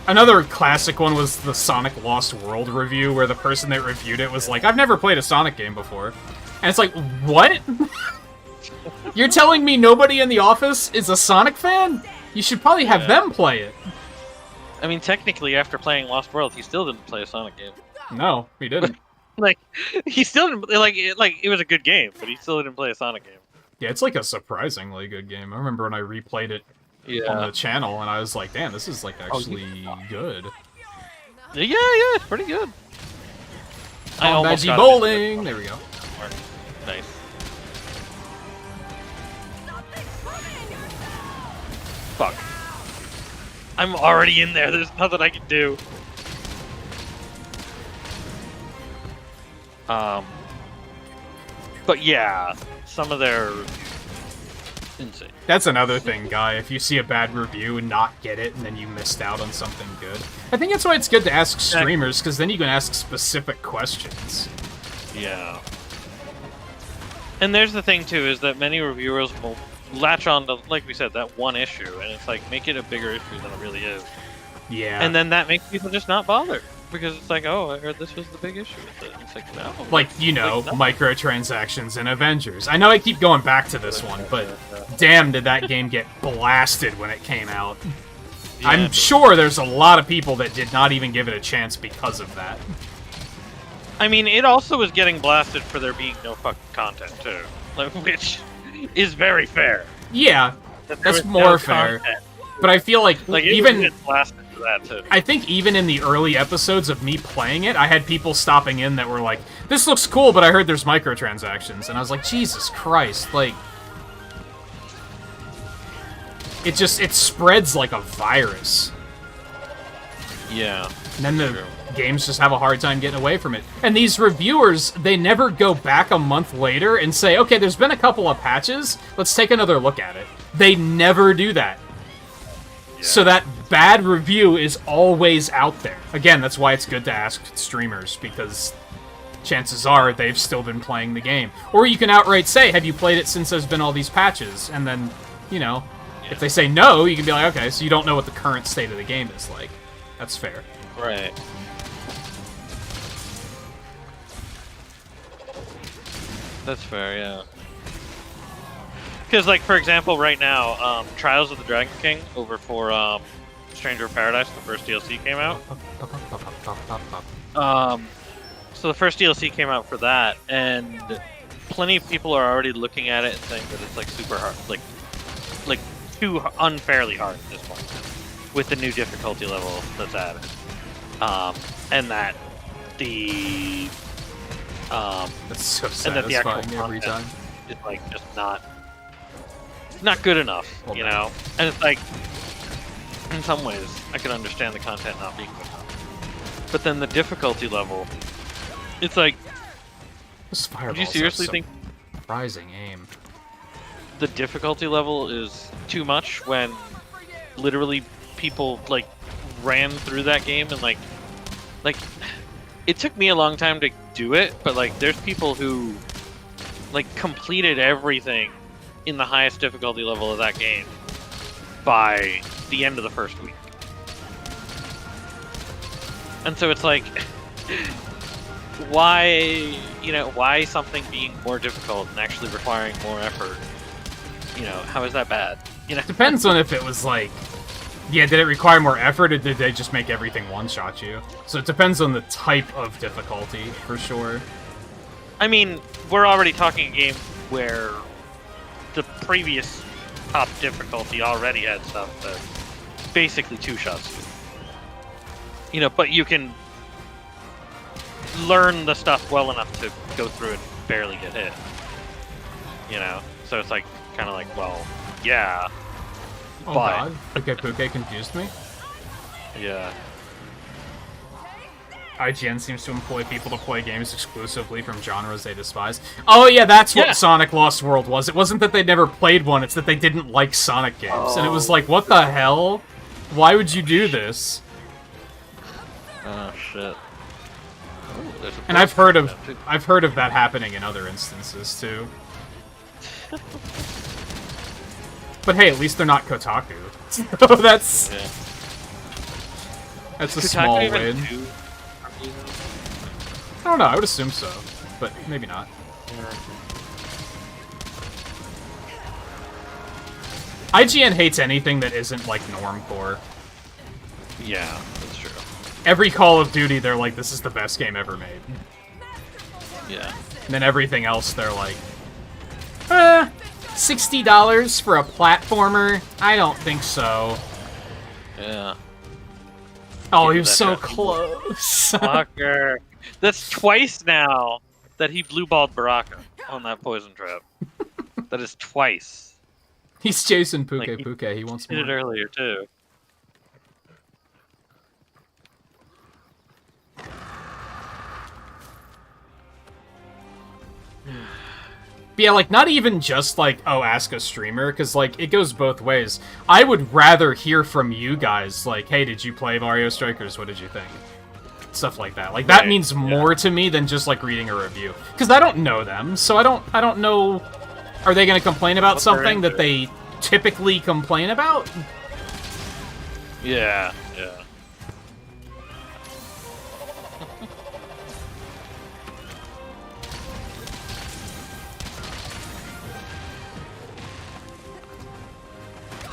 Another classic one was the Sonic Lost World review, where the person that reviewed it was like, I've never played a Sonic game before. And it's like, what? You're telling me nobody in the office is a Sonic fan? You should probably have Yeah. them play it. I mean, technically, after playing Lost World, he still didn't play a Sonic game. No, he didn't. Like, he still didn't, like, it was a good game, but he still didn't play a Sonic game. Yeah, it's like a surprisingly good game. I remember when I replayed it on the channel, and I was like, damn, this is like actually good. Yeah, it's pretty good. I Oh, almost Veggie got it. Bowling! There we go. Nice. Fuck. I'm already in there. There's nothing I can do. But yeah, some of their insane. That's another thing, Guy. If you see a bad review and not get it, and then you missed out on something good. I think that's why it's good to ask streamers, because then you can ask specific questions. Yeah. And there's the thing too, is that many reviewers will latch on to, like we said, that one issue, and it's like, make it a bigger issue than it really is. Yeah. And then that makes people just not bother. Because it's like, oh, I heard this was the big issue with it. It's like, no. Like, you know, no. microtransactions in Avengers. I know I keep going back to this one, but damn did that game get blasted when it came out. Yeah, I'm but- sure there's a lot of people that did not even give it a chance because of that. I mean, it also was getting blasted for there being no fucking content, too. Like, which is very fair. Yeah, That there that's was more no fair. content. But I feel like, Like, it even... was blasted for that, too. I think even in the early episodes of me playing it, I had people stopping in that were like, this looks cool, but I heard there's microtransactions. And I was like, Jesus Christ, like... It spreads like a virus. Yeah. And then the True. games just have a hard time getting away from it. And these reviewers, they never go back a month later and say, okay, there's been a couple of patches, let's take another look at it. They never do that. So that bad review is always out there. Again, that's why it's good to ask streamers, because chances are they've still been playing the game. Or you can outright say, have you played it since there's been all these patches? And then, you know, if they say no, you can be like, okay, so you don't know what the current state of the game is like. That's fair. Right. That's fair, yeah. Because, like, for example, right now, Trials of the Dragon King over for Stranger of Paradise, the first DLC came out. So the first DLC came out for that, and plenty of people are already looking at it and saying that it's like super hard, like too unfairly hard at this point, with the new difficulty level that's added, and that the That's so and that the actual satisfying every time. is like just not good enough, you know. And it's like, in some ways, I can understand the content not being good enough, but then the difficulty level, it's like, Those fireballs do you seriously have think surprising aim? the difficulty level is too much when literally people like ran through that game and like it took me a long time to do it, but like there's people who like completed everything in the highest difficulty level of that game by the end of the first week. And so it's like, why something being more difficult and actually requiring more effort, how is that bad? Depends on if it was like, yeah, did it require more effort or did they just make everything one-shot you? So it depends on the type of difficulty, for sure. I mean, we're already talking a game where the previous top difficulty already had stuff that basically two-shots you. But you can learn the stuff well enough to go through and barely get hit. So it's like, kind of like, well, yeah. Oh but, god, Puke confused me. Yeah. IGN seems to employ people to play games exclusively from genres they despise. Oh yeah, that's what Sonic Lost World was. It wasn't that they'd never played one, it's that they didn't like Sonic games. And it was like, what the hell? Why would you do this? Oh shit. And I've heard of that happening in other instances too. But hey, at least they're not Kotaku. So that's a small win. I don't know, I would assume so, but maybe not. IGN hates anything that isn't like normcore. Yeah, that's true. Every Call of Duty, they're like, this is the best game ever made. Yeah. And then everything else, they're like, $60 for a platformer? I don't think so. Yeah. Oh, he was so close. Fucker. That's twice now that he blue-balled Baraka on that poison trap. That is twice. He's chasing Puke. Like, He wants he did more. it earlier, too. But yeah, like, not even just, like, oh, ask a streamer, because, like, it goes both ways. I would rather hear from you guys, like, hey, did you play Mario Strikers? What did you think? Stuff like that. Like, that means more to me than just, like, reading a review. Because I don't know them, so I don't know... Are they going to complain about something that they typically complain about? Yeah, yeah.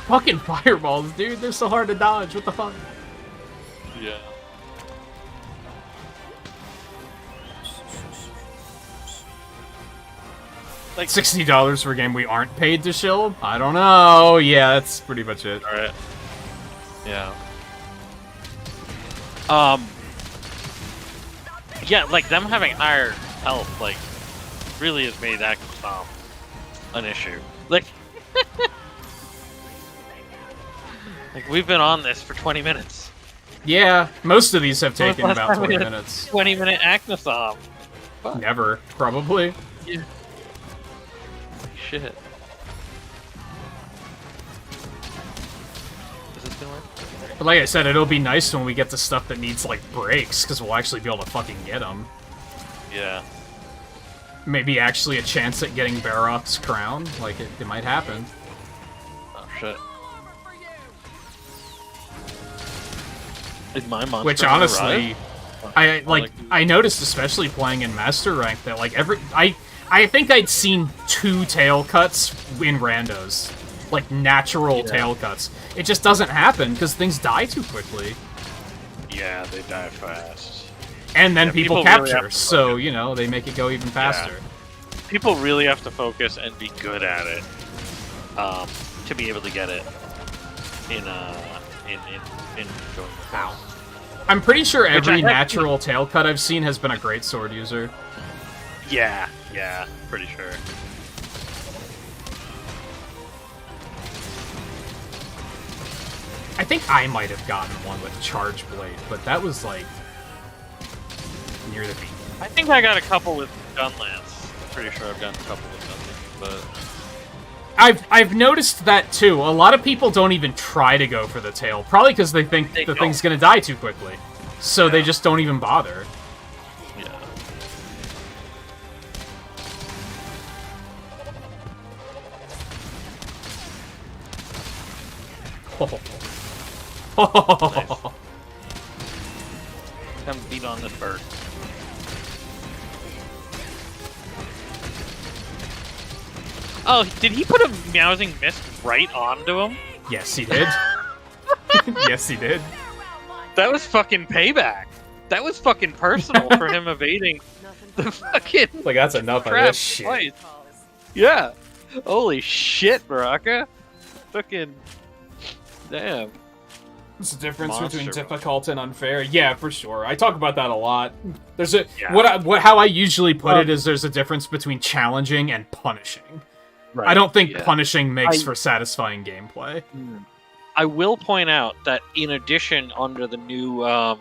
Fucking fireballs, dude. They're so hard to dodge. What the fuck? Yeah. Like $60 for a game we aren't paid to shill? I don't know. Yeah, that's pretty much it. Alright. Yeah. Yeah, like, them having higher health, like, really has made active stomp an issue. Like... Like, we've been on this for 20 minutes. Yeah, most of these have taken about 20 minutes. 20-minute Acnosomp. Never, probably. Yeah. Shit. Is this gonna work? But like I said, it'll be nice when we get to stuff that needs, like, breaks, because we'll actually be able to fucking get them. Yeah. Maybe actually a chance at getting Barroth's crown. Like, it might happen. Oh, shit. Is my monster Which, honestly, I noticed, especially playing in Master Rank, that, like, I think I'd seen 2 tail cuts in randos. Like, natural tail cuts. It just doesn't happen, because things die too quickly. Yeah, they die fast. And then Yeah, people people really capture, have to so, focus. you know, they make it go even faster. People really have to focus and be good at it to be able to get it in going fast. I'm pretty sure Which I every have natural tail cut I've seen has been a great sword user. Yeah, pretty sure. I think I might have gotten one with Charge Blade, but that was, like, near the beginning. I think I got a couple with gun lance. Pretty sure I've gotten a couple with gun lance, but I've noticed that too. A lot of people don't even try to go for the tail, probably because they think They the don't. thing's gonna die too quickly, so they just don't even bother. yeah. Come beat on this bird. Oh, did he put a Meowsing Mist right onto him? Yes, he did. Yes, he did. That was fucking payback. That was fucking personal for him evading the fucking Like, that's enough of trap this shit. twice. Yeah. Holy shit, Baraka. Fucking damn. What's the difference Monster between Rush. difficult and unfair? Yeah, for sure. I talk about that a lot. There's a Yeah. how I usually put it is there's a difference between challenging and punishing. Right. I don't think yeah. punishing makes I- for satisfying gameplay. I will point out that in addition, under the new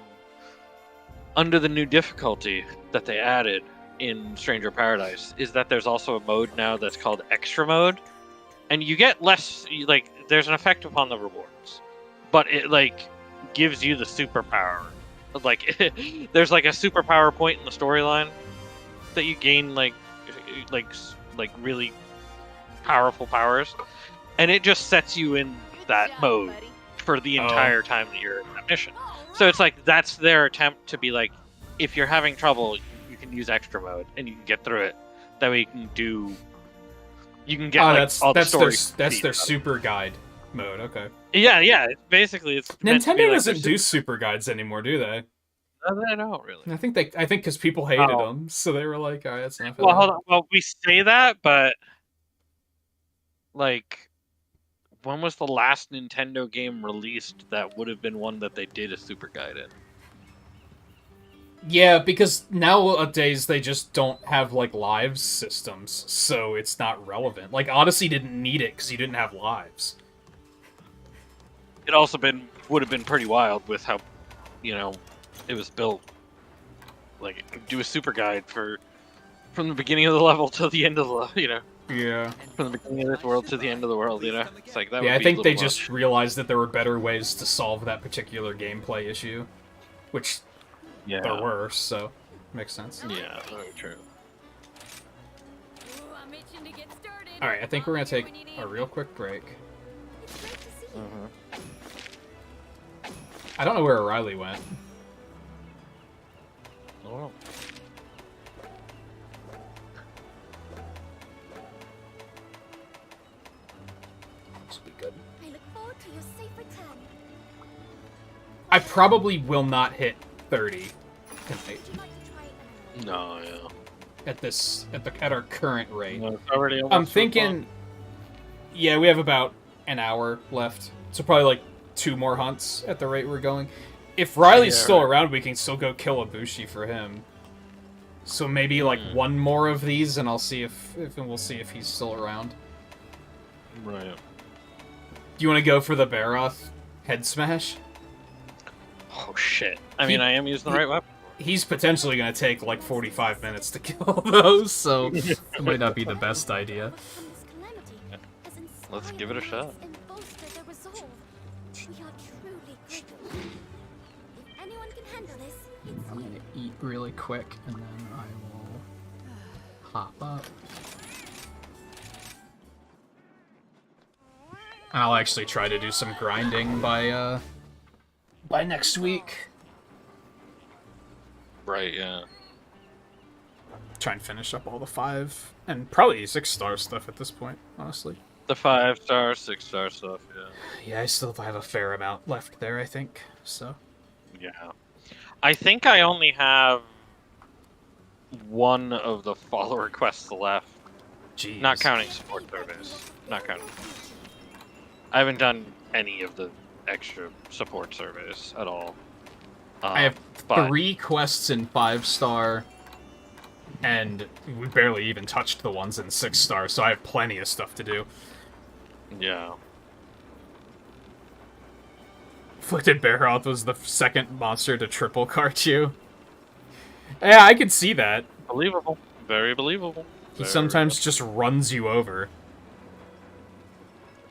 difficulty that they added in Stranger Paradise, is that there's also a mode now that's called Extra Mode, and you get less. Like, there's an effect upon the rewards, but it like gives you the superpower. Like, there's like a superpower point in the storyline that you gain like really powerful powers, and it just sets you in that mode for the entire time that you're in that mission. So it's like that's their attempt to be like, if you're having trouble, you can use extra mode and you can get through it. That way you can get Oh, like, all the story. that's their super guide mode. Okay. Yeah. It's basically it's meant to be Nintendo like doesn't their do super guides anymore, do they? No, they don't really. I think because people hated Oh. them, so they were like, "All right, that's enough." Of Well, that." hold on. Well, we say that, but like, when was the last Nintendo game released that would have been one that they did a super guide in? Yeah, because nowadays they just don't have like lives systems, so it's not relevant. Like Odyssey didn't need it because you didn't have lives. It also would have been pretty wild with how, it was built. Like, do a super guide from the beginning of the level to the end of the, Yeah. from the beginning of this world to the end of the world, It's like that. Yeah, would I be think a they little just much. realized that there were better ways to solve that particular gameplay issue, which Yeah. there were, so makes sense. Yeah, very true. Ooh, I'm itching to get started. All right, I think we're gonna I'll be take when you a need real quick break. It's great to see you. Mm-hmm. I don't know where O'Reilly went. Oh. This will be good. I look forward to your safe return. I probably will not hit 30 tonight Would you like to try it? No, yeah. at our current rate. No, it's already almost I'm full thinking, yeah, we have about an hour left, so probably like 2 more hunts at the rate we're going. If Riley's Yeah, still right. around, we can still go kill Ibushi for him. So maybe like one more of these, and I'll see if we'll see if he's still around. Right. Do you want to go for the Baroth head smash? Oh shit. I mean, I am using the right weapon. He's potentially going to take like 45 minutes to kill those, so it might not be the best idea. From this calamity has inspired Let's give it a shot. others and bolstered their resolve. We are truly grateful. If anyone can handle this, it's I'm you. gonna eat really quick, and then I will hop up. I'll actually try to do some grinding by next week. Right, yeah. try and finish up all the 5 and probably 6-star stuff at this point, honestly. The 5-star, 6-star stuff, yeah. Yeah, I still have a fair amount left there, I think. So Yeah. I think I only have one of the follower quests left. jeez. Not counting support service. Not counting. I haven't done any of the extra support service at all. I have but 3 quests in 5-star, and we barely even touched the ones in 6-star, so I have plenty of stuff to do. yeah. Afflicted Bearhoth was the second monster to triple cart you. Yeah, I can see that. Believable. Very believable. He Very sometimes just runs you over.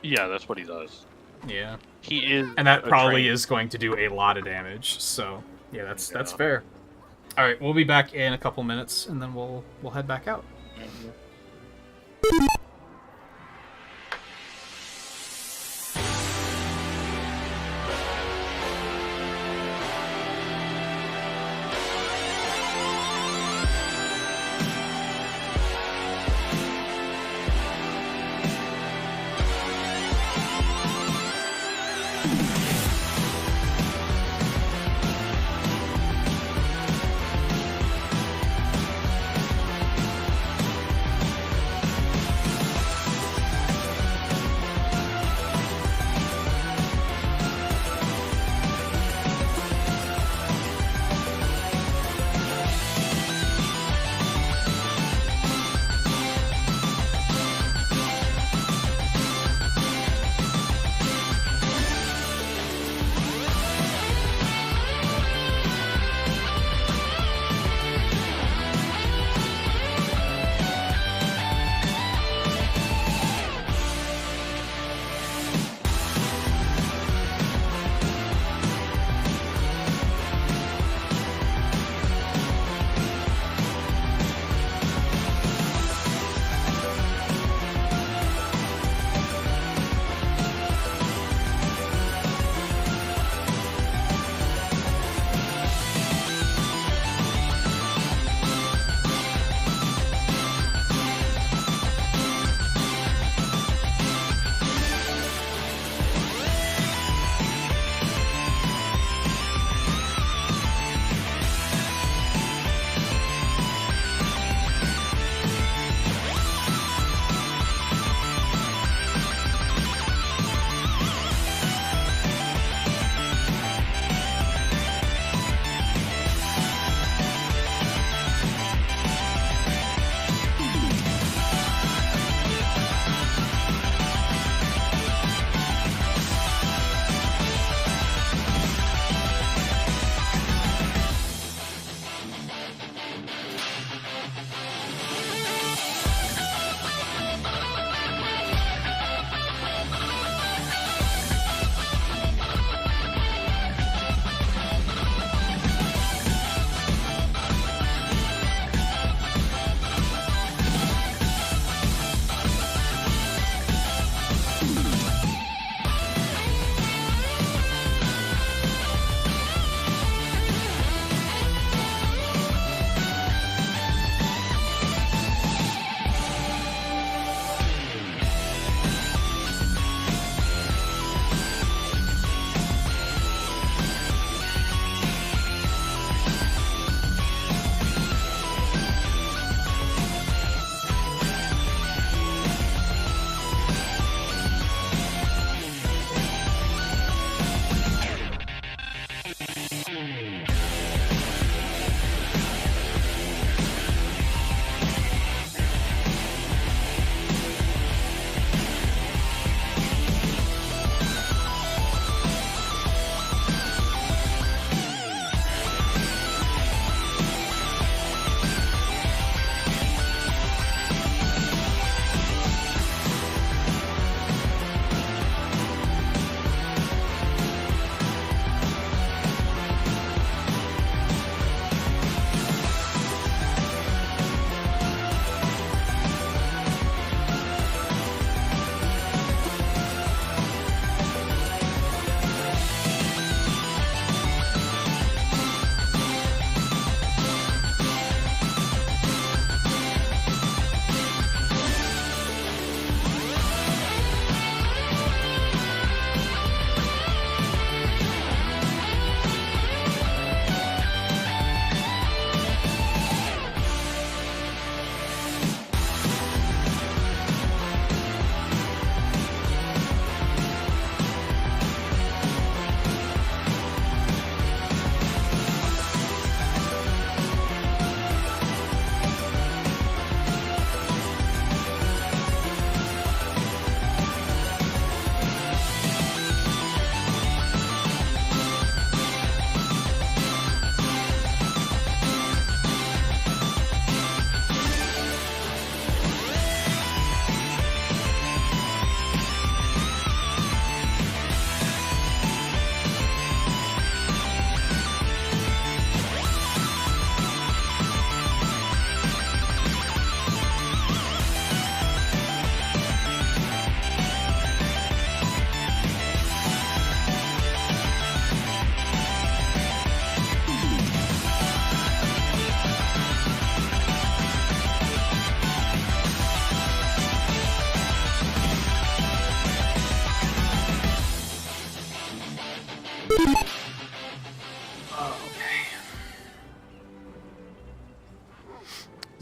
Yeah, that's what he does. Yeah. He is. And that a probably train. is going to do a lot of damage, so yeah, that's Yeah. fair. Alright, we'll be back in a couple minutes, and then we'll head back out.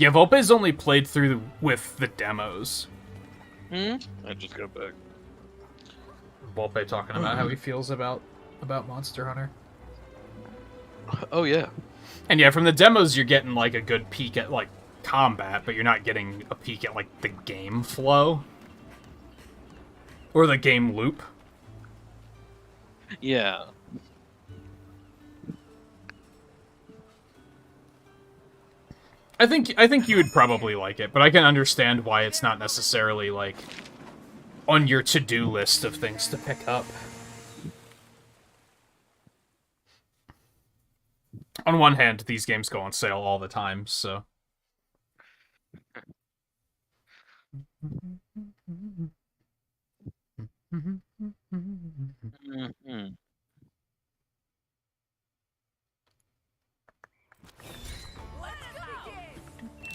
Yeah, Volpe's only played through with the demos. I just got back. Volpe talking about how he feels about Monster Hunter. Oh yeah. And yeah, from the demos you're getting like a good peek at like combat, but you're not getting a peek at like the game flow or the game loop. Yeah. I think you would probably like it, but I can understand why it's not necessarily like on your to-do list of things to pick up. On one hand, these games go on sale all the time, so Mm-hmm. Let's begin.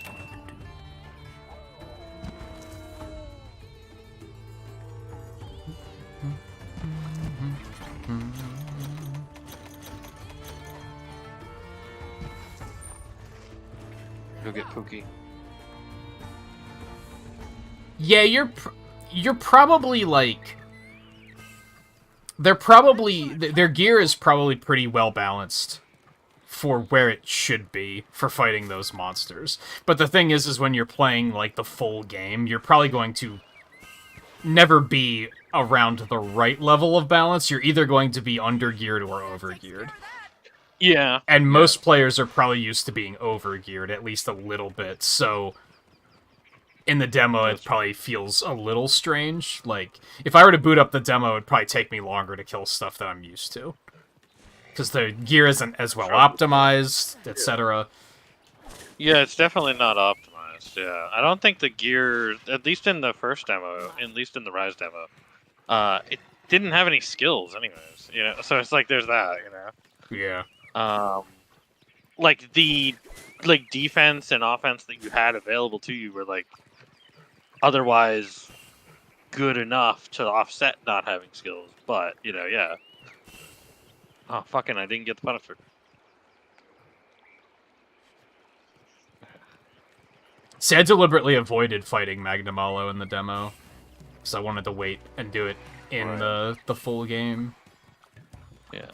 Go get Pookie. yeah, you're probably like their gear is probably pretty well balanced for where it should be for fighting those monsters. But the thing is when you're playing like the full game, you're probably going to never be around the right level of balance. You're either going to be under-geared or over-geared. Yeah. And most players are probably used to being over-geared, at least a little bit, so in the demo it probably feels a little strange. Like, if I were to boot up the demo, it'd probably take me longer to kill stuff that I'm used to. Because the gear isn't as well optimized, etc. Yeah, it's definitely not optimized. Yeah, I don't think the gear, at least in the first demo, at least in the Rise demo, it didn't have any skills, anyways. You know, so it's like there's that. You know. Yeah. Like the defense and offense that you had available to you were like otherwise good enough to offset not having skills, but you know, yeah. Oh fucking! I didn't get the Punisher. See, I deliberately avoided fighting Magnamalo in the demo, because I wanted to wait and do it in the full game. Yeah.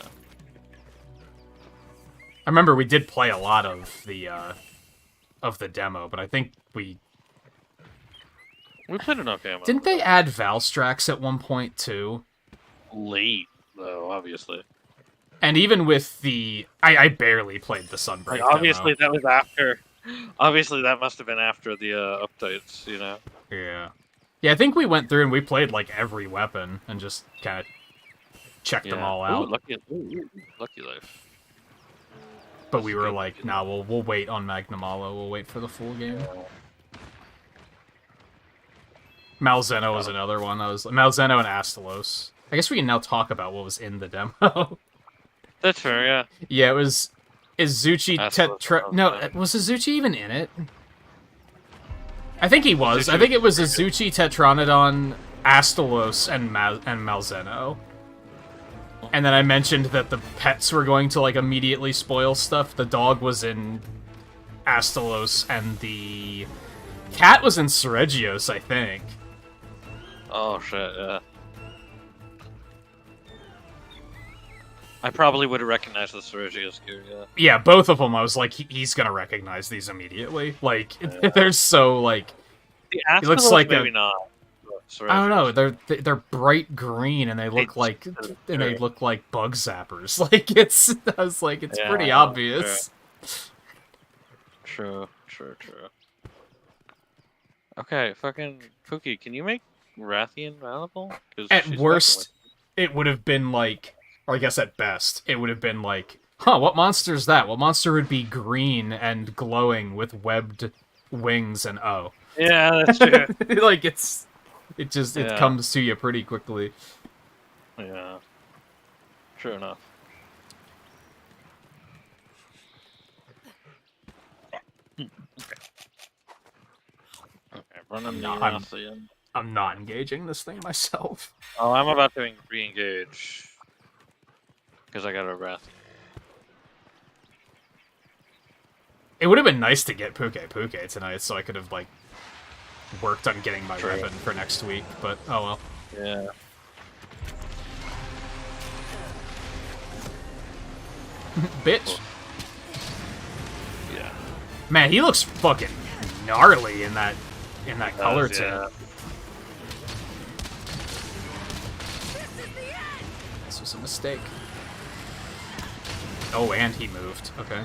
I remember we did play a lot of the demo, but I think we played enough ammo. didn't they add Valstrax at one point too? Late though, obviously. And even with the, I barely played the Sunbreak. Like, obviously, demo. that was after. Obviously, that must have been after the updates, you know. Yeah, yeah. I think we went through and we played like every weapon and just kind of checked them all out. Ooh, lucky life. But we were like, nah, we'll wait on Magnamalo. We'll wait for the full game. Malzeno was another one. Malzeno and Astalos. I guess we can now talk about what was in the demo. That's fair, yeah. Yeah, it was Izuchi Astalos Tetra... No, was Izuchi even in it? I think he was. I think it was Izuchi, Tetranodon, Astalos, and Malzeno. And then I mentioned that the pets were going to, like, immediately spoil stuff. The dog was in Astalos, and the cat was in Seregios, I think. Oh, shit, yeah. I probably would have recognized the Seregios gear, yeah. Yeah, both of them, I was like, he's gonna recognize these immediately. Like, they're so, like... The It looks like maybe not. I don't know. They're bright green and they look like bug zappers. Like it's pretty obvious. True. Okay, fucking Pookie, can you make Rathian valuable? At worst, it would have been like, or I guess at best, it would have been like, huh, what monster is that? What monster would be green and glowing with webbed wings and oh? Yeah, that's true. Like it comes to you pretty quickly. Yeah. True enough. Okay, I'm not engaging this thing myself. Oh, I'm about to re-engage. Because I got a Wrath. It would have been nice to get Puke tonight, so I could have, like, worked on getting my weapon for next week, but oh well. Yeah. Bitch. Yeah. Man, he looks fucking gnarly in that color tint. Yeah. This was a mistake. Oh, and he moved. Okay.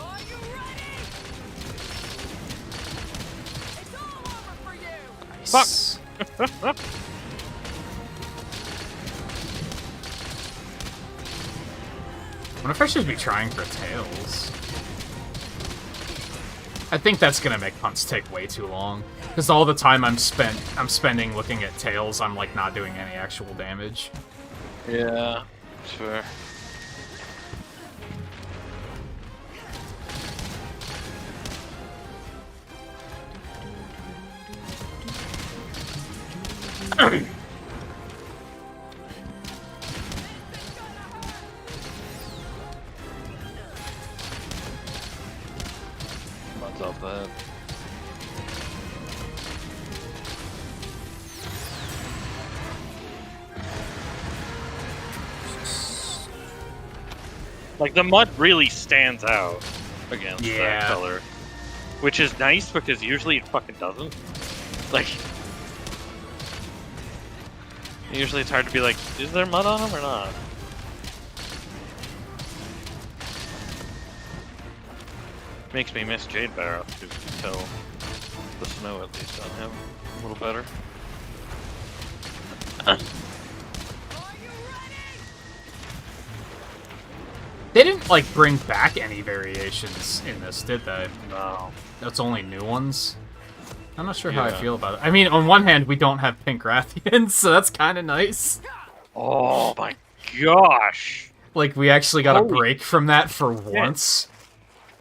Are you ready? It's all over for you. Nice. I wonder if I should be trying for tails. I think that's gonna make hunts take way too long. Because all the time I'm spending looking at tails, I'm like not doing any actual damage. Yeah. Sure. Runs off the head. Like, the mud really stands out against that color. Which is nice, because usually it fucking doesn't. Like, usually it's hard to be like, is there mud on them or not? Makes me miss Jade Barrow, because you can tell the snow at least on him a little better. They didn't, like, bring back any variations in this, did they? No. That's only new ones. I'm not sure how I Yeah. feel about it. I mean, on one hand, we don't have pink Rathians, so that's kind of nice. Oh my gosh! Like, we actually got a Holy break from that for once.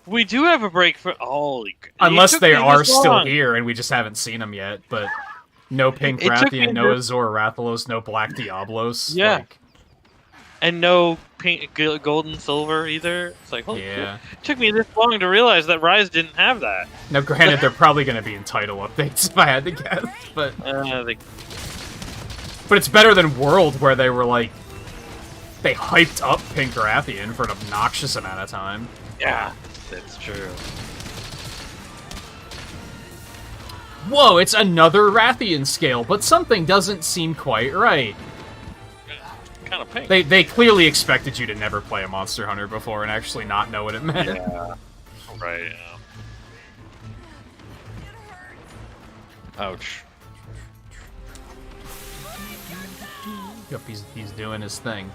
We do have a break for holy. Unless they are still here and we just haven't seen them yet, but no pink It took me Rathian, no this- Azor Rathalos, no black Diablos. Yeah. Like, And no pink, gold, and silver either. It's like, holy yeah. shit. It took me this long to realize that Rise didn't have that. Now, granted, they're probably going to be in title updates if I had to guess, but it's better than World, where they were like, they hyped up pink Rathian for an obnoxious amount of time. yeah, that's true. Whoa, it's another Rathian scale, but something doesn't seem quite right. Kind of pink. They clearly expected you to never play a Monster Hunter before and actually not know what it meant. Yeah. Right. Yeah. Ouch. Yep, he's doing his thing.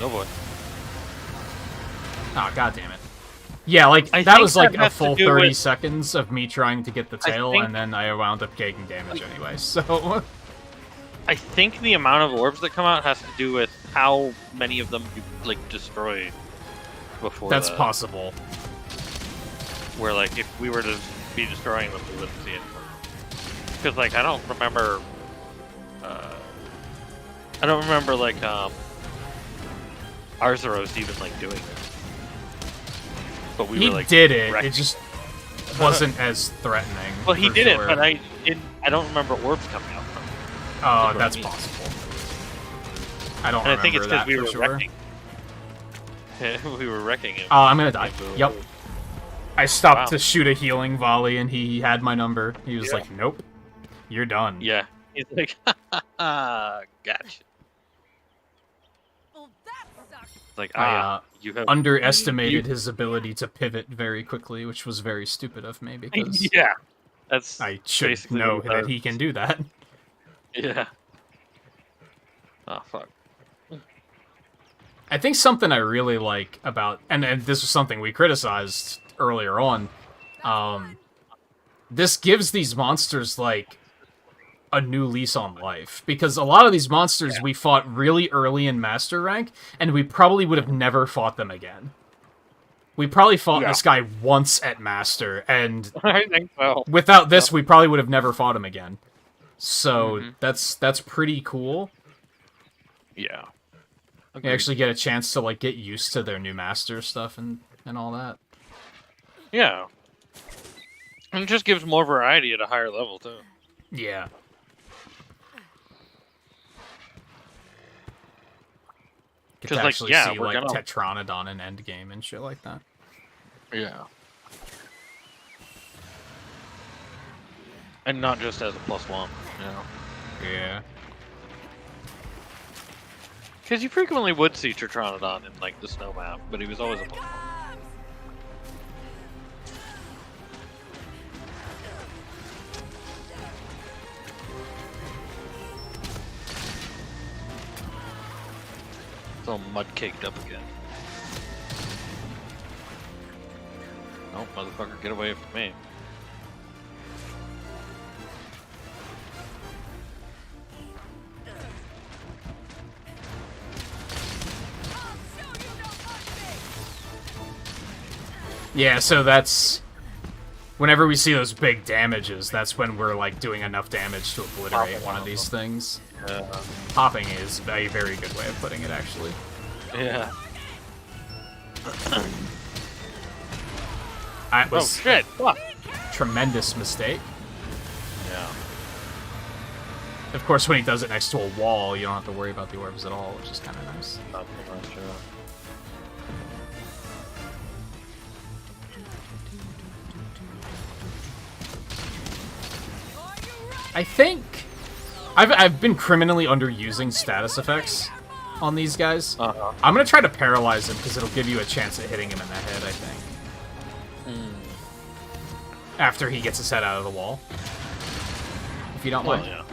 No boy. Oh, god damn it. Yeah, like, I that think was like that a has to full do 30 with- seconds of me trying to get the tail, think- and then I wound up taking damage anyway, so... I think the amount of orbs that come out has to do with how many of them you, like, destroy before That's the- possible. Where, like, if we were to be destroying them, we wouldn't see it. Because, like, I don't remember... like, Arzuros even, like, doing it. But we He were, like, did it, wrecking. it just wasn't as threatening. Well, he for did sure. it, but I don't remember orbs coming out from it. Oh, what that's I mean. possible. I don't And I remember think it's that because we for were sure. wrecking. We were wrecking him. Oh, I'm gonna die. Like, Yep. I stopped Wow. to shoot a healing volley, and he had my number. He was Yeah. like, nope. You're done. Yeah. He's like, gotcha. Well, that sucks. It's like, I you have underestimated his ability to pivot very quickly, which was very stupid of me, because yeah. That's I should basically know what it that does. he can do that. Yeah. Oh fuck. I think something I really like about, and this was something we criticized earlier on, this gives these monsters, like, a new lease on life. Because a lot of these monsters we fought really early in Master Rank, and we probably would have never fought them again. We probably fought this guy once at Master, and I think so. without this, we probably would have never fought him again. So that's pretty cool. Yeah. You actually get a chance to like get used to their new Master stuff and all that. Yeah. And it just gives more variety at a higher level too. Yeah. Get to 'Cause, like, actually yeah, see we're like gonna- Tetranodon in Endgame and shit like that. Yeah. And not just as a +1, you know. Yeah. Because you frequently would see Tetranodon in like the snow map, but he was always a +1. It's all mud caked up again. No, motherfucker, get away from me. Yeah, so that's... Whenever we see those big damages, that's when we're, like, doing enough damage to obliterate one of these things. Popping is a very good way of putting it, actually. Yeah. That Oh was shit! Fuck! a tremendous mistake. Yeah. Of course, when he does it next to a wall, you don't have to worry about the orbs at all, which is kind of nice. Not so much, I think I've been criminally underusing status effects on these guys. I'm gonna try to paralyze him because it'll give you a chance at hitting him in the head, I think. After he gets his head out of the wall. If you don't Well, mind. yeah.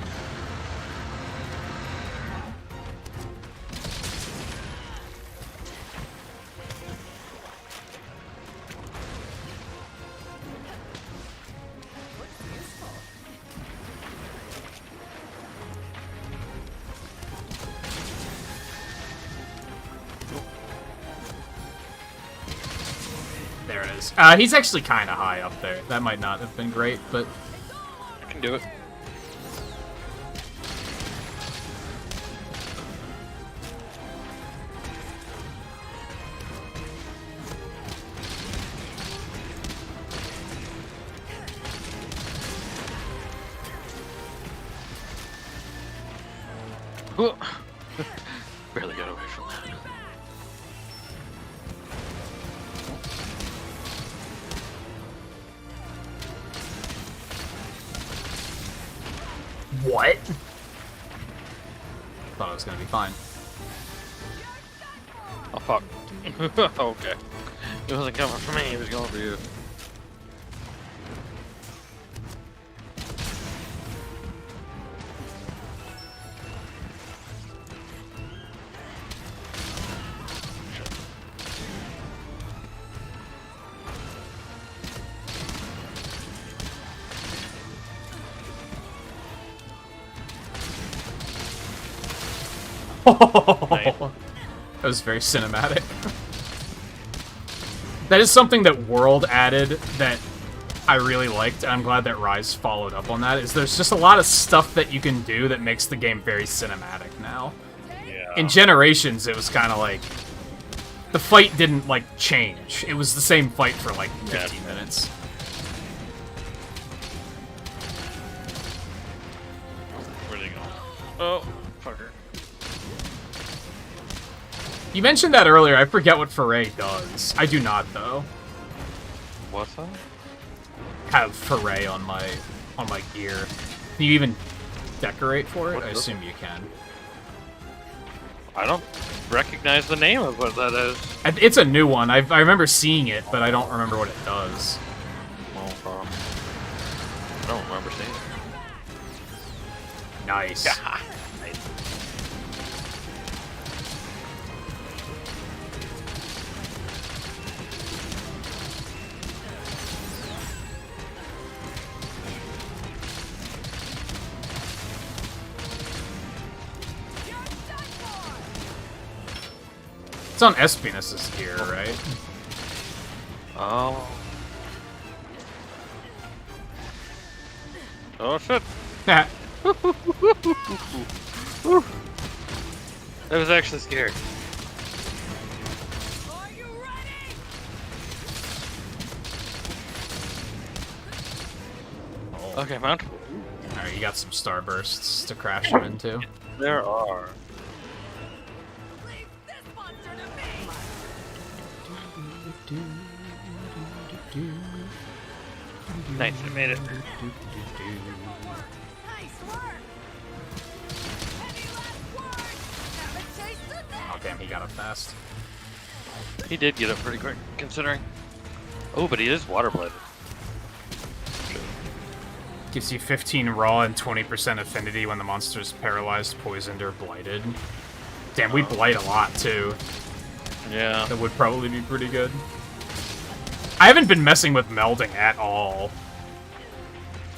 There it is. He's actually kind of high up there. That might not have been great, but... I can do it. Barely got away from that. What? Thought I was gonna be fine. Oh fuck. Okay. He wasn't coming for me, he was going for you. That was very cinematic. That is something that World added that I really liked, and I'm glad that Rise followed up on that, is there's just a lot of stuff that you can do that makes the game very cinematic now. Yeah. In Generations, it was kind of like... The fight didn't, like, change. It was the same fight for, like, 15 minutes. Where'd he go? Oh, fucker. You mentioned that earlier. I forget what Foray does. I do not, though. What's that? Have Foray on my gear. Can you even decorate for it? What I does assume you can. I don't recognize the name of what that is. It's a new one. I remember seeing it, but I don't remember what it does. Well, I don't remember seeing it. Nice. It's on Espinas's gear, right? Oh. Oh shit. Nah. That was actually scary. Are you ready? Okay, mount. Alright, you got some starbursts to crash him into. There are. Leave this monster to me. Nice, I made it. Nice work. Any last words? Have a taste of this. Oh damn, he got up fast. He did get up pretty quick, considering. Oh, but he is water bladed. Gives you 15 raw and 20% affinity when the monster's paralyzed, poisoned, or blighted. Damn, we blight a lot too. Yeah. That would probably be pretty good. I haven't been messing with melding at all.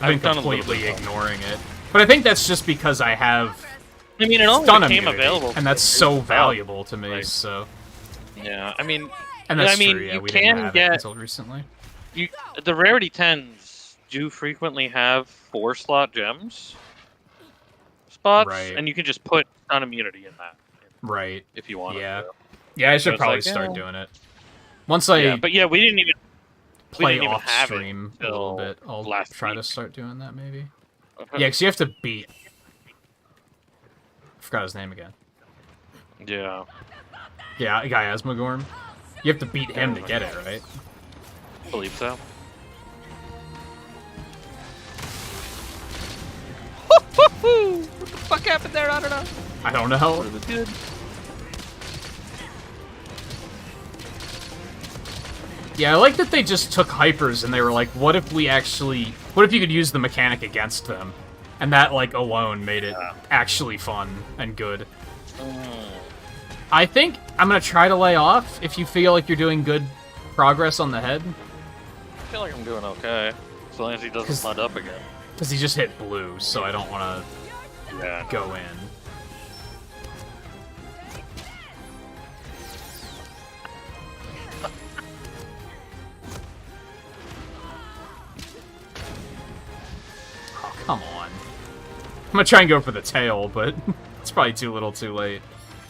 I've I've been done a little completely bit. ignoring it. But I think that's just because I have I mean, it only stun became immunity, available. and that's for so yourself. valuable to me, Like- so... Yeah, I mean, And that's I mean, true, yeah, you we can didn't have it get- until recently. the rarity 10s do frequently have 4-slot gems spots, Right. and you can just put stun immunity in that Right. if you want. Yeah. Yeah, I should it's probably like, start yeah. doing it. Once I Yeah, but yeah, we didn't even play didn't even off have it stream a little till bit, I'll last try to week. start doing that, maybe. Yeah, because you have to beat... I forgot his name again. Yeah. Yeah, Guy Asmogorm. You have to beat him to get it, right? I believe so. What the fuck happened there? I don't know. I don't know. It was good. Yeah, I like that they just took hypers and they were like, what if we actually... What if you could use the mechanic against them? And that, like, alone made it actually fun and good. I think I'm gonna try to lay off if you feel like you're doing good progress on the head. I feel like I'm doing okay. As long as he doesn't 'Cause- mud up again. Because he just hit blue, so I don't want Yeah. to go in. Oh, come on. I'm gonna try and go for the tail, but it's probably too little too late.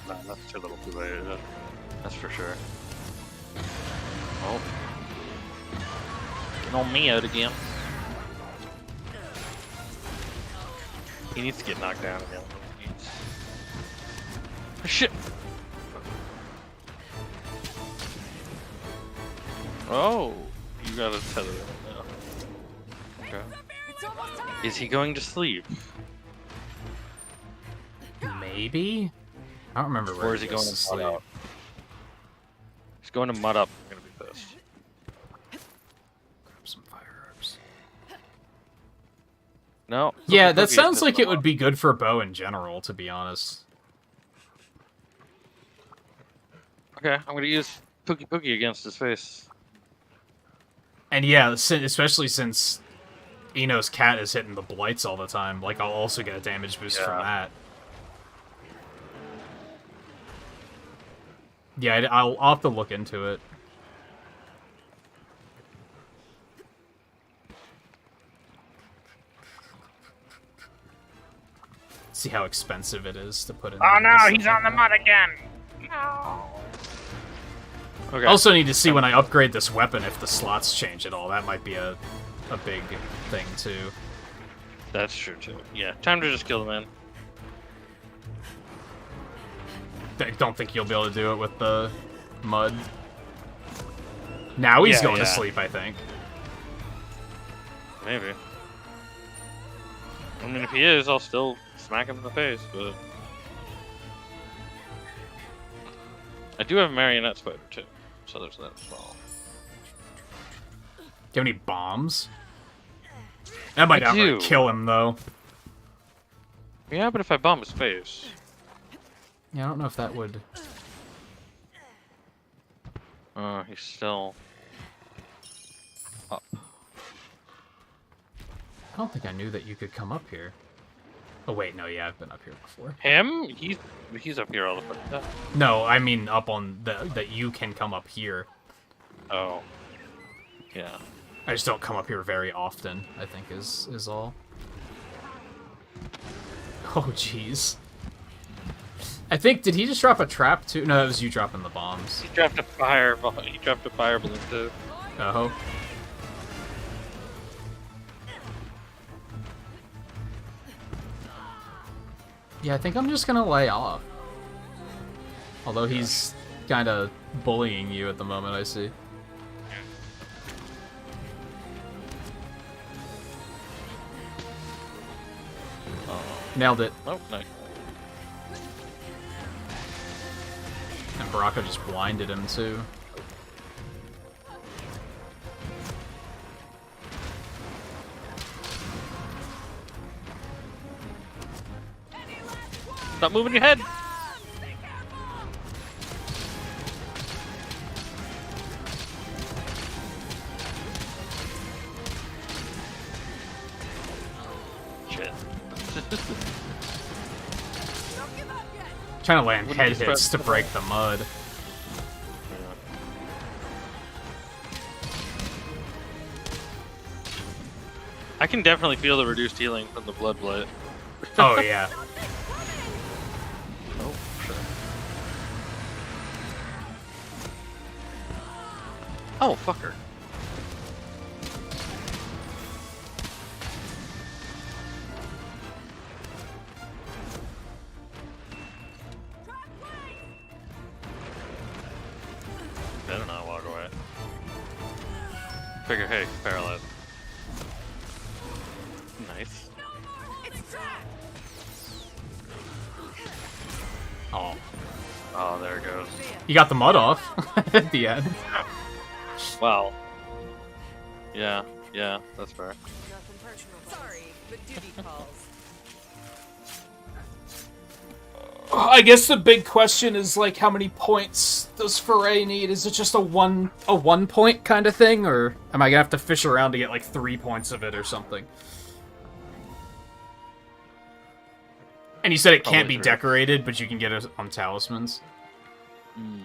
No, that's too little too late. That's for sure. Oh. Getting on me out again. He needs to get knocked down again. Oh, shit! Oh, you gotta tether him now. Okay. It's almost time. Is he going to sleep? Maybe? I don't remember where Or is he going goes to mud up? He's going to mud up. I'm gonna be pissed. Grab some fire herbs. No. Yeah, Pookie that is sounds pissing like him it would off. be good for bow in general, to be honest. Okay, I'm gonna use Pookie against his face. And yeah, especially since Eno's cat is hitting the blights all the time, like I'll also get a damage boost from Yeah. that. Yeah, I'll have to look into it. See how expensive it is to put in. Oh no, stuff he's like on the that. mud again. No. Okay. I also need to see when I upgrade this weapon if the slots change at all. That might be a big thing too. That's true too. Yeah, time to just kill the man. I don't think you'll be able to do it with the mud. Now he's Yeah, going to yeah. sleep, I think. Maybe. I mean, if he is, I'll still smack him in the face, but... I do have a marionette spider, too. So there's that as well. Do you have any bombs? That might I not really do. kill him, though. Yeah, but if I bomb his face... Yeah, I don't know if that would... he's still... up. I don't think I knew that you could come up here. Oh wait, no, yeah, I've been up here before. Him? He's up here all the fucking time. No, I mean up on that you can come up here. Oh. Yeah. I just don't come up here very often, I think is all. Oh jeez. I think, did he just drop a trap too? No, that was you dropping the bombs. He dropped a fireball. He dropped a fire balloon too. Oh. Yeah, I think I'm just gonna lay off. Although he's kind of bullying you at the moment, I see. Nailed it. Oh, nice. And Baraka just blinded him too. Stop moving your head. Shit. Trying to land Wouldn't head just hits press to the break the mud. I can definitely feel the reduced healing from the blood blight. Oh yeah. Oh, sure. Oh, fucker. Better not walk away. Figure, hey, paralyzed. Nice. Oh. Oh, there it goes. You got the mud off at the end. Wow. Yeah, that's fair. Nothing personal. Sorry, but duty calls. I guess the big question is like, how many points does Foray need? Is it just a one point kind of thing, or am I gonna have to fish around to get like 3 points of it or something? And you said it can't Probably be three. decorated, but you can get it on talismans. Mm.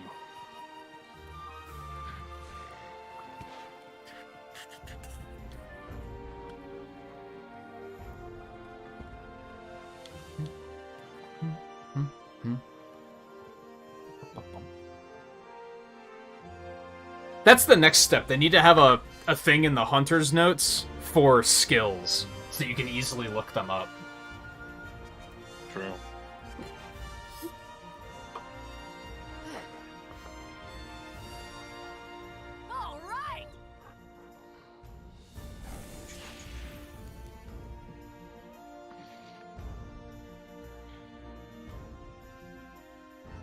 That's the next step. They need to have a thing in the hunter's notes for skills, so that you can easily look them up. True. All right.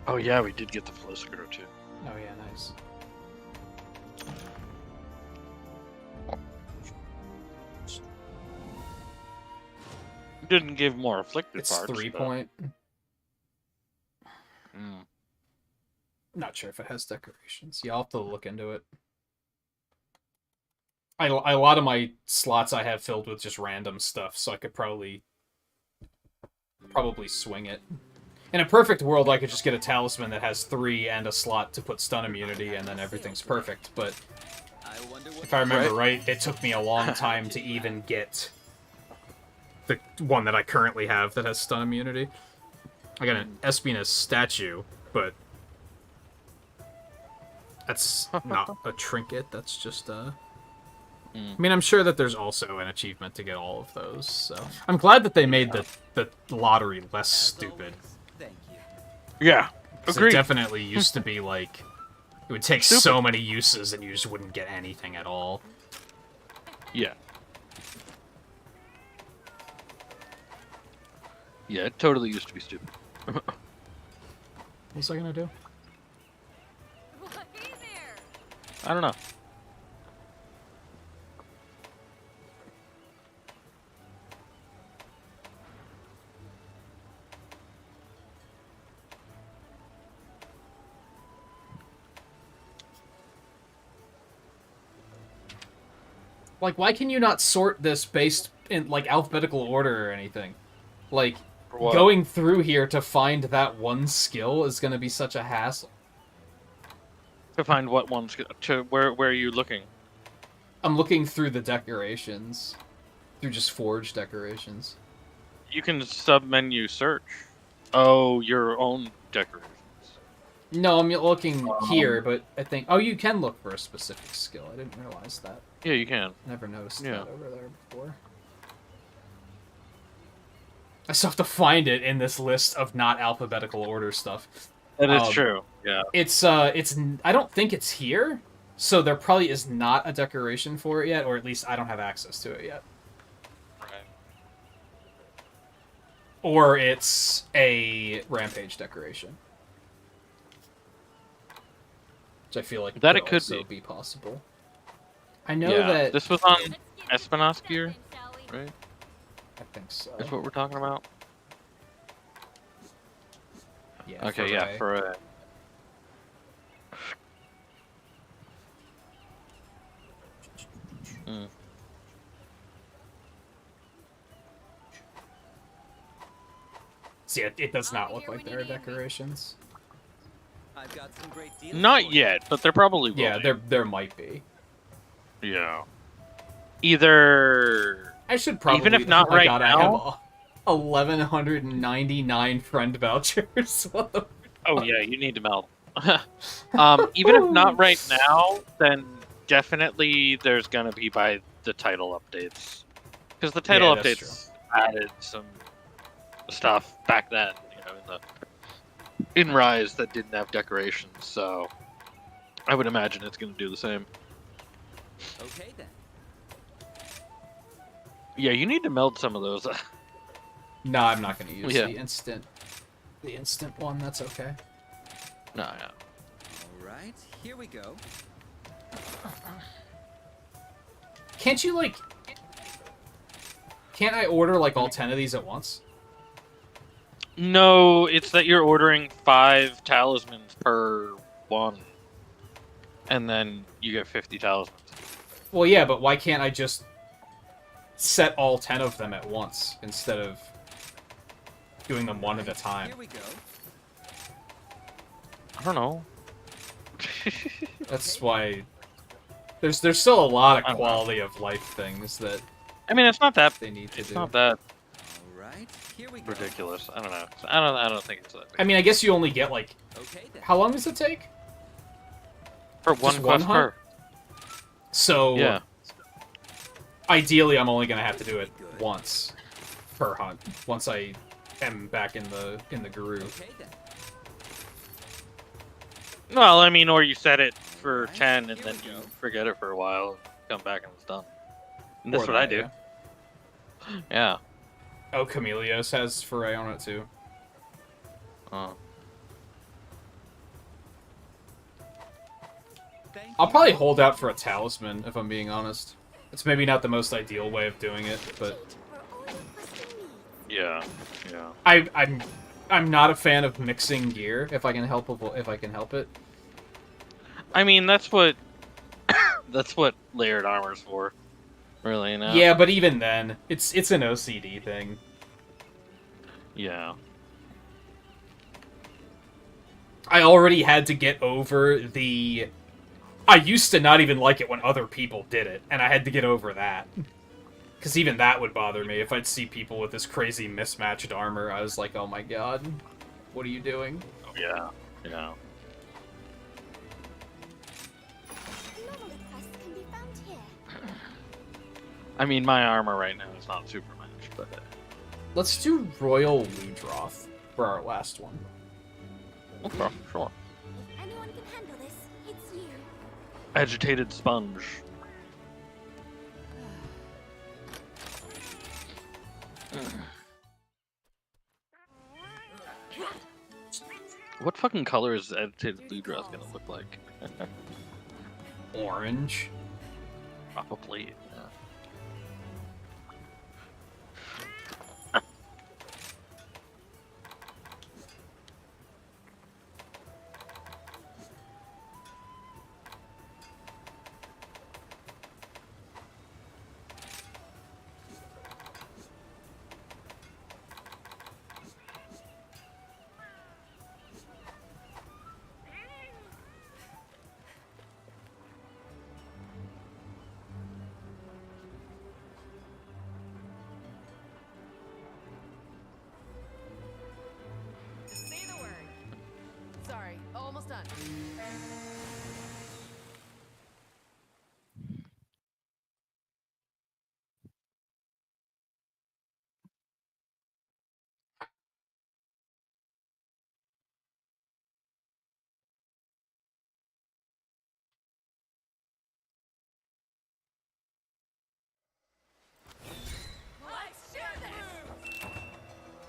Oh yeah, we did get the flow screw too. Oh yeah, nice. Didn't give more afflicted It's parts. 3 but- point. Mm. Not sure if it has decorations. Yeah, I'll have to look into it. A lot of my slots I have filled with just random stuff, so I could probably swing it. In a perfect world, I could just get a talisman that has 3 and a slot to put stun immunity, and then everything's perfect. But I wonder what if I remember right, it took me a long time to even get the one that I currently have that has stun immunity. I got an Espinus statue, but that's not a trinket, that's just a... I mean, I'm sure that there's also an achievement to get all of those, so... I'm glad that they made the lottery less stupid. Thank you. Yeah. 'Cause it Agreed. definitely used to be like... It would take so many uses and you just wouldn't get anything at all. Yeah. Yeah, it totally used to be stupid. What was I gonna do? Hey there. I don't know. Like, why can you not sort this based in, like, alphabetical order or anything? Like, For what? Going through here to find that one skill is going to be such a hassle. To find what ones to where are you looking? I'm looking through the decorations. Through just forge decorations. You can sub-menu search. Oh, your own decorations. No, I'm looking here, but I think... Oh, you can look for a specific skill. I didn't realize that. Yeah, you can. Never noticed Yeah. that over there before. I still have to find it in this list of not alphabetical order stuff. That is true. Yeah. It's I don't think it's here, so there probably is not a decoration for it yet, or at least I don't have access to it yet. Right. Or it's a rampage decoration. Which I feel like That it could could also be. be possible. I know Yeah. that... This was on Let's get Espinoss this gear, shall we? right? I think so. That's what we're talking about. Yeah, Okay, yeah, Ray. for a. Hmm. See, it does not I'll look be here like when there are you need me. decorations. I've got some great deals. Not for you. yet, but there probably will. Yeah, be. there might be. Yeah. Either. I should probably... Even if not oh my right God, now- I have 1,199 friend vouchers. What the... Oh yeah, you need to melt. Even if not right now, then definitely there's gonna be by the title updates, because the title Yeah, that's updates added some stuff back then, you know, in Rise that didn't have decorations. So I would imagine it's gonna do the same. Okay then. Yeah, you need to meld some of those. No, I'm not going to use Yeah. the instant one. That's okay. No, yeah. All right, here we go. Can't you, like... Can't I order, like, all 10 of these at once? No, it's that you're ordering 5 talismans per one, and then you get 50 talismans. Well, yeah, but why can't I just set all 10 of them at once instead of doing them one at a time? Here we go. I don't know. That's why... There's still a lot I of don't know. quality of life things that I mean, it's not that. they need to It's do. not that All right, here we go. ridiculous. I don't know. I don't think it's that big. I mean, I guess you only get, like... Okay then. How long does it take? For just one one quest hunt? per. So... Yeah. Ideally, I'm only gonna have to do it once per hunt. Once I am back in the groove. Okay then. Well, I mean, or you set it for Alright, 10 and here then we you go. forget it for a while, and come back and it's done. And that's Or what I that, do. yeah. Yeah. Oh, Camelios has Foray on it too. Oh. Thank I'll you. probably hold out for a talisman if I'm being honest. It's maybe not the most ideal way of doing it, but For all your questing needs. Yeah. Yeah. I'm not a fan of mixing gear if I can help it. I mean, that's what that's what layered armor's for, really. Now. Yeah, but even then, it's an OCD thing. Yeah. I already had to get over the... I used to not even like it when other people did it, and I had to get over that. Because even that would bother me. If I'd see people with this crazy mismatched armor, I was like, oh my god, what are you doing? Yeah. Yeah. Normal requests can be found here. I mean, my armor right now is not super matched, but Let's do Royal Ludroth for our last one. okay, sure. If anyone can handle this, it's you. Agitated sponge. What fucking color is agitated Ludroth gonna look like? Orange. Probably. Yeah.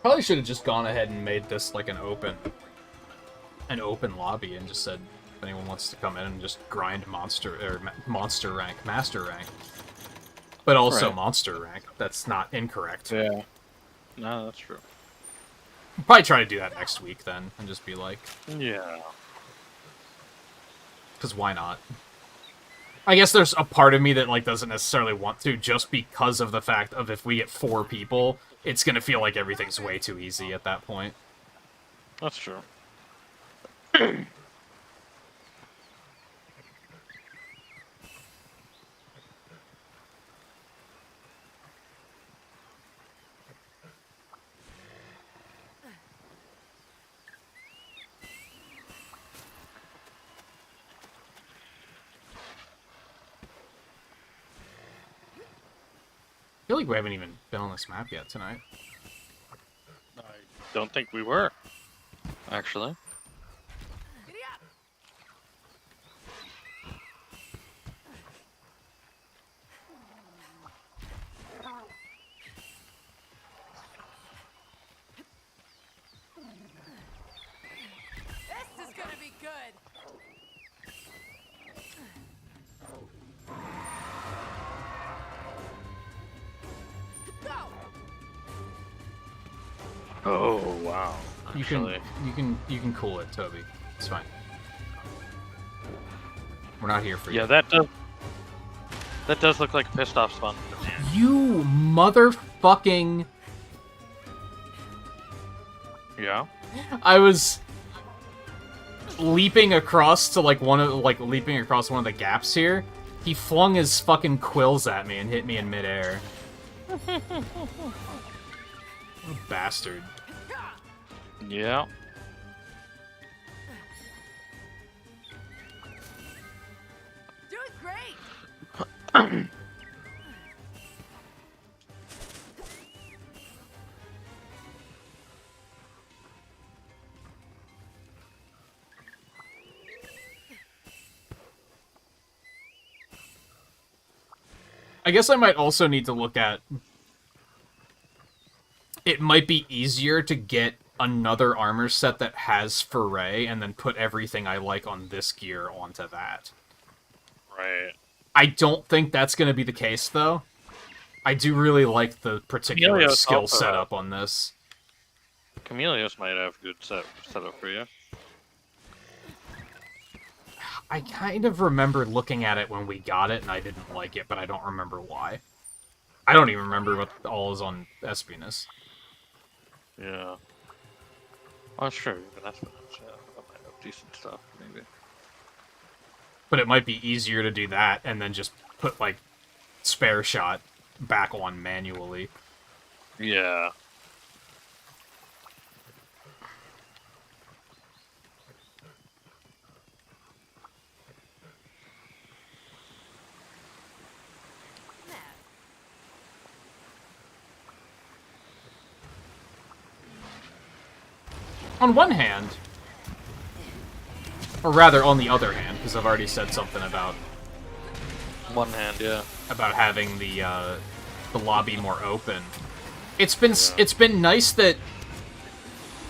Probably should have just gone ahead and made this like an open lobby and just said if anyone wants to come in and just grind monster rank, master rank, but also Right. monster rank. That's not incorrect. Yeah. No, that's true. We'll probably try to do that next week then, and just be like, Yeah. because why not? I guess there's a part of me that like doesn't necessarily want to, just because of the fact of if we get 4 people, it's gonna feel like everything's way too easy at that point. That's true. I feel like we haven't even been on this map yet tonight. I don't think we were. Actually. Giddy up! This is gonna be good. Go! Oh wow. You Actually. can cool it, Toby. It's fine. We're not here for you. Yeah, that does look like a pissed off spawn. You motherfucking... Yeah. I was leaping across to leaping across one of the gaps here. He flung his fucking quills at me and hit me in midair. Bastard. Yeah. Doing great! I guess I might also need to look at... It might be easier to get another armor set that has foray and then put everything I like on this gear onto that. Right. I don't think that's going to be the case, though. I do really like the particular Helios skill also setup on this. Chameleos might have good setup for you. I kind of remember looking at it when we got it, and I didn't like it, but I don't remember why. I don't even remember what all is on Espinus. Yeah. Oh, sure. Even that's what that might have decent stuff, maybe. But it might be easier to do that, and then just put, like, spare shot back on manually. Yeah. On one hand, or rather on the other hand, because I've already said something about One hand, yeah. having the lobby more open. It's been nice that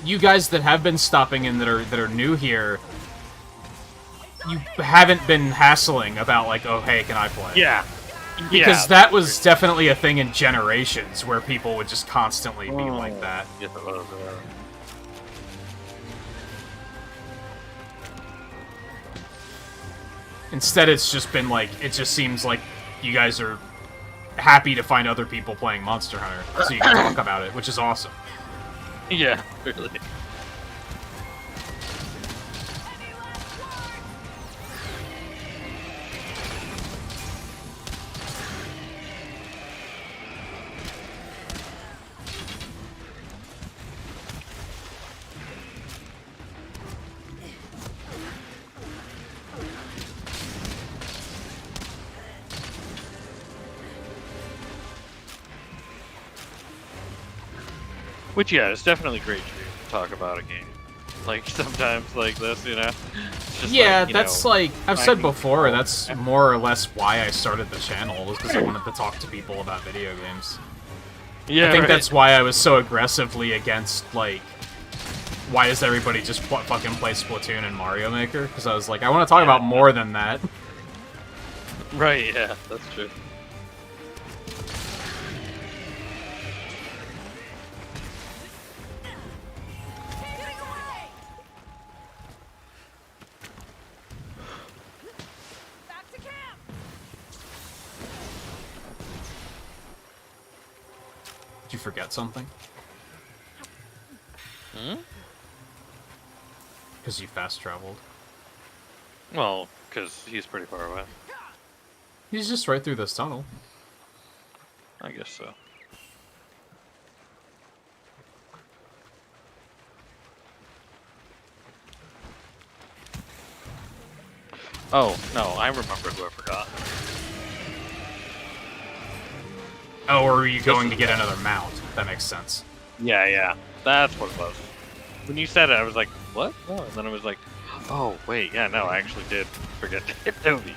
you guys that have been stopping in that are new here, you haven't been hassling about like, oh hey, can I play? Yeah. Because that was definitely a thing in Generations where people would just constantly be like that. Yes, it was. Instead, it's just been like, it just seems like you guys are happy to find other people playing Monster Hunter, so you can talk about it, which is awesome. Yeah, really. Which, yeah, it's definitely great to talk about a game. Like, sometimes like this, you know? It's just Yeah, like, you that's know, like, I've said finding before, people. that's more or less why I started the channel, was because I wanted to talk to people about video games. Yeah, I think right. that's why I was so aggressively against, like, why does everybody just fucking play Splatoon and Mario Maker? Because I was like, I want to talk about more than that. Right, yeah, that's true. Getting away! Back to camp! Did you forget something? Hmm? Because you fast traveled. Well, because he's pretty far away. He's just right through this tunnel. I guess so. Oh, no, I remember who I forgot. Oh, or are you going to get another mount? That makes sense. Yeah, yeah, that's what it was. When you said it, I was like, what? Oh, and then I was like, oh, wait, yeah, no, I actually did forget to hit Toby.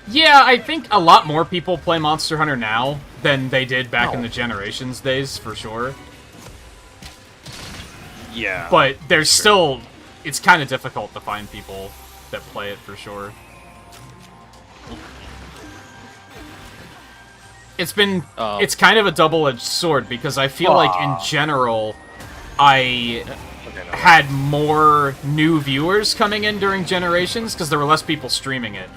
Yeah, I think a lot more people play Monster Hunter now than they did back in the Generations days, for sure. Yeah. But there's still... It's kind of difficult to find people that play it, for sure. It's been... It's kind of a double-edged sword, because I feel like, in general, I had more new viewers coming in during Generations, because there were less people streaming it.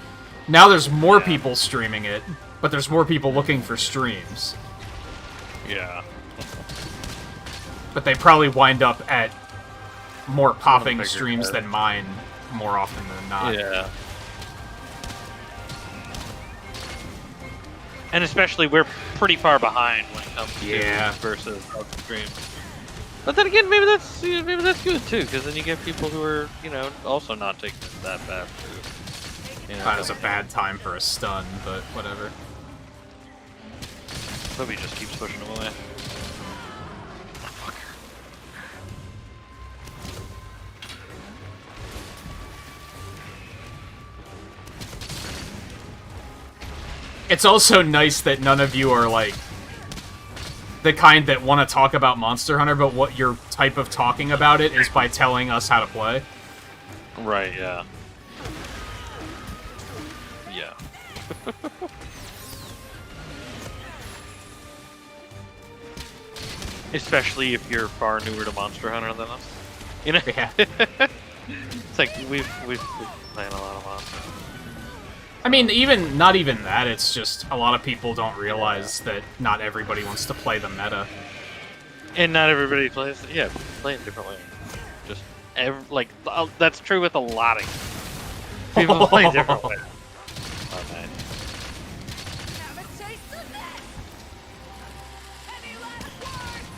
Now there's more people streaming it, but there's more people looking for streams. Yeah. But they probably wind up at more popping bigger streams head. than mine more often than not. Yeah. And especially, we're pretty far behind when it comes to versus other streams. But then again, maybe that's good too, because then you get people who are, you know, also not taking it that bad too. You know, That was a bad time for a stun, but whatever. Toby just keeps pushing him away. It's also nice that none of you are, like, the kind that want to talk about Monster Hunter, but what your type of talking about it is by telling us how to play. Right, yeah. Yeah. Especially if you're far newer to Monster Hunter than us. You know? Yeah. It's like, we've been playing a lot of Monster. I mean, not even that, it's just a lot of people don't realize that not everybody wants to play the meta. And not everybody plays, yeah, play in different ways. Just, that's true with a lot of people play different ways. Oh, man. Have a taste of this! Any last words?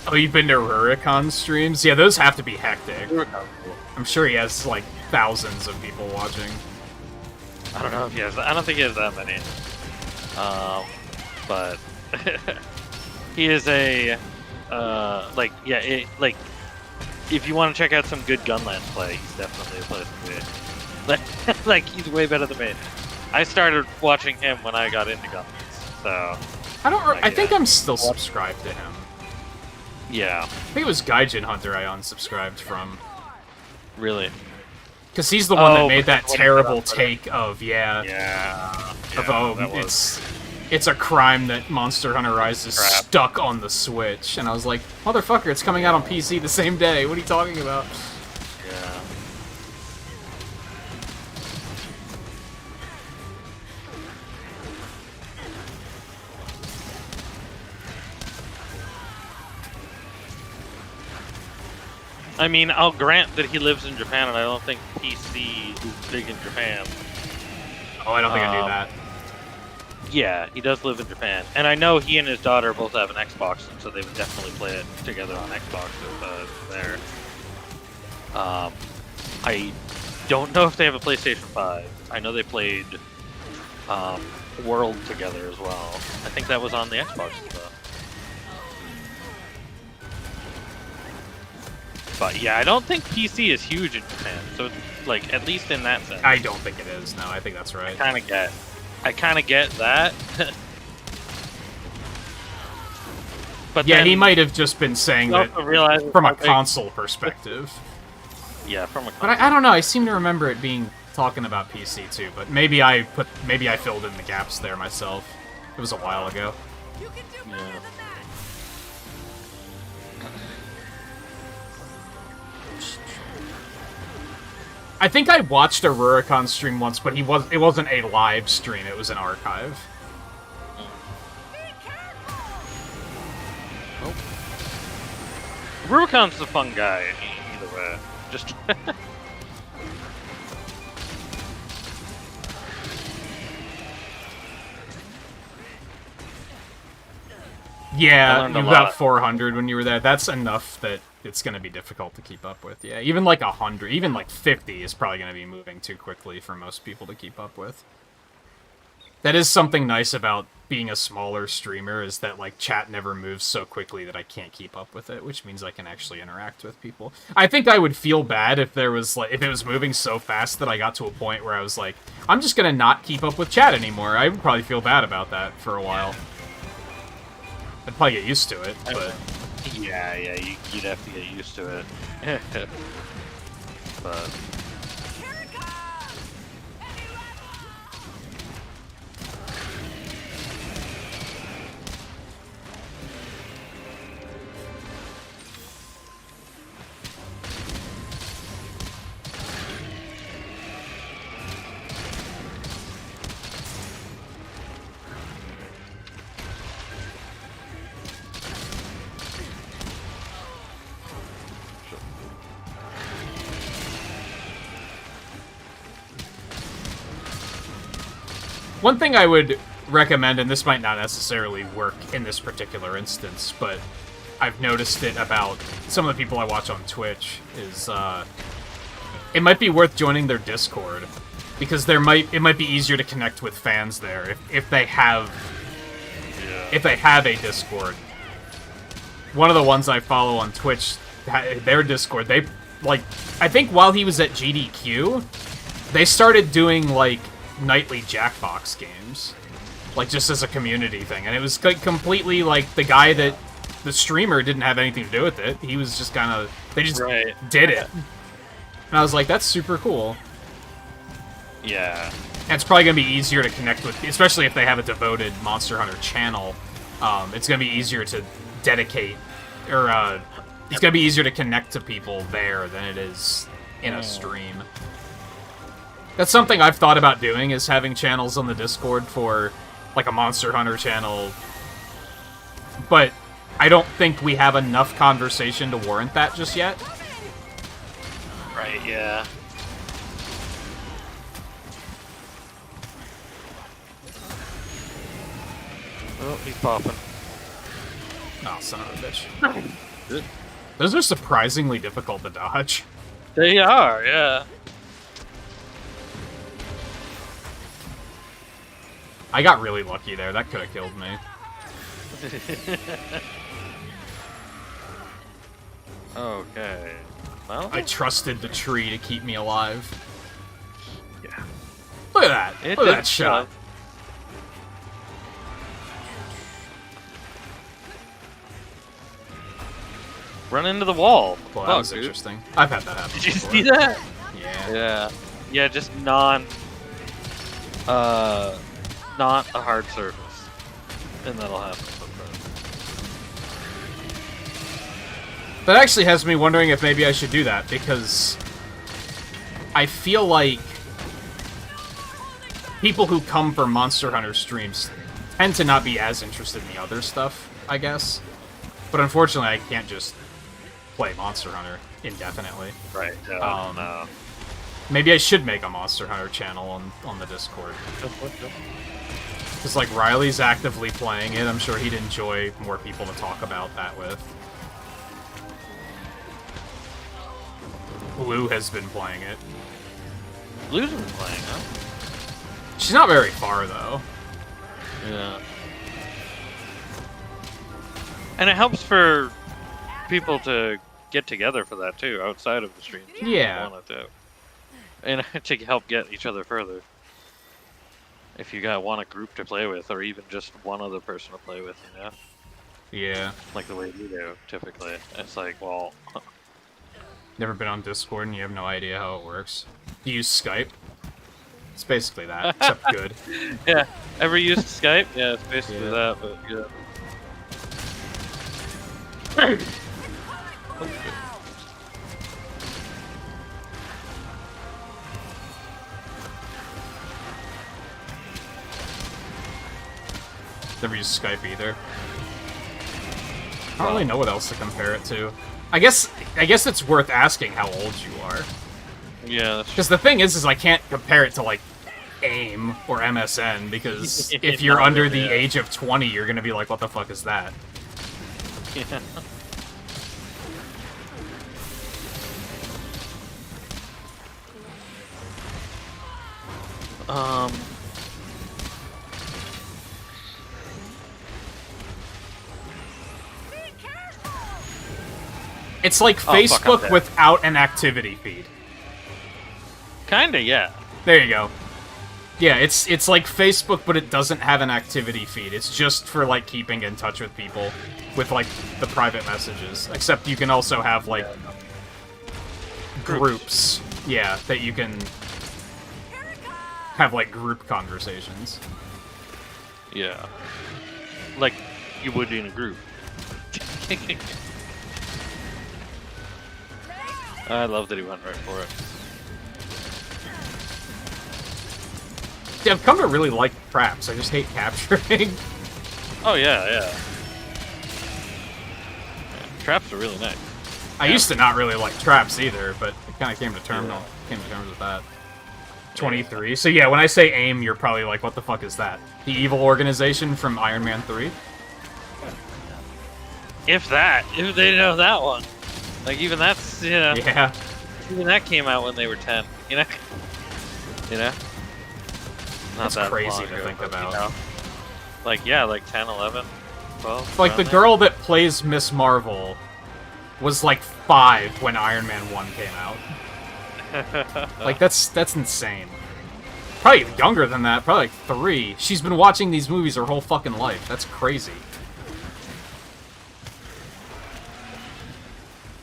Oh, you've been to Rurikon streams? Yeah, those have to be hectic. I'm sure he has, like, thousands of people watching. I don't know if he has. I don't think he has that many. But he is a if you want to check out some good Gunland play, he's definitely a place to be. Like he's way better than me. I started watching him when I got into Gunland, so I think I'm still subscribed to him. Yeah. I think it was Gaijin Hunter I unsubscribed from. Really? Because he's the one that made that what he terrible put up take of, that it's a crime that Monster Hunter Rise is Crap. stuck on the Switch. And I was like, motherfucker, it's coming out on PC the same day. What are you talking about? Yeah. I mean, I'll grant that he lives in Japan, and I don't think PC is big in Japan. Oh, I don't think I knew that. Yeah, he does live in Japan. And I know he and his daughter both have an Xbox, and so they would definitely play it together on Xbox there. I don't know if they have a PlayStation 5. I know they played World together as well. I think that was on the Xbox as well. But yeah, I don't think PC is huge in Japan. So it's, like, at least in that sense, I don't think it is. No, I think that's right. I kind of get that. But Yeah, then he might have just been saying you that also realize from a how big- console perspective. Yeah, from a But I don't know. I seem to remember it being talking about PC too. But maybe I filled in the gaps there myself. It was a while ago. You can do better Yeah. than that. I think I watched a Rurikon stream once, but it wasn't a live stream. It was an archive. Rubicon's the fun guy either way. Just I Yeah, learned a you lot. got 400 when you were there. That's enough that it's going to be difficult to keep up with. Yeah, even like 100, even like 50 is probably going to be moving too quickly for most people to keep up with. That is something nice about being a smaller streamer, is that like chat never moves so quickly that I can't keep up with it, which means I can actually interact with people. I think I would feel bad if there was like if it was moving so fast that I got to a point where I was like, I'm just going to not keep up with chat anymore. I would probably feel bad about that for a while. I'd probably get used to it, but yeah, you'd have to get used to it. But one thing I would recommend, and this might not necessarily work in this particular instance, but I've noticed it about some of the people I watch on Twitch, is it might be worth joining their Discord, because it might be easier to connect with fans there if they have a Discord. One of the ones I follow on Twitch, their Discord, they like, I think while he was at GDQ, they started doing like nightly Jackbox games, like just as a community thing, and it was like completely like the guy that the streamer didn't have anything to do with it. He was just kind of, they just did it, and I was like, that's super cool. yeah, And it's probably gonna be easier to connect with, especially if they have a devoted Monster Hunter channel. It's gonna be easier to dedicate, or it's gonna be easier to connect to people there than it is in a stream. That's something I've thought about doing, is having channels on the Discord for, like, a Monster Hunter channel. But I don't think we have enough conversation to warrant that just yet. right, yeah. Oh, he's popping. Oh, son of a bitch. Those are surprisingly difficult to dodge. They are, yeah. I got really lucky there. That could have killed me. Okay. Well, I trusted the tree to keep me alive. yeah. Look at that. It Look at did that shot. Run into the wall. Well, that Fuck, was dude. interesting. I've had that happen Did you before. see that? Yeah. Yeah. Yeah, just not a hard surface. And that'll happen sometimes. That actually has me wondering if maybe I should do that, because I feel like people who come for Monster Hunter streams tend to not be as interested in the other stuff, I guess. But unfortunately, I can't just play Monster Hunter indefinitely. Right. No. Maybe I should make a Monster Hunter channel on the Discord. Because, like, Riley's actively playing it. I'm sure he'd enjoy more people to talk about that with. Blue has been playing it. Blue's been playing, huh? She's not very far, though. Yeah. And it helps for people to get together for that too, outside of the stream. if you Yeah. wanted to. And to help get each other further. If you want a group to play with, or even just one other person to play with, you know? Yeah. Like the way we do, typically. It's like, well... Never been on Discord and you have no idea how it works. You use Skype? It's basically that, except good. Yeah. Ever used Skype? Yeah, it's basically Yeah. that, but yeah. Never used Skype either. I don't really know what else to compare it to. I guess it's worth asking how old you are. Yeah, that's Because the thing is I can't compare it to, like, AIM or MSN, because if you're Not under really, the yeah. age of 20, you're gonna be like, what the fuck is that? Yeah. Um. It's like Oh, fuck, I'm Facebook dead. without an activity feed. Kinda, yeah. There you go. Yeah, it's like Facebook, but it doesn't have an activity feed. It's just for, like, keeping in touch with people with, like, the private messages. Except you can also have, like, groups. Yeah, that you can have, like, group conversations. Yeah. Like you would in a group. I love that he went right for it. Yeah, I've come to really like traps. I just hate capturing. Oh yeah, yeah. Traps are really nice. I used to not really like traps either, but I kind of came to terms with that. 23. So yeah, when I say AIM, you're probably like, what the fuck is that? The evil organization from Iron Man 3? If they know that one. Like even that's, you know, Yeah. even that came out when they were 10, you know? You know? Not That's that crazy long to ago, think but, about. You know? Like, yeah, like 10, 11, 12. Like, the around girl that plays Miss Marvel was like 5 when Iron Man 1 came out. there. Like, that's insane. Probably younger than that, probably like 3. She's been watching these movies her whole fucking life. That's crazy.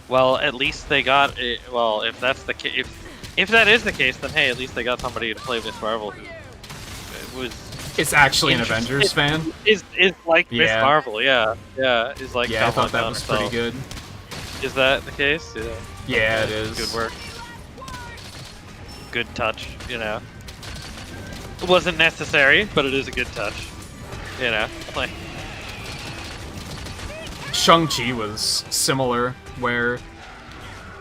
Well, at least they got it. Well, if that's the case, if that is the case, then hey, at least they got somebody to play Miss Marvel who was It's actually an interested- Avengers fan. Is like Miss Yeah. Marvel, yeah, yeah. Is like Yeah, I thought that down was herself. pretty good. Is that the case? Yeah. Yeah, it is. Good work. Good touch, you know. It wasn't necessary, but it is a good touch. You know, like Shang-Chi was similar, where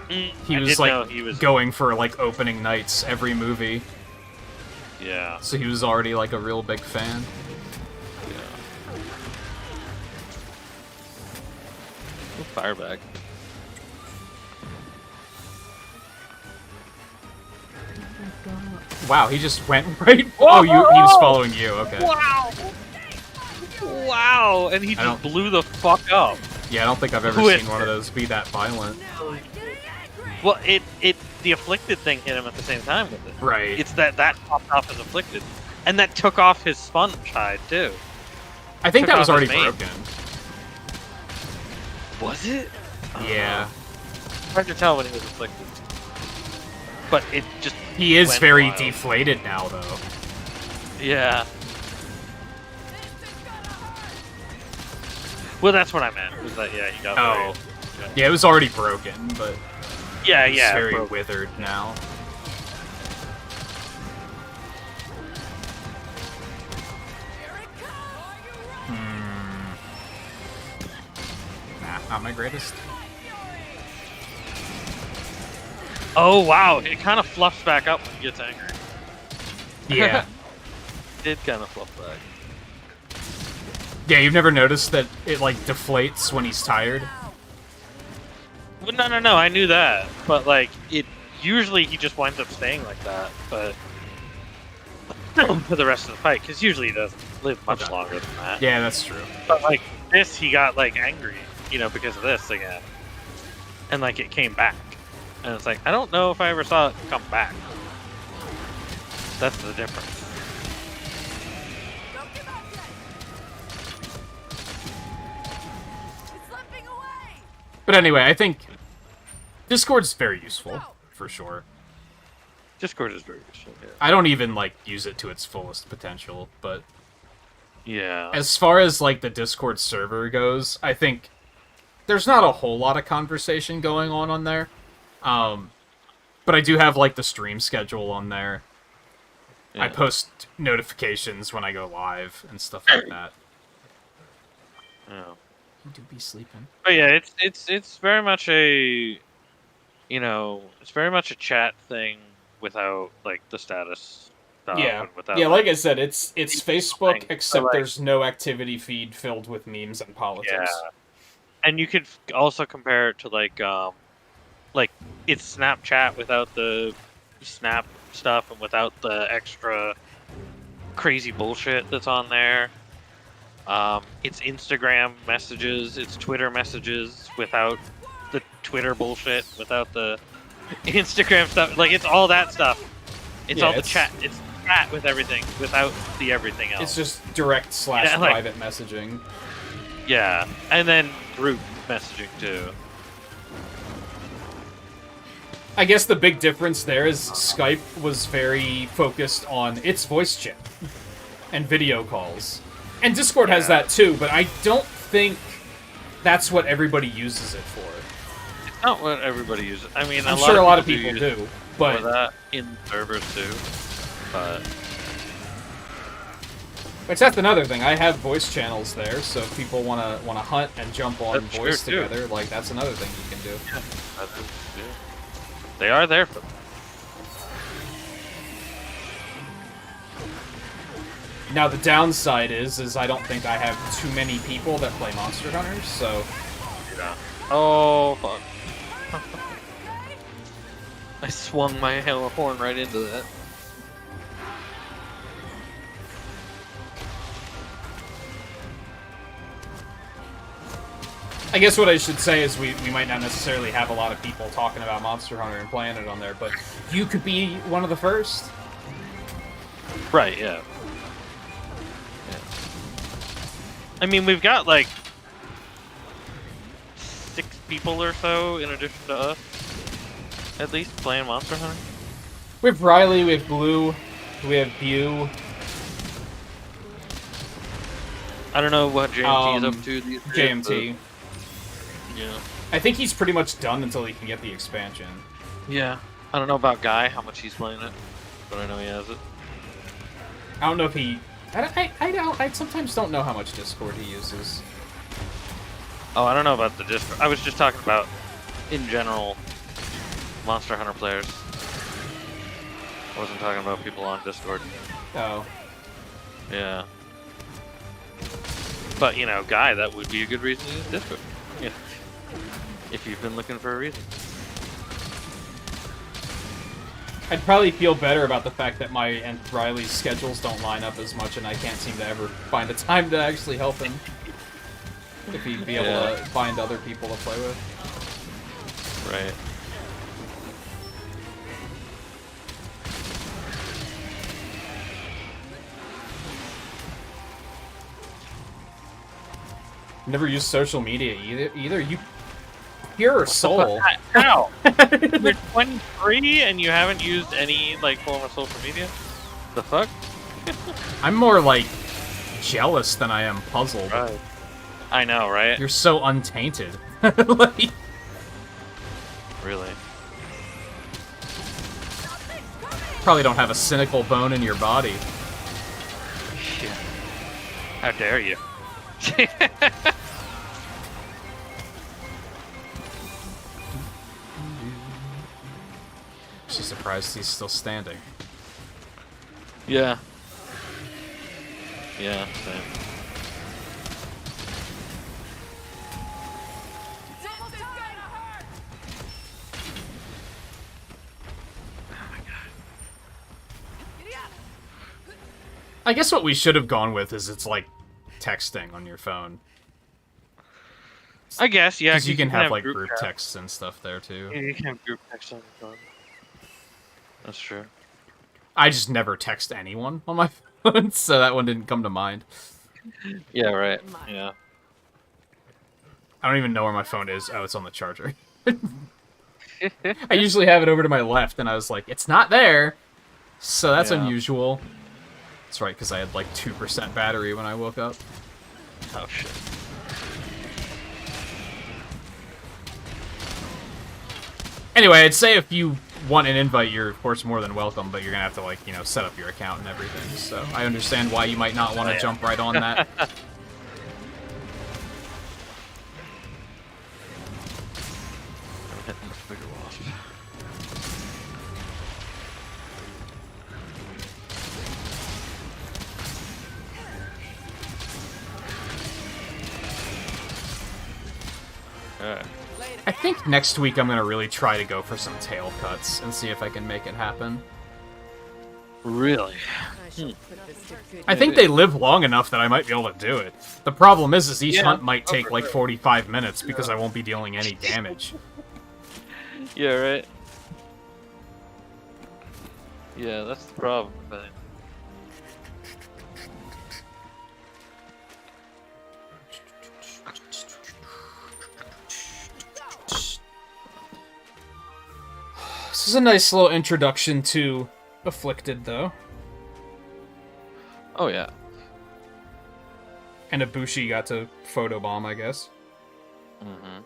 he I was did like know he was going for like opening nights every movie, yeah. so he was already like a real big fan. Yeah. Ooh, firebag. Wow, he just went right. Oh, he was following you. Okay. Wow! Wow! And he I don't- just blew the fuck up. Yeah, I don't think I've ever Who is seen one of those be that violent. Well, the afflicted thing hit him at the same time with it. Right. It's that popped off as afflicted, and that took off his sponge hide too. I think took that was off already his mane. broken. Was it? Yeah. Hard to tell when he was afflicted, but it just He is went very wild. deflated now, though. Yeah. Well, that's what I meant. Was that yeah? He got Oh. very, Yeah, it was already broken, but yeah, it's yeah. very broke. withered now. Nah, not my greatest. Oh wow! It kind of fluffs back up when he gets angry. Yeah. It did kind of fluff back. Yeah, you've never noticed that it, like, deflates when he's tired? Well, no. I knew that, but like it. Usually he just winds up staying like that, but for the rest of the fight, because usually he doesn't live much Okay. longer than that. Yeah, that's true. But like this, he got like angry, you know, because of this again. and like it came back, and it's like I don't know if I ever saw it come back. That's the difference. Don't give up yet. It's slipping away. But anyway, I think Discord's very useful, for sure. Discord is very useful. Yeah. I don't even, like, use it to its fullest potential, but Yeah. as far as, like, the Discord server goes, I think there's not a whole lot of conversation going on there. But I do have, like, the stream schedule on there. I Yeah. post notifications when I go live and stuff like that. Yeah. You do be sleeping. But yeah, it's very much a, it's very much a chat thing without like the status stuff. Yeah, and without, yeah. Like I said, it's Facebook, thing. except Like- there's no activity feed filled with memes and politics. Yeah. And you could also compare it to like it's Snapchat without the Snap stuff and without the extra crazy bullshit that's on there. It's Instagram messages, it's Twitter messages without the Twitter bullshit, without the Instagram stuff. Like, it's all that stuff. It's Yeah, all the it's- chat. It's chat with everything, without the everything else. It's just direct / Yeah, like- private messaging. Yeah, and then group messaging too. I guess the big difference there is Skype was very focused on its voice chat and video calls. And Discord has Yeah. that too, but I don't think that's what everybody uses it for. It's not what everybody uses. I mean, I'm sure a lot of people use do, it but for that in servers too. But Which that's another thing. I have voice channels there, so if people wanna hunt and jump on That's voice true, too. together, like that's another thing you can do. yeah. They are there for. Now the downside is I don't think I have too many people that play Monster Hunters, so Yeah. Oh fuck! I swung my horn right into that. I guess what I should say is we might not necessarily have a lot of people talking about Monster Hunter and playing it on there, but you could be one of the first. Right. Yeah. Yeah. I mean, we've got like 6 people or so in addition to us, at least playing Monster Hunter. We have Riley, we have Blue, we have Bew. I don't know what JMT's Um, up to these days. JMT. but, yeah. I think he's pretty much done until he can get the expansion. Yeah. I don't know about Guy, how much he's playing it, but I know he has it. I don't know if he... I sometimes don't know how much Discord he uses. Oh, I don't know about the Discord. I was just talking about, in general, Monster Hunter players. I wasn't talking about people on Discord. Oh. Yeah. But, Guy, that would be a good reason to use Discord. Yeah. If you've been looking for a reason. I'd probably feel better about the fact that my and Riley's schedules don't line up as much, and I can't seem to ever find a time to actually help him. If he'd be able to find other people to play with. Right. Never used social media either. You pure soul. How? You're 23 and you haven't used any form of social media? The fuck? I'm more jealous than I am puzzled. Right. I know, right? You're so untainted. Like, Really? probably don't have a cynical bone in your body. Shit. How dare you? She's surprised he's still standing. Yeah. Yeah, same. Something's gonna hurt. Giddy up. I guess what we should have gone with is it's like texting on your phone. I guess, yeah. Because you can have like group group chat. texts and stuff there too. Yeah, you can have group text on your phone. That's true. I just never text anyone on my phone, so that one didn't come to mind. Yeah, right. Yeah. I don't even know where my phone is. Oh, it's on the charger. I usually have it over to my left, and I was like, it's not there. So that's Yeah. unusual. That's right, because I had like 2% battery when I woke up. Oh shit. Anyway, I'd say if you want an invite, you're of course more than welcome, but you're gonna have to like, set up your account and everything. So I understand why you might not want to jump right on that. I'm hitting the figure wasp. Alright. I think next week I'm gonna really try to go for some tail cuts and see if I can make it happen. Really? I think they live long enough that I might be able to do it. The problem is each Yeah. hunt might take for like sure. 45 minutes because I won't be dealing any damage. Yeah, right. Yeah, that's the problem. But This is a nice little introduction to Afflicted, though. oh yeah. And Ibushi got to photobomb, I guess. Mm-hmm.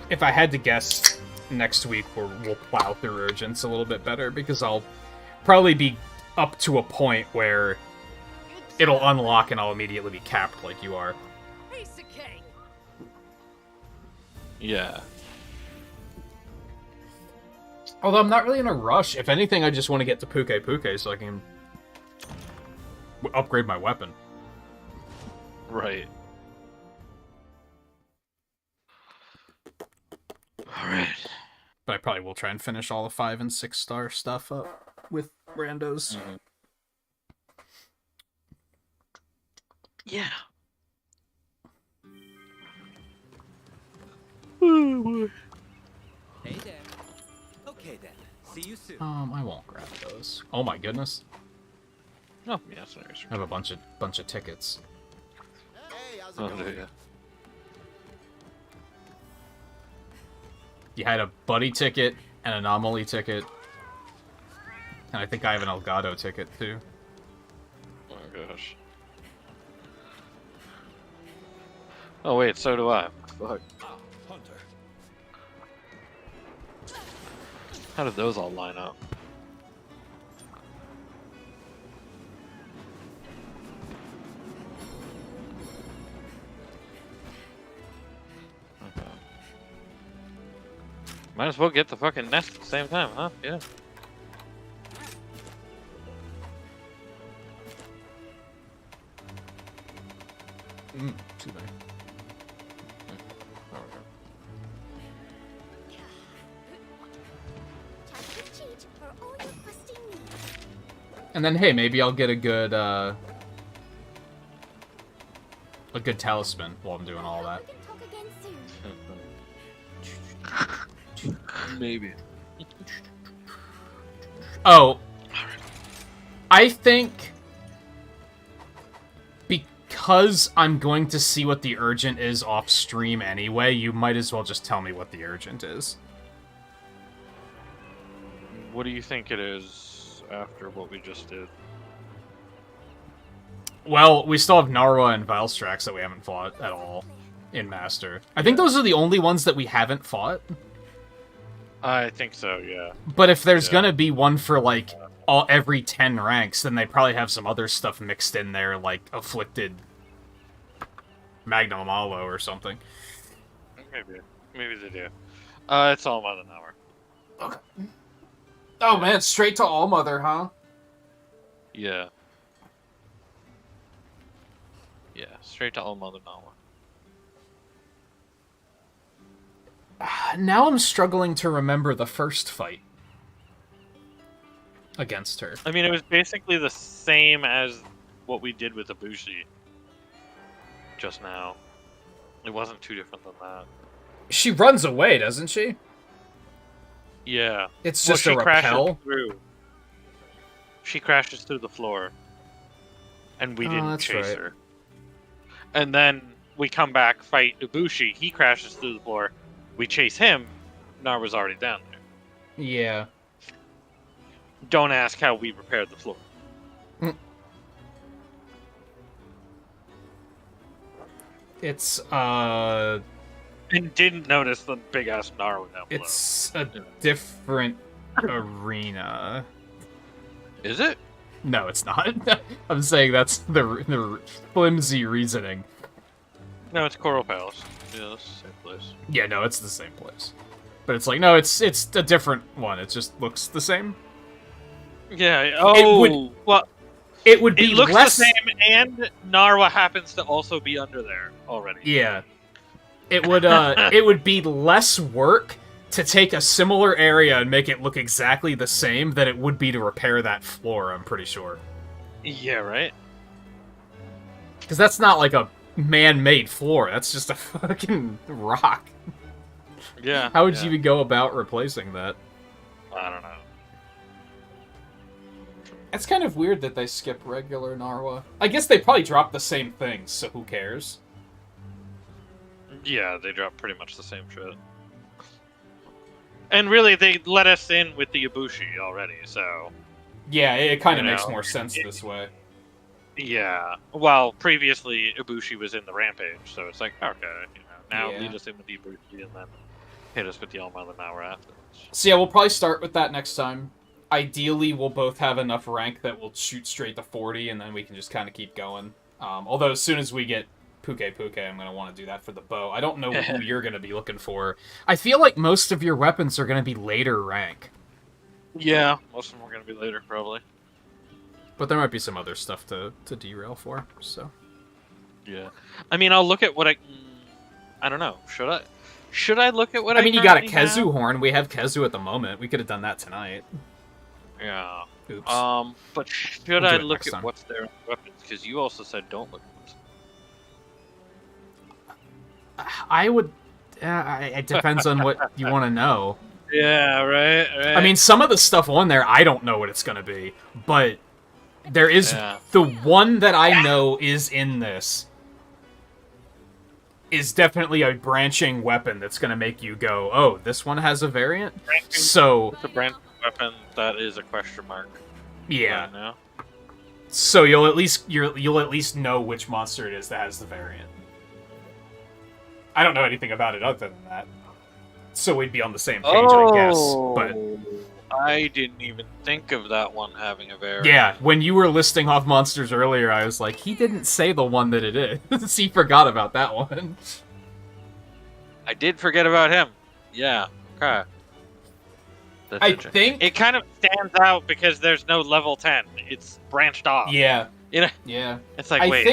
If I had to guess, next week we'll plow through Urgents a little bit better, because I'll probably be up to a point where it'll unlock and I'll immediately be capped like you are. Piece of cake. Yeah. Although I'm not really in a rush. If anything, I just want to get to Puke Puke so I can upgrade my weapon. Right. Alright. But I probably will try and finish all the 5 and 6 star stuff up with randos. Mhm. Yeah. Hey there. Okay then. See you soon. I won't grab those. Oh my goodness. Oh, yeah, sorry. I have a bunch of tickets. Oh, yeah. You had a buddy ticket, an anomaly ticket, and I think I have an Elgato ticket too. Oh gosh. Oh wait, so do I. Fuck. How did those all line up? Okay. Might as well get the fucking nest at the same time, huh? Yeah. Too bad. Chat with Cheech for all your questing needs. And then hey, maybe I'll get a good talisman while I'm doing all that. We can talk again soon. Maybe. Oh, I think because I'm going to see what the urgent is off stream anyway, you might as well just tell me what the urgent is. What do you think it is after what we just did? Well, we still have Narwa and Valstrax that we haven't fought at all in Master. I think those are the only ones that we haven't fought. I think so, yeah. But if there's Yeah. gonna be one for like every 10 ranks, then they probably have some other stuff mixed in there, like Afflicted Magnum Alo or something. Maybe they do. It's all about an hour. Okay. Oh man, straight to Allmother, huh? Yeah. Yeah, straight to All Mother Nala. Now I'm struggling to remember the first fight. against her. I mean, it was basically the same as what we did with Ibushi just now. It wasn't too different than that. She runs away, doesn't she? Yeah. It's Well, just a she crashes rappel. through. She crashes through the floor, and we didn't that's chase right. her. And then we come back, fight Ibushi. He crashes through the floor. We chase him. Narwa's already down there. Yeah. Don't ask how we repaired the floor. It's And didn't notice the big ass Narwa down below. it's a different arena. Is it? No, it's not. I'm saying that's the flimsy reasoning. No, it's Coral Palace. Yeah, that's the same place. Yeah, no, it's the same place. But it's like, no, it's a different one. It just looks the same. Yeah. Oh, well, It would be it looks less. the same, and Narwa happens to also be under there already. Yeah. It would be less work to take a similar area and make it look exactly the same than it would be to repair that floor, I'm pretty sure. Yeah, right? Because that's not like a man-made floor, that's just a fucking rock. Yeah. How would yeah. you even go about replacing that? I don't know. It's kind of weird that they skip regular Narwa. I guess they probably drop the same things, so who cares? Yeah, they drop pretty much the same shit. And really, they let us in with the Ibushi already, so... Yeah, it kind of You makes know, more sense this way. Yeah. Well, previously, Ibushi was in the Rampage, so it's like, okay, now Yeah. lead us in with the Ibushi and then hit us with the All-Mother Now we're after. So yeah, we'll probably start with that next time. Ideally, we'll both have enough rank that we'll shoot straight to 40, and then we can just kind of keep going. Although, as soon as we get Puke, I'm going to want to do that for the bow. I don't know who you're going to be looking for. I feel like most of your weapons are going to be later rank. Yeah, most of them are going to be later, probably. But there might be some other stuff to derail for, so... Yeah. I mean, I'll look at what I don't know. Should I? Should I look at what I mean, you got a currently Kezu have? horn. We have Kezu at the moment. We could have done that tonight. Yeah. Oops. But should We'll do I it look next at time. what's there in weapons? Because you also said don't look at what's. I would... it depends on what you want to know. Yeah, right. I mean, some of the stuff on there, I don't know what it's going to be. But there is... Yeah. The one that I know is in this is definitely a branching weapon that's going to make you go, oh, this one has a variant? So, It's a brand weapon that is a question mark. yeah. Right now. So you'll at least know which monster it is that has the variant. I don't know anything about it other than that. So we'd be on the same page, I guess. But I didn't even think of that one having a variant. yeah, when you were listing off monsters earlier, I was like, he didn't say the one that it is. He forgot about that one. I did forget about him. Yeah. Okay. That's I interesting. think... It kind of stands out because there's no level 10. It's branched off. Yeah. You know, Yeah. it's like, I wait.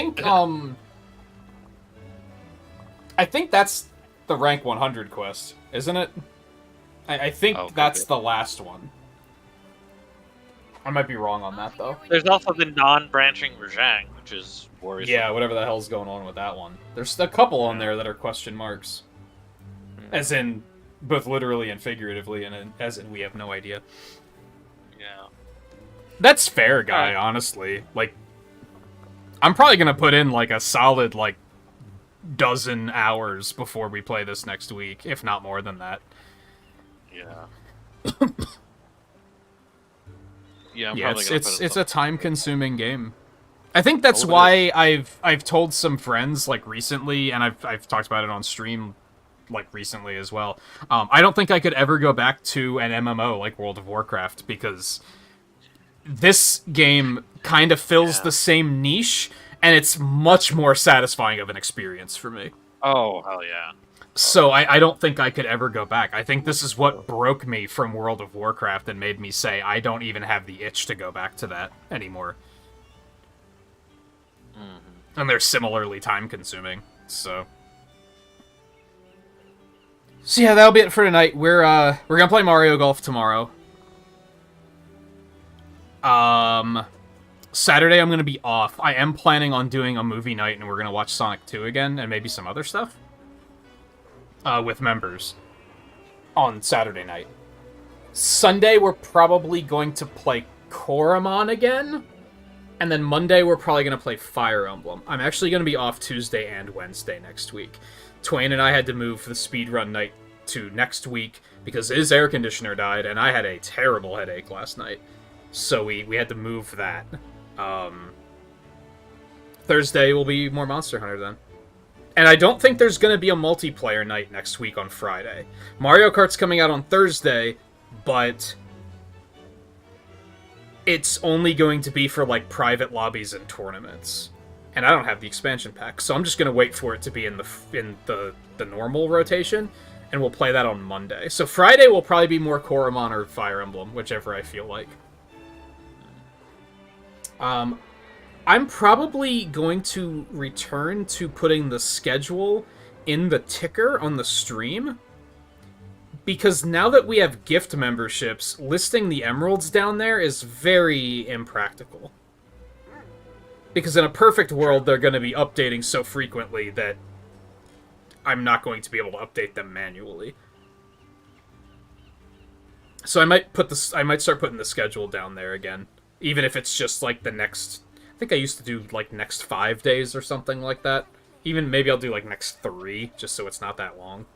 think that's the rank 100 quest, isn't it? I think Oh, could that's be. the last one. I might be wrong on that, though. There's also the non-branching Rajang, which is worrisome. Yeah, whatever the hell's going on with that one. There's a couple on there that are question marks. As in, both literally and figuratively, and as in we have no idea. Yeah. That's fair, guy, honestly. Like, I'm probably gonna put in, like, a solid, like, dozen hours before we play this next week, if not more than that. Yeah. Yeah, I'm Yeah, probably gonna put in it's a something. time-consuming game. I think that's Oh, it why I've told some friends, like, recently, and I've talked about it on stream, like, recently as well. I don't think I could ever go back to an MMO like World of Warcraft, because this game kind of fills Yeah. the same niche, and it's much more satisfying of an experience for me. Oh, hell yeah. So I don't think I could ever go back. I think this is what broke me from World of Warcraft and made me say I don't even have the itch to go back to that anymore. Mm-hmm. And they're similarly time-consuming, so... So yeah, that'll be it for tonight. We're gonna play Mario Golf tomorrow. Saturday I'm gonna be off. I am planning on doing a movie night, and we're gonna watch Sonic 2 again, and maybe some other stuff. With members. On Saturday night. Sunday we're probably going to play Koromon again. And then Monday we're probably going to play Fire Emblem. I'm actually going to be off Tuesday and Wednesday next week. Twain and I had to move the speedrun night to next week because his air conditioner died, and I had a terrible headache last night. So we had to move that. Thursday will be more Monster Hunter then. And I don't think there's going to be a multiplayer night next week on Friday. Mario Kart's coming out on Thursday, but it's only going to be for, like, private lobbies and tournaments. And I don't have the expansion pack, so I'm just going to wait for it to be in the normal rotation, and we'll play that on Monday. So Friday will probably be more Koromon or Fire Emblem, whichever I feel like. I'm probably going to return to putting the schedule in the ticker on the stream, because now that we have gift memberships, listing the emeralds down there is very impractical. Because in a perfect world, they're going to be updating so frequently that I'm not going to be able to update them manually. So I might start putting the schedule down there again, even if it's just like the next. I think I used to do, like, next 5 days or something like that. Even maybe I'll do, like, next 3, just so it's not that long.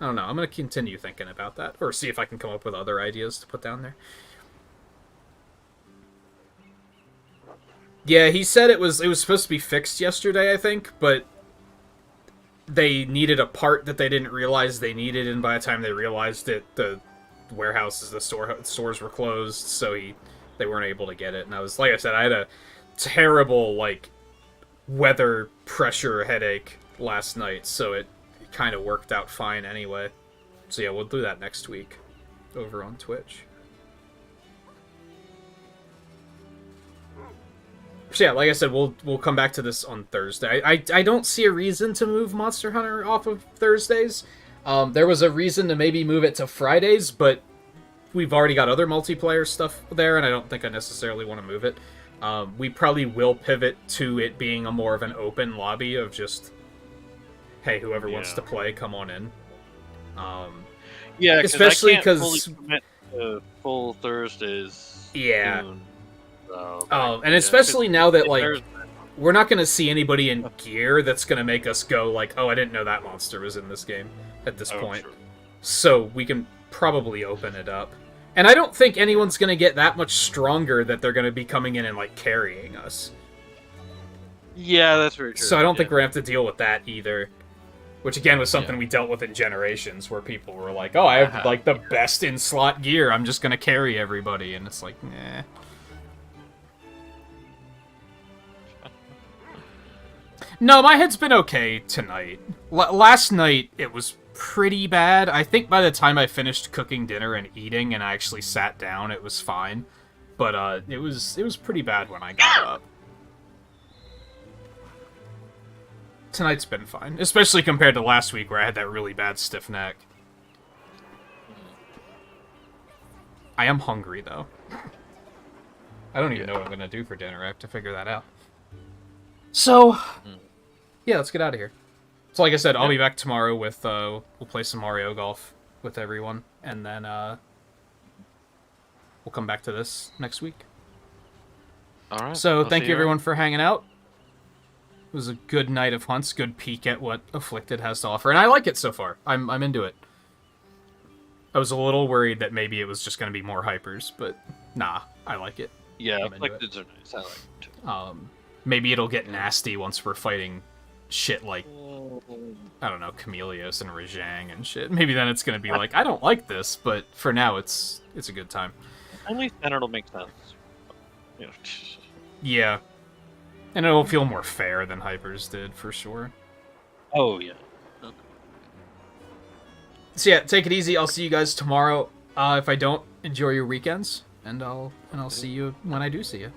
I don't know. I'm going to continue thinking about that, or see if I can come up with other ideas to put down there. Yeah, he said it was supposed to be fixed yesterday, I think, but they needed a part that they didn't realize they needed, and by the time they realized it, the warehouses, the stores were closed, so they weren't able to get it. And I was, like I said, I had a terrible, like, weather pressure headache last night, so it kind of worked out fine anyway. So yeah, we'll do that next week over on Twitch. So yeah, like I said, we'll come back to this on Thursday. I don't see a reason to move Monster Hunter off of Thursdays. There was a reason to maybe move it to Fridays, but we've already got other multiplayer stuff there, and I don't think I necessarily want to move it. We probably will pivot to it being a more of an open lobby of just, hey, whoever wants to play, come on in. Yeah, especially because full Thursdays. Yeah. Soon, so, and especially now that, like, we're not going to see anybody in gear that's going to make us go like, oh, I didn't know that monster was in this game at this point. True. So we can probably open it up. And I don't think anyone's going to get that much stronger that they're going to be coming in and, like, carrying us. Yeah, that's very true. So I don't think we're going to have to deal with that either. Which, again, was something we dealt with in Generations, where people were like, oh, I have, like, the best in-slot gear, I'm just going to carry everybody. And it's like, nah. No, my head's been okay tonight. Last night, it was pretty bad. I think by the time I finished cooking dinner and eating and I actually sat down, it was fine. But it was pretty bad when I got up. Tonight's been fine, especially compared to last week where I had that really bad stiff neck. I am hungry, though. I don't even know what I'm gonna do for dinner. I have to figure that out. So, yeah, let's get out of here. So, like I said, I'll be back tomorrow with, we'll play some Mario Golf with everyone, and then, we'll come back to this next week. Alright. So, thank you everyone for hanging out. It was a good night of hunts, good peek at what Afflicted has to offer, and I like it so far. I'm into it. I was a little worried that maybe it was just going to be more hypers, but nah, I like it. Yeah, Afflicteds are nice. I like it too. Maybe it'll get nasty once we're fighting shit like, I don't know, Chameleos and Rajang and shit. Maybe then it's going to be like, I don't like this, but for now it's a good time. At least then it'll make sense. You know. Yeah. And it'll feel more fair than Hypers did, for sure. Oh, yeah. Okay. So yeah, take it easy. I'll see you guys tomorrow. If I don't, enjoy your weekends, and I'll see you when I do see you.